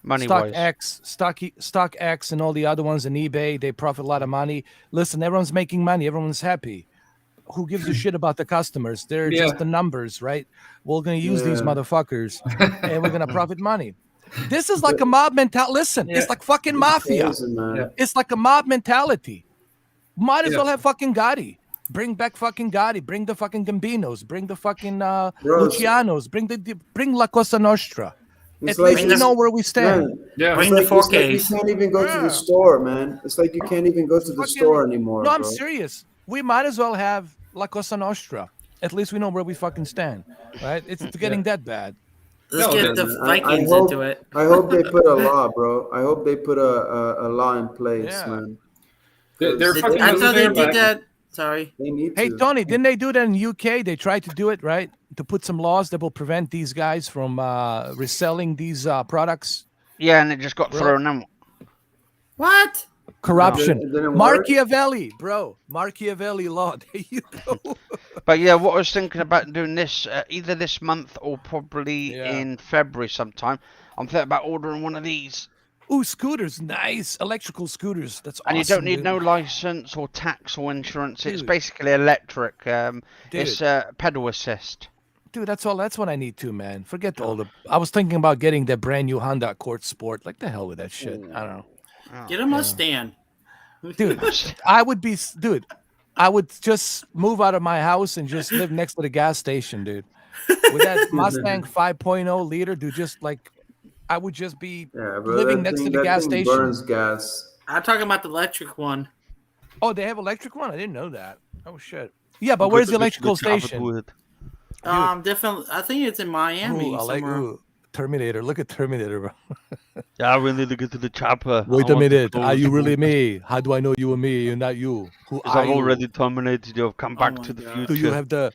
money wise. StockX, and all the other ones, and eBay. They profit a lot of money. Listen, everyone's making money. Everyone's happy. Who gives a shit about the customers? They're just yeah, the numbers, right? We're gonna use these yeah. motherfuckers, and we're gonna Mm. profit money. This is like But a mob mentality. Listen, yeah, it's like fucking it's mafia. crazy, yeah, man. It's like a mob mentality. Might as yeah. well have fucking Gotti. Bring back fucking Gotti. Bring the fucking Gambinos. Bring the fucking Bro, Lucianos. Bring La Cosa Nostra. it's At like least bring we the know where we stand. man, Yeah. bring the it's like you 4Ks. can't even go to the Yeah. store, man. It's like you can't even go to the Fucking store anymore, no, I'm bro. serious. We might as well have La Cosa Nostra. At least we know where we fucking stand, right? It's Yeah. getting that bad. Let's No, Yeah, get the man. Vikings into it. I hope they put a law, bro. I hope they put a law in place, Yeah. man. they're Because fucking I with thought their they did back. that. Sorry. they need Hey to. Tony, didn't they do that in UK? They tried to do it, right? To put some laws that will prevent these guys from reselling these products. Yeah, and it just got Bro. thrown out. What? Corruption. It didn't work. Machiavelli, bro. Machiavelli law. There you go. But yeah, what I was thinking about doing this either this month or probably Yeah. in February sometime. I'm thinking about ordering one of these. Ooh, scooters, nice. Electrical scooters. That's And awesome. you don't need dude. no license or tax or insurance. It's Dude. basically electric. It's Dude. pedal assist. Dude, that's all. That's what I need too, man. Forget all the. I was thinking about getting that brand new Honda Accord Sport. Like the hell with that shit. I don't know, Oh. Get a Mustang. dude. I would be, dude. I would just move out of my house and just live next to the gas station, dude. With that Mustang 5.0 liter, dude. Just like I would just be Yeah, bro. living next to the gas Thing station. burns gas. I'm talking about the electric one. Oh, they have electric one. I didn't know that. Oh shit. Yeah, but where's the electrical station? Definitely. I think it's in Miami Ooh, I like somewhere. Terminator. Look at Terminator, bro. Yeah, we need to get to the chopper. Wait a minute. Are you really me? How do I know you were me? You're not you. Who Because are I've you? already terminated you. I've come back my to the God. future. Do you have the?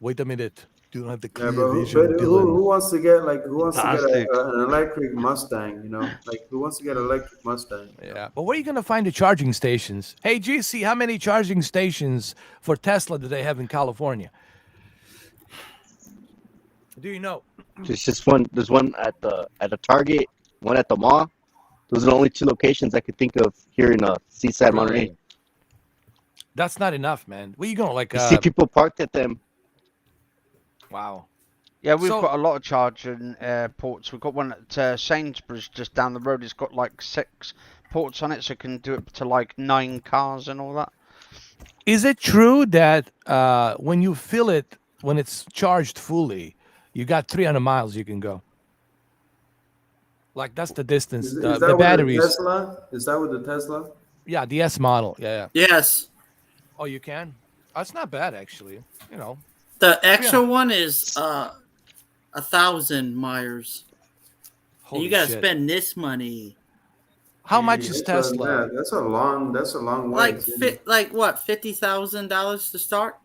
Wait a minute. Do you have the Yeah, clear bro. vision, But Dylan? who wants to get Fantastic. an electric Mustang? You know, like who wants to get an electric Mustang? Yeah, but where are you gonna find the charging stations? Hey, GC, how many charging stations for Tesla do they have in California? Do you know? There's just one. There's one at the Target, one at the mall. Those are the only 2 locations I could think of here in Seaside, Monterey. That's not enough, man. Where you going? Like, You see people parked at them. wow. Yeah, we've So- got a lot of charging ports. We've got one at Sainsbury's just down the road. It's got like 6 ports on it, so it can do it to like 9 cars and all that. Is it true that when you fill it, when it's charged fully, you got 300 miles you can go? Like that's the distance. Is The that with the batteries, Tesla? Is that with the Tesla? yeah, the S model. Yeah, yeah. Yes. Oh, you can? That's not bad actually. You know, The yeah. extra one is 1,000 Myers. And you Holy gotta shit. spend this money. How much is Jeez. Tesla? That's a long way. Like like what, $50,000 to start?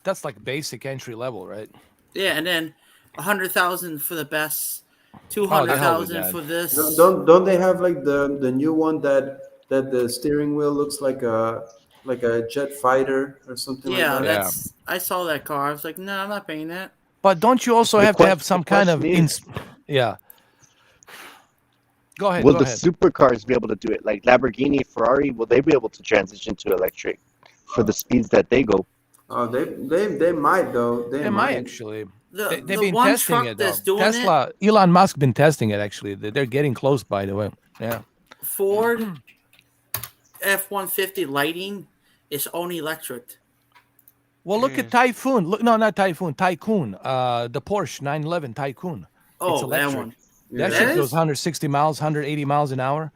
That's like basic entry level, right? Yeah, and then 100,000 for the best, two Oh, the hundred hell with thousand that. for Don't, this. don't they have like the new one that the steering wheel looks like a jet fighter or something like Yeah, that? Yeah. that's. I saw that car. I was like, no, I'm not paying that. But don't you also The have to have the some kind question of is, yeah. Go ahead, will go the ahead. supercars be able to do it? Like Lamborghini, Ferrari, will they be able to transition to electric for the speeds that they go? Oh, they might though. They They might might. actually. They've The been one testing truck it that's though. doing it, Tesla, Elon Musk been testing it actually. They're getting close, by the way. Yeah. Ford F-150 Lighting, is only electric. Well, look at Typhoon. Look, no, not Typhoon. Tycoon. The Porsche 911 Tycoon. It's Oh, that electric. one. That Yeah. That shit goes is. 160 miles, 180 miles an hour,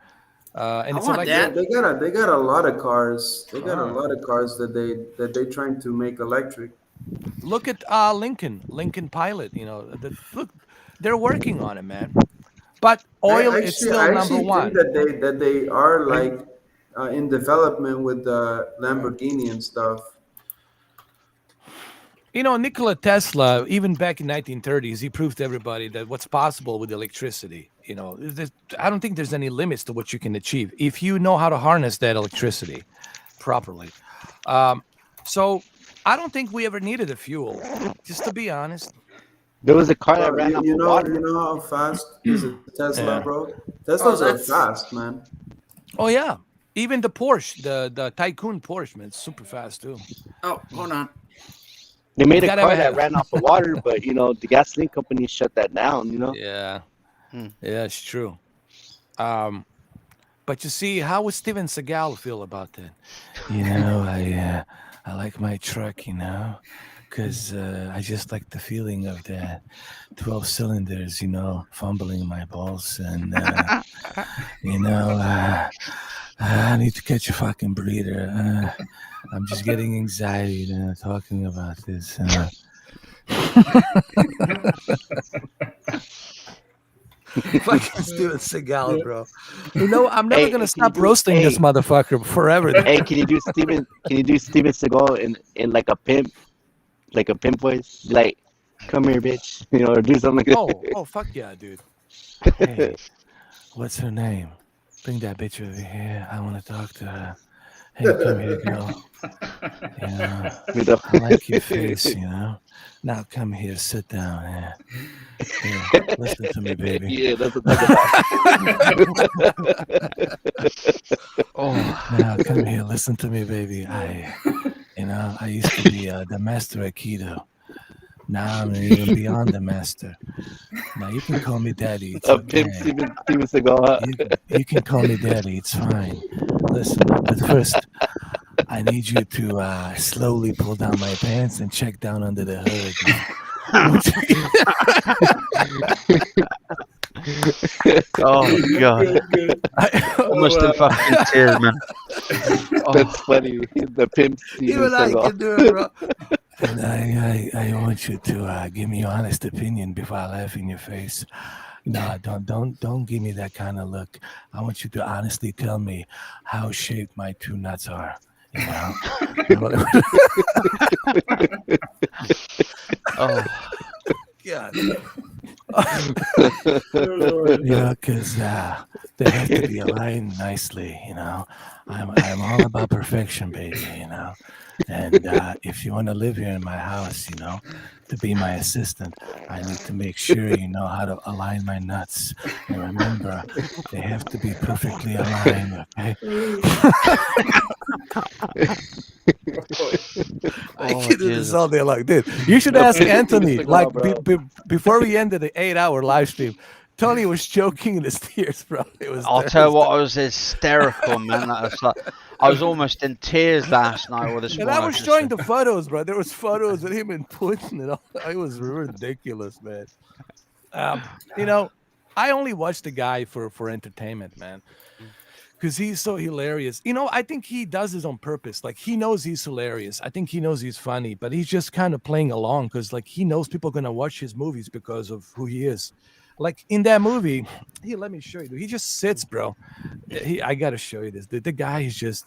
and I it's want electric. that. They got a lot of cars. They got a Ah. lot of cars that they trying to make electric. Look at Lincoln Pilot. You know, look, they're working on it, man. But oil is still I number actually think one. that they are like in development with the Lamborghini and stuff. You know, Nikola Tesla, even back in 1930s, he proved to everybody that what's possible with electricity. You know, I don't think there's any limits to what you can achieve if you know how to harness that electricity properly. Um, so I don't think we ever needed a fuel, just to be honest. There was a car that Bro, ran off of water. you know how fast is a Tesla, Yeah. bro? Oh, Teslas are that's. fast, man. Oh yeah, even the Porsche, the Tycoon Porsche, man, it's super fast too. Oh, hold on. They made You a gotta car have that ran off of water, but the gasoline company shut that down. Yeah, Hmm. yeah, it's true. Um, but you see, how would Steven Seagal feel about that? You know, I like my truck, because I just like the feeling of that 12 cylinders, fumbling my balls, and I need to catch a fucking breather. I'm just getting anxiety talking about this. Fucking Steven Seagal, bro. I'm never Hey, gonna can you stop do? roasting this Hey, motherfucker forever. dude. hey, can you do Steven? Can you do Steven Seagal in like a pimp voice? Be like, come here, bitch, or do something like Oh, fuck yeah, dude. Hey, what's her name? Bring that bitch over here. I want to talk to her. Hey, come here, girl. that. I like your face, Now come here, sit down. Here, listen to me, baby. Yeah, that's what I'm talking about. Oh, Now come here, listen to me, baby. I used to be the master Aikido. Now I'm even beyond the master. Now you can call me daddy. It's A pimp okay. Steven Seagal. Huh? You can call me daddy. It's fine. Listen, but first, I need you to slowly pull down my pants and check down under the hood. oh God! Almost in fucking tears, man. That's funny. The pimp Steven Even I Seagal. can do it, bro. And I want you to give me your honest opinion before I laugh in your face. No, don't give me that kind of look. I want you to honestly tell me how shaped my two nuts are. Oh, Yeah. Because they have to be aligned nicely. I'm all about perfection, baby. And if you want to live here in my house, to be my assistant, I need to make sure you know how to align my nuts. And remember, they have to be perfectly aligned. Okay. I Oh, can do this Jesus. all day long, dude. You should ask Anthony, Cigar, like bro. before we ended the 8-hour live stream. Tony was choking in his tears, bro. It was I'll it tell you was what, I was hysterical, man. I was almost in tears last night or this And I morning. was showing the photos, bro. There was photos with him and Putin and all. It was ridiculous, man. Um, you know, I only watch the guy for entertainment, man, because he's so hilarious. I think he does this on purpose. Like he knows he's hilarious. I think he knows he's funny, but he's just kind of playing along because like he knows people are gonna watch his movies because of who he is. Like in that movie, here, let me show you. He just sits, bro. I gotta show you this. The guy is just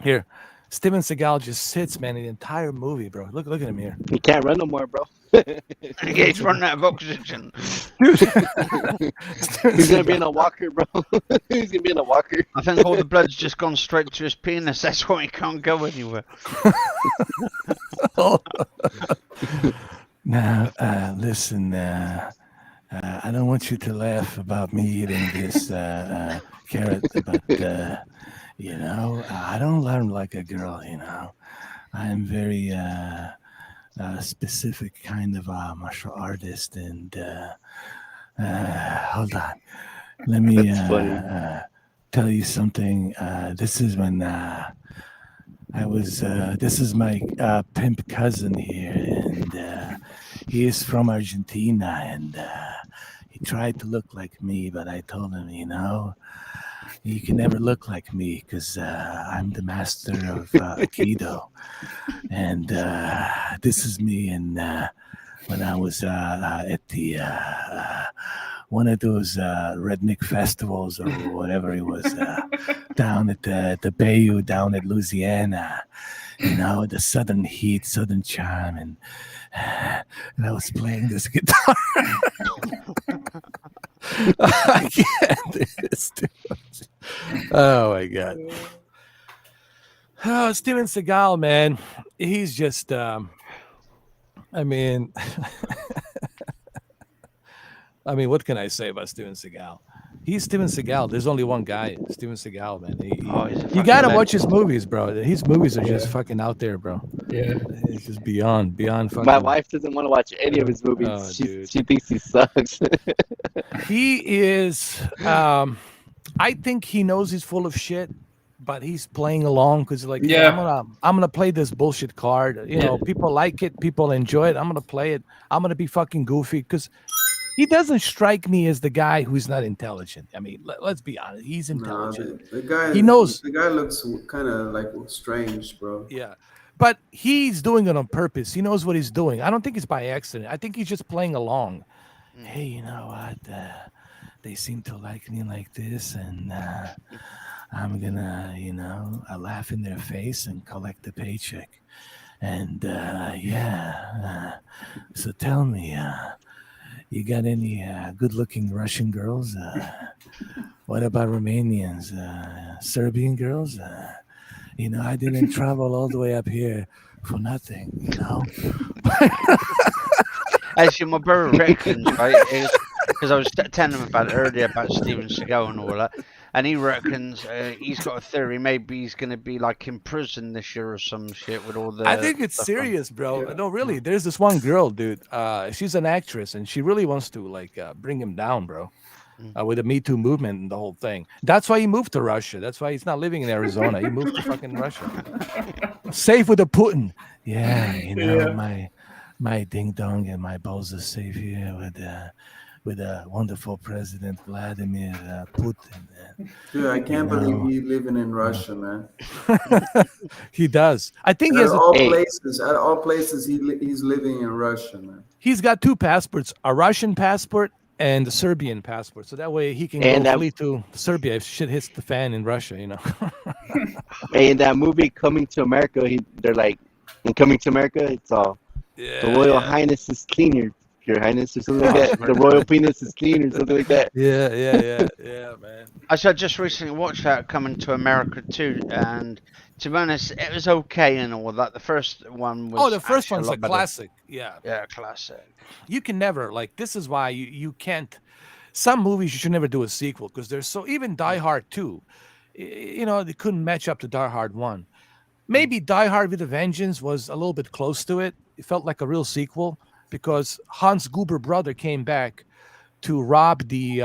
here. Steven Seagal just sits, man, the entire movie, bro. Look at him here. He can't run no more, bro. He's running out of oxygen. Dude. He's gonna be in a walker, bro. He's gonna be in a walker. I think all the blood's just gone straight to his penis. That's why he can't go anywhere. Now, listen, I don't want you to laugh about me eating this carrot, but, I don't learn like a girl, I am very specific kind of martial artist, and hold on. Let me tell you something. This is when this is my pimp cousin here, and he is from Argentina, and he tried to look like me, but I told him, you can never look like me because I'm the master of Aikido. And this is me, and when I was at the one of those redneck festivals or whatever it was down at the Bayou down at Louisiana, the southern heat, southern charm, and I was playing this guitar. I can't do this too much. Oh my god. Oh, Steven Seagal, man. He's just I mean what can I say about Steven Seagal? He's Steven Seagal. There's only one guy, Steven Seagal, man. You gotta watch his movies, bro. His movies are just fucking out there, bro. Yeah. It's just beyond fucking. My wife doesn't want to watch any of his movies. Oh, she thinks he sucks. He is. I think he knows he's full of shit, but he's playing along because like, Yeah. I'm gonna play this bullshit card. People like it, people enjoy it. I'm gonna play it. I'm gonna be fucking goofy because he doesn't strike me as the guy who's not intelligent. I mean, let's be honest. He's intelligent. The guy. He knows. The guy looks kind of like strange, bro. Yeah. But he's doing it on purpose. He knows what he's doing. I don't think it's by accident. I think he's just playing along. Hey, you know what? They seem to like me like this, and I'm gonna, I laugh in their face and collect the paycheck. And so tell me, you got any good-looking Russian girls? What about Romanians? Serbian girls? I didn't travel all the way up here for nothing, Actually, my brother reckons, right, because I was telling him about it earlier about Steven Seagal and all that, and he reckons he's got a theory maybe he's going to be like in prison this year or some shit with all the. I think it's serious, bro. No, really. There's this one girl, dude. She's an actress, and she really wants to like bring him down, bro. With the Me Too movement and the whole thing. That's why he moved to Russia. That's why he's not living in Arizona. He moved to fucking Russia. Safe with the Putin. Yeah, my ding dong and my balls are safe here with a wonderful President Vladimir Putin. Dude, I can't believe he's living in Russia, man. He does. I think he has At all places, he's living in Russia, man. He's got two passports: a Russian passport and the Serbian passport, so that way he can flee to Serbia if shit hits the fan in Russia, In that movie Coming to America, they're like, in Coming to America, it's all the Royal Highness is cleaner, Your Highness, or something like that. The royal penis is clean, or something like that. Yeah, man. I just recently watched that Coming to America too, and to be honest, it was okay and all that. The first one was. Oh, the first actually one's a a lot better. classic. Yeah. Yeah, classic. You can never this is why you can't. Some movies you should never do a sequel because they're so. Even Die Hard 2, they couldn't match up to Die Hard 1. Maybe Die Hard with a Vengeance was a little bit close to it. It felt like a real sequel because Hans Gruber brother came back to rob the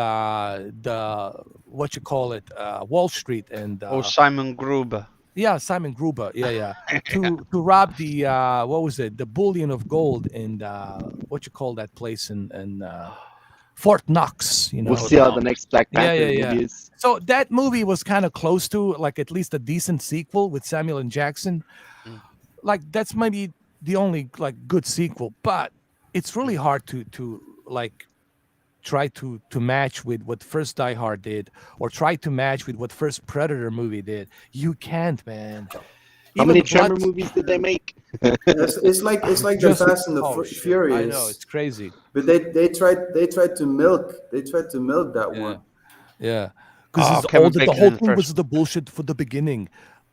what you call it, Wall Street, and Or Simon Gruber. yeah, Simon Gruber, yeah, to rob the what was it, the bullion of gold in what you call that place in Fort Knox, We'll Oh, see how no. the next Black Panther yeah. movie is. So that movie was kind of close to like at least a decent sequel with Samuel and Jackson. Mm. Like that's maybe the only like good sequel, but it's really hard to like try to match with what first Die Hard did, or try to match with what first Predator movie did. You can't, man. How Even many the Tremor blood- movies did they make? It's like the Just- Fast and the oh, shit. Furious. I know it's crazy. But they tried to milk that Yeah. one. Yeah, Oh, because Kevin the Bacon whole in the thing first was the bullshit for the beginning.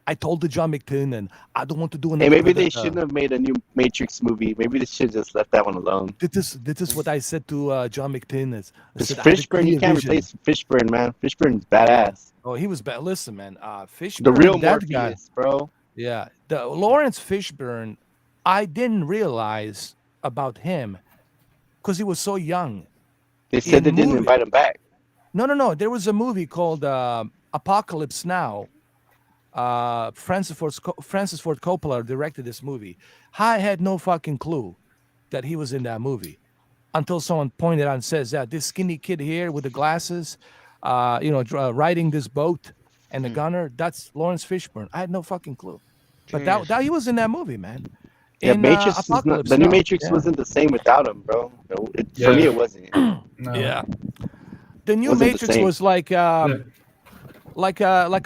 I told the John McTiernan, I don't want to do Hey, another. maybe they Predator. shouldn't have made a new Matrix movie. Maybe they should have just left that one alone. This is what I said to John McTiernan. I Because said, I had a Fishburne, you clear can't vision. replace Fishburne, man. Fishburne's badass. Oh, he was bad. Listen, man, Fishburne, The real that guy. Morpheus, bro. Yeah, the Lawrence Fishburne. I didn't realize about him because he was so young. They said they In didn't movie- invite him back. No. There was a movie called Apocalypse Now. Francis Ford Coppola directed this movie. I had no fucking clue that he was in that movie until someone pointed out and says that this skinny kid here with the glasses, riding this boat and the gunner, that's Lawrence Fishburne. I had no fucking clue. But Jeez. that he was in that movie, man. Yeah, In, Matrix is not, Apocalypse the new Now. Matrix Yeah. wasn't the same without him, bro. Yeah. For me, it wasn't. No. Yeah. The new Wasn't the Matrix same. was like a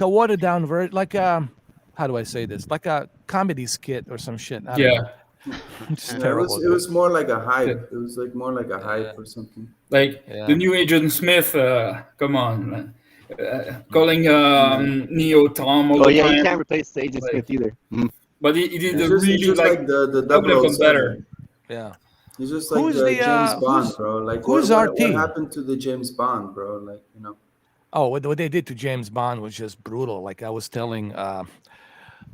watered down version, like how do I say this? Like a comedy skit or some shit. I don't Yeah. know. It's Yeah, terrible. it was more like a hype. Yeah. It was like more like a hype or something. Like Yeah. the new Agent Smith, come on, calling Neo Tom all Oh, the yeah, time. you can't replace Agent Like- Smith either. But he did It's a just, really it's just like the could have done 007. better. Yeah. It's just like Who's the the, James Bond, who's- bro. Like who's what RT? happened to the James Bond, bro? Like, you know. Oh, what they did to James Bond was just brutal. Like I was telling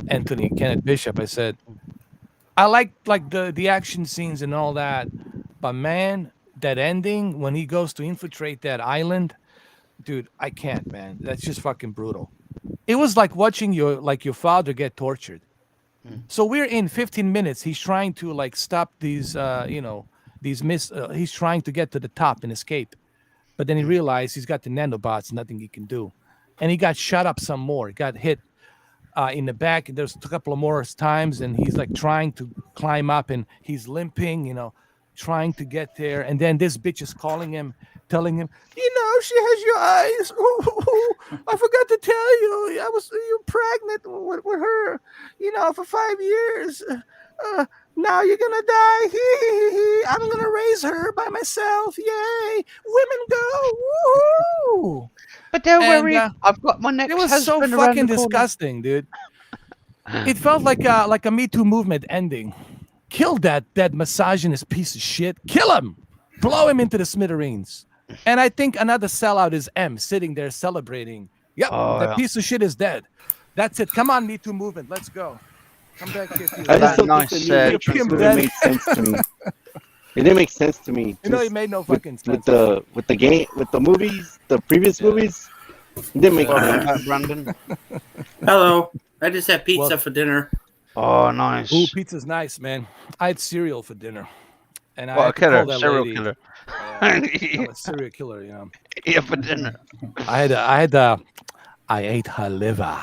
Anthony Kenneth Bishop, I said, I like the action scenes and all that, but man, that ending when he goes to infiltrate that island, dude, I can't, man. That's just fucking brutal. It was like watching your father get tortured. So we're in 15 minutes. He's trying to like stop these, he's trying to get to the top and escape. But then he realized he's got the nanobots, nothing he can do. And he got shot up some more. He got hit in the back. There's a couple of more times, and he's like trying to climb up, and he's limping, trying to get there. And then this bitch is calling him, telling him, she has your eyes. I forgot to tell you, you're pregnant with her, for 5 years. Now you're gonna die. I'm gonna raise her by myself. Yay! Women go. Woo! But don't And, worry, I've got my next It was so husband around fucking the corner. disgusting, dude. It felt like a Me Too movement ending. Kill that misogynist piece of shit. Kill him. Blow him into the smithereens. And I think another sellout is M sitting there celebrating. Yep, Oh, that yeah. piece of shit is dead. That's it. Come on, Me Too movement. Let's go. Come back here. I Too. just don't nice, think the new Matrix him movie dead. made sense to me. It didn't make sense to me. You know, it Just made no with, fucking sense. with the game, with the movies, the previous movies, it didn't make Welcome sense. back, Brandon. Hello. I just had pizza Well- for dinner. Oh, nice. Ooh, pizza's nice, man. I had cereal for dinner. And I What a had to call killer, that serial lady. killer. I'm a serial killer, Yeah, for dinner. I ate her liver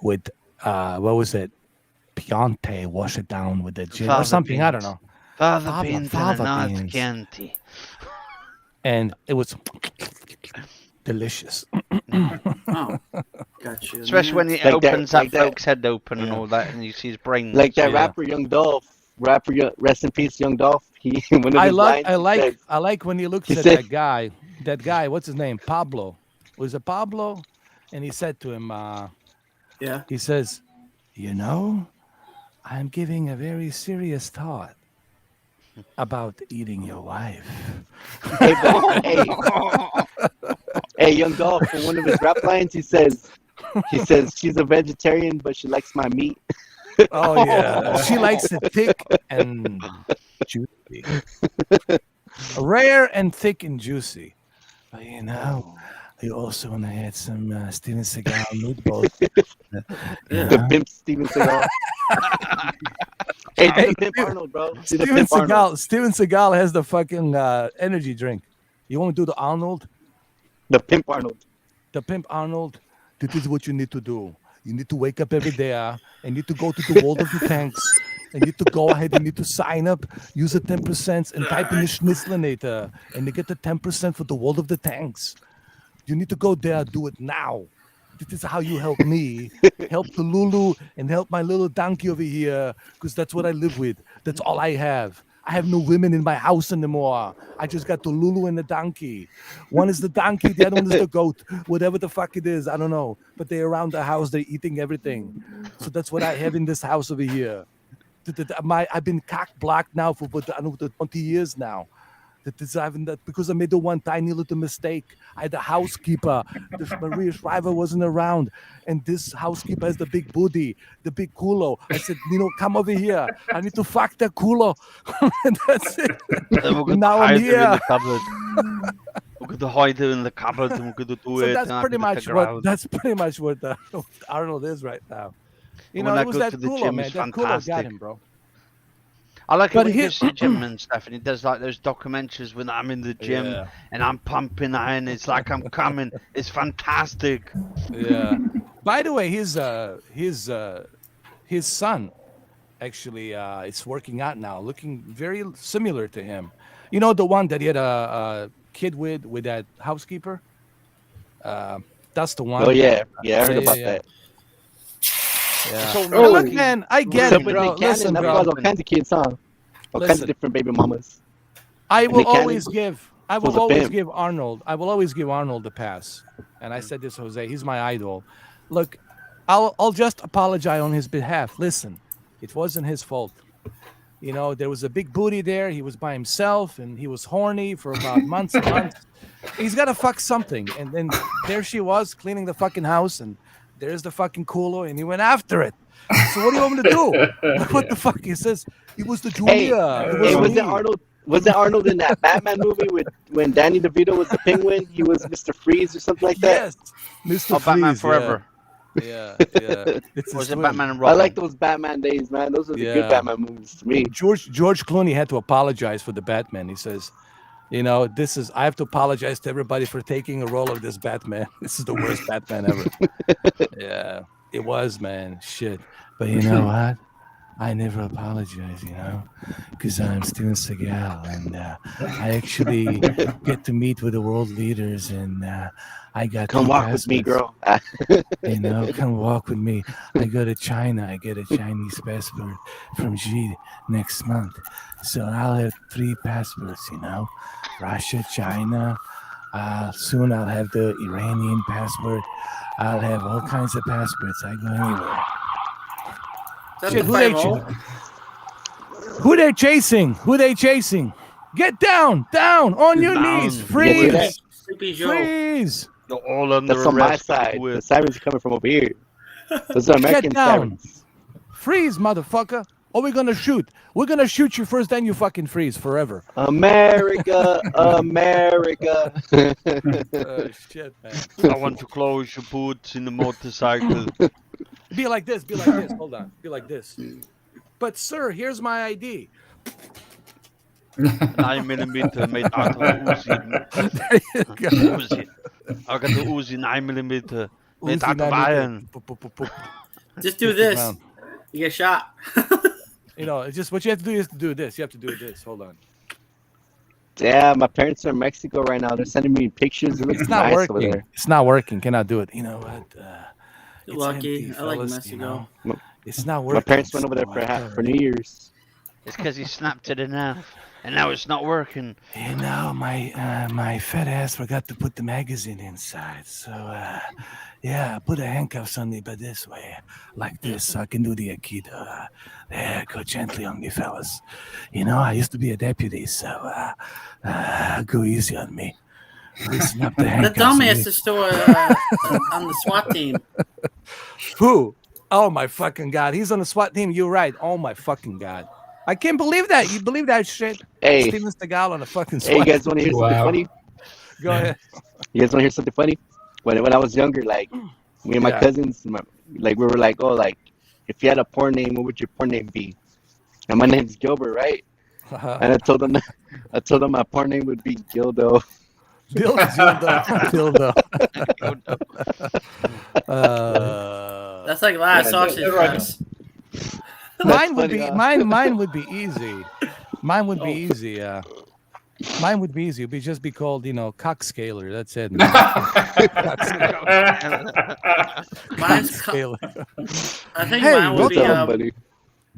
with what was it? Piante, wash it down with the gin or Fava something. I don't beans. know. Father Fava- beans fava and a nice beans. Chianti. And it was delicious. Oh, gotcha. Especially when he Like that- opens like that that. bloke's head open and Yeah. all that, and you see his brains. Like that Yeah. rapper Young Dolph. Rest in peace, Young Dolph. He one of I his like lines, he says, I like when he looks he at said- that guy, what's his name? Pablo. Was it Pablo? And he said to him, Yeah. he says, I'm giving a very serious thought about eating your wife. hey, hey, Young Dolph. In one of his rap lines, he says she's a vegetarian, but she likes my meat. Oh yeah, she likes it thick and juicy, rare and thick and juicy. But I also want to add some Steven Seagal meatballs. The pimp Steven Seagal. Hey, do the pimp Arnold, bro. Do the pimp Arnold. Steven Seagal has the fucking energy drink. You want to do the Arnold? The pimp Arnold. The pimp Arnold. This is what you need to do. You need to wake up every day and need to go to the world of the tanks. And need to go ahead and need to sign up, use the 10% and type in the Schnitzlinator and they get the 10% for the world of the tanks. You need to go there, do it now. This is how you help me, help the Lulu, and help my little donkey over here, because that's what I live with. That's all I have. I have no women in my house anymore. I just got the Lulu and the donkey. One is the donkey, the other one is the goat. Whatever the fuck it is, I don't know. But they're around the house, they're eating everything. So that's what I have in this house over here. I've been cock-blocked now for 20 years now. Because I made the one tiny little mistake. I had a housekeeper. This Maria Shriver wasn't around. And this housekeeper has the big booty, the big culo. I said, come over here. I need to fuck the culo. And that's it. Now I'm here. We're going to hide her in the cupboard and we're going to do it. That's pretty much what Arnold is right now. It was that culo, man. That culo got him, bro. I like it when he goes to the gym and stuff, and he does like those documentaries when I'm in the gym and I'm pumping iron. It's like I'm coming. It's fantastic. Yeah. By the way, his son actually is working out now, looking very similar to him. You know, the one that he had a kid with that housekeeper. That's the one. Oh yeah, I heard about that. Yeah. Look, man, I get it, bro. Listen, bro. All kinds of kids, huh? All kinds of different baby mamas. I will always give Arnold. I will always give Arnold the pass. And I said this, Jose. He's my idol. Look, I'll just apologize on his behalf. Listen, it wasn't his fault. There was a big booty there. He was by himself, and he was horny for about months and months. He's got to fuck something. And then there she was cleaning the fucking house, and there's the fucking culo, and he went after it. So what do you want me to do? What the fuck? He says he was the junior. Was it Arnold? Was it Arnold in that Batman movie when Danny DeVito was the Penguin? He was Mr. Freeze or something like that. Yes, Mr. Freeze. Batman Forever. Yeah. Was it Batman and Robin? I like those Batman days, man. Those were the good Batman movies to me. George Clooney had to apologize for the Batman. He says, I have to apologize to everybody for taking a role of this Batman. This is the worst Batman ever. Yeah, it was, man. Shit. But you know what? I never apologize, because I'm Steven Seagal, and I actually get to meet with the world leaders, and I got come walk with me, girl. Come walk with me. I go to China. I get a Chinese passport from Xi next month, so I'll have 3 passports. Russia, China. Soon I'll have the Iranian passport. I'll have all kinds of passports. I go anywhere. Shit, who they chasing? Get down on your knees. Freeze. You're all under That's on my side. The sirens are coming from over here. Those are American sirens. Freeze, motherfucker. Or we're gonna shoot. We're gonna shoot you first, then you fucking freeze forever. America. Shit, man. I want to close your boots in the motorcycle. Be like this. Hold on. Be like this. But sir, here's my ID. 9mm made out of Uzi. I got the Uzi 9mm made out of iron. Just do this. You get shot. It's just what you have to do is to do this. You have to do this. Hold on. Yeah, my parents are in Mexico right now. They're sending me pictures. It's not nice working. Over there. It's not working. Cannot do it. You know what? You're lucky. I like Mexico. It's not working. My parents went over there for New Year's. It's because he snapped it enough, and now it's not working. My fat ass forgot to put the magazine inside. So, I put the handcuffs on me, but this way, like this, so I can do the Aikido. There, go gently on me, fellas. I used to be a deputy, so go easy on me. Loosen up the handcuffs. The dumbass is still on the SWAT team. Who? Oh my fucking God! He's on the SWAT team. You're right. Oh my fucking God! I can't believe that. You believe that shit? Hey, Steven Seagal on a fucking SWAT. Hey, you guys want to hear something funny? Go ahead. You guys want to hear something funny? When I was younger, like me and my Yeah. cousins, like we were like, oh, like if you had a porn name, what would your porn name be? And my name's Gilbert, right? And I told them my porn name would be Gildo. Dildo. That's like last sausage right. fest. Mine would funny, be huh? mine would be easy. Mine would be easy. Mine would be easy. It'd just be called, cockscaler. That's it, man. Mine's Cockscaler. I think Hey, mine would What's be up, buddy?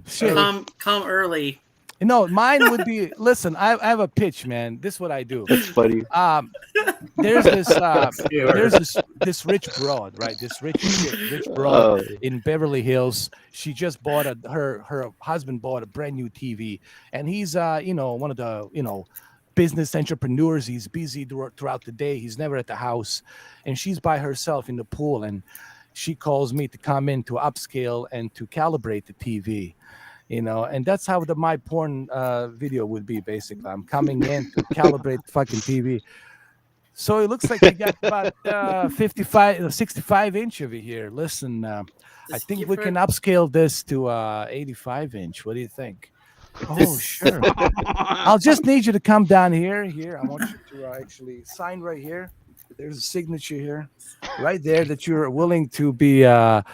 Shit. come early. No, mine would be. Listen, I have a pitch, man. This is what I do. That's funny. There's this Cockscaler. there's this rich broad, right? This rich broad Oh, in Beverly Hills. She just bought her husband bought a brand new TV, and he's one of the business entrepreneurs. He's busy throughout the day. He's never at the house, and she's by herself in the pool, and she calls me to come in to upscale and to calibrate the TV. And that's how my porn video would be. Basically, I'm coming in to calibrate the fucking TV. So it looks like we got about 65 inch over here. Listen, I Just think give we her- can upscale this to 85 inch. What do you think? Oh, sure. I'll just need you to come down here. Here, I want you to actually sign right here. There's a signature here, right there, that you're willing to be a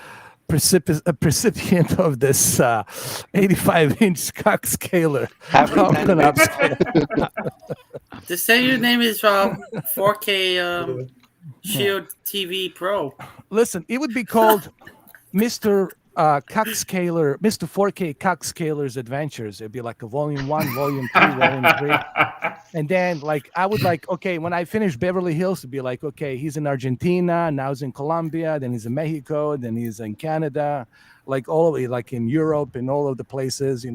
recipient of this 85-inch cockscaler. happy I'm gonna anniversary. upscale. Just say your name is 4K Shield TV Pro. Listen, it would be called Mr. Cockscaler, Mr. 4K Cockscaler's Adventures. It'd be like a volume 1, volume 2, volume 3. And then, I would okay, when I finish Beverly Hills, it'd be like, okay, he's in Argentina, now he's in Colombia, then he's in Mexico, then he's in Canada, all of it, in Europe and all of the places,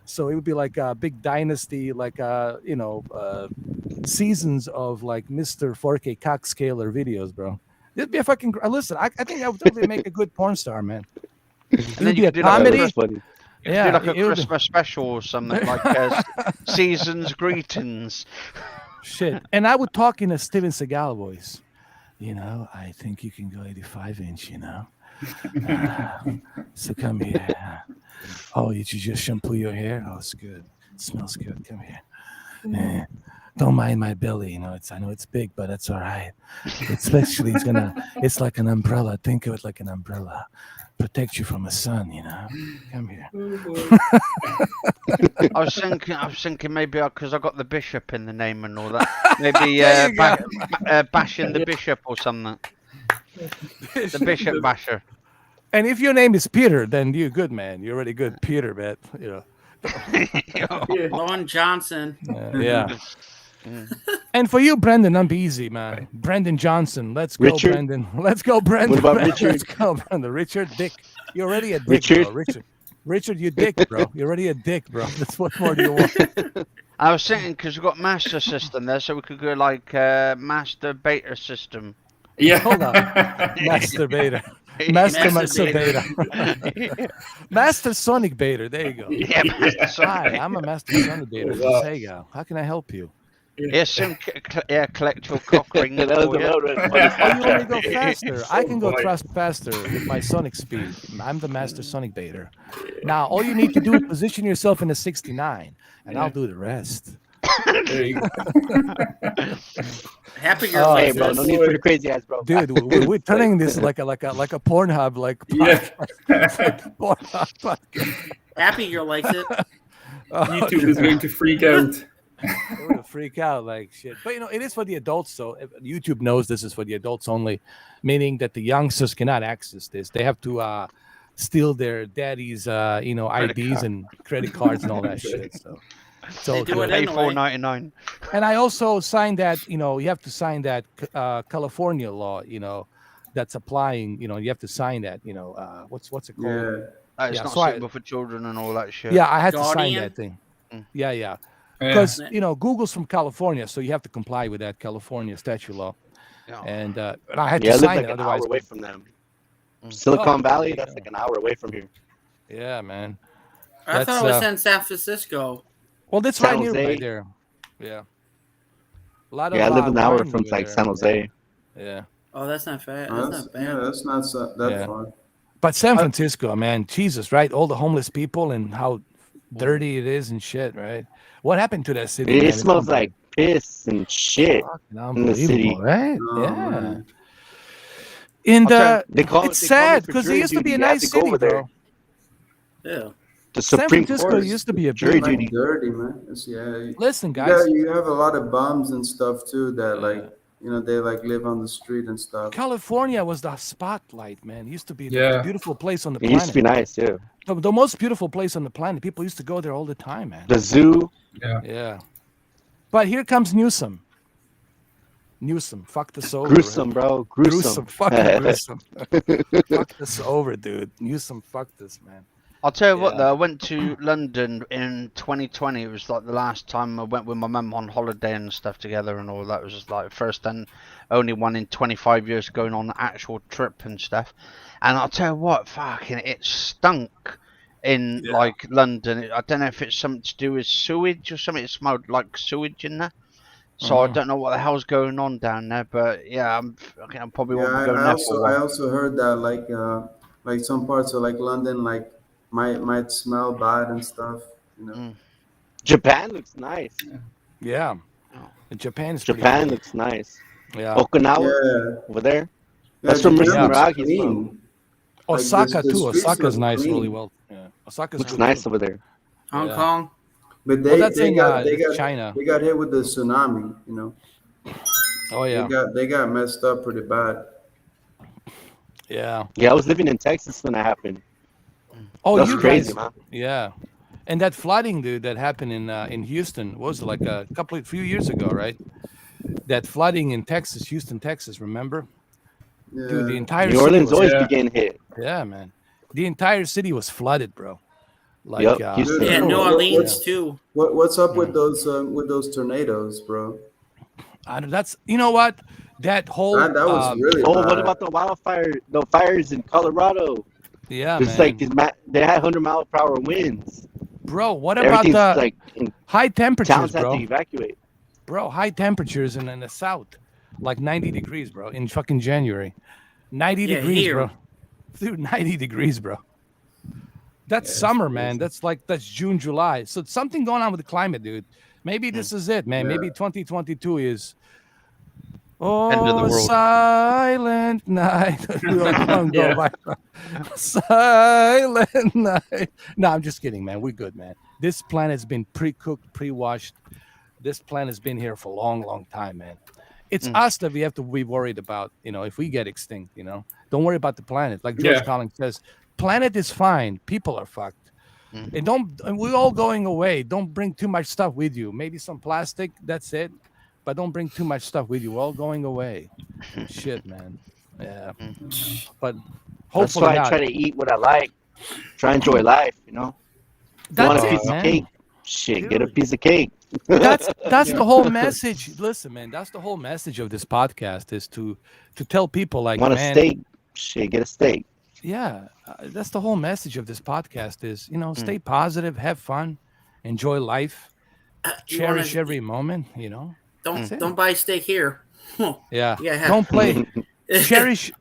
So it would be like a big dynasty, seasons of Mr. 4K Cockscaler videos, bro. It'd be a fucking listen. I think I would totally make a good porn star, man. And It'd then be you a could do like comedy. That's funny. You could Yeah, do like a it would be- Christmas special or something, like season's greetings. Shit. And I would talk in a Steven Seagal voice. I think you can go 85-inch, So come here. Oh, did you just shampoo your hair? Oh, it's good. It smells good. Come here. Don't mind my belly. I know it's big, but that's all right. Especially it's like an umbrella. Think of it like an umbrella. Protect you from the sun, Come here. I was thinking maybe because I got the bishop in the name and all that. Maybe There you go. bashing the bishop or something. The bishop basher. And if your name is Peter, then you're good, man. You're already good, Peter, man. Lon Johnson. Yeah. And for you, Brendan, I'm easy, man. Brendan Johnson. Let's go, Richard? Brendan. Let's go, Brendan. What about man. Richard? Let's go, Brendan. Richard, dick. You're already a dick, Richard? bro. Richard, you dick, bro. You're already a dick, bro. That's what more do you want? I was thinking because we've got master system there, so we could go master beta system. Yeah. Hold on. Masturbator. Master Masturbator. Master Sonic Baiter. There you go. Yeah, master Hi, Sonic. I'm a Master Sonic Baiter. Wow. Hey, go. How can I help you? Collect your cock ring. That was for the you. road. Oh, you want to go faster? I can go faster with my Sonic speed. I'm the Master Sonic Baiter. Now, all you need to do is position yourself in a 69, and I'll do the rest. There you go. Happy girl Oh, Hey, likes bro, this. no need for the crazy ass, bro. Dude, we're turning this like a Pornhub Yeah. Pornhub podcast. Happy girl likes it. Oh, YouTube is going to freak out. They're gonna freak out like shit. But it is for the adults. So YouTube knows this is for the adults only, meaning that the youngsters cannot access this. They have to steal their daddy's IDs and credit cards and all that shit. So They do it Pay anyway. $4.99. and I also signed that. You have to sign that California law. That's applying. You have to sign that. What's it called? Yeah. It's Yeah, not so I- suitable for children and all that shit. Yeah, I had to sign Guardian? that thing. Mm. Yeah. Yeah. Because Google's from California, so you have to comply with that California statute law, Yeah. and I had Yeah, I to live sign like it. an Otherwise, hour away from them. Mm. Silicon Oh, Valley, yeah. that's like an hour away from here. yeah, man. I That's, thought it was in San Francisco. Well, that's San right near Jose. right there. Yeah. A lot of Yeah, I live an hour wine from over like there. San Jose. Yeah. Oh, that's not bad. Oh, That's that's, not yeah, bad. that's not that Yeah. far. But San I- Francisco, man, Jesus, right? All the homeless people and how Mm. dirty it is and shit, right? What happened to that city, It man? It's smells like piss and shit fucking in the unbelievable, city. right? Oh Yeah. man. And I'll tell it's They call me sad for because it jury used to be a duty. I have nice to go city, over there. bro. Yeah. The San Supreme Francisco Court used to be a jury beautiful. Like duty. dirty, man. It's, yeah, Listen, you guys. got you have a lot of bums and stuff too that like Yeah. they like live on the street and stuff. California was the spotlight, man. It used to be the Yeah. beautiful place on the It used to be planet. nice, yeah. The most beautiful place on the planet. People used to go there all the time, man. The zoo. Yeah. Yeah. But here comes Newsom. Newsom, fuck this over. Gruesome, bro. Gruesome, Gruesome. fucking gruesome. Fuck this over, dude. Newsom, fuck this, man. I'll tell you what, Yeah. though, I went to London in 2020. It was like the last time I went with my mum on holiday and stuff together and all that. It was just like first and only one in 25 years going on an actual trip and stuff. And I'll tell you what, fucking, it stunk in Yeah. like London. I don't know if it's something to do with sewage or something. It smelled like sewage in there. So I Mhm. don't know what the hell's going on down there, but yeah, I probably Yeah, won't be I, going I there for a also I while. also heard that like some parts of like London like might smell bad and stuff. You know. Mm. Japan looks nice. Yeah. Oh. Japan is pretty Japan cool. looks nice. Yeah. Okinawa Yeah, over there. yeah. That's where Japan Mr. looks Miragi's from. clean. Like Osaka the too. streets Osaka's look nice, really clean. well. Yeah. Osaka's Looks good nice too. over there. Hong Yeah. Kong. But Well, that's in they got China. they got hit with the tsunami. You know, Oh yeah. they got messed up pretty bad. Yeah. Yeah, I was living in Texas when that happened. Oh, That's you crazy, guys. man. Yeah. And that flooding, dude, that happened in Houston what was it, like a few years ago, right? That flooding in Texas, Houston, Texas. Remember, dude? The Yeah. entire New city Orleans was. always Yeah. be getting hit. Yeah, man. The entire city was flooded, bro. Like, Yup, Dude, Houston. Yeah, New people. Orleans too. What's up Mm. with those tornadoes, bro? That's you know what that whole That was really Oh, what bad. about the fires in Colorado? yeah, There's man, like they had 100-mile-per-hour winds. bro. What about Everything's the like in high temperatures, towns had to bro? evacuate. Bro, high temperatures in the south, like 90 degrees, bro, in fucking January. 90 Yeah, degrees, here. bro. Dude, 90 degrees, bro. That's Yeah, it's summer, man. crazy. That's June, July. So something going on with the climate, dude. Maybe this is it, man. Yeah. Maybe 2022 is End of the world. silent night. We all don't go Yeah. by. Silent night. No, I'm just kidding, man. We're good, man. This planet's been pre-cooked, pre-washed. This planet's been here for a long, long time, man. It's Mm. us that we have to be worried about, if we get extinct, Don't worry about the planet. Like George Yeah. Collins says, planet is fine. People are fucked. Mhm. And we're all going away. Don't bring too much stuff with you. Maybe some plastic, that's it. But don't bring too much stuff with you. We're all going away. Shit, man. Yeah. But That's hopefully why I not. try to eat what I like. Try to enjoy life, you know. You want That's a it, piece of man. cake? Shit, get a piece of cake. That's the whole message. Listen, man, that's the whole message of this podcast is to tell people like, Want a man, steak? Shit, get a steak. yeah, that's the whole message of this podcast is, Mm. stay positive, have fun, enjoy life, You wanna- cherish every moment, That's it. don't buy steak here. Yeah. Yeah. Don't play cherish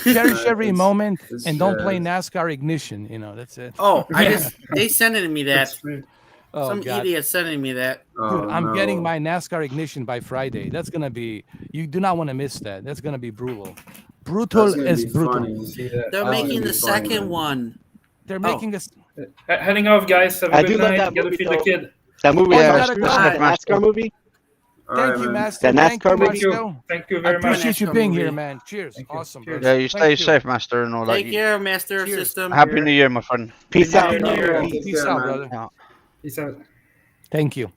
every It's- moment it's- and don't yeah, play it's- NASCAR ignition, that's it. Oh, Yeah. they sending me that. That's right. Oh, Some God. idiot sending me that. Oh, Dude, I'm getting no. my NASCAR ignition by Friday. That's gonna be. You do not want to miss that. That's gonna be brutal. Brutal That's gonna as be brutal. funny. See that. They're That's making gonna the be funny, second man. one. They're Oh. making us. Heading off, guys. Have a I good do love night. that Gotta movie, feed the though. kid. That movie, Oh, you Tom gotta Cruise, go. the NASCAR movie. All Thank right, you, man. Master. That Thank you, NASCAR movie? Thank you. Master. Thank you I very much. appreciate you NASCAR being movie. here, man. Cheers. Thank you. Awesome, Cheers. brother. Yeah, you Thank stay safe, Master, and all that. Take care, Master Cheers. System. Happy New Year, my friend. Peace Happy out. New Year. Take Peace care, out, man. brother. Yeah. Peace out. Thank you.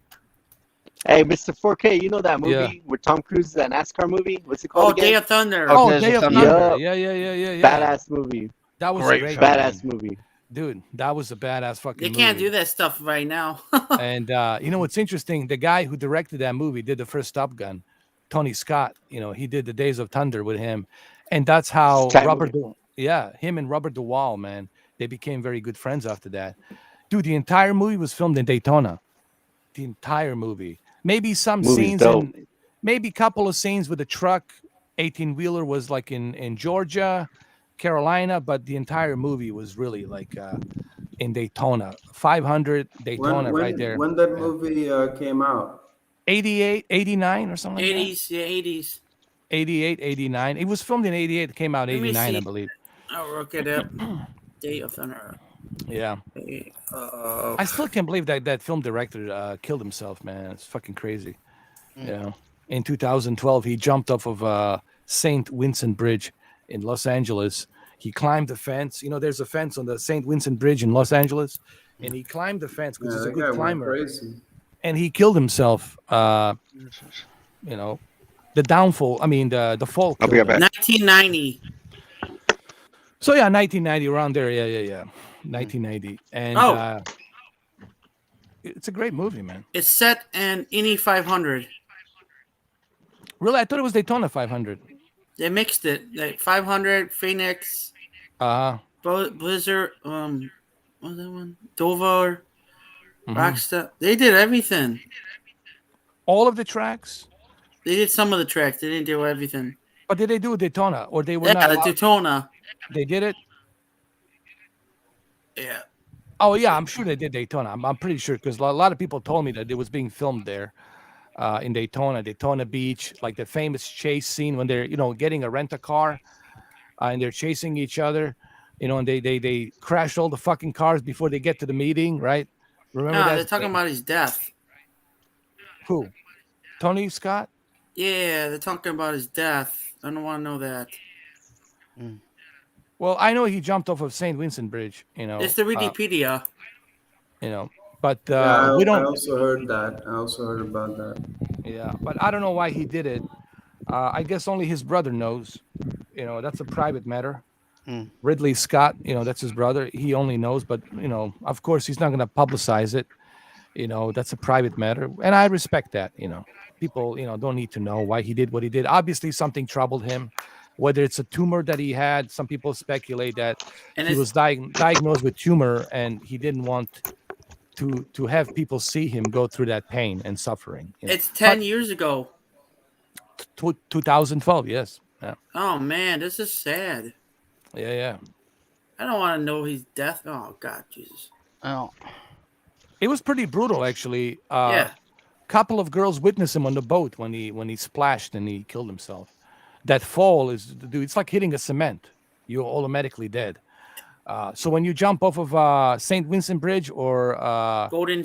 Hey, Mr. 4K, you know that movie Yeah. where Tom Cruise is that NASCAR movie? What's it called Oh, again? Day of Thunder. Oh, Oh, Days Day of of Thunder. Thunder. Yeah. Yeah. Badass movie. That was Great great. film. Badass movie. Dude, that was a badass fucking They movie. can't do that stuff right now. And you know what's interesting? The guy who directed that movie did the first Top Gun, Tony Scott. He did the Days of Thunder with him, and that's how Tight Robert. Him and Robert Duvall, man, they became very good friends after that. Dude, the entire movie was filmed in Daytona. The entire movie. Maybe some Movie's scenes dope. in maybe a couple of scenes with the truck. 18-wheeler was like in Georgia, Carolina, but the entire movie was really like in Daytona. 500 When Daytona right when there. when that Yeah. movie came out? 88, 89 or something like that. 80s, yeah, 80s. 88, 89. It was filmed in 88. It came out Let me 89, I see. believe. I'll look it up. Day of Thunder. Yeah. Day I of still can't believe that film director killed himself, man. It's fucking crazy. Yeah. In 2012, he jumped off of St. Vincent Bridge in Los Angeles. He climbed the fence. You know, there's a fence on the St. Vincent Bridge in Los Angeles, and he climbed the fence because Yeah, he's a that good guy went climber, crazy. and he killed himself. Jesus. You know, the downfall. I mean, the fall I'll be killed right him. back. 1990. So yeah, 1990 around there. Yeah. 1990, and Oh. it's a great movie, man. It's set in Indy 500. Really, I thought it was Daytona 500. They mixed it. Like 500, Phoenix, Uh, Blizzard, what's that one? Dover, mhm. Rockstar. They did everything. All of the tracks, They did some of the tracks. They didn't do everything. but did they do Daytona or they were Yeah, not the allowed? Daytona. They did it. Yeah. Oh yeah, I'm sure they did Daytona. I'm pretty sure because a lot of people told me that it was being filmed there in Daytona Beach, like the famous chase scene when they're getting a rent a car and they're chasing each other, and they crash all the fucking cars before they get to the meeting, right? Remember No, that? they're talking about his death. Who? Tony Scott? Yeah, they're talking about his death. I don't want to know that. Well, I know he jumped off of St. Vincent Bridge, It's the Wikipedia. But Yeah, we I don't. also heard that. I also heard about that. Yeah, but I don't know why he did it. I guess only his brother knows. That's a private matter. Ridley Scott, that's his brother. He only knows, but of course, he's not going to publicize it. That's a private matter, and I respect that. People, don't need to know why he did what he did. Obviously, something troubled him. Whether it's a tumor that he had, some people speculate that And he it's was diagnosed with tumor, and he didn't want to have people see him go through that pain and suffering. it's 10 years ago. 2012, yes. Yeah. Oh man, this is sad. Yeah. I don't want to know his death. Oh God, Jesus. Oh, It was pretty brutal, actually. Yeah. Couple of girls witnessed him on the boat when he splashed and he killed himself. That fall dude, it's like hitting a cement. You're automatically dead. So when you jump off of St. Vincent Bridge or Golden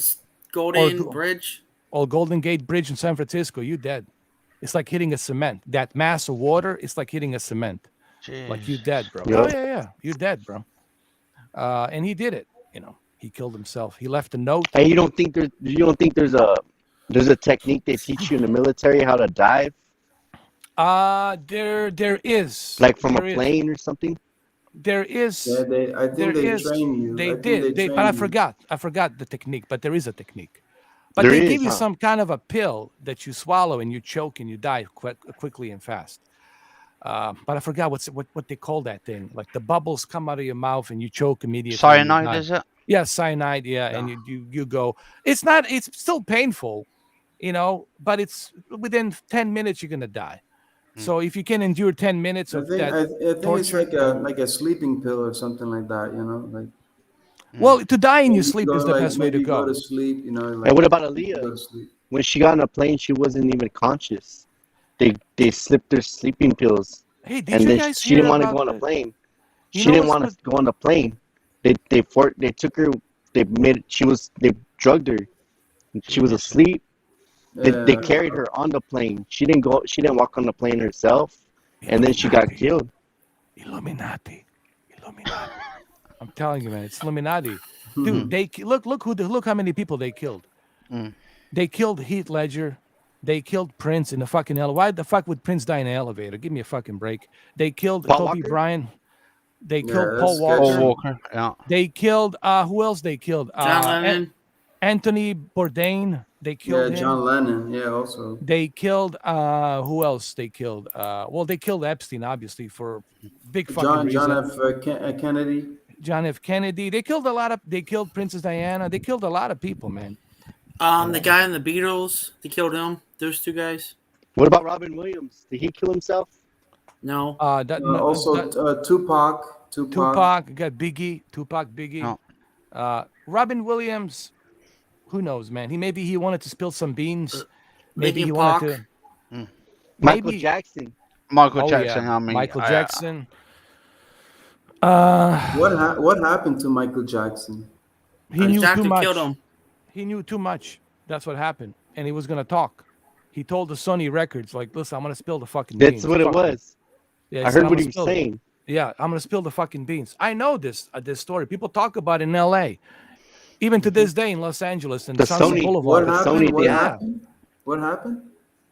Or- Bridge. Golden Gate Bridge in San Francisco, you're dead. It's like hitting a cement. That mass of water, it's like hitting a cement. Like you're jeez. dead, bro. Yep. Oh yeah, you're dead, bro. And he did it. He killed himself. He left a note. And you don't think there's a technique they teach you in the military how to dive, There is like from a there is- plane or something? There is. Yeah, I think There they is. train you. They I think did. they But I train you. forgot the technique. But there is a technique. But There they is, give you huh? some kind of a pill that you swallow and you choke and you die quickly and fast. But I forgot what they call that thing. Like the bubbles come out of your mouth and you choke immediately. and you Cyanide, die. is it? Yeah, cyanide. Yeah, and you go. It's not. It's still painful, but it's within 10 minutes you're gonna die. So if you can endure 10 minutes I of think that I think it's torture, like a sleeping pill or something like that. Like well, to die in your you sleep go is the like best way to maybe go go. to sleep. Like And what about you Aaliyah? go to sleep. When she got on a plane, she wasn't even conscious. They slipped her sleeping pills, Hey, did and you then guys she hear didn't want to about go on a the? plane. You She know didn't what's want good? to go on the plane. They took her. They drugged her. She was asleep. They Yeah, carried her on the plane. She didn't go. She didn't walk on the plane herself, and then she got killed. Illuminati. I'm telling you, man, it's Illuminati. Hmm. Dude, look how many people they killed. Mm. They killed Heath Ledger. They killed Prince in the fucking elevator. Why the fuck would Prince die in an elevator? Give me a fucking break. They killed Paul Kobe Walker? Bryant. They Yeah, killed that's Paul sketchy. Walker. Paul Walker. Yeah. They killed who else they killed? John Lennon. Anthony Bourdain. They killed him. John Lennon. Yeah, also. They killed who else they killed? Well, they killed Epstein, obviously, for big fucking John reason. F. Kennedy. John F. Kennedy. They killed Princess Diana. They killed a lot of people, man. The guy in the Beatles. They killed him. Those two guys. What about Robin Williams? Did he kill himself? No. That, Also, that Tupac. Tupac got Biggie, Tupac, Biggie. No. Robin Williams, who knows, man? Maybe he wanted to spill some beans. Maybe Linkin he wanted Park. to. Mm. Michael Maybe. Jackson. Michael Oh Jackson. yeah, I mean, Michael Jackson. What happened to Michael Jackson? He His knew too doctor killed much. him. He knew too much. That's what happened, and he was gonna talk. He told the Sony Records, like, "Listen, I'm gonna spill the fucking beans." That's what it Fuck was. Yeah, I he said, heard "I'm what gonna he was spill." saying. Yeah, I'm gonna spill the fucking beans. I know this story. People talk about it in L.A. Even to this day in Los Angeles and The Sunset Sony. What Boulevard. The happened? Sony What thing. Yeah, happened? What happened?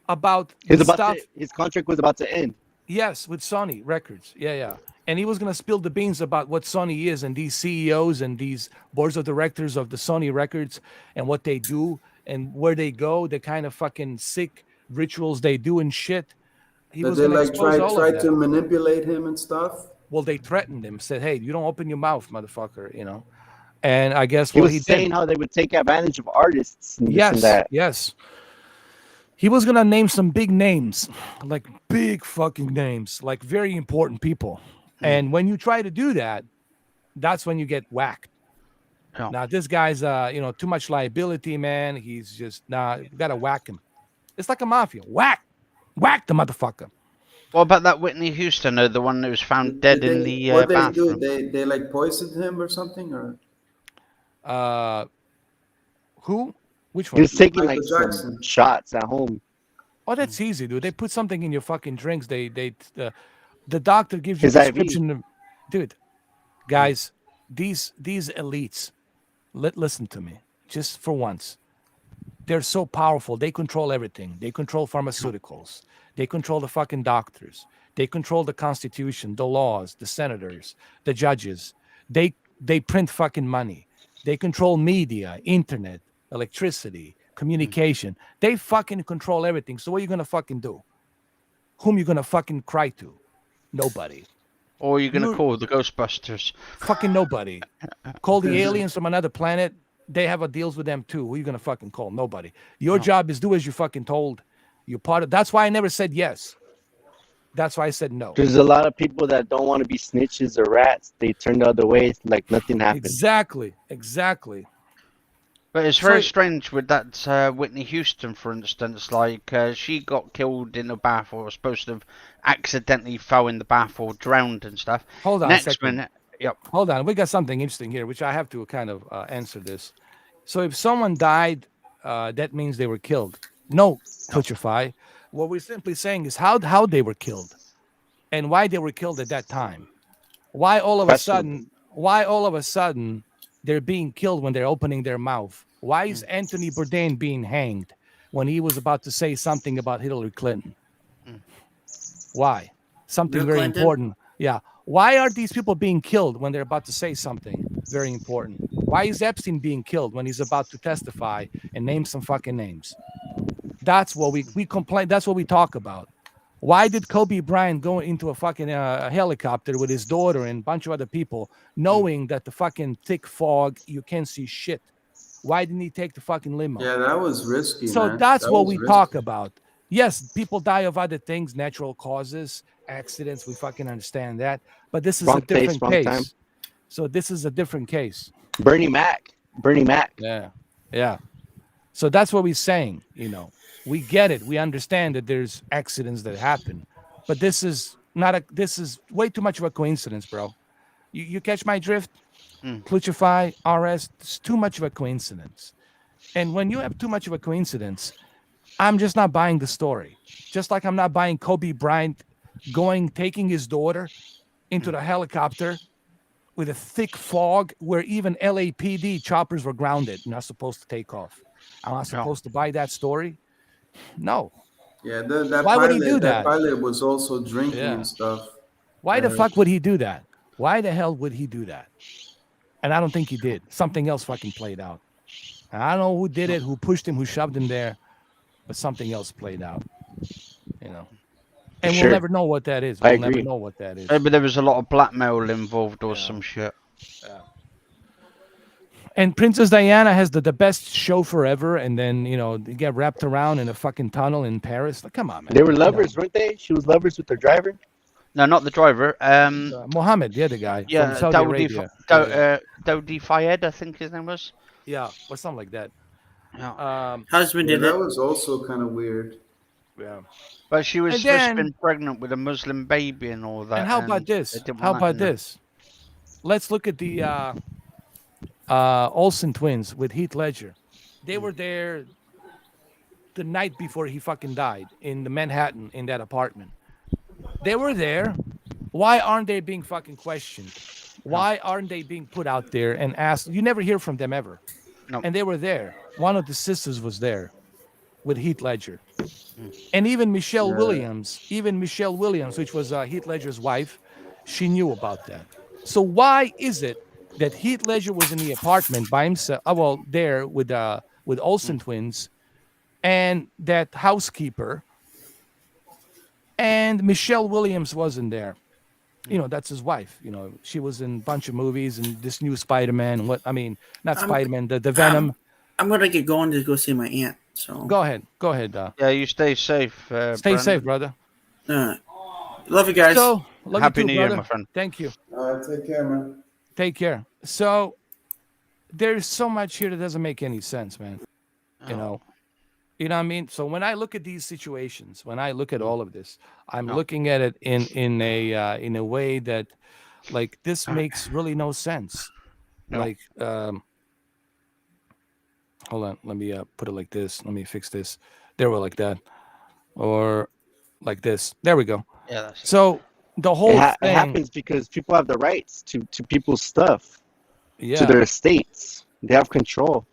about He's the about stuff. to. His contract was about to end. Yes, with Sony Records. Yeah, yeah. And he was gonna spill the beans about what Sony is and these CEOs and these boards of directors of the Sony Records and what they do and where they go, the kind of fucking sick rituals they do and shit. He That was they gonna like expose all of tried to that. manipulate him and stuff. Well, they threatened him, said, "Hey, you don't open your mouth, motherfucker," you know. And I guess He well, was he saying did. how they would take advantage of artists and this and Yes, that. yes. He was gonna name some big names, like big fucking names, like very important people. And when you try to do that, that's when you get whacked. Yeah. Now this guy's too much liability, man. He's just you gotta whack him. It's like a mafia. Whack the motherfucker. What about that Whitney Houston, the one who was found dead in the What they do? bathroom? They like poisoned him or something, or Uh who? Which He one? was taking Michael like some Jackson. shots at home. Oh, that's easy, dude. They put something in your fucking drinks. The doctor gives you His IV. prescription. Dude, guys, these elites, listen to me, just for once. They're so powerful. They control everything. They control pharmaceuticals. They control the fucking doctors. They control the Constitution, the laws, the senators, the judges. They print fucking money. They control media, internet, electricity, communication. They fucking control everything. So what are you gonna fucking do? Whom you gonna fucking cry to? Nobody. Or are you going to You- call the Ghostbusters? Fucking nobody. Call the aliens from another planet. They have a deals with them too. Who are you gonna fucking call? Nobody. Your job is do as you're fucking told. You're part of. That's why I never said yes. That's why I said no. There's a lot of people that don't want to be snitches or rats. They turn the other way like nothing happened. Exactly. But it's very So- strange with that Whitney Houston, for instance. Like, she got killed in a bath, or was supposed to have accidentally fell in the bath or drowned and stuff. Hold on a Next second. minute, yep. Hold on. We got something interesting here, which I have to kind of answer this. So if someone died, that means they were killed. No, Putrefy. What we're simply saying is how they were killed, and why they were killed at that time. Why all of a sudden? Why all of a sudden they're being killed when they're opening their mouth? Why is Anthony Bourdain being hanged when he was about to say something about Hillary Clinton? Why? Something Bill very Clinton? important. Yeah. Why are these people being killed when they're about to say something very important? Why is Epstein being killed when he's about to testify and name some fucking names? That's what we complain. That's what we talk about. Why did Kobe Bryant go into a fucking helicopter with his daughter and a bunch of other people, knowing that the fucking thick fog, you can't see shit? Why didn't he take the fucking limo? Yeah, that was risky. So man. that's That what was we risky. talk about. Yes, people die of other things, natural causes, accidents. We fucking understand that. But this is Wrong a different place, wrong case. time. So this is a different case. Bernie Mac. Yeah. So that's what we're saying. We get it. We understand that there's accidents that happen, but this is way too much of a coincidence, bro. You catch my drift? Plutify, RS, it's too much of a coincidence. And when you have too much of a coincidence, I'm just not buying the story. Just like I'm not buying Kobe Bryant taking his daughter into the helicopter with a thick fog where even LAPD choppers were grounded, not supposed to take off. Am I supposed to buy that story? No. Yeah, that Why would he do that that? pilot was also drinking Yeah. and stuff. Why the fuck would he do that? Why the hell would he do that? And I don't think he did. Something else fucking played out. And I don't know who did it, who pushed him, who shoved him there, but something else played out. And Sure. we'll never know what that is. I We'll never agree. know what that is. Maybe there was a lot of blackmail involved or some shit. And Princess Diana has the best show forever, and then they get wrapped around in a fucking tunnel in Paris. Like, come on, man. They were lovers, weren't they? She was lovers with their driver. No, not the driver. Mohammed, the other guy from Yeah, Saudi Arabia. Yeah, Dodi Fayed, I think his name was. yeah, or something like that. Yeah. Husband Yeah, did that it. was also kind of weird. Yeah. But she was And supposed to then, have been pregnant with a Muslim baby and all that. and how about They this? didn't How want that about in there. this? Let's look at the Olsen twins with Heath Ledger. They were there the night before he fucking died in the Manhattan in that apartment. They were there. Why aren't they being fucking questioned? Why aren't they being put out there and asked? You never hear from them ever. No. And they were there. One of the sisters was there with Heath Ledger. Mm. And even Michelle Yeah. Williams, which was Heath Ledger's wife, she knew about that. So why is it that Heath Ledger was in the apartment by himself? There with Olsen twins, and that housekeeper, and Michelle Williams wasn't there. That's his wife. She was in a bunch of movies and this new Spider-Man. Not I'm- Spider-Man, the Venom. I'm gonna get going to go see my aunt. So Go ahead. Yeah, you stay safe. Stay Brandon. safe, brother. love you guys. So, love Happy you too, New Year, brother. my friend. Thank you. All right, take care, man. Take care. So, there's so much here that doesn't make any sense, man. You know what I mean? So when I look at these situations, when I look at all of this, I'm looking at it in a way that, like, this makes really no sense. No. Like, hold on, let me put it like this. Let me fix this. There, we're like that, or like this. There we go. Yeah, that's it. So the whole It thing, happens because people have the rights to people's stuff, yeah, to their estates. They have control.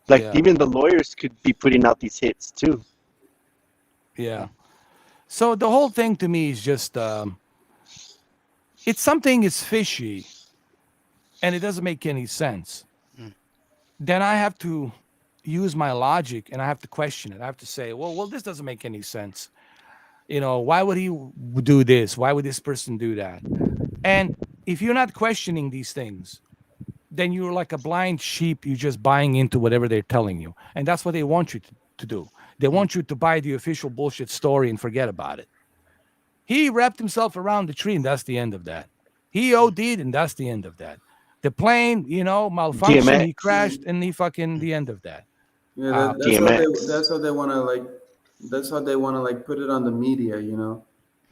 Like Yeah. even the lawyers could be putting out these hits too. yeah. So the whole thing to me is just, it's something is fishy, and it doesn't make any sense. Then I have to use my logic and I have to question it. I have to say, well, this doesn't make any sense. Why would he do this? Why would this person do that? And if you're not questioning these things, then you're like a blind sheep. You're just buying into whatever they're telling you. And that's what they want you to do. They want you to buy the official bullshit story and forget about it. He wrapped himself around the tree, and that's the end of that. He OD'd, and that's the end of that. The plane, malfunctioned, he DMX. crashed, and he fucking the end of that. Yeah, DMX. that's how they want to like. That's how they want to like put it on the media,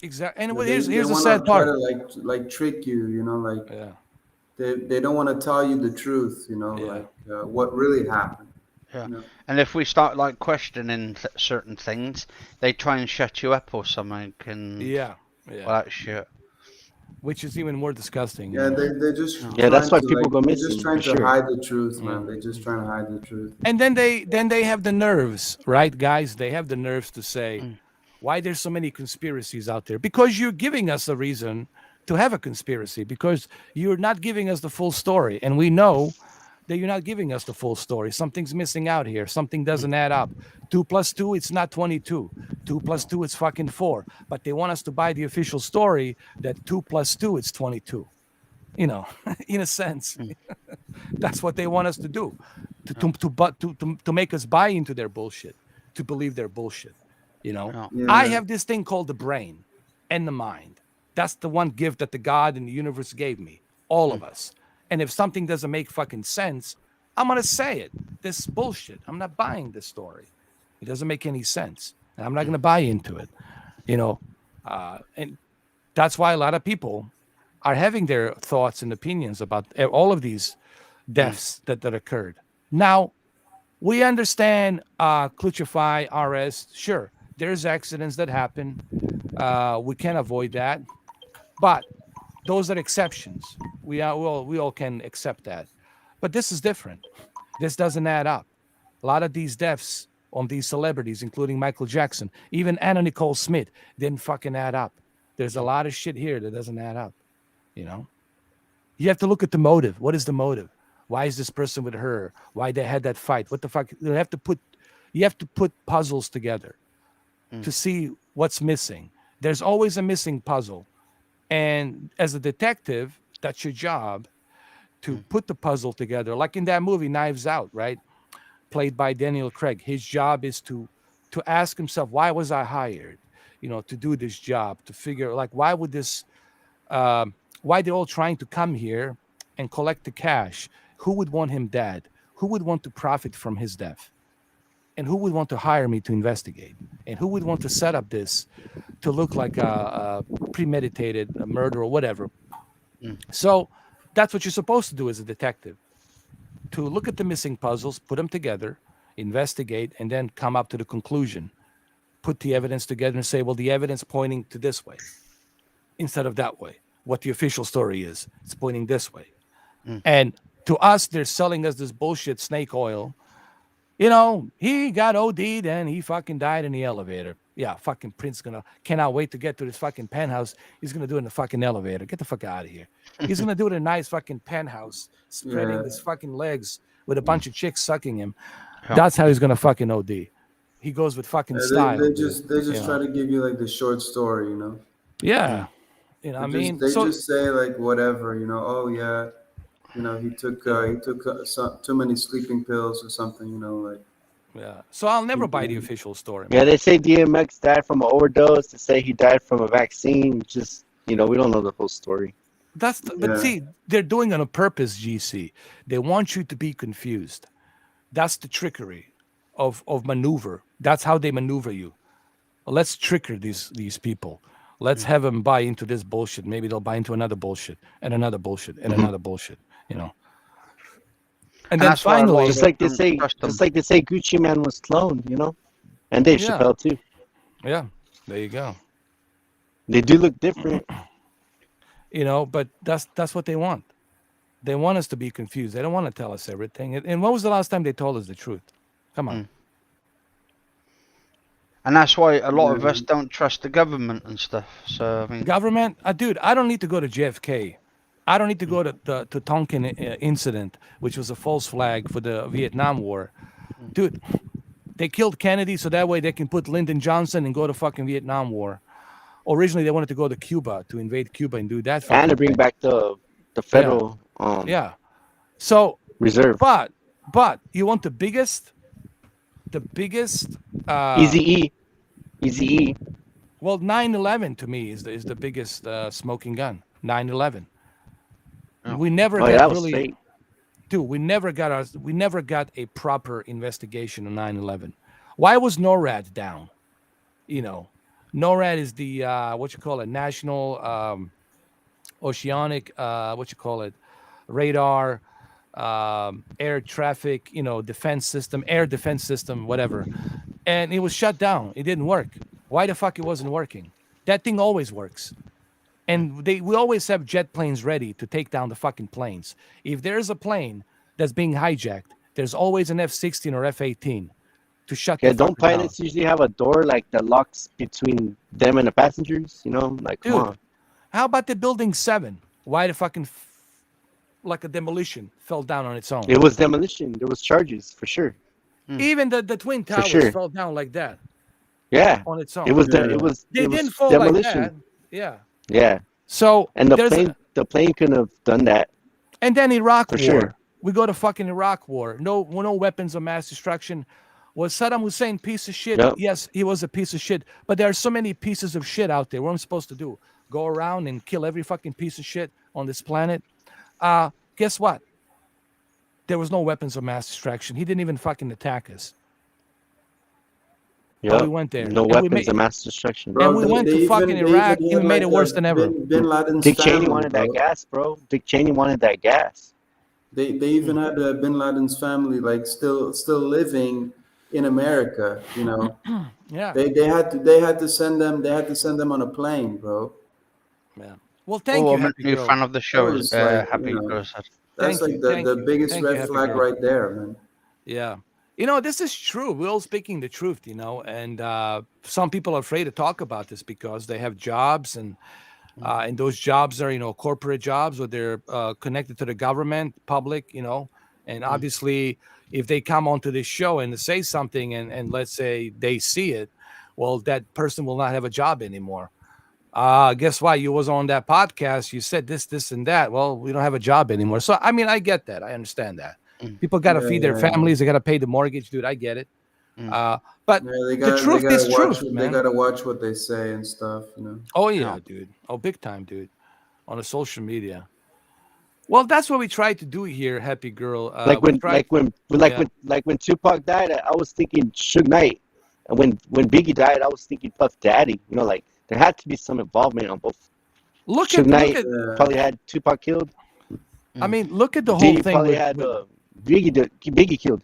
Exactly. And They- here's they the wanna sad try part. to like trick you, like Yeah. they don't want to tell you the truth, Yeah. like what really happened. Yeah. You know? And if we start like questioning certain things, they try and shut you up or something. And Yeah. well, that shit. Which is even more disgusting. Yeah, they're just Yeah, that's trying why to, people go they're missing, just trying for to sure. hide the truth, man. They're just trying to hide the truth. And then they have the nerves, right, guys? They have the nerves to say, why there's so many conspiracies out there? Because you're giving us a reason to have a conspiracy, because you're not giving us the full story. And we know that you're not giving us the full story. Something's missing out here. Something doesn't add up. 2 + 2, it's not 22. 2 + 2, it's fucking 4. But they want us to buy the official story that 2 + 2, it's 22. In a sense, that's what they want us to do, to make us buy into their bullshit, to believe their bullshit. Yeah. I have this thing called the brain and the mind. That's the one gift that the God and the universe gave me, all of us. And if something doesn't make fucking sense, I'm gonna say it. This bullshit. I'm not buying this story. It doesn't make any sense, and I'm not gonna buy into it. And that's why a lot of people are having their thoughts and opinions about all of these deaths that occurred. Now, we understand Cluchify, RS. Sure, there's accidents that happen. We can avoid that, but those are exceptions. We all can accept that. But this is different. This doesn't add up. A lot of these deaths on these celebrities, including Michael Jackson, even Anna Nicole Smith, didn't fucking add up. There's a lot of shit here that doesn't add up. You have to look at the motive. What is the motive? Why is this person with her? Why they had that fight? What the fuck? You have to put puzzles together to see what's missing. There's always a missing puzzle. And as a detective, that's your job, to put the puzzle together, like in that movie Knives Out, right? Played by Daniel Craig. His job is to ask himself, why was I hired? To do this job, to figure like why they're all trying to come here and collect the cash. Who would want him dead? Who would want to profit from his death? And who would want to hire me to investigate? And who would want to set up this to look like a premeditated murder or whatever? So that's what you're supposed to do as a detective, to look at the missing puzzles, put them together, investigate, and then come up to the conclusion. Put the evidence together and say, well, the evidence pointing to this way instead of that way. What the official story is, it's pointing this way. And to us, they're selling us this bullshit snake oil. He got OD'd and he fucking died in the elevator. Yeah, fucking Prince cannot wait to get to this fucking penthouse. He's gonna do it in the fucking elevator. Get the fuck out of here. He's gonna do it in a nice fucking penthouse, spreading his fucking legs with a bunch of chicks sucking him. That's how he's gonna fucking OD. He goes with fucking style. They just try to give you like the short story, Yeah. They just say like whatever, oh yeah, he took too many sleeping pills or something, like. Yeah. So I'll never buy the official story. Yeah, they say DMX died from an overdose. They say he died from a vaccine. Just we don't know the whole story. But see, they're doing it on purpose, GC. They want you to be confused. That's the trickery of maneuver. That's how they maneuver you. Well, let's trigger these people. Let's have them buy into this bullshit. Maybe they'll buy into another bullshit and another bullshit and another bullshit. And then finally, just like they say Gucci Man was cloned, and Dave Chappelle too. Yeah, there you go. They do look different, but that's what they want. They want us to be confused. They don't want to tell us everything. And when was the last time they told us the truth? Come on. And that's why a lot of us don't trust the government and stuff. So I mean, government, dude, I don't need to go to JFK. I don't need to go to Tonkin incident, which was a false flag for the Vietnam War. Dude, they killed Kennedy so that way they can put Lyndon Johnson and go to fucking Vietnam War. Originally, they wanted to go to Cuba to invade Cuba and do that. And to bring back the federal So reserve. But you want the biggest Easy E. Well, 9/11 to me is the biggest smoking gun. 9/11. We never got really, fake. Dude. We never got a proper investigation on 9/11. Why was NORAD down? NORAD is the National Oceanic radar, air traffic, defense system, air defense system, whatever. And it was shut down. It didn't work. Why the fuck it wasn't working? That thing always works. And we always have jet planes ready to take down the fucking planes. If there's a plane that's being hijacked, there's always an F-16 or F-18 to shut the don't fucker pilots down. usually have a door like that locks between them and the passengers? Like, Dude, come on. How about the Building 7? Why the fucking like a demolition fell down on its own? It was demolition. There was charges for sure. Even the Twin Towers fell down like that. Yeah, on its own. It was They it didn't was fall demolition. like that. Yeah. Yeah, So and the plane couldn't have done that. And then Iraq For War. sure. We go to fucking Iraq War. No weapons of mass destruction. Was Saddam Hussein piece of shit? Yep. Yes, he was a piece of shit. But there are so many pieces of shit out there. What am I supposed to do? Go around and kill every fucking piece of shit on this planet? Guess what? There was no weapons of mass destruction. He didn't even fucking attack us. Yeah, we went there. No And we weapons of mass destruction. And we went to fucking Iraq. even And we made had, it worse like, than ever. Bin Laden's Dick Cheney family, wanted that bro. gas, bro. Dick Cheney wanted that gas. They even had Bin Laden's family like still living in America. Yeah. They had to send them on a plane, bro. Yeah. Well, thank you, I'm a Happy new Girl. fan of the show. That was like, Happy you know, Girl said. That's Thank like you, the thank biggest you, red Happy flag Girl. right there, man. Yeah. This is true. We're all speaking the truth, and some people are afraid to talk about this because they have jobs and those jobs are, corporate jobs or they're connected to the government, public, and obviously if they come onto this show and say something and let's say they see it, well, that person will not have a job anymore. Guess why? You was on that podcast. You said this, and that. Well, we don't have a job anymore. So I mean, I get that. I understand that. Mm. People got to Yeah, feed their yeah. families. They got to pay the mortgage, dude. I get it. Mm. But Yeah, the they truth gotta is watch truth, they man. gotta watch what they say and stuff, you know. Oh yeah, Yeah. dude. Oh, big time, dude. On the social media. Well, that's what we try to do here, Happy Girl. Like We when, try. Yeah. when Tupac died, I was thinking Suge Knight, and when Biggie died, I was thinking Puff Daddy. You know, like there had to be some involvement on both. Look Suge at look Knight at. Yeah. probably had Tupac killed. I mean, look at the whole Diddy thing probably with, had Biggie killed.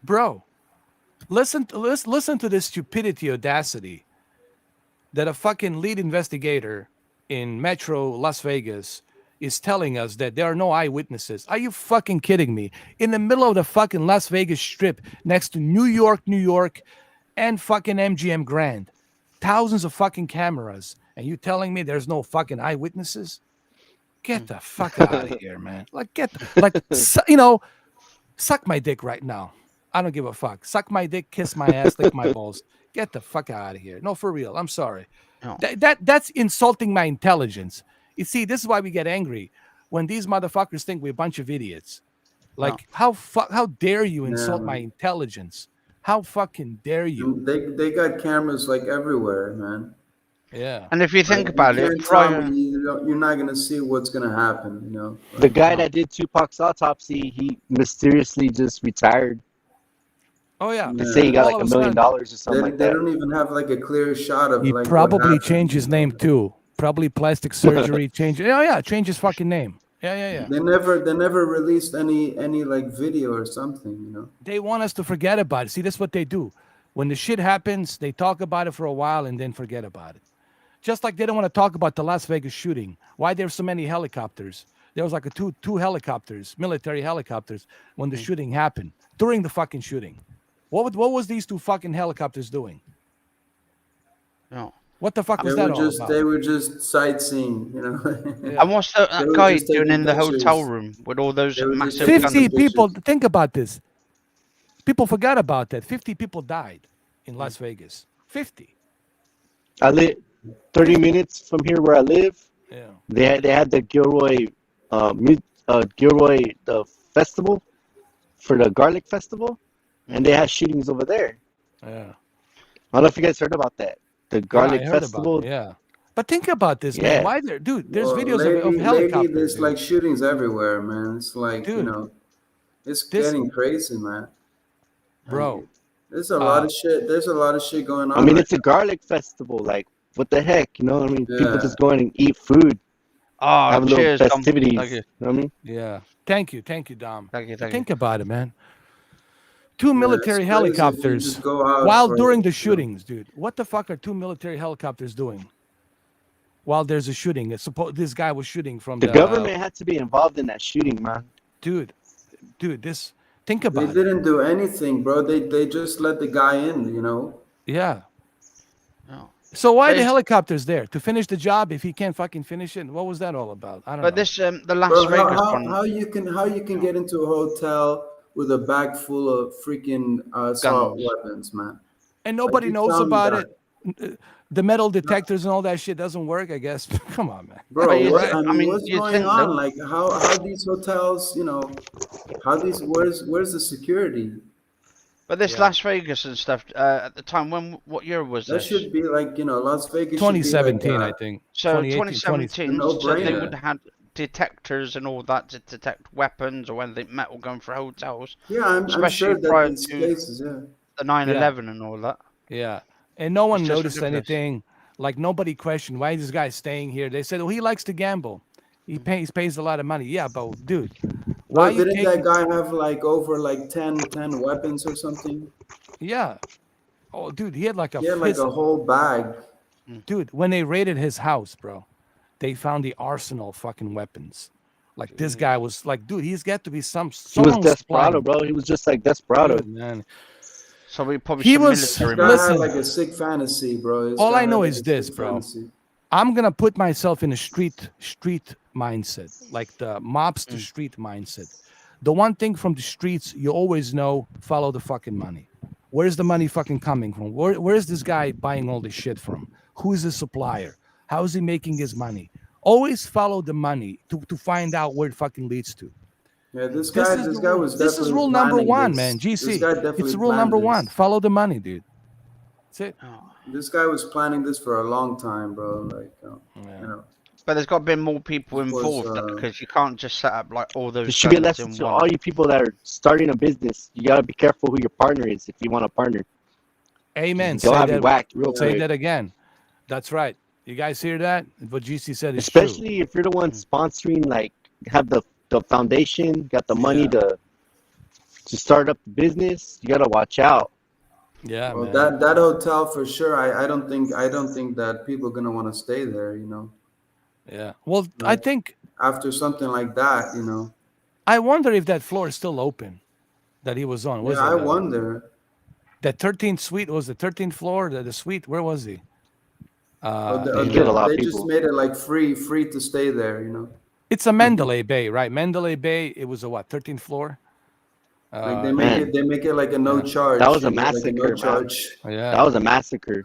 bro. Listen to this stupidity, audacity that a fucking lead investigator in Metro Las Vegas is telling us that there are no eyewitnesses. Are you fucking kidding me? In the middle of the fucking Las Vegas Strip, next to New York, and fucking MGM Grand, thousands of fucking cameras, and you telling me there's no fucking eyewitnesses? Get the fuck out of here, man! Like suck my dick right now. I don't give a fuck. Suck my dick, kiss my ass, lick my balls. Get the fuck out of here. No, for real. I'm sorry. No. That's insulting my intelligence. You see, this is why we get angry when these motherfuckers think we're a bunch of idiots. Like, how dare you Yeah, insult my man. intelligence? How fucking dare you? And they got cameras like everywhere, man. Yeah. And if you Like think you about it, can't tell prior, me you're not gonna see what's gonna happen, you know. The guy No. that did Tupac's autopsy, he mysteriously just retired. Oh yeah. They say he got All like of $1 a million sudden, or something like They that. don't even have like a clear shot of he like what probably happened. changed his name too. Probably plastic surgery. Change. Oh yeah. Change his fucking name. Yeah. They never released any like video or something, you know. They want us to forget about it. See, that's what they do. When the shit happens, they talk about it for a while and then forget about it. Just like they don't want to talk about the Las Vegas shooting. Why there's so many helicopters? There was like a two helicopters, military helicopters, when the shooting happened. During the fucking shooting. What was these two fucking helicopters doing? no. What the fuck They was were that all just about? they were just sightseeing, you know. Yeah. And what's They that were guy just doing taking in the hotel pictures. room with all those They were just massive taking guns? 50 pictures. people, think about this. People forgot about that. 50 people died in Las Vegas. 50. I live 30 minutes from here where I live. Yeah. They had the Gilroy the festival for the garlic festival, and they had shootings over there. Yeah. I don't know if you guys heard about that. The Yeah, garlic I heard festival. about it. Yeah. But think about this, man. Yeah. Why there, dude? There's Well, videos of lately helicopters, there's dude. like shootings everywhere, man. It's like, you Dude, know, it's this, getting crazy, man. bro. There's a lot Uh, of shit. There's a lot of shit going I on mean, right it's a garlic festival. Like, what the heck? You know what I mean? People Yeah. just going and eat food, Oh, have a little cheers, Dom. festivities. Thank you. You know what I mean? yeah. Thank you, Dom. Thank you. But Thank you. think about it, man. Two Yeah, it's military crazy if you helicopters just go out while for, during the you know, shootings, dude. What the fuck are two military helicopters doing while there's a shooting? It's this guy was shooting from The the government had to be involved in that shooting, man. dude. This. Think they about it. didn't do anything, bro. They just let the guy in, you know. Yeah. No. So why But the it's- helicopters there to finish the job if he can't fucking finish it? What was that all about? I don't But know. this the Las Bro, Vegas one. how you can get into a hotel with a bag full of freaking assault Guns. weapons, man? And Like, nobody you knows tell me about that. it. The metal detectors and all that shit doesn't work, I guess. Come on, man. Bro, But you what, think- I I mean, mean, what's you'd going think on? that- Like, how these hotels, you know, where's the security? But this Yeah. Las Vegas and stuff at the time, what year was That this? should be like, you know, Las Vegas. 2017, should be I like, think. So 2018, 2017, no so they brainer. would have had detectors and all that to detect weapons or anything metal going for hotels, yeah, I'm especially sure that prior these to places, yeah. the 9/11 and all that. Yeah. And no one It's just noticed ridiculous. anything. Like nobody questioned why is this guy staying here. They said, "Oh, he likes to gamble. He pays a lot of money." Yeah, but dude, why Well, you didn't taking? that guy have like over like 10 weapons or something? Yeah. Oh, dude, he had like a He had like his- a whole bag. dude. When they raided his house, bro, they found the arsenal of fucking weapons. Like this guy was like, dude, he's got to be He was someone desperado, supplying. bro. He was just like desperado. Dude, man. So we probably He some was- military Guy man. Listen. had like a sick fantasy, bro. This All guy I know had, is like, a this, sick bro. fantasy. I'm gonna put myself in a street mindset, like the mobster street mindset. The one thing from the streets you always know: follow the fucking money. Where's the money fucking coming from? Where's this guy buying all this shit from? Who is the supplier? How is he making his money? Always follow the money to find out where it fucking leads to. Yeah, This is this the guy rule. was This is definitely rule number planning one, man. this. This GC. guy It's definitely rule number planned one. this. Follow the money, dude. That's it. Oh. This guy was planning this for a long time, bro. Like, Yeah. you know, But there's got to be more people of course. involved because you can't just set up like all There those should be a guns lesson in to one. all you people that are starting a business. You gotta be careful who your partner is if you want a partner. Amen. They'll Say have you that. whacked real Say quick. that again. That's right. You guys hear that? What GC said is true. Especially if you're the one sponsoring, like have the foundation, got the money Yeah. to start up the business. You gotta watch out. Yeah, Well, man. that hotel for sure. I don't think that people are gonna want to stay there. You know, Yeah. Well, I like think after something like that. You know, I wonder if that floor is still open that he was on. yeah, Was I it wonder. that 13th suite? Was the 13th floor? The suite? Where was he? He In killed a the. lot of They just people. made it like free to stay there. You know, It's a Mandalay Bay, right? Mandalay Bay. It was a what? 13th floor. like Man, they make it like a no Yeah. charge. that was a You know, like a no massacre, man. charge. Yeah. That was a massacre,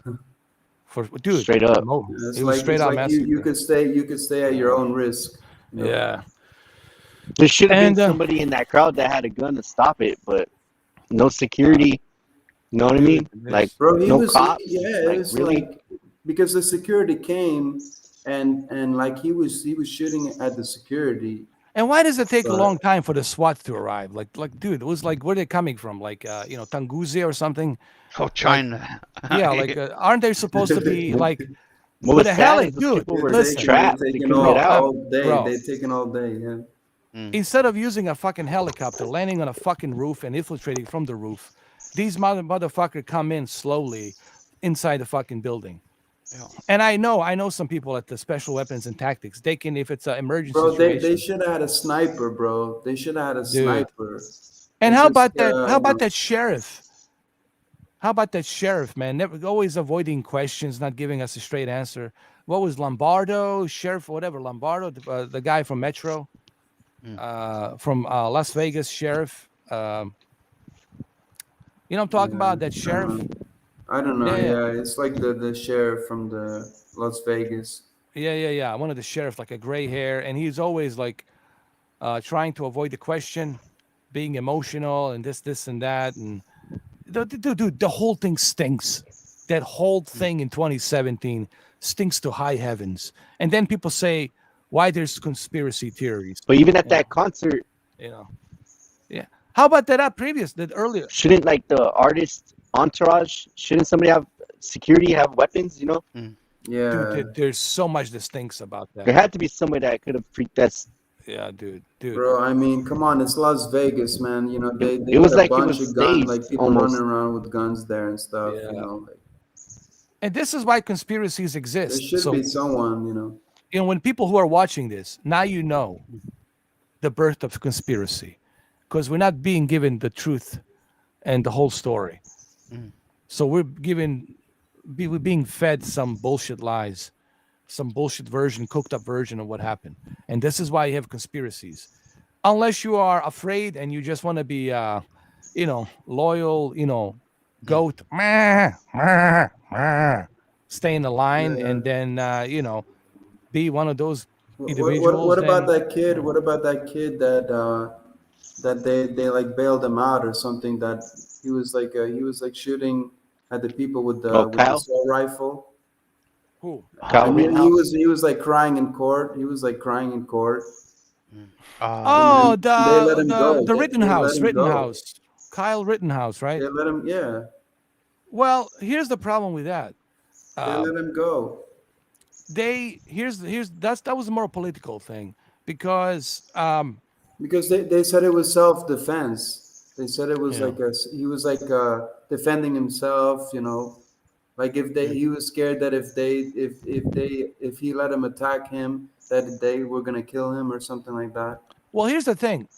For dude, straight up. no, Yeah, it was straight it's out like you massacre. could stay at your own risk. You know, Yeah. There should have been And somebody in that crowd that had a gun to stop it, but no security. You know what I mean? dude, Like bro, he no was cops. yeah, it Like was really? like because the security came and like he was shooting at the security, and why does it take a long but time for the SWAT to arrive? Like, dude, it was like where they coming from? Like, Tungusia or something. Oh, Like, China. yeah, like, aren't they supposed to be like What with was a sad heli, is those dude? people were Listen, trapped. they They taking couldn't get out. all day. bro. They taking all day. Yeah. Instead of using a fucking helicopter, landing on a fucking roof and infiltrating from the roof, these motherfucker come in slowly inside the fucking building. Yeah. And I know some people at the special weapons and tactics. They can, if it's an emergency Bro, they situation, should have had a sniper, bro. They should have had a dude. sniper. And It's how just about that? How you about know, that sheriff? How about that sheriff, man? Never always avoiding questions, not giving us a straight answer. What was Lombardo, sheriff, whatever Lombardo, the guy from Metro, from Las Vegas, sheriff. You know what I'm talking yeah, about? That sheriff. I don't know. Yeah, yeah, Yeah, it's like the sheriff from the Las Vegas. yeah. One of the sheriff, like a gray hair, and he's always like trying to avoid the question, being emotional, and this, and that, and dude, the whole thing stinks. That whole thing in 2017 stinks to high heavens. And then people say, why there's conspiracy theories? But even at Yeah. that concert, You know, yeah. How about that earlier? shouldn't like the artist entourage? Shouldn't somebody have security have weapons? You know, Yeah, Dude, there's so much that stinks about there that. had to be somebody that could have freaked us. Yeah, dude. bro. I mean, come on, it's Las Vegas, man. You know, they It was got a like it bunch was of guns, staged like people almost. running around with guns there and stuff. Yeah. You know, like And this is why conspiracies there exist. should So, be someone. You know, when people who are watching this, now you know the birth of conspiracy, because we're not being given the truth and the whole story. So we're being fed some bullshit lies, some bullshit version, cooked up version of what happened. And this is why you have conspiracies. Unless you are afraid and you just want to be, loyal, goat, stay in the line, Yeah. and then, be one of those what individuals. about Then that kid? What about that kid that they like bailed him out or something? That he was like shooting at the people Oh, with the Kyle, assault rifle. who? I Kyle mean, Rittenhouse. he was like crying in court. He was like crying in court, Oh, and they let him go. the They let him go. Rittenhouse, Kyle Rittenhouse, right? They let him, yeah, Well, here's the problem with that. they let him go. That was a more political thing because Because they said it was self defense. They said it was Yeah. like he was like defending himself. You know, like if he was scared that if he let him attack him, that they were gonna kill him or something like that. well, here's the thing.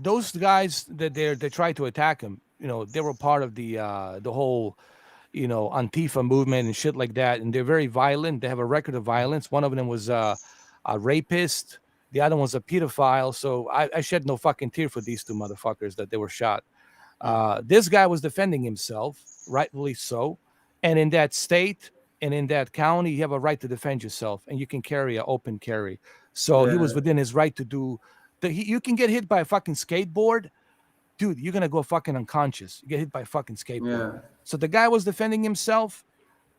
Those guys that they tried to attack him, they were part of the whole, Antifa movement and shit like that, and they're very violent. They have a record of violence. One of them was a rapist. The other one's a pedophile. So I shed no fucking tear for these two motherfuckers that they were shot. This guy was defending himself, rightfully so. And in that state, and in that county you have a right to defend yourself, and you can carry an open carry. So he was Yeah. within his right to do. You can get hit by a fucking skateboard, dude. You're gonna go fucking unconscious. You get hit by a fucking skateboard. Yeah. So the guy was defending himself.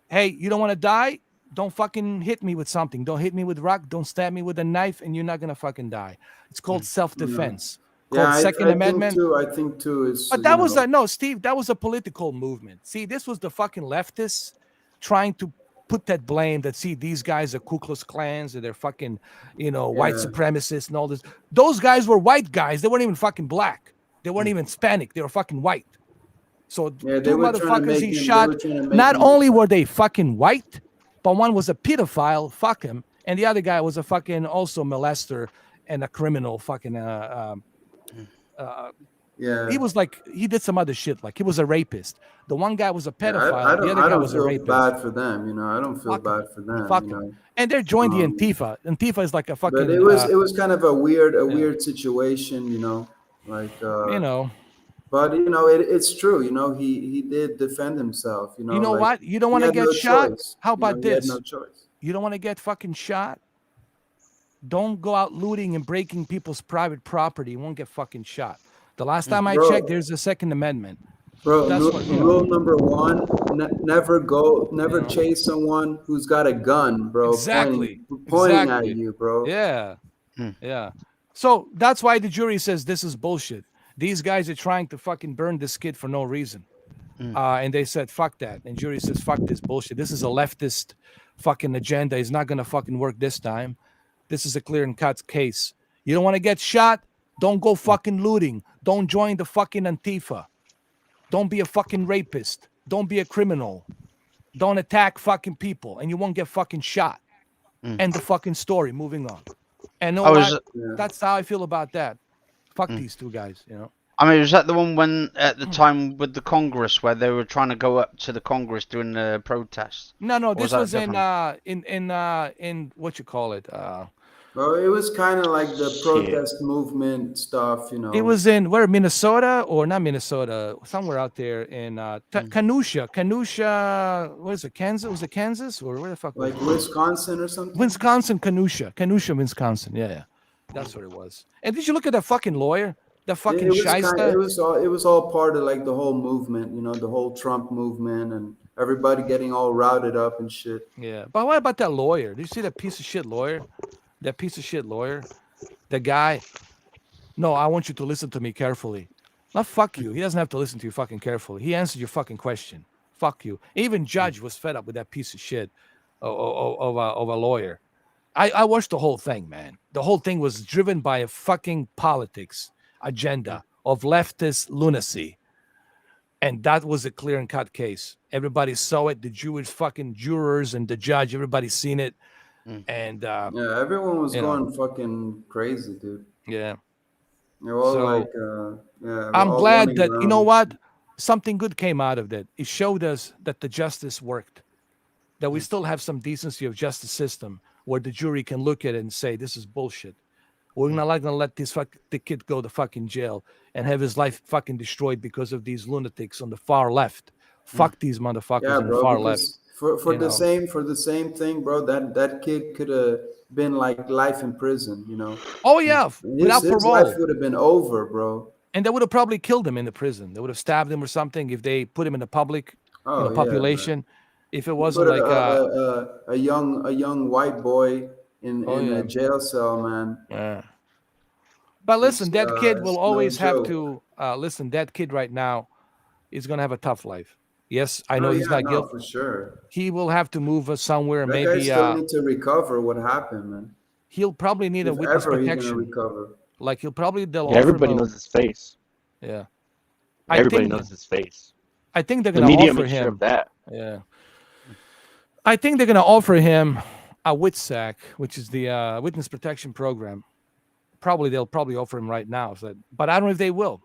Hey, you don't want to die? Don't fucking hit me with something. Don't hit me with rock. Don't stab me with a knife, and you're not gonna fucking die. It's called Yeah. self-defense, Yeah. called Second Amendment. I think too is But that was a no, Steve. That was a political movement. See, this was the fucking leftists trying to put that blame that these guys are Ku Klux Klans and they're fucking white yeah. supremacists and all this. Those guys were white guys. They weren't even fucking black. They weren't even Hispanic. They were fucking white. So Yeah, they two were trying to motherfuckers make he him. shot. They were trying to make Not him. only were they fucking white, but one was a pedophile. Fuck him, and the other guy was a fucking also molester and a criminal. Fucking Yeah. he was like he did some other shit. Like he was a rapist. The one guy was a Yeah, pedophile. The other guy was a feel rapist. bad for them, I don't feel Fuck 'em. bad for them, Fuck 'em. And they're joined the Antifa. Antifa is like a fucking. But it was kind of a weird situation, like but it's true, he did defend himself, You know like what? You don't he want to had get no shot. choice. How about He had this? no choice. You don't want to get fucking shot. Don't go out looting and breaking people's private property. You won't get fucking shot. The last time I Bro. checked, there's a Second Amendment. Bro, That's rule, what, rule number one: never chase someone who's got a gun, bro, Exactly. pointing Exactly. at you, bro. Yeah. Yeah. So that's why the jury says this is bullshit. These guys are trying to fucking burn this kid for no reason. And they said, fuck that. And jury says, fuck this bullshit. This is a leftist fucking agenda. It's not going to fucking work this time. This is a clear and cut case. You don't want to get shot? Don't go fucking looting. Don't join the fucking Antifa. Don't be a fucking rapist. Don't be a criminal. Don't attack fucking people. And you won't get fucking shot. End the fucking story. Moving on. And no, that's how I feel about that. Fuck these two guys, I mean, was that the one when at the time with the Congress where they were trying to go up to the Congress during the protest? No, this was in different? in what you call it. Well, it was kind of like the protest movement stuff, It was in where Minnesota or not Minnesota, somewhere out there in Kenosha. What is it? Kansas? Was it Kansas or where the fuck? Like Wisconsin or something? Wisconsin, Kenosha, Wisconsin. Yeah, that's what it was. And did you look at that fucking lawyer? That fucking shyster? It was all part of like the whole movement, the whole Trump movement and everybody getting all routed up and shit. Yeah, but what about that lawyer? Did you see that piece of shit lawyer? That piece of shit lawyer? The guy? No, I want you to listen to me carefully. Not fuck you. He doesn't have to listen to you fucking carefully. He answered your fucking question. Fuck you. Even judge was fed up with that piece of shit of a lawyer. I watched the whole thing, man. The whole thing was driven by a fucking politics agenda of leftist lunacy. And that was a clear and cut case. Everybody saw it. The Jewish fucking jurors and the judge, everybody's seen it. And yeah, everyone was going fucking crazy, dude. Yeah. They're all So, like, I'm all glad running that, you know around. what? Something good came out of that. It showed us that the justice worked, that we still have some decency of justice system where the jury can look at it and say, this is bullshit. We're not going to let the kid go to fucking jail and have his life fucking destroyed because of these lunatics on the far left. Fuck these motherfuckers Yeah, on the bro. far Because left. for you the know. same thing, bro. That kid could have been like life in prison. Oh, yeah, without His parole. life would have been over, bro. And they would have probably killed him in the prison. They would have stabbed him or something if they put him in the public, Oh, yeah, population. If it Put wasn't like a young white boy in yeah. a jail cell, man. Yeah. But listen, that kid will it's no always have joke. to listen. That kid right now is gonna have a tough life. Yes, I know Oh, he's yeah, not no, guilty. for sure. He will have to move somewhere. That guy Maybe still need to recover what happened, man. he'll probably need a If witness ever he's gonna protection. recover. Like they'll Yeah, offer everybody him knows his face. Yeah, Everybody knows his face. I think they're The gonna media offer makes sure him. of that. Yeah, I think they're gonna offer him a WITSAC, which is the witness protection program. They'll probably offer him right now. But I don't know if they will,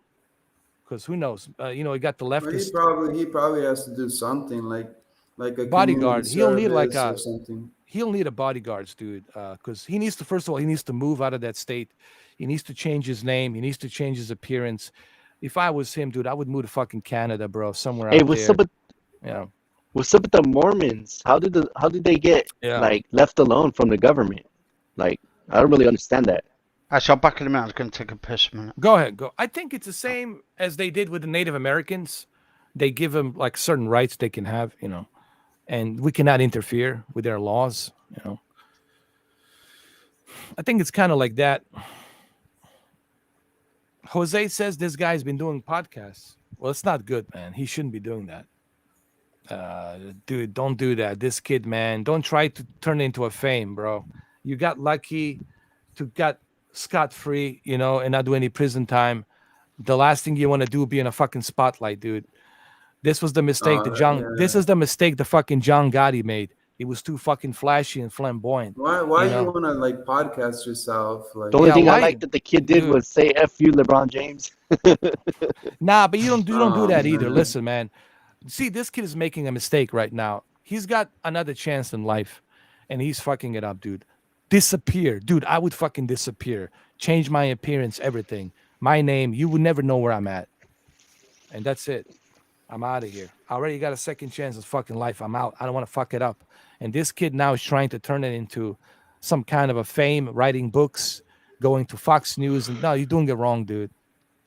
because who knows? He got the Well, leftist he probably has to do something like a bodyguard. community He'll need service or something. he'll need a bodyguards, dude, because he needs to, first of all, he needs to move out of that state. He needs to change his name. He needs to change his appearance. If I was him, dude, I would move to fucking Canada, bro, somewhere Hey, out what's there. up with Yeah. What's up with the Mormons? How did they get Yeah. like left alone from the government? Like I don't really understand that. Actually, I'll back in a minute. I was going to take a piss a minute. Go ahead. Go. I think it's the same as they did with the Native Americans. They give them like certain rights they can have, and we cannot interfere with their laws. I think it's kind of like that. Jose says this guy's been doing podcasts. Well, it's not good, man. He shouldn't be doing that. Dude, don't do that. This kid, man, don't try to turn it into a fame, bro. You got lucky to get scot free, and not do any prison time. The last thing you want to do be in a fucking spotlight, dude. This was the mistake this Yeah. is the mistake the fucking John Gotti made. He was too fucking flashy and flamboyant. Why You you know? wanna like podcast yourself? Like, The only Yeah, thing I why, like that the kid did dude? was say "F you, LeBron James." Nah, but you don't do oh that either. man. Listen, man. See, this kid is making a mistake right now. He's got another chance in life, and he's fucking it up, dude. Disappear, dude. I would fucking disappear. Change my appearance, everything. My name. You would never know where I'm at, and that's it. I'm out of here. I already got a second chance of fucking life. I'm out. I don't want to fuck it up. And this kid now is trying to turn it into some kind of a fame, writing books, going to Fox News. And no, you're doing it wrong, dude.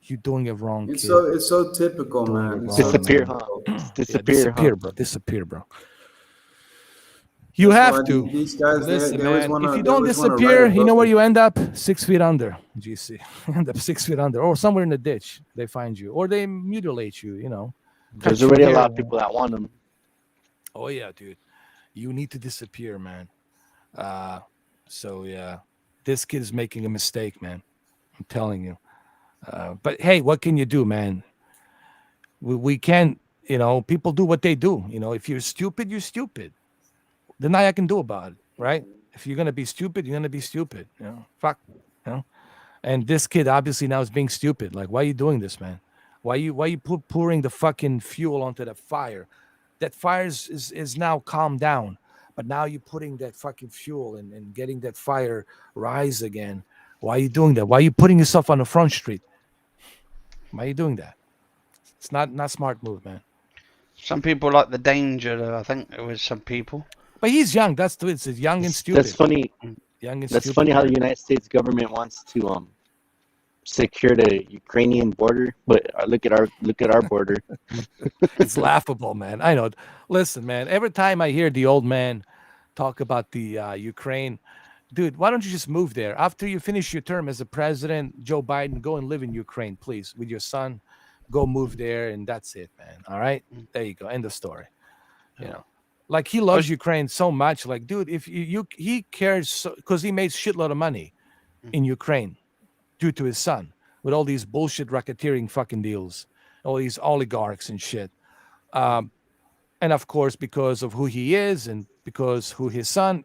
You're doing it wrong, It's kid. so typical, Doing it man. It's so wrong, Disappear, man. huh? typical. Just Yeah, disappear, huh? disappear, bro. Disappear, bro. You That's why have to. these guys Listen, they always man. wanna If you they don't always wanna write disappear, a you know book. where you end up? 6 feet under, GC. You end up 6 feet under, or somewhere in the ditch. They find you, or they mutilate you. There's Cut your already a hair. lot of people that want them. Oh yeah, dude. You need to disappear, man. Uh, so yeah, this kid is making a mistake, man. I'm telling you. But hey, what can you do, man? We can't. People do what they do. If you're stupid, you're stupid. There's nothing I can do about it, right? If you're gonna be stupid, you're gonna be stupid. Fuck. You know. And this kid obviously now is being stupid. Like, why are you doing this, man? Why you pouring the fucking fuel onto the fire? That fire is now calmed down, but now you're putting that fucking fuel and getting that fire rise again. Why are you doing that? Why are you putting yourself on the front street? Why are you doing that? It's not smart move, man. Some people like the danger, though. I think it was some people. But he's young. It's young and That's stupid. funny. Young and That's stupid. funny how the man. United States government wants to secure the Ukrainian border, but look at our border. It's laughable, man. I know. Listen, man. Every time I hear the old man talk about the Ukraine, dude, why don't you just move there after you finish your term as a president? Joe Biden, go and live in Ukraine, please, with your son. Go move there, and that's it, man. All right, there you go. End of story. Like he loves Ukraine so much. Like, dude, if he cares because he made shitload of money in Ukraine due to his son with all these bullshit racketeering fucking deals, all these oligarchs and shit. And of course, because of who he is and because who his son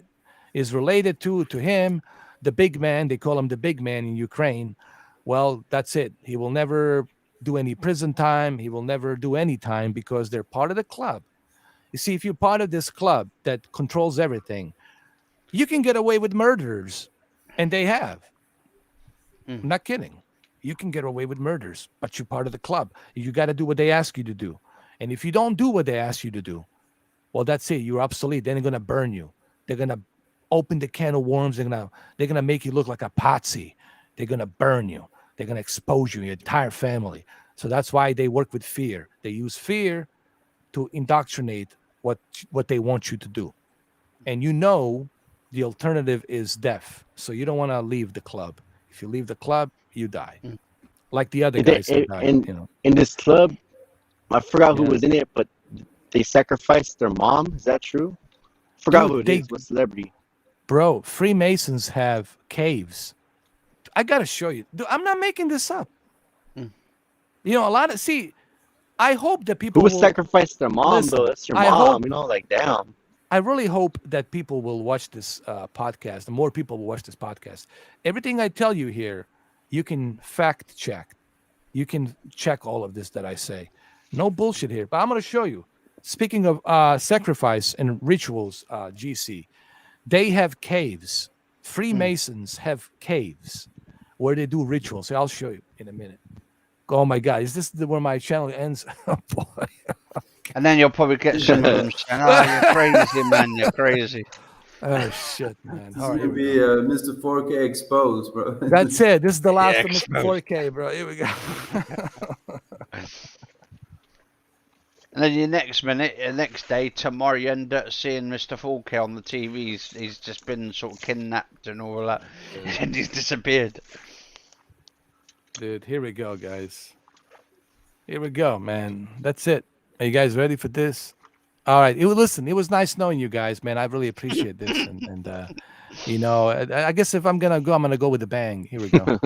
is related to him, the big man, they call him the big man in Ukraine. Well, that's it. He will never do any prison time. He will never do any time because they're part of the club. You see, if you're part of this club that controls everything, you can get away with murders. And they have. I'm not kidding. You can get away with murders, but you're part of the club. You got to do what they ask you to do. And if you don't do what they ask you to do, well, that's it. You're obsolete. Then they're going to burn you. They're going to open the can of worms. They're gonna make you look like a patsy. They're going to burn you. They're going to expose you, your entire family. So that's why they work with fear. They use fear to indoctrinate what they want you to do. And the alternative is death. So you don't want to leave the club. If you leave the club, you die. Like the other And, they, guys that died, in this club, I forgot who Yeah. was in it, but they sacrificed their mom. Is that true? Forgot Dude, who it they- is. What celebrity? Bro, Freemasons have caves. I got to show you. Dude, I'm not making this up. I hope that people Who was will, sacrificed their mom Listen, though? That's your I mom. hope- Like damn. I really hope that people will watch this podcast, and more people will watch this podcast. Everything I tell you here, you can fact check. You can check all of this that I say. No bullshit here. But I'm going to show you. Speaking of sacrifice and rituals, GC, they have caves. Freemasons have caves where they do rituals. I'll show you in a minute. Oh my God, is this where my channel ends? Oh boy. And then you'll probably get some of them saying, "Oh, you're crazy, man. You're crazy." Oh shit, man. This All is right, here gonna we be go. Mr. 4K exposed, bro. That's it. This is the last Yeah, of Mr. exposed. 4K, bro. Here we go. And then your next minute, next day, tomorrow, you end up seeing Mr. 4K on the TV. He's just been sort of kidnapped and all that, and he's disappeared. Dude, here we go, guys. Here we go, man. That's it. Are you guys ready for this? All right. Listen, it was nice knowing you guys, man. I really appreciate this. And you know, I guess if I'm gonna go with a bang. Here we go.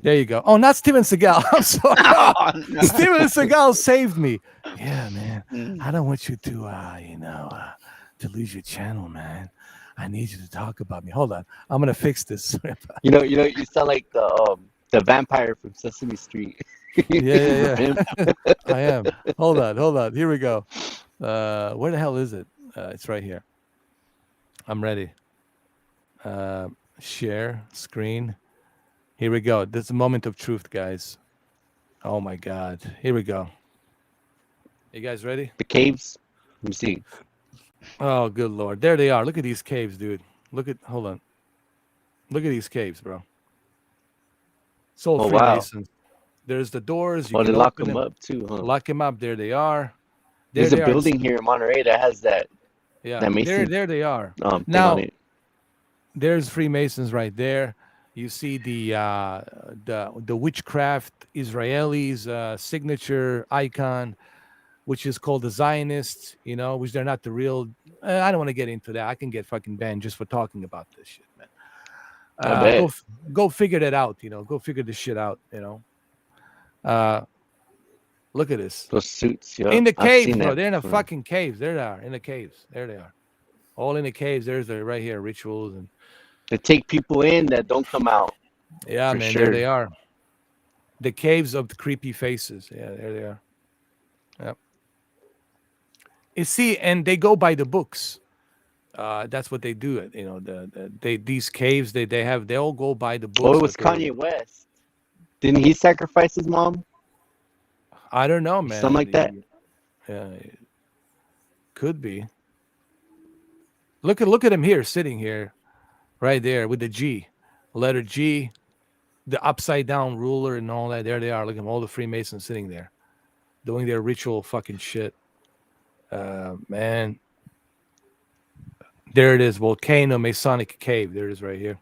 There you go. Oh, not Steven Seagal. I'm sorry. Oh, no. Steven Seagal saved me. Yeah, man. Mm. I don't want you to, to lose your channel, man. I need you to talk about me. Hold on. I'm gonna fix this. You sound like the vampire from Sesame Street. Yeah. I am. Hold on. Here we go. Where the hell is it? It's right here. I'm ready. Share screen. Here we go. This is a moment of truth, guys. Oh my God. Here we go. You guys ready? The caves. Let me see. Oh, good Lord. There they are. Look at these caves, dude. Hold on. Look at these caves, bro. It's all Oh, wow. Freemasons. There's the doors. You Oh, they can lock open them up too, huh? Lock them up. There they are. There's There a they are. building here in Monterey that has that Yeah. that Mason There they are. thing Now, on it. there's Freemasons right there. You see the witchcraft Israelis signature icon, which is called the Zionists. You know, which they're not the real. I don't want to get into that. I can get fucking banned just for talking about this shit, man. I bet. Go figure that out. You know, go figure this shit out. You know. Look at this. Those suits, yeah. In the I've caves, seen bro. that They're in the before. fucking caves. There they are. In the caves. There they are. All in the caves. There's the right here rituals and They take people in that don't come out. yeah, For man. sure. There they are. The caves of the creepy faces. Yeah, there they are. Yep. You see, and they go by the books. That's what they do. You know, these caves they all go by the books. Oh, it was what they- Kanye West. Didn't he sacrifice his mom? I don't know, man. Something like that. Yeah, could be. Look at him here, sitting here, right there with the G, letter G, the upside down ruler and all that. There they are. Look at them, all the Freemasons sitting there, doing their ritual fucking shit. Man, there it is, Volcano Masonic Cave. There it is, right here.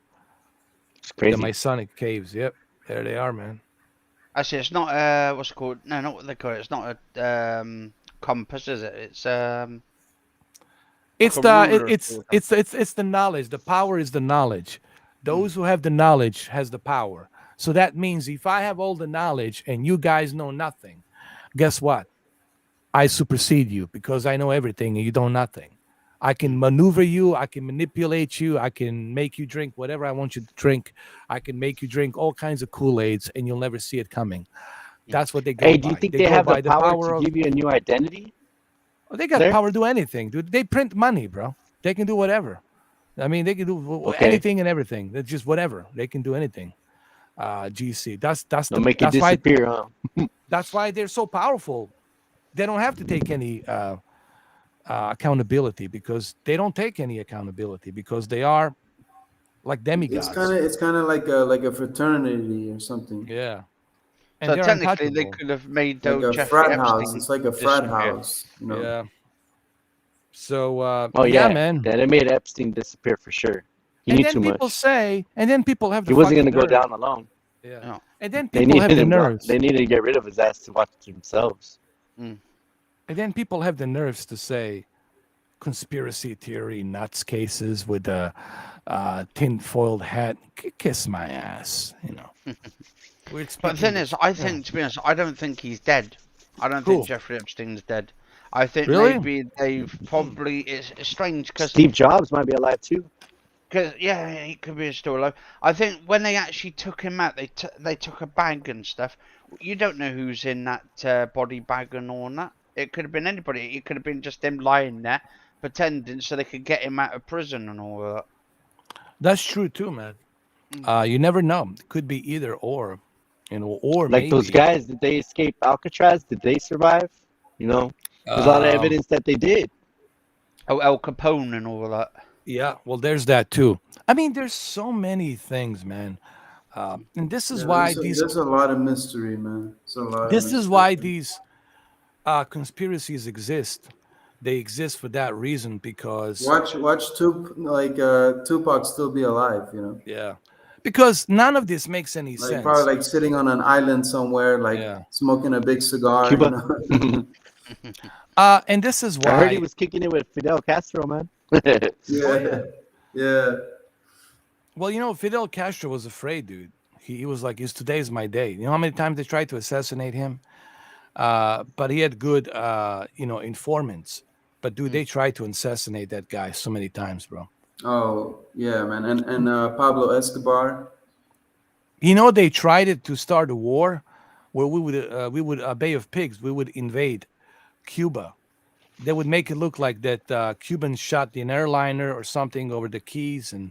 It's The crazy. Masonic caves. Yep, there they are, man. Actually, it's not what's it called? No, not what they call it. It's not a compass, is it? It's It's a the ruler it's the knowledge. The power is the knowledge. Those who have the knowledge has the power. So that means if I have all the knowledge and you guys know nothing, guess what? I supersede you because I know everything and you know nothing. I can maneuver you, I can manipulate you, I can make you drink whatever I want you to drink. I can make you drink all kinds of Kool-Aids and you'll never see it coming. That's what they go Hey, by. do you think They they go have by the power to of give you a new identity? Oh, they got there? power to do anything, dude. They print money, bro. They can do whatever. I mean, they can do Okay. anything and everything. That's just whatever. They can do anything. GC. They'll make it that's why disappear, huh? that's why they're so powerful. They don't have to take any accountability because they don't take any accountability because they are like demigods. It's kind of like a fraternity or something. Yeah. And So they're technically, they untouchable. could have made Like a Jeffrey frat house. Epstein It's like a frat disappear. house. You know. Yeah. So Oh yeah, yeah, man. Yeah, they made Epstein disappear for sure. He And knew then too people much. say, and then people have the He wasn't fucking gonna go nerve. down alone. Yeah. No. And then They people have needed the him. nerves. They needed to get rid of his ass to watch themselves. And then people have the nerves to say conspiracy theory nuts cases with a tin-foiled hat. Kiss my ass, you know. We're But the thing is, I think, to be honest, I don't think he's dead. I don't Who? think Jeffrey Epstein's dead. I think Really? maybe they've probably. It's strange because Steve Jobs might be alive too. yeah, he could be still alive. I think when they actually took him out, they took a bag and stuff. You don't know who's in that body bag and all that. It could have been anybody. It could have been just him lying there, pretending so they could get him out of prison and all that. That's true too, man. You never know. It could be either or. or Like those maybe, guys, did they escape Alcatraz? Did they survive? You know, there's a lot of um, evidence that they did. Oh, El Capone and all that. yeah. Well, there's that too. I mean, there's so many things, man. And this is Yeah, why there's a lot of mystery, man. It's a lot of this is mystery. why these conspiracies exist. They exist for that reason because Tupac still be alive, you know, yeah, because none of this makes any like sense. probably like sitting on an island somewhere, like Yeah. smoking a big cigar, you Cuba. know. And this is I heard he why. was kicking it with Fidel Castro, man. Oh yeah. Yeah, yeah, Well, Fidel Castro was afraid, dude. He was like, today's my day." You know how many times they tried to assassinate him? But he had good, informants. But dude, they tried to assassinate that guy so many times, bro. oh yeah, man, and Pablo Escobar. They tried it to start a war where we would Bay of Pigs. We would invade Cuba. They would make it look like that Cubans shot an airliner or something over the Keys, and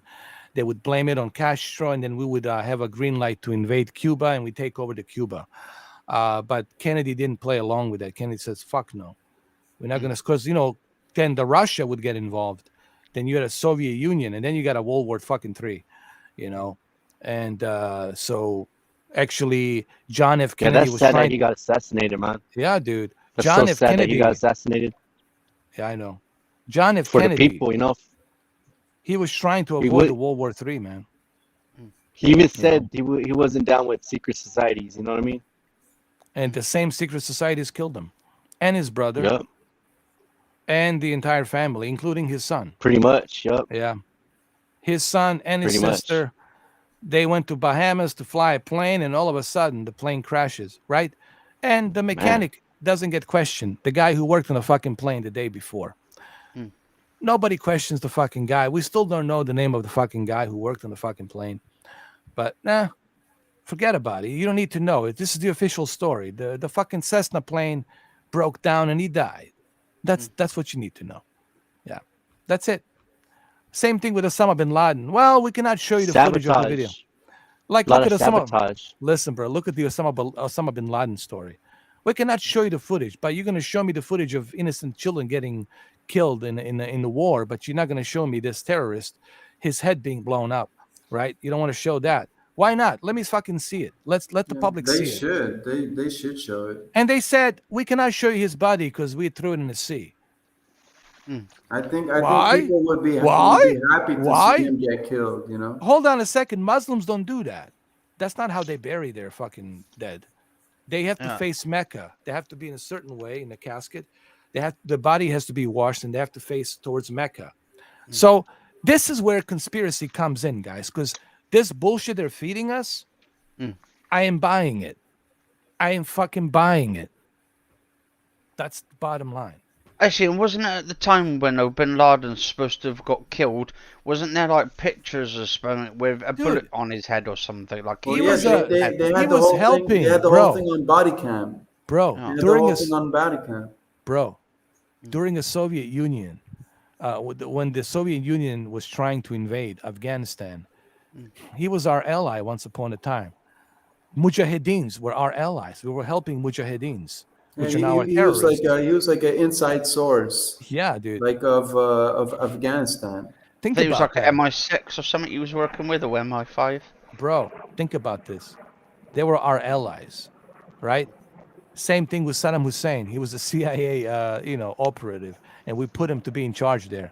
they would blame it on Castro, and then we would have a green light to invade Cuba, and we take over the Cuba. But Kennedy didn't play along with that. Kennedy says, "Fuck no, we're not gonna," because then the Russia would get involved. Then you had a Soviet Union, and then you got a World War fucking three, you know, and so actually John F. Yeah, Kennedy that's was sad that trying. he got assassinated, man. Yeah, dude, That's so John F. sad that he got Kennedy. assassinated Yeah, I know. John F. for the Kennedy. people, you know. He was trying to He avoid the would. World War Three, man. He even You know, said he wasn't down with secret societies. You know what I mean? and the same secret societies killed him, and his brother, Yep. and the entire family, including his son. Pretty much. Yep. Yeah, his son and his Pretty much. sister. They went to Bahamas to fly a plane, and all of a sudden, the plane crashes. Right, and the Man. mechanic doesn't get questioned. The guy who worked on the fucking plane the day before. Hmm. Nobody questions the fucking guy. We still don't know the name of the fucking guy who worked on the fucking plane. But nah, forget about it. You don't need to know it. This is the official story. The fucking Cessna plane broke down and he died. That's what you need to know. Yeah, that's it. Same thing with Osama bin Laden. Well, we cannot show you the footage of the video. Sabotage. Like, A lot look of at Osama. sabotage. Listen, bro. Look at the Osama bin Laden story. We cannot show you the footage, but you're going to show me the footage of innocent children getting killed in the war. But you're not going to show me this terrorist, his head being blown up, right? You don't want to show that. Why not? Let me fucking see it. Let the Yeah, public they see it. should. They should show it. And they said we cannot show you his body because we threw it in the sea. I think Why? people would be Why? happy to Why? see him get killed. You know. Hold on a second. Muslims don't do that. That's not how they bury their fucking dead. They have to Yeah. face Mecca. They have to be in a certain way in the casket. The body has to be washed, and they have to face towards Mecca. So this is where conspiracy comes in, guys, because this bullshit they're feeding us, Mm. I am buying it. I am fucking buying it. That's the bottom line. Actually, wasn't it at the time when Bin Laden's supposed to have got killed? Wasn't there like pictures of Spoon with a bullet Dude. on his head or something? Like Well, He yeah, was, they had he the was whole thing. helping, They had the bro. whole thing on body cam. Bro, Yeah. They had the during whole a thing on body cam. bro, during the Soviet Union, when the Soviet Union was trying to invade Afghanistan, he was our ally once upon a time. Mujahideens were our allies. We were helping Mujahideens, Yeah, which are now he was like terrorists. he was like an inside source, Yeah, dude. like of Afghanistan. I Think think it was about like that, an MI6 or something he was working with, or MI5. bro. Think about this. They were our allies, right? Same thing with Saddam Hussein. He was a CIA, operative, and we put him to be in charge there.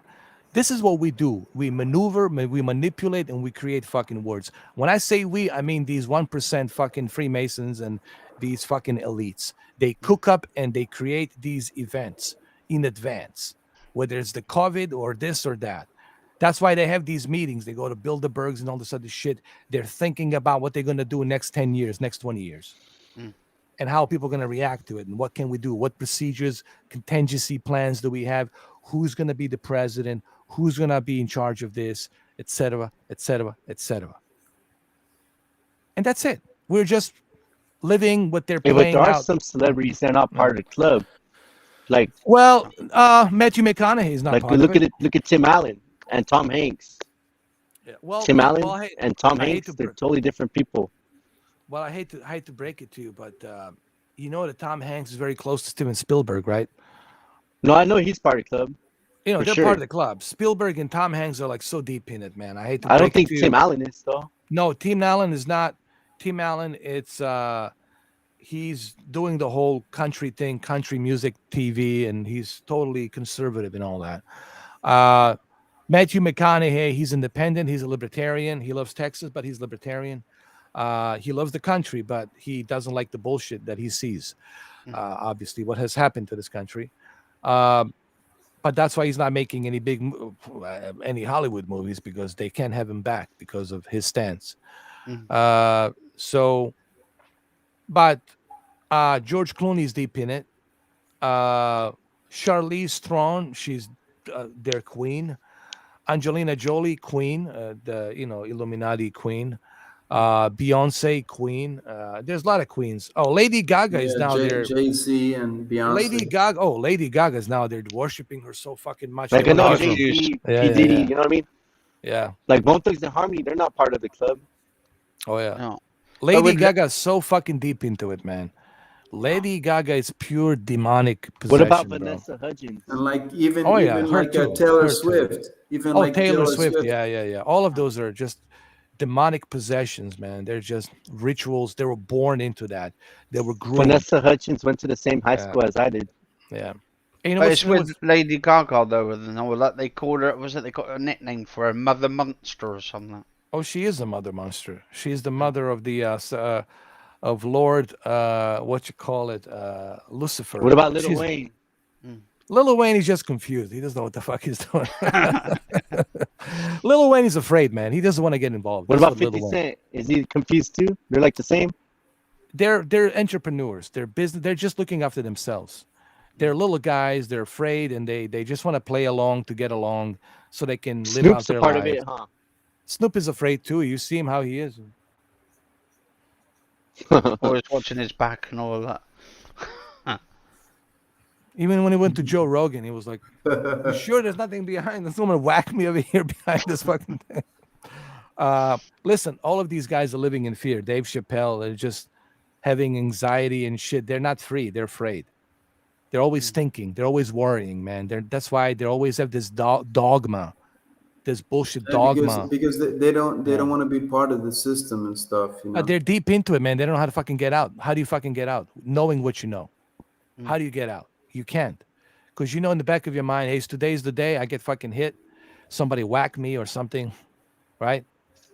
This is what we do. We maneuver, we manipulate, and we create fucking words. When I say we, I mean these 1% fucking Freemasons and these fucking elites. They cook up and they create these events in advance, whether it's the COVID or this or that. That's why they have these meetings. They go to Bilderbergs and all this other shit. They're thinking about what they're going to do next 10 years, next 20 years. And how people are going to react to it, and what can we do, what procedures, contingency plans do we have, who's going to be the president, who's going to be in charge of this, etc., etc., etc. And that's it. We're just living what they're Hey, but playing there are out. some celebrities that are not part of the club. Like Well, Matthew McConaughey is not like part look of at it. it. Look at Tim Allen and Tom Hanks. Yeah, well, Tim Allen well, and Tom I hate Hanks, to they're br- totally different people. Well, I hate to break it to you, but you know that Tom Hanks is very close to Steven Spielberg, right? No, I know he's part of the club You know, for they're part of sure. the club. Spielberg and Tom Hanks are like so deep in it, man. I hate to I don't break it think to Tim you. Allen is though. No, Tim Allen is not. Tim Allen, he's doing the whole country thing, country music TV, and he's totally conservative and all that. Uh, Matthew McConaughey, he's independent. He's a libertarian. He loves Texas, but he's libertarian. He loves the country, but he doesn't like the bullshit that he sees. Obviously, what has happened to this country. Um, but that's why he's not making any any Hollywood movies because they can't have him back because of his stance. Mm. So, but George Clooney's deep in it. Uh, Charlize Theron, she's their queen. Angelina Jolie, queen, the Illuminati queen. Beyonce, queen. There's a lot of queens. Oh, Lady Gaga is Yeah, now there. Jay Z and Lady Beyonce. Gaga. Oh, Lady Gaga's now they're worshiping her so fucking much. They Like I want to know give her. Jay confused. Z, Yeah, P yeah, Diddy. yeah, You know what I mean? yeah. Like Bone Thugs and Harmony, they're not part of the club. Oh yeah. No. Lady with Le- Gaga's so fucking deep into it, man. Lady Gaga is pure demonic What about possession, bro. Vanessa Hudgens? And like even Oh yeah, even her like too. Taylor Her too. Swift, even Oh, like Taylor Taylor Swift. Swift. Yeah, yeah, yeah. All of those are just demonic possessions, man. They're just rituals. They were born into that. They were groomed. Vanessa Hudgens went to the same high Yeah, school as I did. yeah. And you know But what's, it's with Lady Gaga though, and all that. They called her. Was it? They got a nickname for her, Mother Monster or something. oh, she is a mother monster. She's the mother of the of Lord what you call it, Lucifer. What about Lil She's Wayne? Lil Wayne is just confused. He doesn't know what the fuck he's doing. Lil Wayne is afraid, man. He doesn't want to get involved. What That's about what 50 Lil Wayne. Cent? Is he confused too? They're like the same. They're entrepreneurs. They're business. They're just looking after themselves. They're little guys. They're afraid, and they just want to play along to get along, so they can live out Snoop's a their part of lives. it, huh? Snoop is afraid too. You see him how he is. Always watching his back and all that. Even when he went to Joe Rogan, he was like, "You sure there's nothing behind this? Someone whack me over here behind this fucking thing." Listen, all of these guys are living in fear. Dave Chappelle, they're just having anxiety and shit. They're not free. They're afraid. They're always thinking. They're always worrying, man. That's why they always have this dogma, this bullshit Yeah, dogma. because they don't Yeah. want to be part of the system and stuff, you know. They're deep into it, man. They don't know how to fucking get out. How do you fucking get out? Knowing what you know. How do you get out? You can't. Because you know in the back of your mind, hey, today's the day I get fucking hit. Somebody whack me or something, right?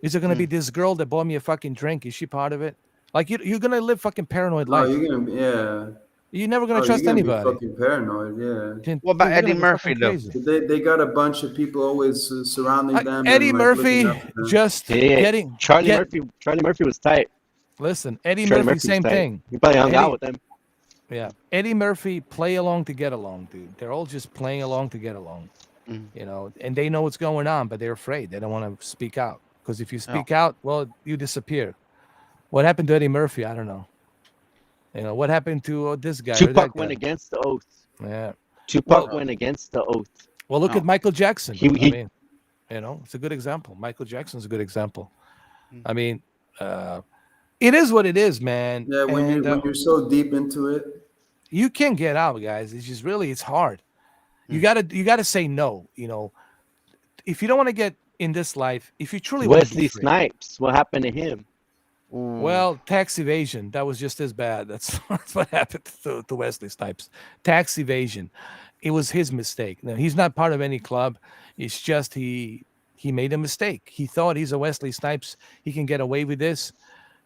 Is it going to be this girl that bought me a fucking drink? Is she part of it? Like you're going to live fucking paranoid Oh, life. you're gonna be, yeah. You're never going Oh, to you're trust gonna be anybody. fucking paranoid, yeah. What about You're Eddie gonna go Murphy fucking though? crazy. They got a bunch of people always surrounding them Eddie and like Murphy looking after them. just Yeah, getting Charlie Murphy was tight. Listen, Eddie Charlie Murphy, Murphy was same tight. thing. He probably hung Eddie- out with them. Yeah, Eddie Murphy, play along to get along, dude. They're all just playing along to get along, you know. And they know what's going on, but they're afraid. They don't want to speak out because if you speak out, well, you disappear. What happened to Eddie Murphy? I don't know. You know what happened to this guy or that Tupac guy? went against the oath. Yeah. Tupac went against the oath. Well, look at Michael Jackson. He- I he- mean, you know, it's a good example. Michael Jackson's a good example. I mean, it is what it is, man. Yeah, when And, when you're so deep into it, you can get out, guys. It's just really it's hard. You gotta say no. You know, if you don't want to get in this life, if you truly want to be Wesley free, Snipes. What happened to him? well, tax evasion, that was just as bad. That's what happened to Wesley Snipes. Tax evasion. It was his mistake. No, he's not part of any club. It's just he made a mistake. He thought he's a Wesley Snipes. He can get away with this,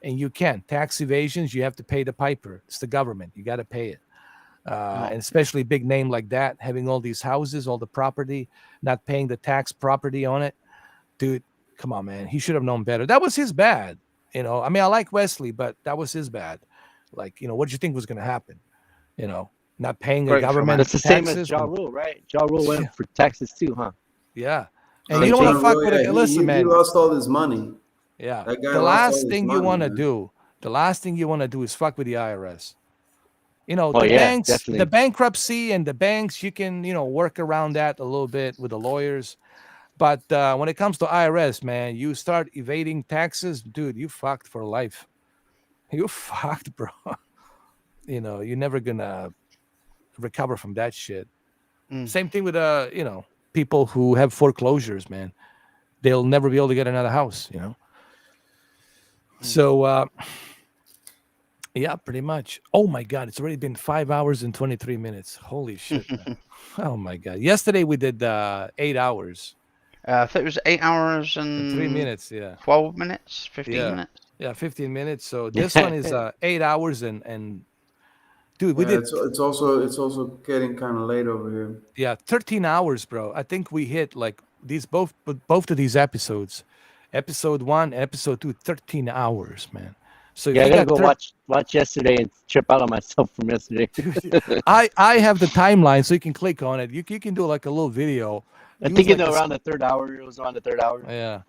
and you can't. Tax evasions, you have to pay the piper. It's the government. You got to pay it. And especially a big name like that, having all these houses, all the property, not paying the tax property on it. Dude, come on, man. He should have known better. That was his bad. You know, I mean, I like Wesley, but that was his bad. Like, you know, what did you think was going to happen? You know, not paying the Great for government That's the same taxes. as Ja Rule, right? Ja Rule went for taxes too, huh? Yeah. And like you don't want to John fuck Roy, with it. yeah, Listen, he man. lost all his money. Yeah. That guy The lost all last his thing you money, want to man. do, the last thing you want to do is fuck with the IRS. You know, Oh, the yeah, banks, definitely. the bankruptcy and the banks, you can, you know, work around that a little bit with the lawyers. But when it comes to IRS, man, you start evading taxes, dude, you fucked for life. you're fucked, bro. You're never gonna recover from that shit. Mm. Same thing with people who have foreclosures, man. They'll never be able to get another house. Mm. So yeah, pretty much. Oh my god, it's already been 5 hours and 23 minutes. Holy shit, man. Oh my god. Yesterday we did 8 hours I think it was 8 hours and three and minutes. Yeah. 12 minutes, 15 Yeah. minutes. Yeah, 15 minutes. So this one is 8 hours and dude, we Yeah, did it's also getting kind of late over here. yeah, 13 hours, bro. I think we hit like these both of these episodes. Episode 1, episode 2, 13 hours, man. So if Yeah, I you gotta got go watch yesterday and trip out on myself from yesterday. dude, I have the timeline so you can click on it. You can do like a little video. I Use think like around the third hour. It was around the third hour. yeah.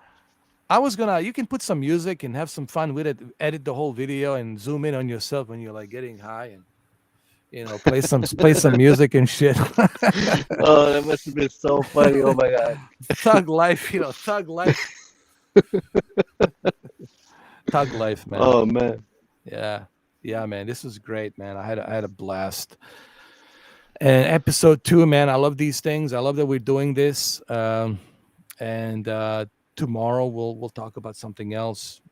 You can put some music and have some fun with it, edit the whole video and zoom in on yourself when you're like getting high and play some music and shit. Oh, that must have been so funny. Oh my god. Thug life, thug life, man. Oh man. Yeah, yeah, man. This was great, man. I had a blast. And episode 2, man. I love these things. I love that we're doing this. And tomorrow we'll talk about something else.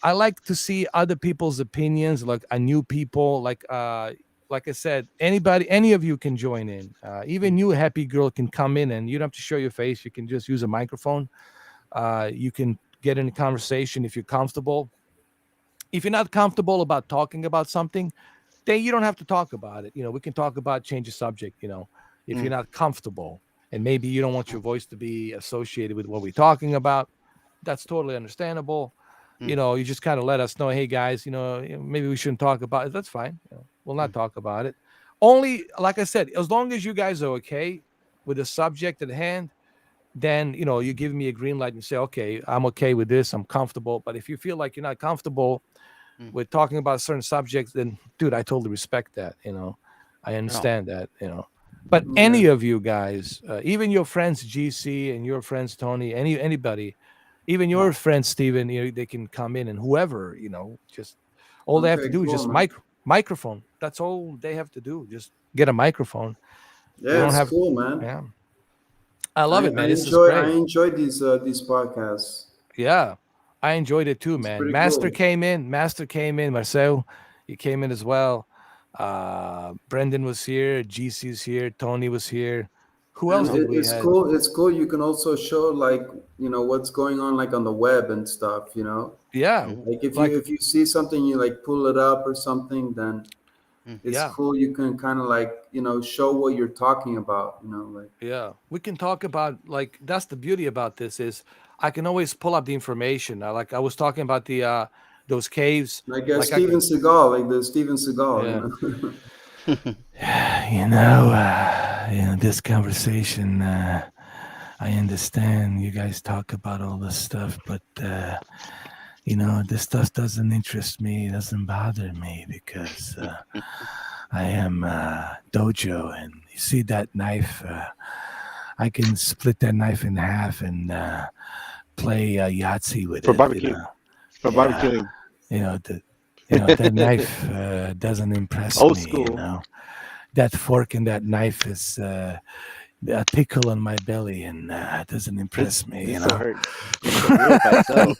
I like to see other people's opinions, like a new people, like I said, any of you can join in. Even you, happy girl, can come in, and you don't have to show your face. You can just use a microphone. You can get in a conversation if you're comfortable. If you're not comfortable about talking about something, then you don't have to talk about it. We can talk about change the subject. If you're not comfortable, and maybe you don't want your voice to be associated with what we're talking about, that's totally understandable. You just kind of let us know, hey guys, maybe we shouldn't talk about it. That's fine. We'll not talk about it. Only, like I said, as long as you guys are okay with the subject at hand, then you give me a green light and say, okay, I'm okay with this, I'm comfortable. But if you feel like you're not comfortable with talking about certain subjects, then dude, I totally respect that. I understand that. But any of you guys, even your friends GC and your friends Tony, anybody, even your friends Steven, they can come in, and whoever, just all they have to Okay, do is cool, just man. microphone. That's all they have to do. Just get a microphone. They Yeah, don't it's have cool, man. yeah. I love it, I man. This is enjoy I great. enjoy these podcasts. Yeah. I enjoyed it too, It's man. pretty cool. Master came in, Marcel, you came in as well. Brendan was here, GC's here, Tony was here. Who else And did we it's had? cool. It's cool. You can also show like what's going on like on the web and stuff. Yeah. Like if Like you see something, you like pull it up or something, then it's yeah. cool. You can kind of like show what you're talking about. Like Yeah. We can talk about, like, that's the beauty about this is I can always pull up the information. I was talking about the those caves. Like I Steven Seagal, like the Steven Seagal. yeah. Mm. This conversation, I understand you guys talk about all this stuff, but this stuff doesn't interest me, doesn't bother me because I am Dojo, and you see that knife? I can split that knife in half and play Yahtzee with For it. barbecue. For Yeah. barbecuing. That knife doesn't impress Old me. school. That fork and that knife is a tickle on my belly, and it doesn't impress me. This still hurts. It's so real by itself.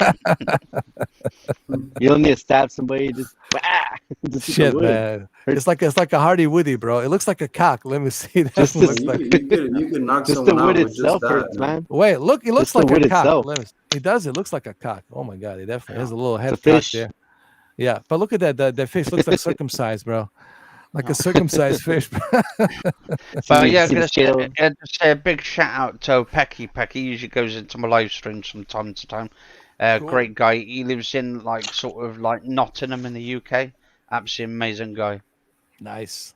You don't need to stab somebody. Just just hit the Shit, wood. man. It's like a Hardy Woody, bro. It looks like a cock. Let me see that. Just It looks like. you could knock Just the someone wood out with just itself that. hurts, man. Wait, look. It looks Just the like a wood cock. itself. It does. It looks like a cock. Oh my god, it definitely has a little head It's a cock fish. there. Yeah, but look at that. That face looks like circumcised, bro. Like a circumcised fish. But yeah, See the scale. just say a big shout out to Pecky. Pecky usually goes into my live streams from time to time. Cool. Great guy. He lives in like sort of like Nottingham in the UK. Absolutely amazing guy. Nice.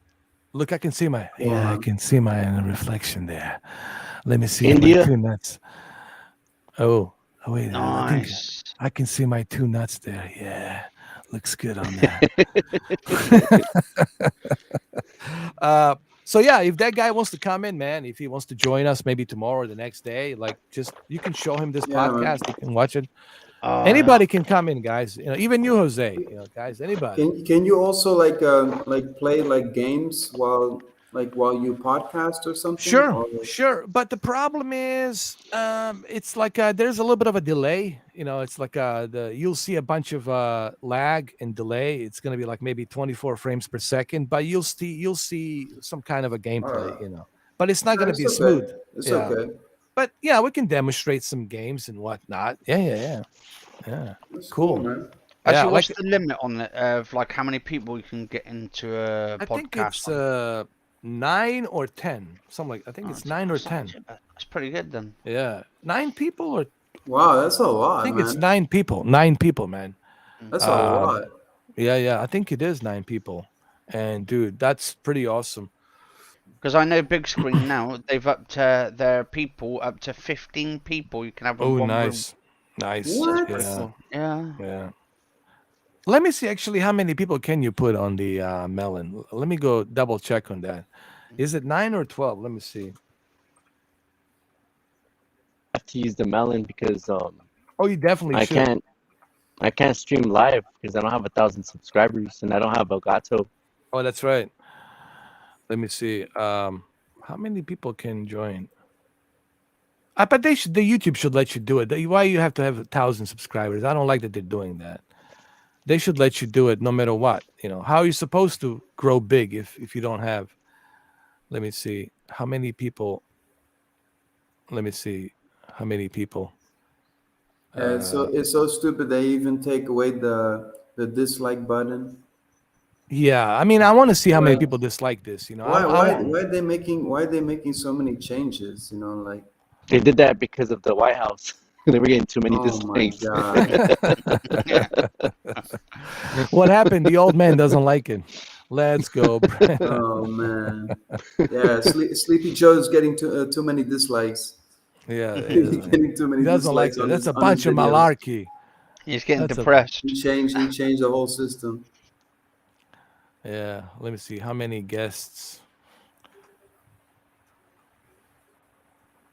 Look, I can see my Wow. I can see my reflection there. Let me see India? my two nuts. Oh wait, I think Nice. I can see my two nuts there. Yeah, looks good on that. So yeah, if that guy wants to come in, man, if he wants to join us, maybe tomorrow or the next day, like just you can show him this Yeah, man. podcast. You can watch it. Anybody can come in, guys. Even you, Jose. Guys, anybody. Can you also like play like games while you podcast or something? Sure, Or sure. But the problem is, it's like there's a little bit of a delay. It's like you'll see a bunch of lag and delay. It's gonna be like maybe 24 frames per second, but you'll see some kind of a gameplay. uh, But it's not no, gonna it's be smooth. okay. It's Yeah, okay. but yeah, we can demonstrate some games and whatnot. Yeah. That's cool, Cool. man. Yeah, Actually, like what's the limit on it of like how many people you can get into a I think podcast? it's 9 or 10, something like. I think it's 9 or 10. That's pretty good then. Yeah, 9 people, or Wow, that's a I lot, think it's man. 9 people. 9 people, man. That's a Um, lot. yeah. I think it is 9 people, and dude, that's pretty awesome. Because I know Big Screen now, they've upped their people up to 15 people you can have in Oh, one room. nice. So that's What? pretty Yeah, cool. Yeah. yeah. Let me see. Actually, how many people can you put on the Melon? Let me go double check on that. Is it 9 or 12? Let me see. I have to use the Melon because Oh, you definitely I should. can't stream live because I don't have 1,000 subscribers and I don't have Elgato. Oh, that's right. Let me see. How many people can join? But the YouTube should let you do it. Why you have to have 1,000 subscribers? I don't like that they're doing that. They should let you do it no matter what. How are you supposed to grow big if you don't have? Let me see. How many people? Let me see. How many people? Yeah, it's so stupid they even take away the dislike button. Yeah, I mean, I want to see how many Like people dislike this. why are they making so many changes? Like They did that because of the White House. They were getting too many oh my dislikes. god. What happened? The old man doesn't like it. Let's go. Oh man. Yeah, Sleepy Joe's getting too many dislikes. Yeah, He's getting too he many doesn't like dislikes that. on That's his a on his bunch of videos. malarkey. He's getting That's a depressed. He changed the whole system. Yeah. Let me see how many guests.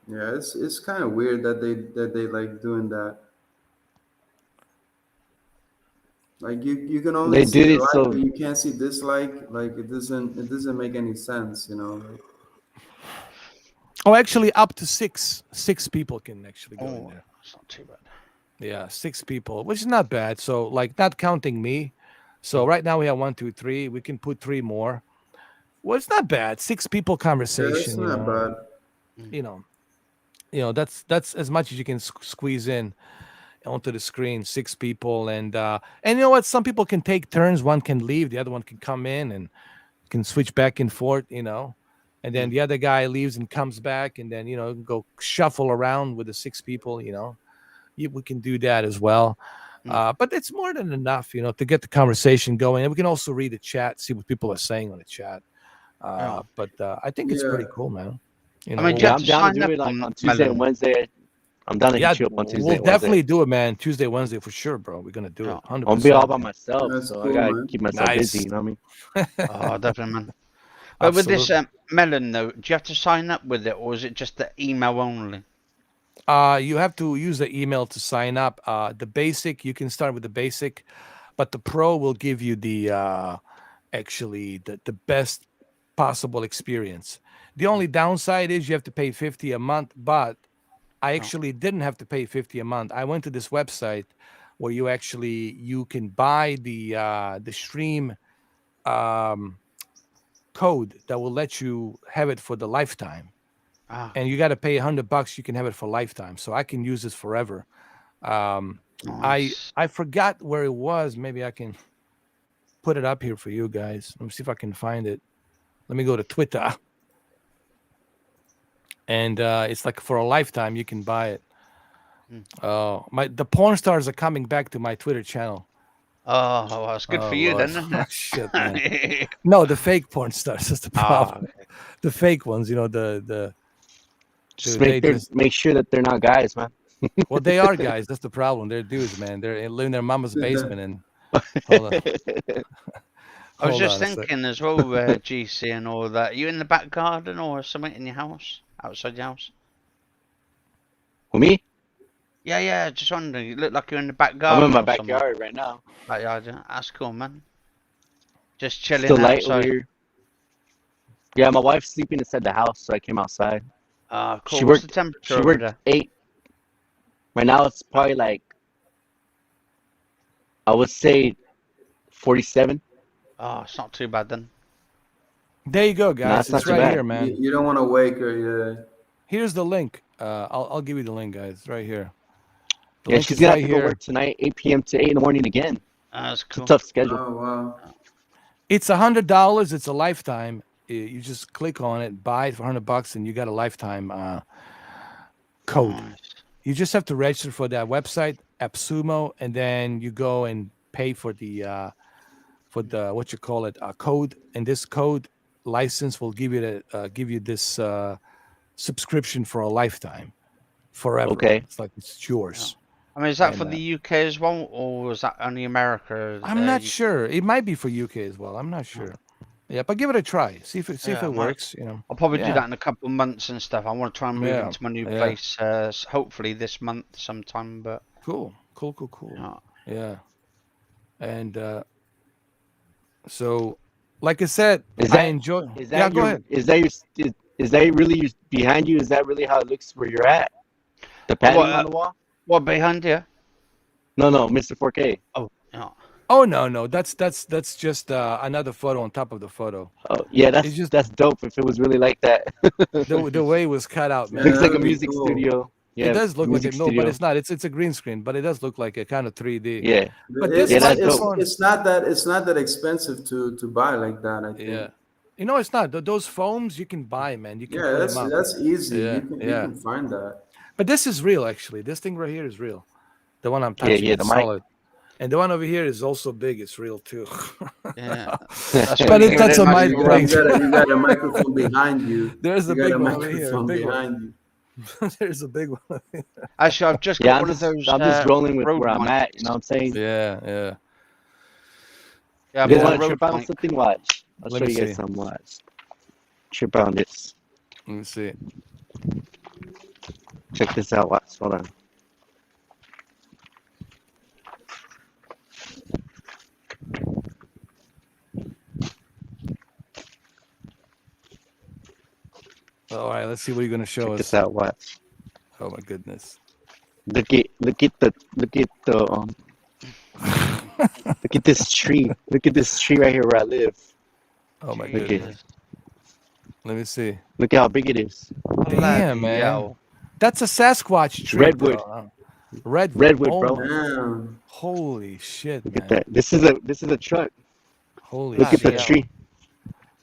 Yeah, it's kind of weird that they like doing that. Like you can only They see did the it like, so but you can't see dislike. Like it doesn't make any sense. Like, Oh, actually, up to six people can actually go in Oh, there. it's not too bad. Yeah, 6 people, which is not bad. So, like, not counting me. So right now we have 1, 2, 3. We can put 3 more. Well, it's not bad. 6 people yeah, conversation. it's not bad. You know, that's as much as you can squeeze in onto the screen. 6 people, and you know what? Some people can take turns. One can leave, the other one can come in and can switch back and forth. And then the other guy leaves and comes back, and then go shuffle around with the 6 people. We can do that as well. But it's more than enough, to get the conversation going. And we can also read the chat, see what people are saying on the chat. But I think it's pretty Yeah. cool, man. I mean, do you yeah, have I'm to down sign to up do it like on on Tuesday and Melon? Wednesday. I'm down to Yeah, hit you up on Tuesday we'll and Wednesday. definitely do it, man. Tuesday, Wednesday for sure, bro. We're gonna do it, Yeah. 100%. I'll be all by myself, That's so cool, I gotta man. keep myself busy. Nice. You know what I mean? Oh, definitely, man. But with this Absolutely. Melon, though, do you have to sign up with it, or is it just the email only? You have to use the email to sign up. The basic, you can start with the basic, but the pro will give you the actually the best possible experience. The only downside is you have to pay 50 a month, but I actually didn't have to pay 50 a month. I went to this website where you can buy the stream code that will let you have it for the lifetime. Ah, And you got to pay $100. You can have it for lifetime, so I can use this forever. nice. I forgot where it was. Maybe I can put it up here for you guys. Let me see if I can find it. Let me go to Twitter, and it's like for a lifetime you can buy it. Oh, the porn stars are coming back to my Twitter channel. Oh, well, it's good Oh, for you Lord. then, isn't Shit, man. it? No, the fake porn stars is the problem. okay. The fake ones, the Just dude, they make sure that they're not guys, man. well, they are guys. That's the problem. They're dudes, man. They're living in their mama's basement. And hold on, I was hold just on a sec. thinking as well, GC and all that. Are you in the back garden or something in your house? Outside your house? Who, me? Yeah. Just wondering. You look like you're in the back I'm in garden my or somewhere. backyard right now. Backyard. Yeah. That's cool, man. Just It's chilling still light over outside. here. Yeah, my wife's sleeping inside the house, so I came outside. Cool. She What's the worked. temperature She over worked there? 8. Right now it's probably like, I would say 47. Oh, it's not too bad then. There you go, No, guys. it's not It's too right bad. here, man. You don't want to wake her. Yeah. Here's the link. I'll give you the link, guys. Right here. The Yeah, link she's is gonna right have to go here. work tonight, 8 p.m. to 8 in the morning again. That's It's a cool. tough schedule. Oh wow. It's $100. It's a lifetime. You just click on it, buy it for $100, and you got a lifetime code. Nice. You just have to register for that website, AppSumo, and then you go and pay for the what you call it code. And this code license will give you this subscription for a lifetime, forever. Okay. It's like it's yours. I mean, is that And, for the UK as well, or was that only America? I'm not sure. It might be for UK as well. I'm not sure. Yeah, but give it a try. See if Yeah, I it might. works. You know. I'll probably do Yeah. that in a couple of months and stuff. I want to try and move Yeah, into my new yeah. place, hopefully this month sometime. But Cool. yeah. Yeah. And so, like I said, Is I that enjoy. is Yeah, that go your ahead. is that your is that really behind you? Is that really how it looks where you're at? The pattern on the wall? What behind you? No, Mr. 4K. Oh, yeah. Oh no, that's just another photo on top of the photo. Oh yeah, It's just that's dope. If it was really like that, the way it was cut out, man. Yeah, looks like a that'd be music cool. studio. It Yeah, does look like music it. No, studio. but it's not. It's a green screen, but it does look like a kind of 3D. Yeah, But this Yeah, that's microphone, dope. it's not that expensive to buy like that. I think. yeah. You know, it's not. Those foams you can buy, man. You can Yeah, put them up. that's easy. Yeah, You yeah. can find that. But this is real, actually. This thing right here is real. The one I'm Yeah, touching yeah, is the mic. solid. And the one over here is also big. It's real too. Yeah. That's But when you that's get a it mic nice and thing. You got a microphone behind you. There's a You got big a one over here. microphone Big one. behind you. There's a big one. Actually, I've just got Yeah, one of those. I'm just rolling with Rode where I'm at. mics. You know what I'm saying? Yeah. Yeah, You I've guys got want a to Rode trip out on mic. something? Watch. I'll Let show me you guys see. some. Watch. Trip out on this. Let me see. Check this out. Watch. Hold on. All right, let's see what you're gonna show Check us. this out. Watch. Oh my goodness. Look at the look at this tree. Look at this tree right here where I live. Oh my Look at goodness. Let me see. look at how big it is. Damn, Bloody man. hell. That's a Sasquatch tree. Redwood. Bro. Redwood. Redwood, Oh bro. my- Damn. Holy shit, Look man. at that. This is a truck. Holy Look at the Bloody shit. tree.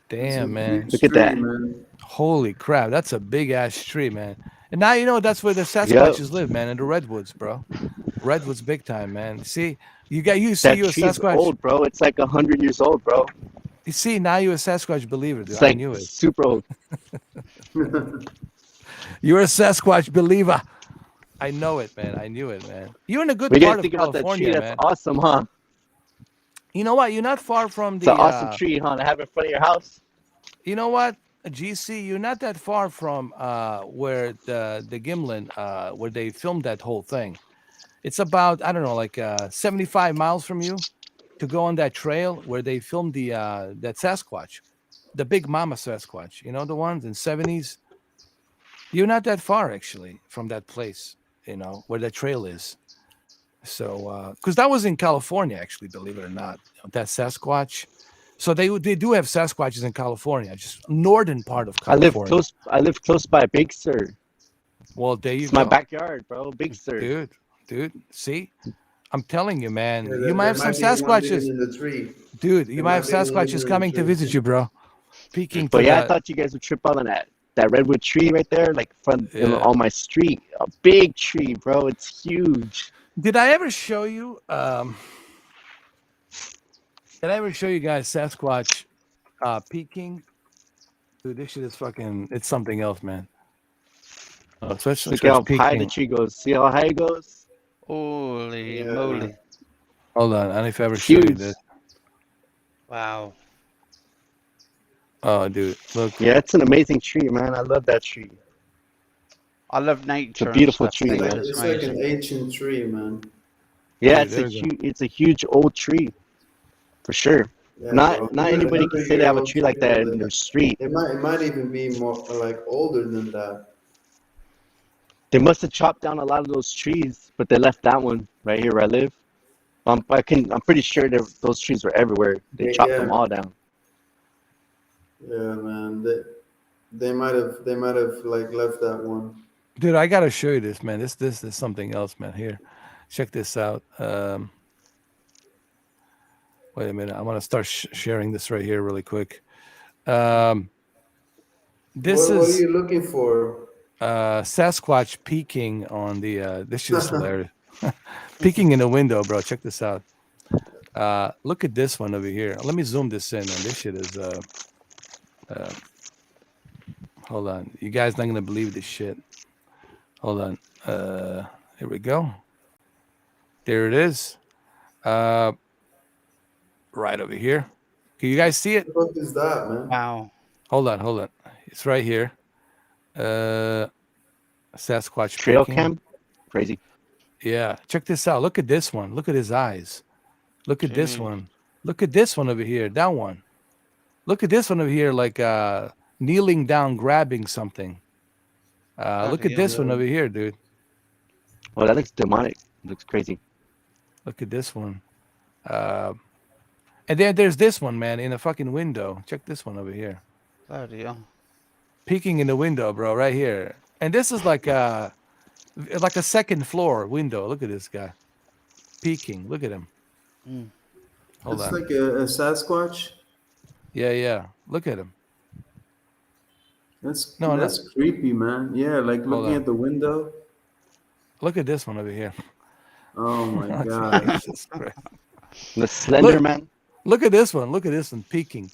Damn, man. Look at that. Man. Holy crap. That's a big ass tree, man. And now you know that's where the Yup. Sasquatches live, man, in the redwoods, bro. Redwoods big time, man. See, you see That you a tree's Sasquatch. old, bro. It's like 100 years old, bro. You see, now you're a Sasquatch believer, dude. It's I like knew it. super old. You're a Sasquatch believer. I know it, man. I knew it, man. You're in a good What do you guys part of think about that tree? California, That's man. awesome, huh? You know what? You're not far from It's the. an awesome tree, huh? To have in front of your house. You know what, GC? You're not that far from where the Gimlin, where they filmed that whole thing. It's about, I don't know, like 75 miles from you to go on that trail where they filmed the that Sasquatch, the big mama Sasquatch. You know, the ones in 70s. You're not that far actually from that place. You know where the trail is. So, because that was in California, actually, believe it or not, that Sasquatch. So they do have Sasquatches in California, just northern part of I California. live close by Big Sur. Well, there you It's go, my backyard, bro. Big Sur. dude. See, I'm telling you, man. Yeah, You might have some might be one Sasquatches, living in the tree. dude. You There might have might be one living Sasquatches in coming the to tree. visit you, bro. Peeking to But yeah, I the. thought you guys would trip out on that redwood tree right there, like front Yeah. on my street. A big tree, bro. It's huge. Did I ever show you? Did I ever show you guys Sasquatch peeking? Dude, this shit is fucking. It's something else, man. Especially Look how high the peeking. tree goes. See how high it goes? Holy Yeah. moly. Hold on, I don't know if I ever showed you Huge. this. Wow. Oh, dude, look. Yeah, it's an amazing tree, man. I love that tree. I love It's a nature and beautiful stuff. tree, man. Nature's It's like an amazing. ancient tree, man. Yeah, Dude, there we go. it's a huge old tree for sure. Yeah, Not bro. not anybody can say they have a 100-year-old tree like tree. that in their Like, street. it might even be more like older than that. They must have chopped down a lot of those trees, but they left that one right here where I live. I'm pretty sure those trees were everywhere. They chopped them Yeah, all down. yeah, man. They might have like left that one. Dude, I gotta show you this, man. This is something else, man. Here, check this out. Wait a minute. I want to start sharing this right here, really quick. Um, this What are is you looking for? Sasquatch peeking on the. This shit is hilarious. Peeking in the window, bro. Check this out. Look at this one over here. Let me zoom this in, man. This shit is. Uh, hold on. You guys not gonna believe this shit. Hold on. Here we go. There it is. Uh, right over here. Can you guys see it? What the fuck is that, man? Wow. Hold on. It's right here. Sasquatch Trail peeking. cam, crazy. Yeah, check this out. Look at this one. Look at his eyes. Look at this Gee. one. Look at this one over here. That one. Look at this one over here, like kneeling down, grabbing something. Look Bloody at this hell. one over here, dude. Oh, that looks demonic. Looks crazy. Look at this one. And then there's this one, man, in a fucking window. Check this one over here. Bloody hell. Peeking in the window, bro, right here. And this is like a second floor window. Look at this guy. Peeking. Look at him. Mm. Hold It's on. like a Sasquatch. Yeah. Look at him. No. That's creepy, man. Yeah, like Hold looking on. at the window. Look at this one over here. Oh my god. Jesus Christ. The Slender Look. Man. Look at this one. Look at this one. Peeking.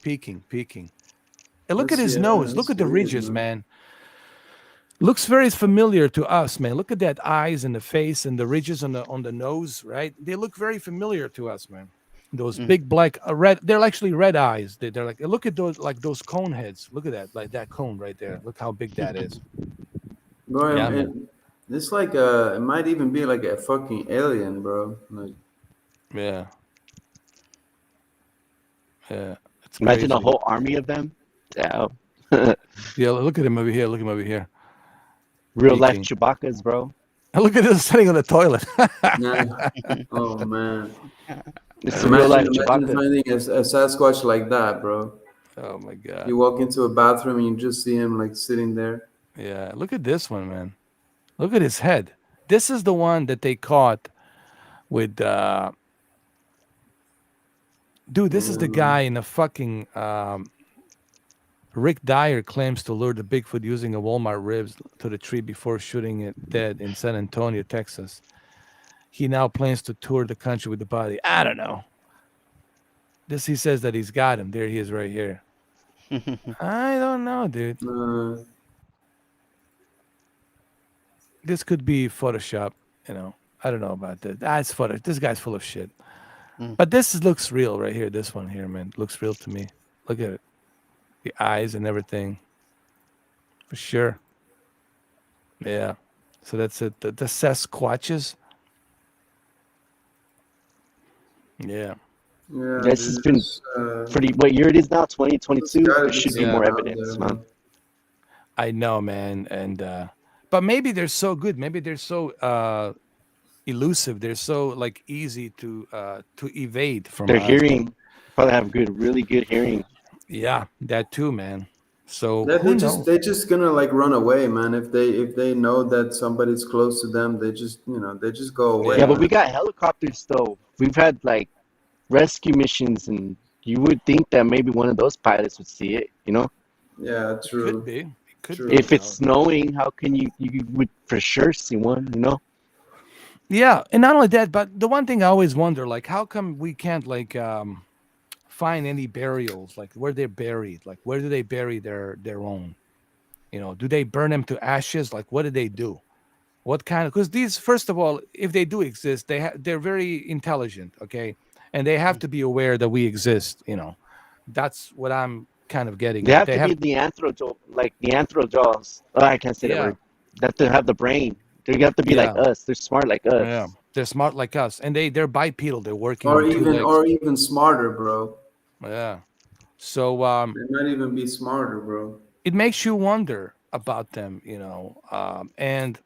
And look at his nose. Look that's at the weird, ridges, man. Looks very familiar to us, man. Look at that eyes and the face and the ridges on the nose, right? They look very familiar to us, man. Those big black red. They're actually red eyes. They're like, look at those cone heads. Look at that, like that cone right there. Look how big that is. Bro, Yeah, it's like it might even be like a fucking alien, bro. Like, Yeah. It's Imagine a crazy. whole army of them. Yeah. Yeah, look at him over here. Look at him over here. Real life Peeking. Chewbacca's, bro. And look at this sitting on the toilet. nah. Oh man. It's a real life Imagine Chewbacca. finding a Sasquatch like that, bro. Oh my god. You walk into a bathroom and you just see him like sitting there. Yeah, look at this one, man. Look at his head. This is the one that they caught with dude, this is the guy in the fucking Rick Dyer claims to lure the Bigfoot using a Walmart ribs to the tree before shooting it dead in San Antonio, Texas. He now plans to tour the country with the body. I don't know. This he says that he's got him. There he is right here. I don't know, dude. This could be Photoshop, I don't know about that. It's Photoshop. This guy's full of shit. But looks real right here. This one here, man. Looks real to me. Look at it. The eyes and everything. For sure. Yeah. So that's it. The Sasquatches. Yeah. Yeah, This has dude, been it's, pretty. What year it is now? 2022. gotta There be should be something more out evidence, there, man. I know, man. And but maybe they're so good. Maybe they're so elusive. They're so like easy to evade from Their us. hearing probably have really good hearing. Yeah, that too, man. So They're who just knows? they're just gonna like run away, man. If they know that somebody's close to them, they just they just go away. Yeah, but man. we got helicopters though. We've had like rescue missions, and you would think that maybe one of those pilots would see it. Yeah, true. Could be. It could True. be. If it's snowing, how can you would for sure see one? Yeah, and not only that, but the one thing I always wonder, like, how come we can't like find any burials, like where they're buried, like where do they bury their own? Do they burn them to ashes? Like, what do they do? What kind of? Because these, first of all, if they do exist, they're very intelligent, okay, and they have to be aware that we exist. That's what I'm kind of getting. They at. have to be Neanderthal, like Neanderthals. Oh, I can't say that Yeah. word. That they have the brain. They have to be like Yeah, us. They're smart like yeah. us. They're smart like us, and they're bipedal. They're working on two legs. or even smarter, bro. Yeah. So They might even be smarter, bro. it makes you wonder about them, and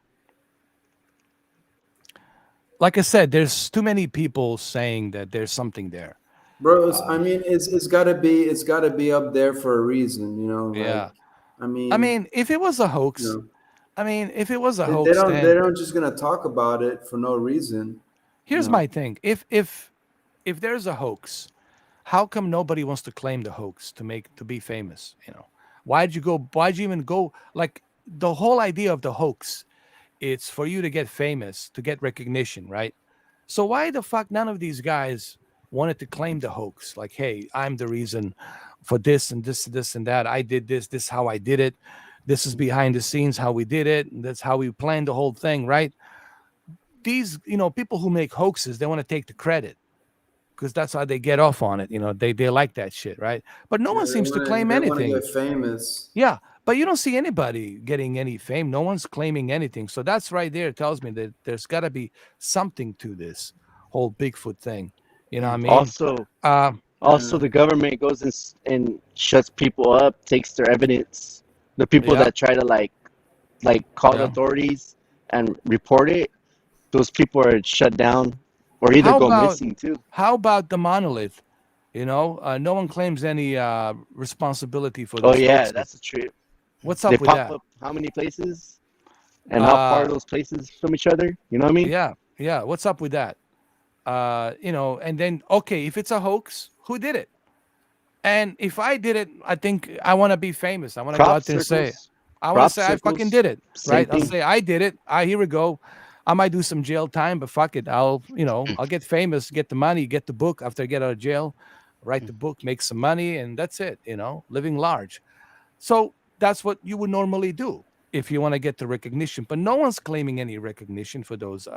like I said, there's too many people saying that there's something there. Bro, I Um, mean, it's gotta be up there for a reason, you know. Like, yeah. I I mean, mean, if it was a you hoax, know, I mean, if it was a they hoax, don't they then don't just gonna talk about it for no reason, you here's know. my thing. If there's a hoax, how come nobody wants to claim the hoax to be famous? Why'd you even go, like, the whole idea of the hoax? It's for you to get famous, to get recognition, right? So why the fuck none of these guys wanted to claim the hoax? Like, hey, I'm the reason for this and this and that. I did this. This is how I did it. This is behind the scenes how we did it. And that's how we planned the whole thing, right? These, people who make hoaxes, they want to take the credit because that's how they get off on it. They like that shit, right? But no Yeah, one seems to claim they wanna anything. get famous. Yeah, but you don't see anybody getting any fame. No one's claiming anything. So that's right there tells me that there's got to be something to this whole Bigfoot thing. You know what I mean? Also, Uh, also the government goes and shuts people up, takes their evidence. The people yeah, that try to like call the yeah. authorities and report it, those people are shut down or either How go about missing too. the monolith? No one claims any responsibility for Oh those yeah, hoaxes. that's a trip. What's They up with pop that? up how many places and how far Uh, those places from each other. You know what I mean? yeah, yeah. What's up with that? And then okay, if it's a hoax, who did it? And if I did it, I think I want to be famous. I want to go Crop out there and say, circles, I want to crop say I fucking circles, did it, same right? I'll thing. say I did it. Here we go. I might do some jail time, but fuck it. I'll get famous, get the money, get the book after I get out of jail, write the book, make some money, and that's it. Living large. So that's what you would normally do if you want to get the recognition. But no one's claiming any recognition for those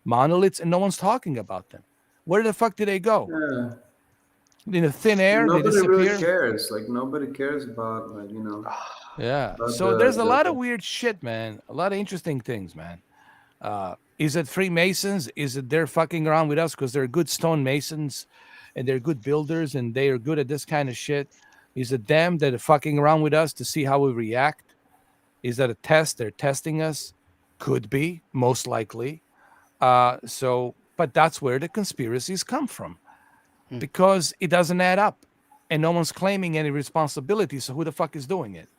monoliths, and no one's talking about them. Where the fuck did they go? Yeah, In the thin air? They nobody really disappear? cares. Like nobody cares about Yeah. about So there's a lot of the weird shit, man. A lot of interesting things, man. Is it Freemasons? Is it they're fucking around with us because they're good stonemasons and they're good builders and they are good at this kind of shit? Is it them that are fucking around with us to see how we react? Is that a test? They're testing us? Could be, most likely. But that's where the conspiracies come from because it doesn't add up and no one's claiming any responsibility. So who the fuck is doing it?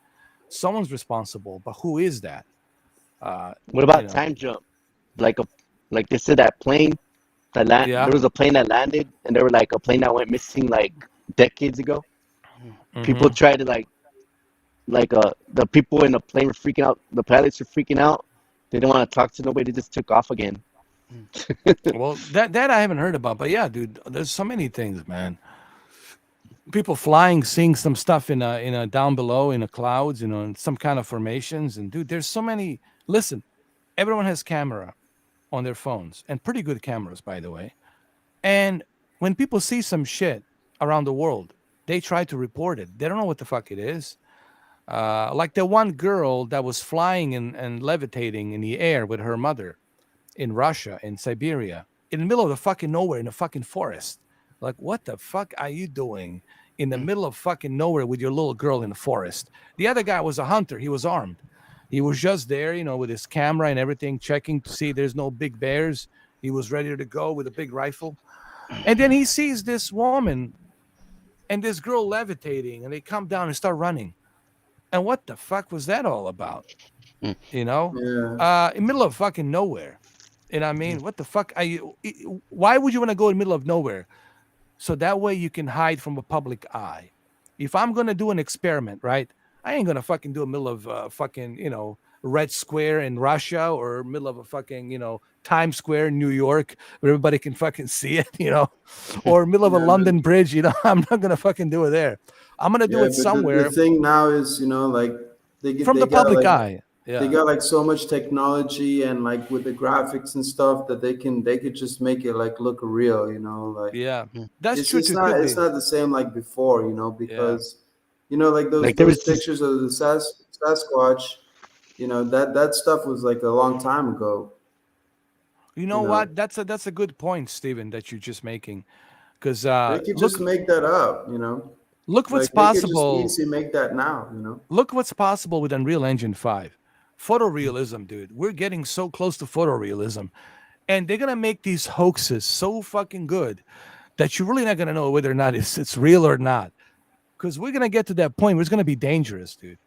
Someone's responsible, but who is that? Uh, What you about know, time jump? Like a like they said that plane that land yeah. there was a plane that landed and there were like a plane that went missing like decades ago. People Hmm. tried to the people in the plane were freaking out. The pilots were freaking out. They didn't want to talk to nobody. They just took off again. Well, that I haven't heard about, but yeah, dude, there's so many things, man. People flying, seeing some stuff in a down below in the clouds, in some kind of formations, and dude, there's so many. Listen, everyone has camera on their phones, and pretty good cameras, by the way. And when people see some shit around the world, they try to report it. They don't know what the fuck it is. Like the one girl that was flying and levitating in the air with her mother in Russia, in Siberia, in the middle of the fucking nowhere in a fucking forest. Like, what the fuck are you doing in the middle of fucking nowhere with your little girl in the forest? The other guy was a hunter. He was armed. He was just there, with his camera and everything, checking to see there's no big bears. He was ready to go with a big rifle. And then he sees this woman and this girl levitating, and they come down and start running. And what the fuck was that all about? yeah. In the middle of fucking nowhere. And I mean, what the fuck are you? Why would you want to go in the middle of nowhere? So that way you can hide from a public eye. If I'm gonna do an experiment, right? I ain't gonna fucking do a middle of fucking Red Square in Russia or middle of a fucking Times Square in New York where everybody can fucking see it, or middle of a Yeah, but London Bridge. I'm not gonna fucking do it there. I'm gonna do yeah, it but the somewhere thing now is, like from they the got public like eye. they Yeah, got like so much technology and like with the graphics and stuff that they could just make it like look real, like yeah, that's it's true it's too. not Could it's be. not the same like before, Yeah. because like Like there those was this pictures of the Sasquatch, that stuff was like a long time ago. You You know know, what? That's a good point, Steven, that you're just making. Because they could just look make that up. look what's Like they could just possible. easily make that now. Look what's possible with Unreal Engine 5. Photorealism, dude. We're getting so close to photorealism. And they're gonna make these hoaxes so fucking good that you're really not gonna know whether or not it's real or not. Because we're gonna get to that point where it's gonna be dangerous, dude.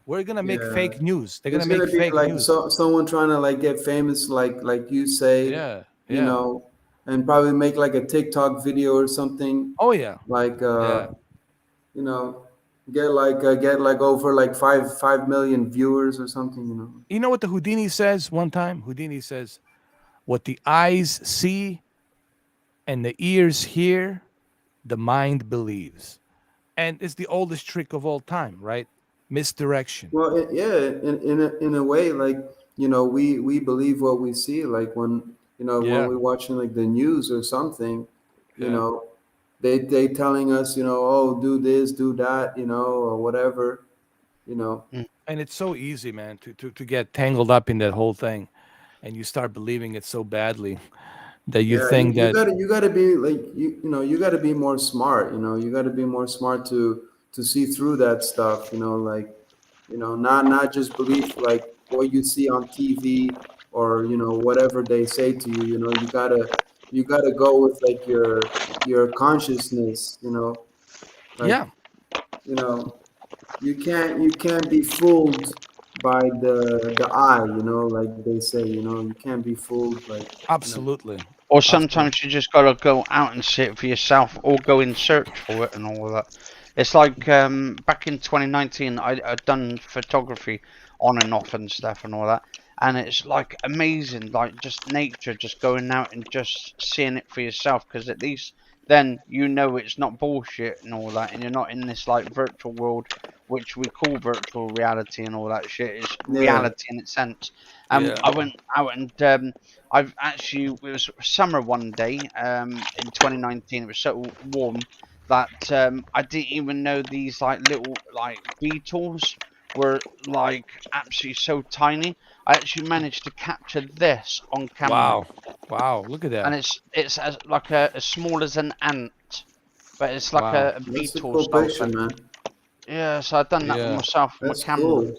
We're gonna make Yeah, fake news. They're gonna it's make gonna be fake like news. someone trying to like get famous, like you say, Yeah, you yeah. know, and probably make like a TikTok video or something, Oh yeah, like yeah. you know, get like over like 5 million viewers or something. You know what the Houdini says one time? Houdini says, "What the eyes see and the ears hear, the mind believes." And it's the oldest trick of all time, right? Misdirection. Well, yeah, in a way, like we believe what we see. Like when Yeah, we're watching like the news or something, you yeah. know, they telling us, oh, do this, do that, or whatever, you know. Mm. And it's so easy, man, to get tangled up in that whole thing, and you start believing it so badly that you Yeah, you, think you that, gotta you gotta be like you gotta be more smart. You gotta be more smart to see through that stuff. Like not just believe like what you see on TV or whatever they say to you. You gotta go with like your consciousness. Like yeah, you know you can't be fooled by the eye. Like they say. You can't be fooled like you know. absolutely, Or absolutely. sometimes you just got to go out and see it for yourself, or go in search for it and all of that. It's like back in 2019, I'd done photography on and off and stuff and all that, and it's like amazing, like just nature, just going out and just seeing it for yourself, because at least then you know it's not bullshit and all that, and you're not in this like virtual world, which we call virtual reality and all that shit. Is Yeah. reality in its sense. Yeah. I went out and I've actually, it was summer one day in 2019. It was so warm that I didn't even know these like little like beetles were like absolutely so tiny. I actually managed to capture this on camera, Wow, wow. Look at and that. it's like as small as an ant, but it's like Wow. a That's a beetle cool style picture, thing. man. Yeah, so I've done that with Yeah. myself with my That's camera cool.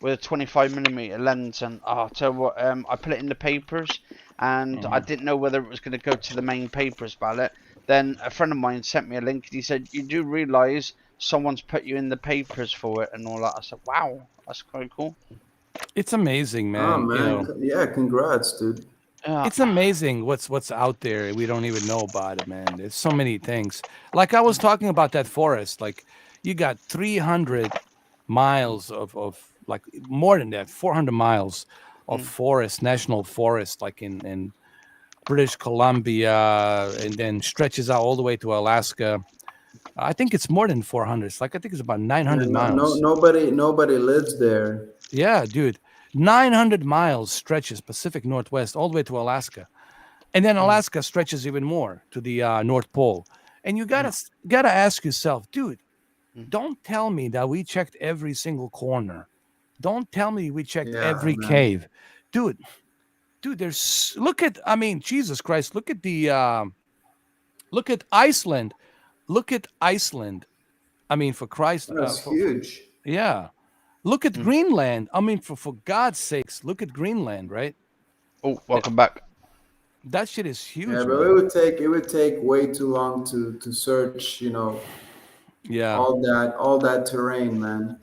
with a 25mm lens, and I'll tell you what, I put it in the papers, and I Mhm. didn't know whether it was going to go to the main papers ballot. Then a friend of mine sent me a link, and he said, "You do realise someone's put you in the papers for it and all that." I said, "Wow, that's quite cool." It's amazing, Oh man. man, yeah, congrats, dude. Yeah. It's amazing what's out there. We don't even know about it, man. There's so many things. Like I was talking about that forest. Like you got 300 miles of like more than that, 400 miles of Mm. forest, national forest, like in British Columbia, and then stretches out all the way to Alaska. I think it's more than 400. It's like I think it's about Yeah, 900 no, miles. nobody lives there. Yeah, dude. 900 miles stretches Pacific Northwest all the way to Alaska. And then Mm. Alaska stretches even more to the North Pole. And you Mm. gotta ask yourself, dude, Mm. don't tell me that we checked every single corner. Don't tell me we checked Yeah, every man. cave. Dude, there's look at I mean, Jesus Christ, look at Iceland. Look at Iceland. I mean, for Christ, That's huge. yeah. Look at Mm. Greenland. I mean, for God's sakes, look at Greenland, right? Oh, That welcome back. that shit is Yeah, huge, but it man. would take it would take way too long to search. Yeah, all that terrain, man.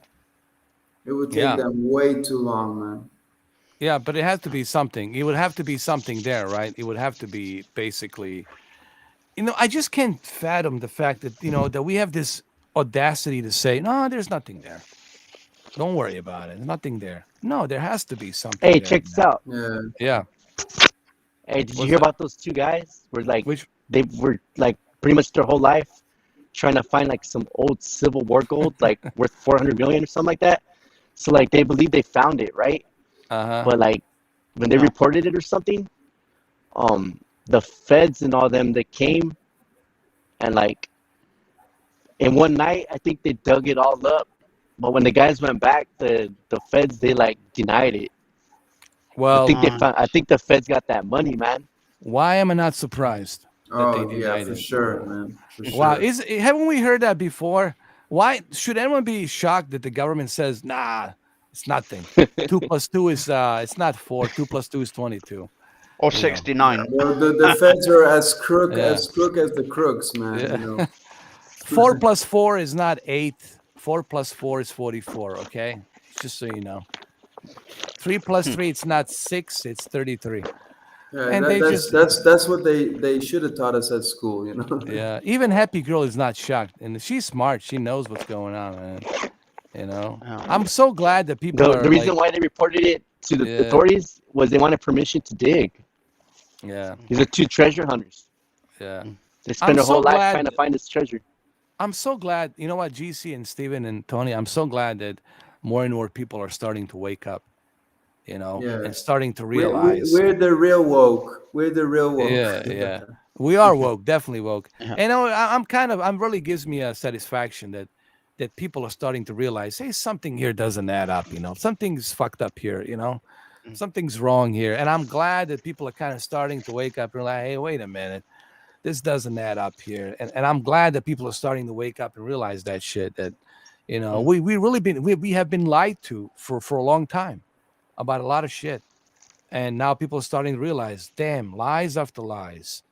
It would take yeah, them way too long, man. yeah. But it has to be something. It would have to be something there, right? It would have to be basically. I just can't fathom the fact that that we have this audacity to say, no, there's nothing there. Don't worry about it. There's nothing there. No, there has to be something Hey, there, check this man. out. Yeah. Yeah. Hey, did you What's hear that? about those two guys? Where like Which? they were like pretty much their whole life trying to find like some old Civil War gold, like worth 400 million or something like that. So like they believe they found it, right? Uh-huh. But like when they No. reported it or something, the feds and all them they came and like in one night I think they dug it all up But when the guys went back, the feds they like denied it. I Well, think they found. I think the feds got that money, man. why am I not surprised that they Oh yeah, denied for it? sure, man, for Wow, sure. haven't we heard that before? Why should anyone be shocked that the government says, "Nah, it's nothing. 2 plus 2 is it's not 4. 2 plus 2 is 22." Or You know, 69. Well, the feds are yeah, as crook as the crooks, man. You yeah. know. 4 plus 4 is not 8. 4 plus 4 is 44. Okay, just so you know. 3 plus 3, it's not 6. It's 33. Yeah, And they just that's what they should have taught us at school. You know. yeah. Even Happy Girl is not shocked, and she's smart. She knows what's going on, man. You know, Oh. I'm so glad that people The are reason like, why they reported it to the yeah, authorities was they wanted permission to dig. yeah, These are two treasure hunters. yeah. They I'm spend their so whole life glad. trying to find this treasure. I'm so glad. You know what, GC and Steven and Tony. I'm so glad that more and more people are starting to wake up. You know, Yeah. and starting to We realize. we're the real woke. We're the real woke. Yeah, yeah. We are woke, definitely woke. Yeah. And I'm really gives me a satisfaction that people are starting to realize, hey, something here doesn't add up. You know, something's fucked up here. You know, something's wrong here. And I'm glad that people are kind of starting to wake up and like, hey, wait a minute, this doesn't add up here. And I'm glad that people are starting to wake up and realize that shit. That you know, we really been we have been lied to for a long time about a lot of shit. And now people are starting to realize, damn, lies after lies,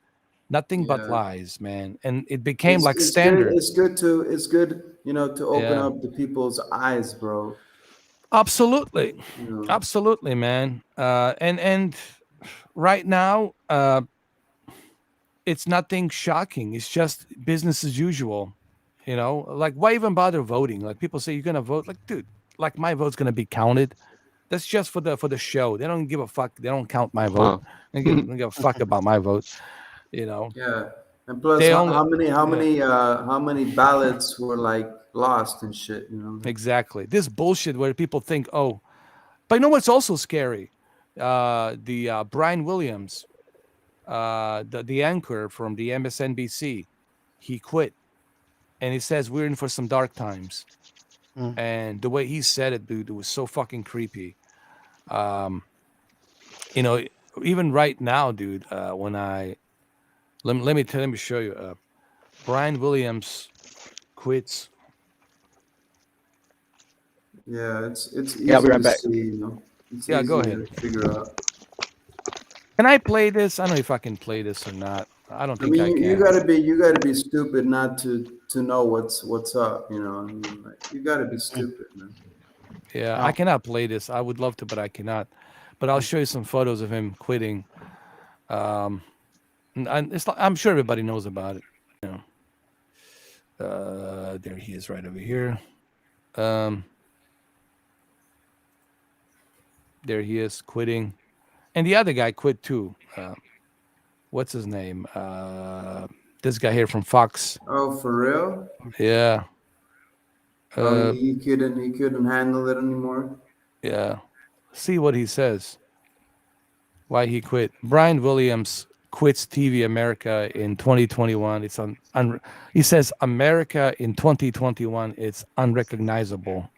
nothing but Yeah. lies, man. And it became like It's good. standard. It's good. You know, to open Yeah, up the people's eyes, bro. absolutely, You know. absolutely, man. And right now, it's nothing shocking. It's just business as usual. You know, like why even bother voting? Like people say you're gonna vote. Like, dude, like my vote's gonna be counted. That's just for the show. They don't give a fuck. They don't count my vote. Huh. They don't give a fuck about my vote. You know, Yeah. And plus, they only yeah. how many ballots were like lost and shit. You know. Exactly. This bullshit where people think, oh, but you know what's also scary? The Brian Williams, the anchor from the MSNBC, he quit, and he says we're in for some dark times. Mm. And the way he said it, dude, it was so fucking creepy. Um, you know, even right now, dude, when I let me show you. Brian Williams quits. Yeah. It's Yeah, I'll be easy right to back. see. You know. It's Yeah, go easy ahead. to figure out. Can I play this? I don't know if I can play this or not. I don't I think mean, I you can. gotta be stupid not to know what's up. You know. I mean, like you gotta be stupid, man. Yeah, I Oh. cannot play this. I would love to, but I cannot. But I'll show you some photos of him quitting. Um, and it's like, I'm sure everybody knows about it. You know, there he is, right over here. Um, there he is quitting, and the other guy quit too. What's his name? This guy here from Fox. Oh, for real? Yeah, Oh, uh, he couldn't handle it anymore. yeah. See what he says. Why he quit? Brian Williams quits TV America in 2021. It's he says America in 2021. It's unrecognizable.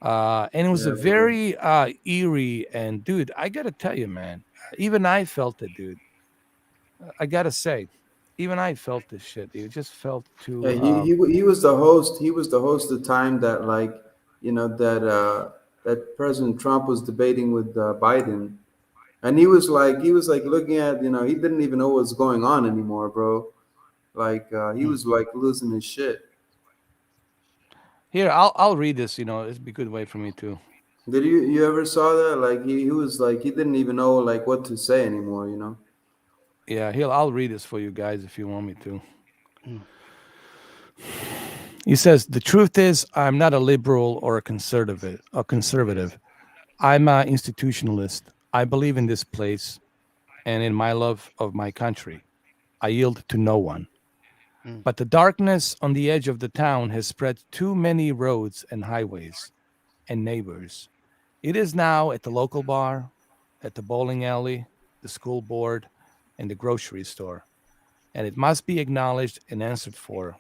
And it was a Yeah, bro. very eerie and dude, I gotta tell you, man, even I felt it, dude. I gotta say, even I felt this shit. It just felt Yeah, too. he was the host. He was the host the time that like you know that President Trump was debating with Biden, and he was like looking at you know he didn't even know what's going on anymore, bro. Like he was like losing his shit. Here, I'll read this. You know, it'd be a good way for me to. Did you ever saw that? Like he was like he didn't even know like what to say anymore. You know. Yeah, here I'll read this for you guys if you want me to. Mm. He says, "The truth is, I'm not a liberal or a conservative. I'm an institutionalist. I believe in this place and in my love of my country. I yield to no one. Mm. But the darkness on the edge of the town has spread too many roads and highways and neighbors. It is now at the local bar, at the bowling alley, the school board, and the grocery store, and it must be acknowledged and answered for.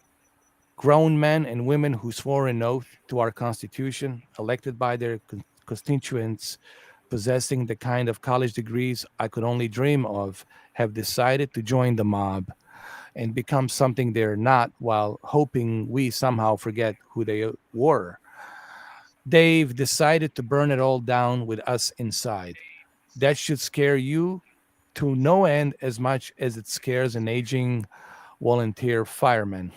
grown men and women who swore an oath to our Constitution, elected by their constituents, possessing the kind of college degrees I could only dream of, have decided to join the mob and become something they're not while hoping we somehow forget who they were. They've decided to burn it all down with us inside. That should scare you to no end as much as it scares an aging volunteer fireman.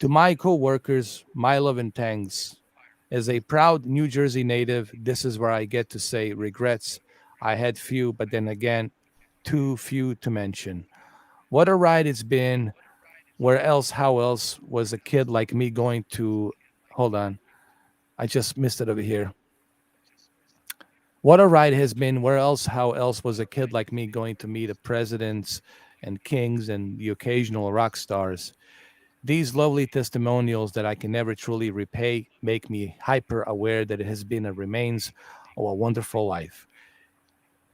To my co-workers, my love and thanks. As a proud New Jersey native, this is where I get to say regrets. I had few, but then again, too few to mention. What a ride it's been. Where else, how else was a kid like me going to? Hold on. I just missed it over here. What a ride has been. Where else, how else was a kid like me going to meet the presidents and kings and the occasional rock stars? These lovely testimonials that I can never truly repay make me hyper aware that it has been and remains of a wonderful life.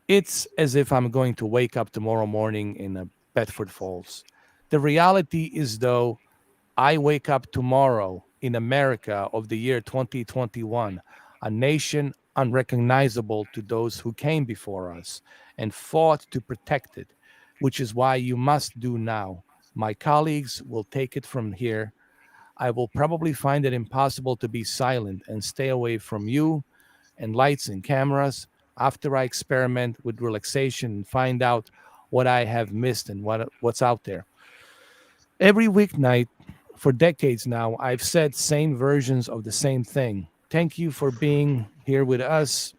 It's as if I'm going to wake up tomorrow morning in Bedford Falls. The reality is, though, I wake up tomorrow in America of the year 2021, a nation unrecognizable to those who came before us and fought to protect it, which is why you must do now. My colleagues will take it from here. I will probably find it impossible to be silent and stay away from you and lights and cameras after I experiment with relaxation and find out what I have missed and what's out there. Every weeknight for decades now, I've said same versions of the same thing. Thank you for being here with us,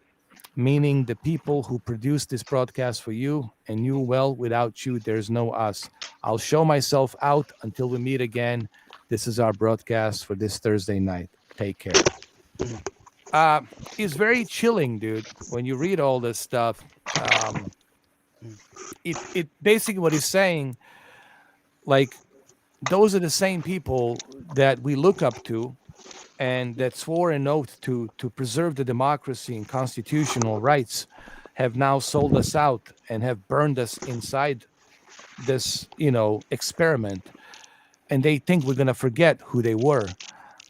meaning the people who produce this broadcast for you, and you, well, without you, there's no us. I'll show myself out until we meet again. This is our broadcast for this Thursday night. Take care. Uh, it's very chilling, dude, when you read all this stuff. Um, it basically what he's saying, like, those are the same people that we look up to and that swore an oath to preserve the democracy and constitutional rights have now sold us out and have burned us inside this experiment, and they think we're going to forget who they were.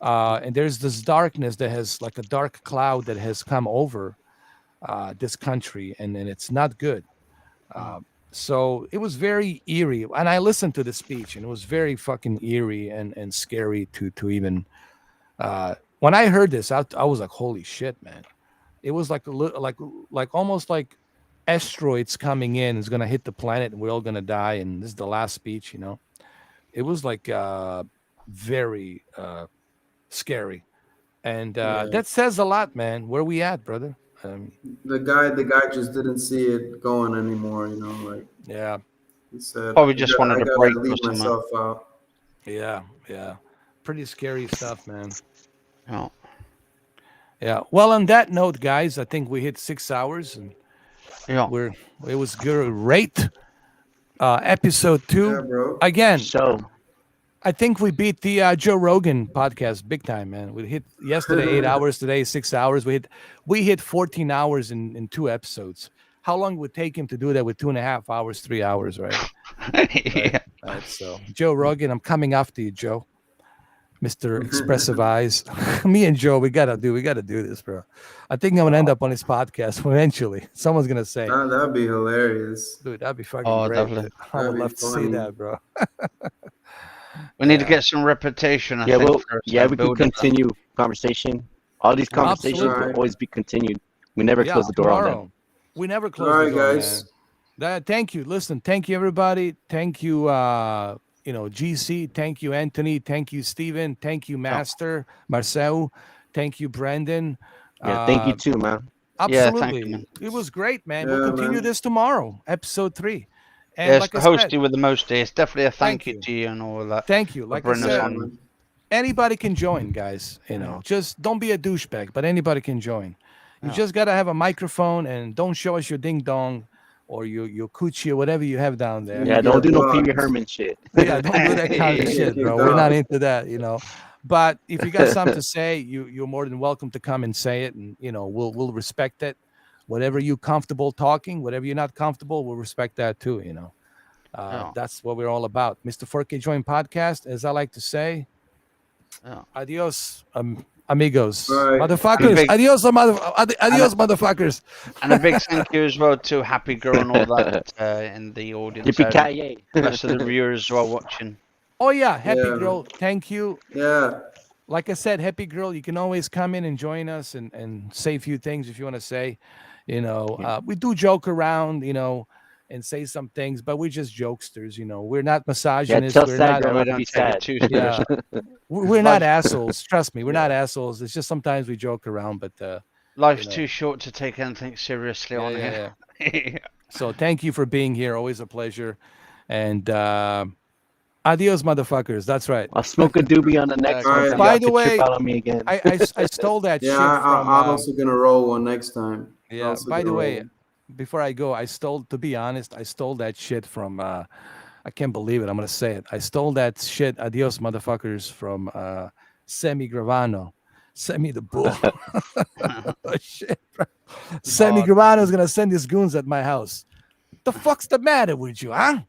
And there's this darkness that has, like, a dark cloud that has come over this country, and it's not good. So it was very eerie, and I listened to the speech, and it was very fucking eerie and scary to even. When I heard this, I was like, "Holy shit, man!" It was like like almost like asteroids coming in is gonna hit the planet, and we're all gonna die, and this is the last speech. It was like very scary, and Yeah. that says a lot, man. Where we at, brother? The guy just didn't see it going anymore. Like Yeah, he said, Probably just wanted I a gotta break or leave something. myself out. yeah. Pretty scary stuff, man. Yeah. Yeah. Well, on that note, guys, I think we hit 6 hours, and Yeah. it was great. Episode 2. Yeah, bro. Again, So I think we beat the Joe Rogan podcast big time, man. We hit yesterday 8 hours, today 6 hours. We hit 14 hours in 2 episodes. How long would it take him to do that with 2.5 hours, 3 hours, right? Yeah. Right. So Joe Rogan, I'm coming after you, Joe. Mr. Expressive Eyes. Me and Joe, we gotta do this, bro. I think I'm gonna end up on his podcast eventually. Someone's gonna say, That'd be hilarious. dude, that'd be fucking Oh, great. definitely. I would That'd be love to see funny. that, bro. We need to Yeah. get some reputation. I yeah, think. well, first, yeah, we can build up. continue conversation. All these conversations Absolutely. will always be continued. We never Yeah, close the door on them. tomorrow. We never close All the right, door, guys. man. Thank you. Listen, thank you, everybody. Thank you, GC. Thank you, Anthony. Thank you, Steven. Thank you, Master, Marcel. Thank you, Brandon. Yeah, thank you Uh, too, man. Yeah, thank you, Absolutely. man. It was great, man. Yeah, We'll continue man. this tomorrow, episode 3. And Yeah, it's like the I said, hosty with the most. It's definitely a thank Thank you you. to you and all of that. thank you. for Like I bringing us said, Yeah, on. man. anybody can join, guys. Just don't be a douchebag, but anybody can join. You Yeah. just gotta have a microphone, and don't show us your ding dong or your coochie or whatever you have down there. Yeah, You don't get do no blocked. Pee Wee Herman shit. Yeah, don't do that kind of Yeah. shit, Kicked bro. We're not off. into that. But if you got something to say, you're more than welcome to come and say it, and we'll respect it. Whatever you comfortable talking, whatever you're not comfortable, we'll respect that too. Yeah. That's what we're all about. Mr. 4K Join Podcast, as I like to say, Adios, amigos, Right. motherfuckers. Big- Adios, motherfuckers. And a big thank you as well to Happy Girl and all that in the audience. Yippee-ki-yay. Rest of the viewers as well watching. Oh yeah, happy Yeah, girl. Thank you. Yeah. Like I said, happy girl. You can always come in and join us and say a few things if you want to say. We do joke around, and say some things, but we're just jokesters. We're not Yeah, misogynists. tell We're sad not. girl We not to don't be take it sad. too Yeah, seriously. we're not Life- assholes. Trust me, we're not assholes. It's just sometimes we joke around, but Life's know. too short to take anything seriously on yeah. here. So thank you for being here. Always a pleasure. And adios, motherfuckers. That's right. I'll smoke a doobie on the next All one. right. So By y'all the can trip way, out on me again. I stole that Yeah, shit from. I'm also gonna roll one next time. Yeah. Also By the gonna way, roll. before I go, to be honest, I stole that shit from. I can't believe it. I'm gonna say it. I stole that shit. Adios, motherfuckers, from Semi Gravano. Semi the bull. Oh, shit, bro. Semi Gravano is gonna send his goons at my house. The fuck's the matter with you, huh?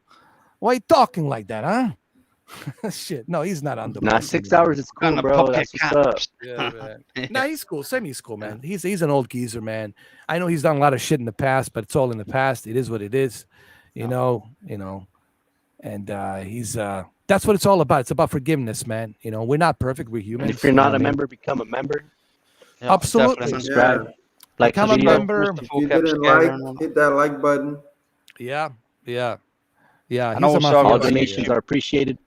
Why you talking like that, huh? Shit. No, he's not on the. Nah, mic 6 anymore. hours is cool, Gonna bro. pop your That's what's up. caps. Yeah, man. No, he's cool. Semi's cool, man. He's an old geezer, man. I know he's done a lot of shit in the past, but it's all in the past. It is what it is, you know. And he's that's what it's all about. It's about forgiveness, man. We're not perfect. We're humans. If you're you know not what a I mean? member, become a member. Yeah, Absolutely. definitely. Subscribe. Yeah. Like Become the a video. member. Mr. If Full you Cap didn't Scatter like, and all that. hit that like button. Yeah. And He's a also, mafia All I've got buddy. donations are appreciated.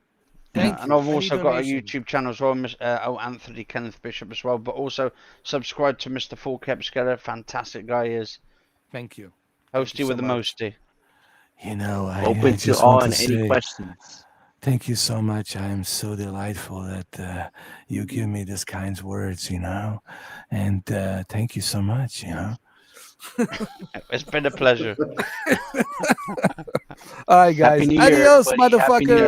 Thank and you. I've also Any got a donation. YouTube channel as well, Anthony Kenneth Bishop as well. But also subscribe to Mr. Full Cap Scatter. Fantastic guy he is. Thank you. Hosty you with so the much. mosty. I Open to just all want and to any say questions. thank you so much. I am so delightful that you give me these kinds words, and thank you so much, It's been a pleasure. All right, guys. Happy New Year, Adios, everybody. Happy New Year.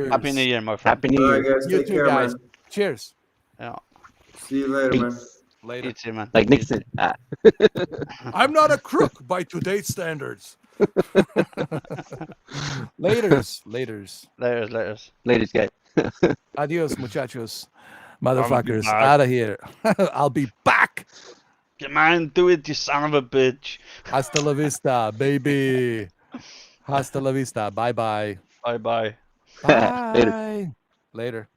motherfuckers. Happy New Year, my friend. Happy New All right, Year. guys. You Take too, care, guys. man. Cheers. Yeah. See you later, man. Peace. Later. You too, man. Like Nixon. I'm not a crook by today's standards. Laters. Laters. Ladies, guys. Adios, muchachos. Motherfuckers. back. Out of here. I'll be back. Come on, do it, you son of a bitch. Hasta la vista, baby. Hasta la vista. Bye-bye. Bye bye. Later. Bye. Later.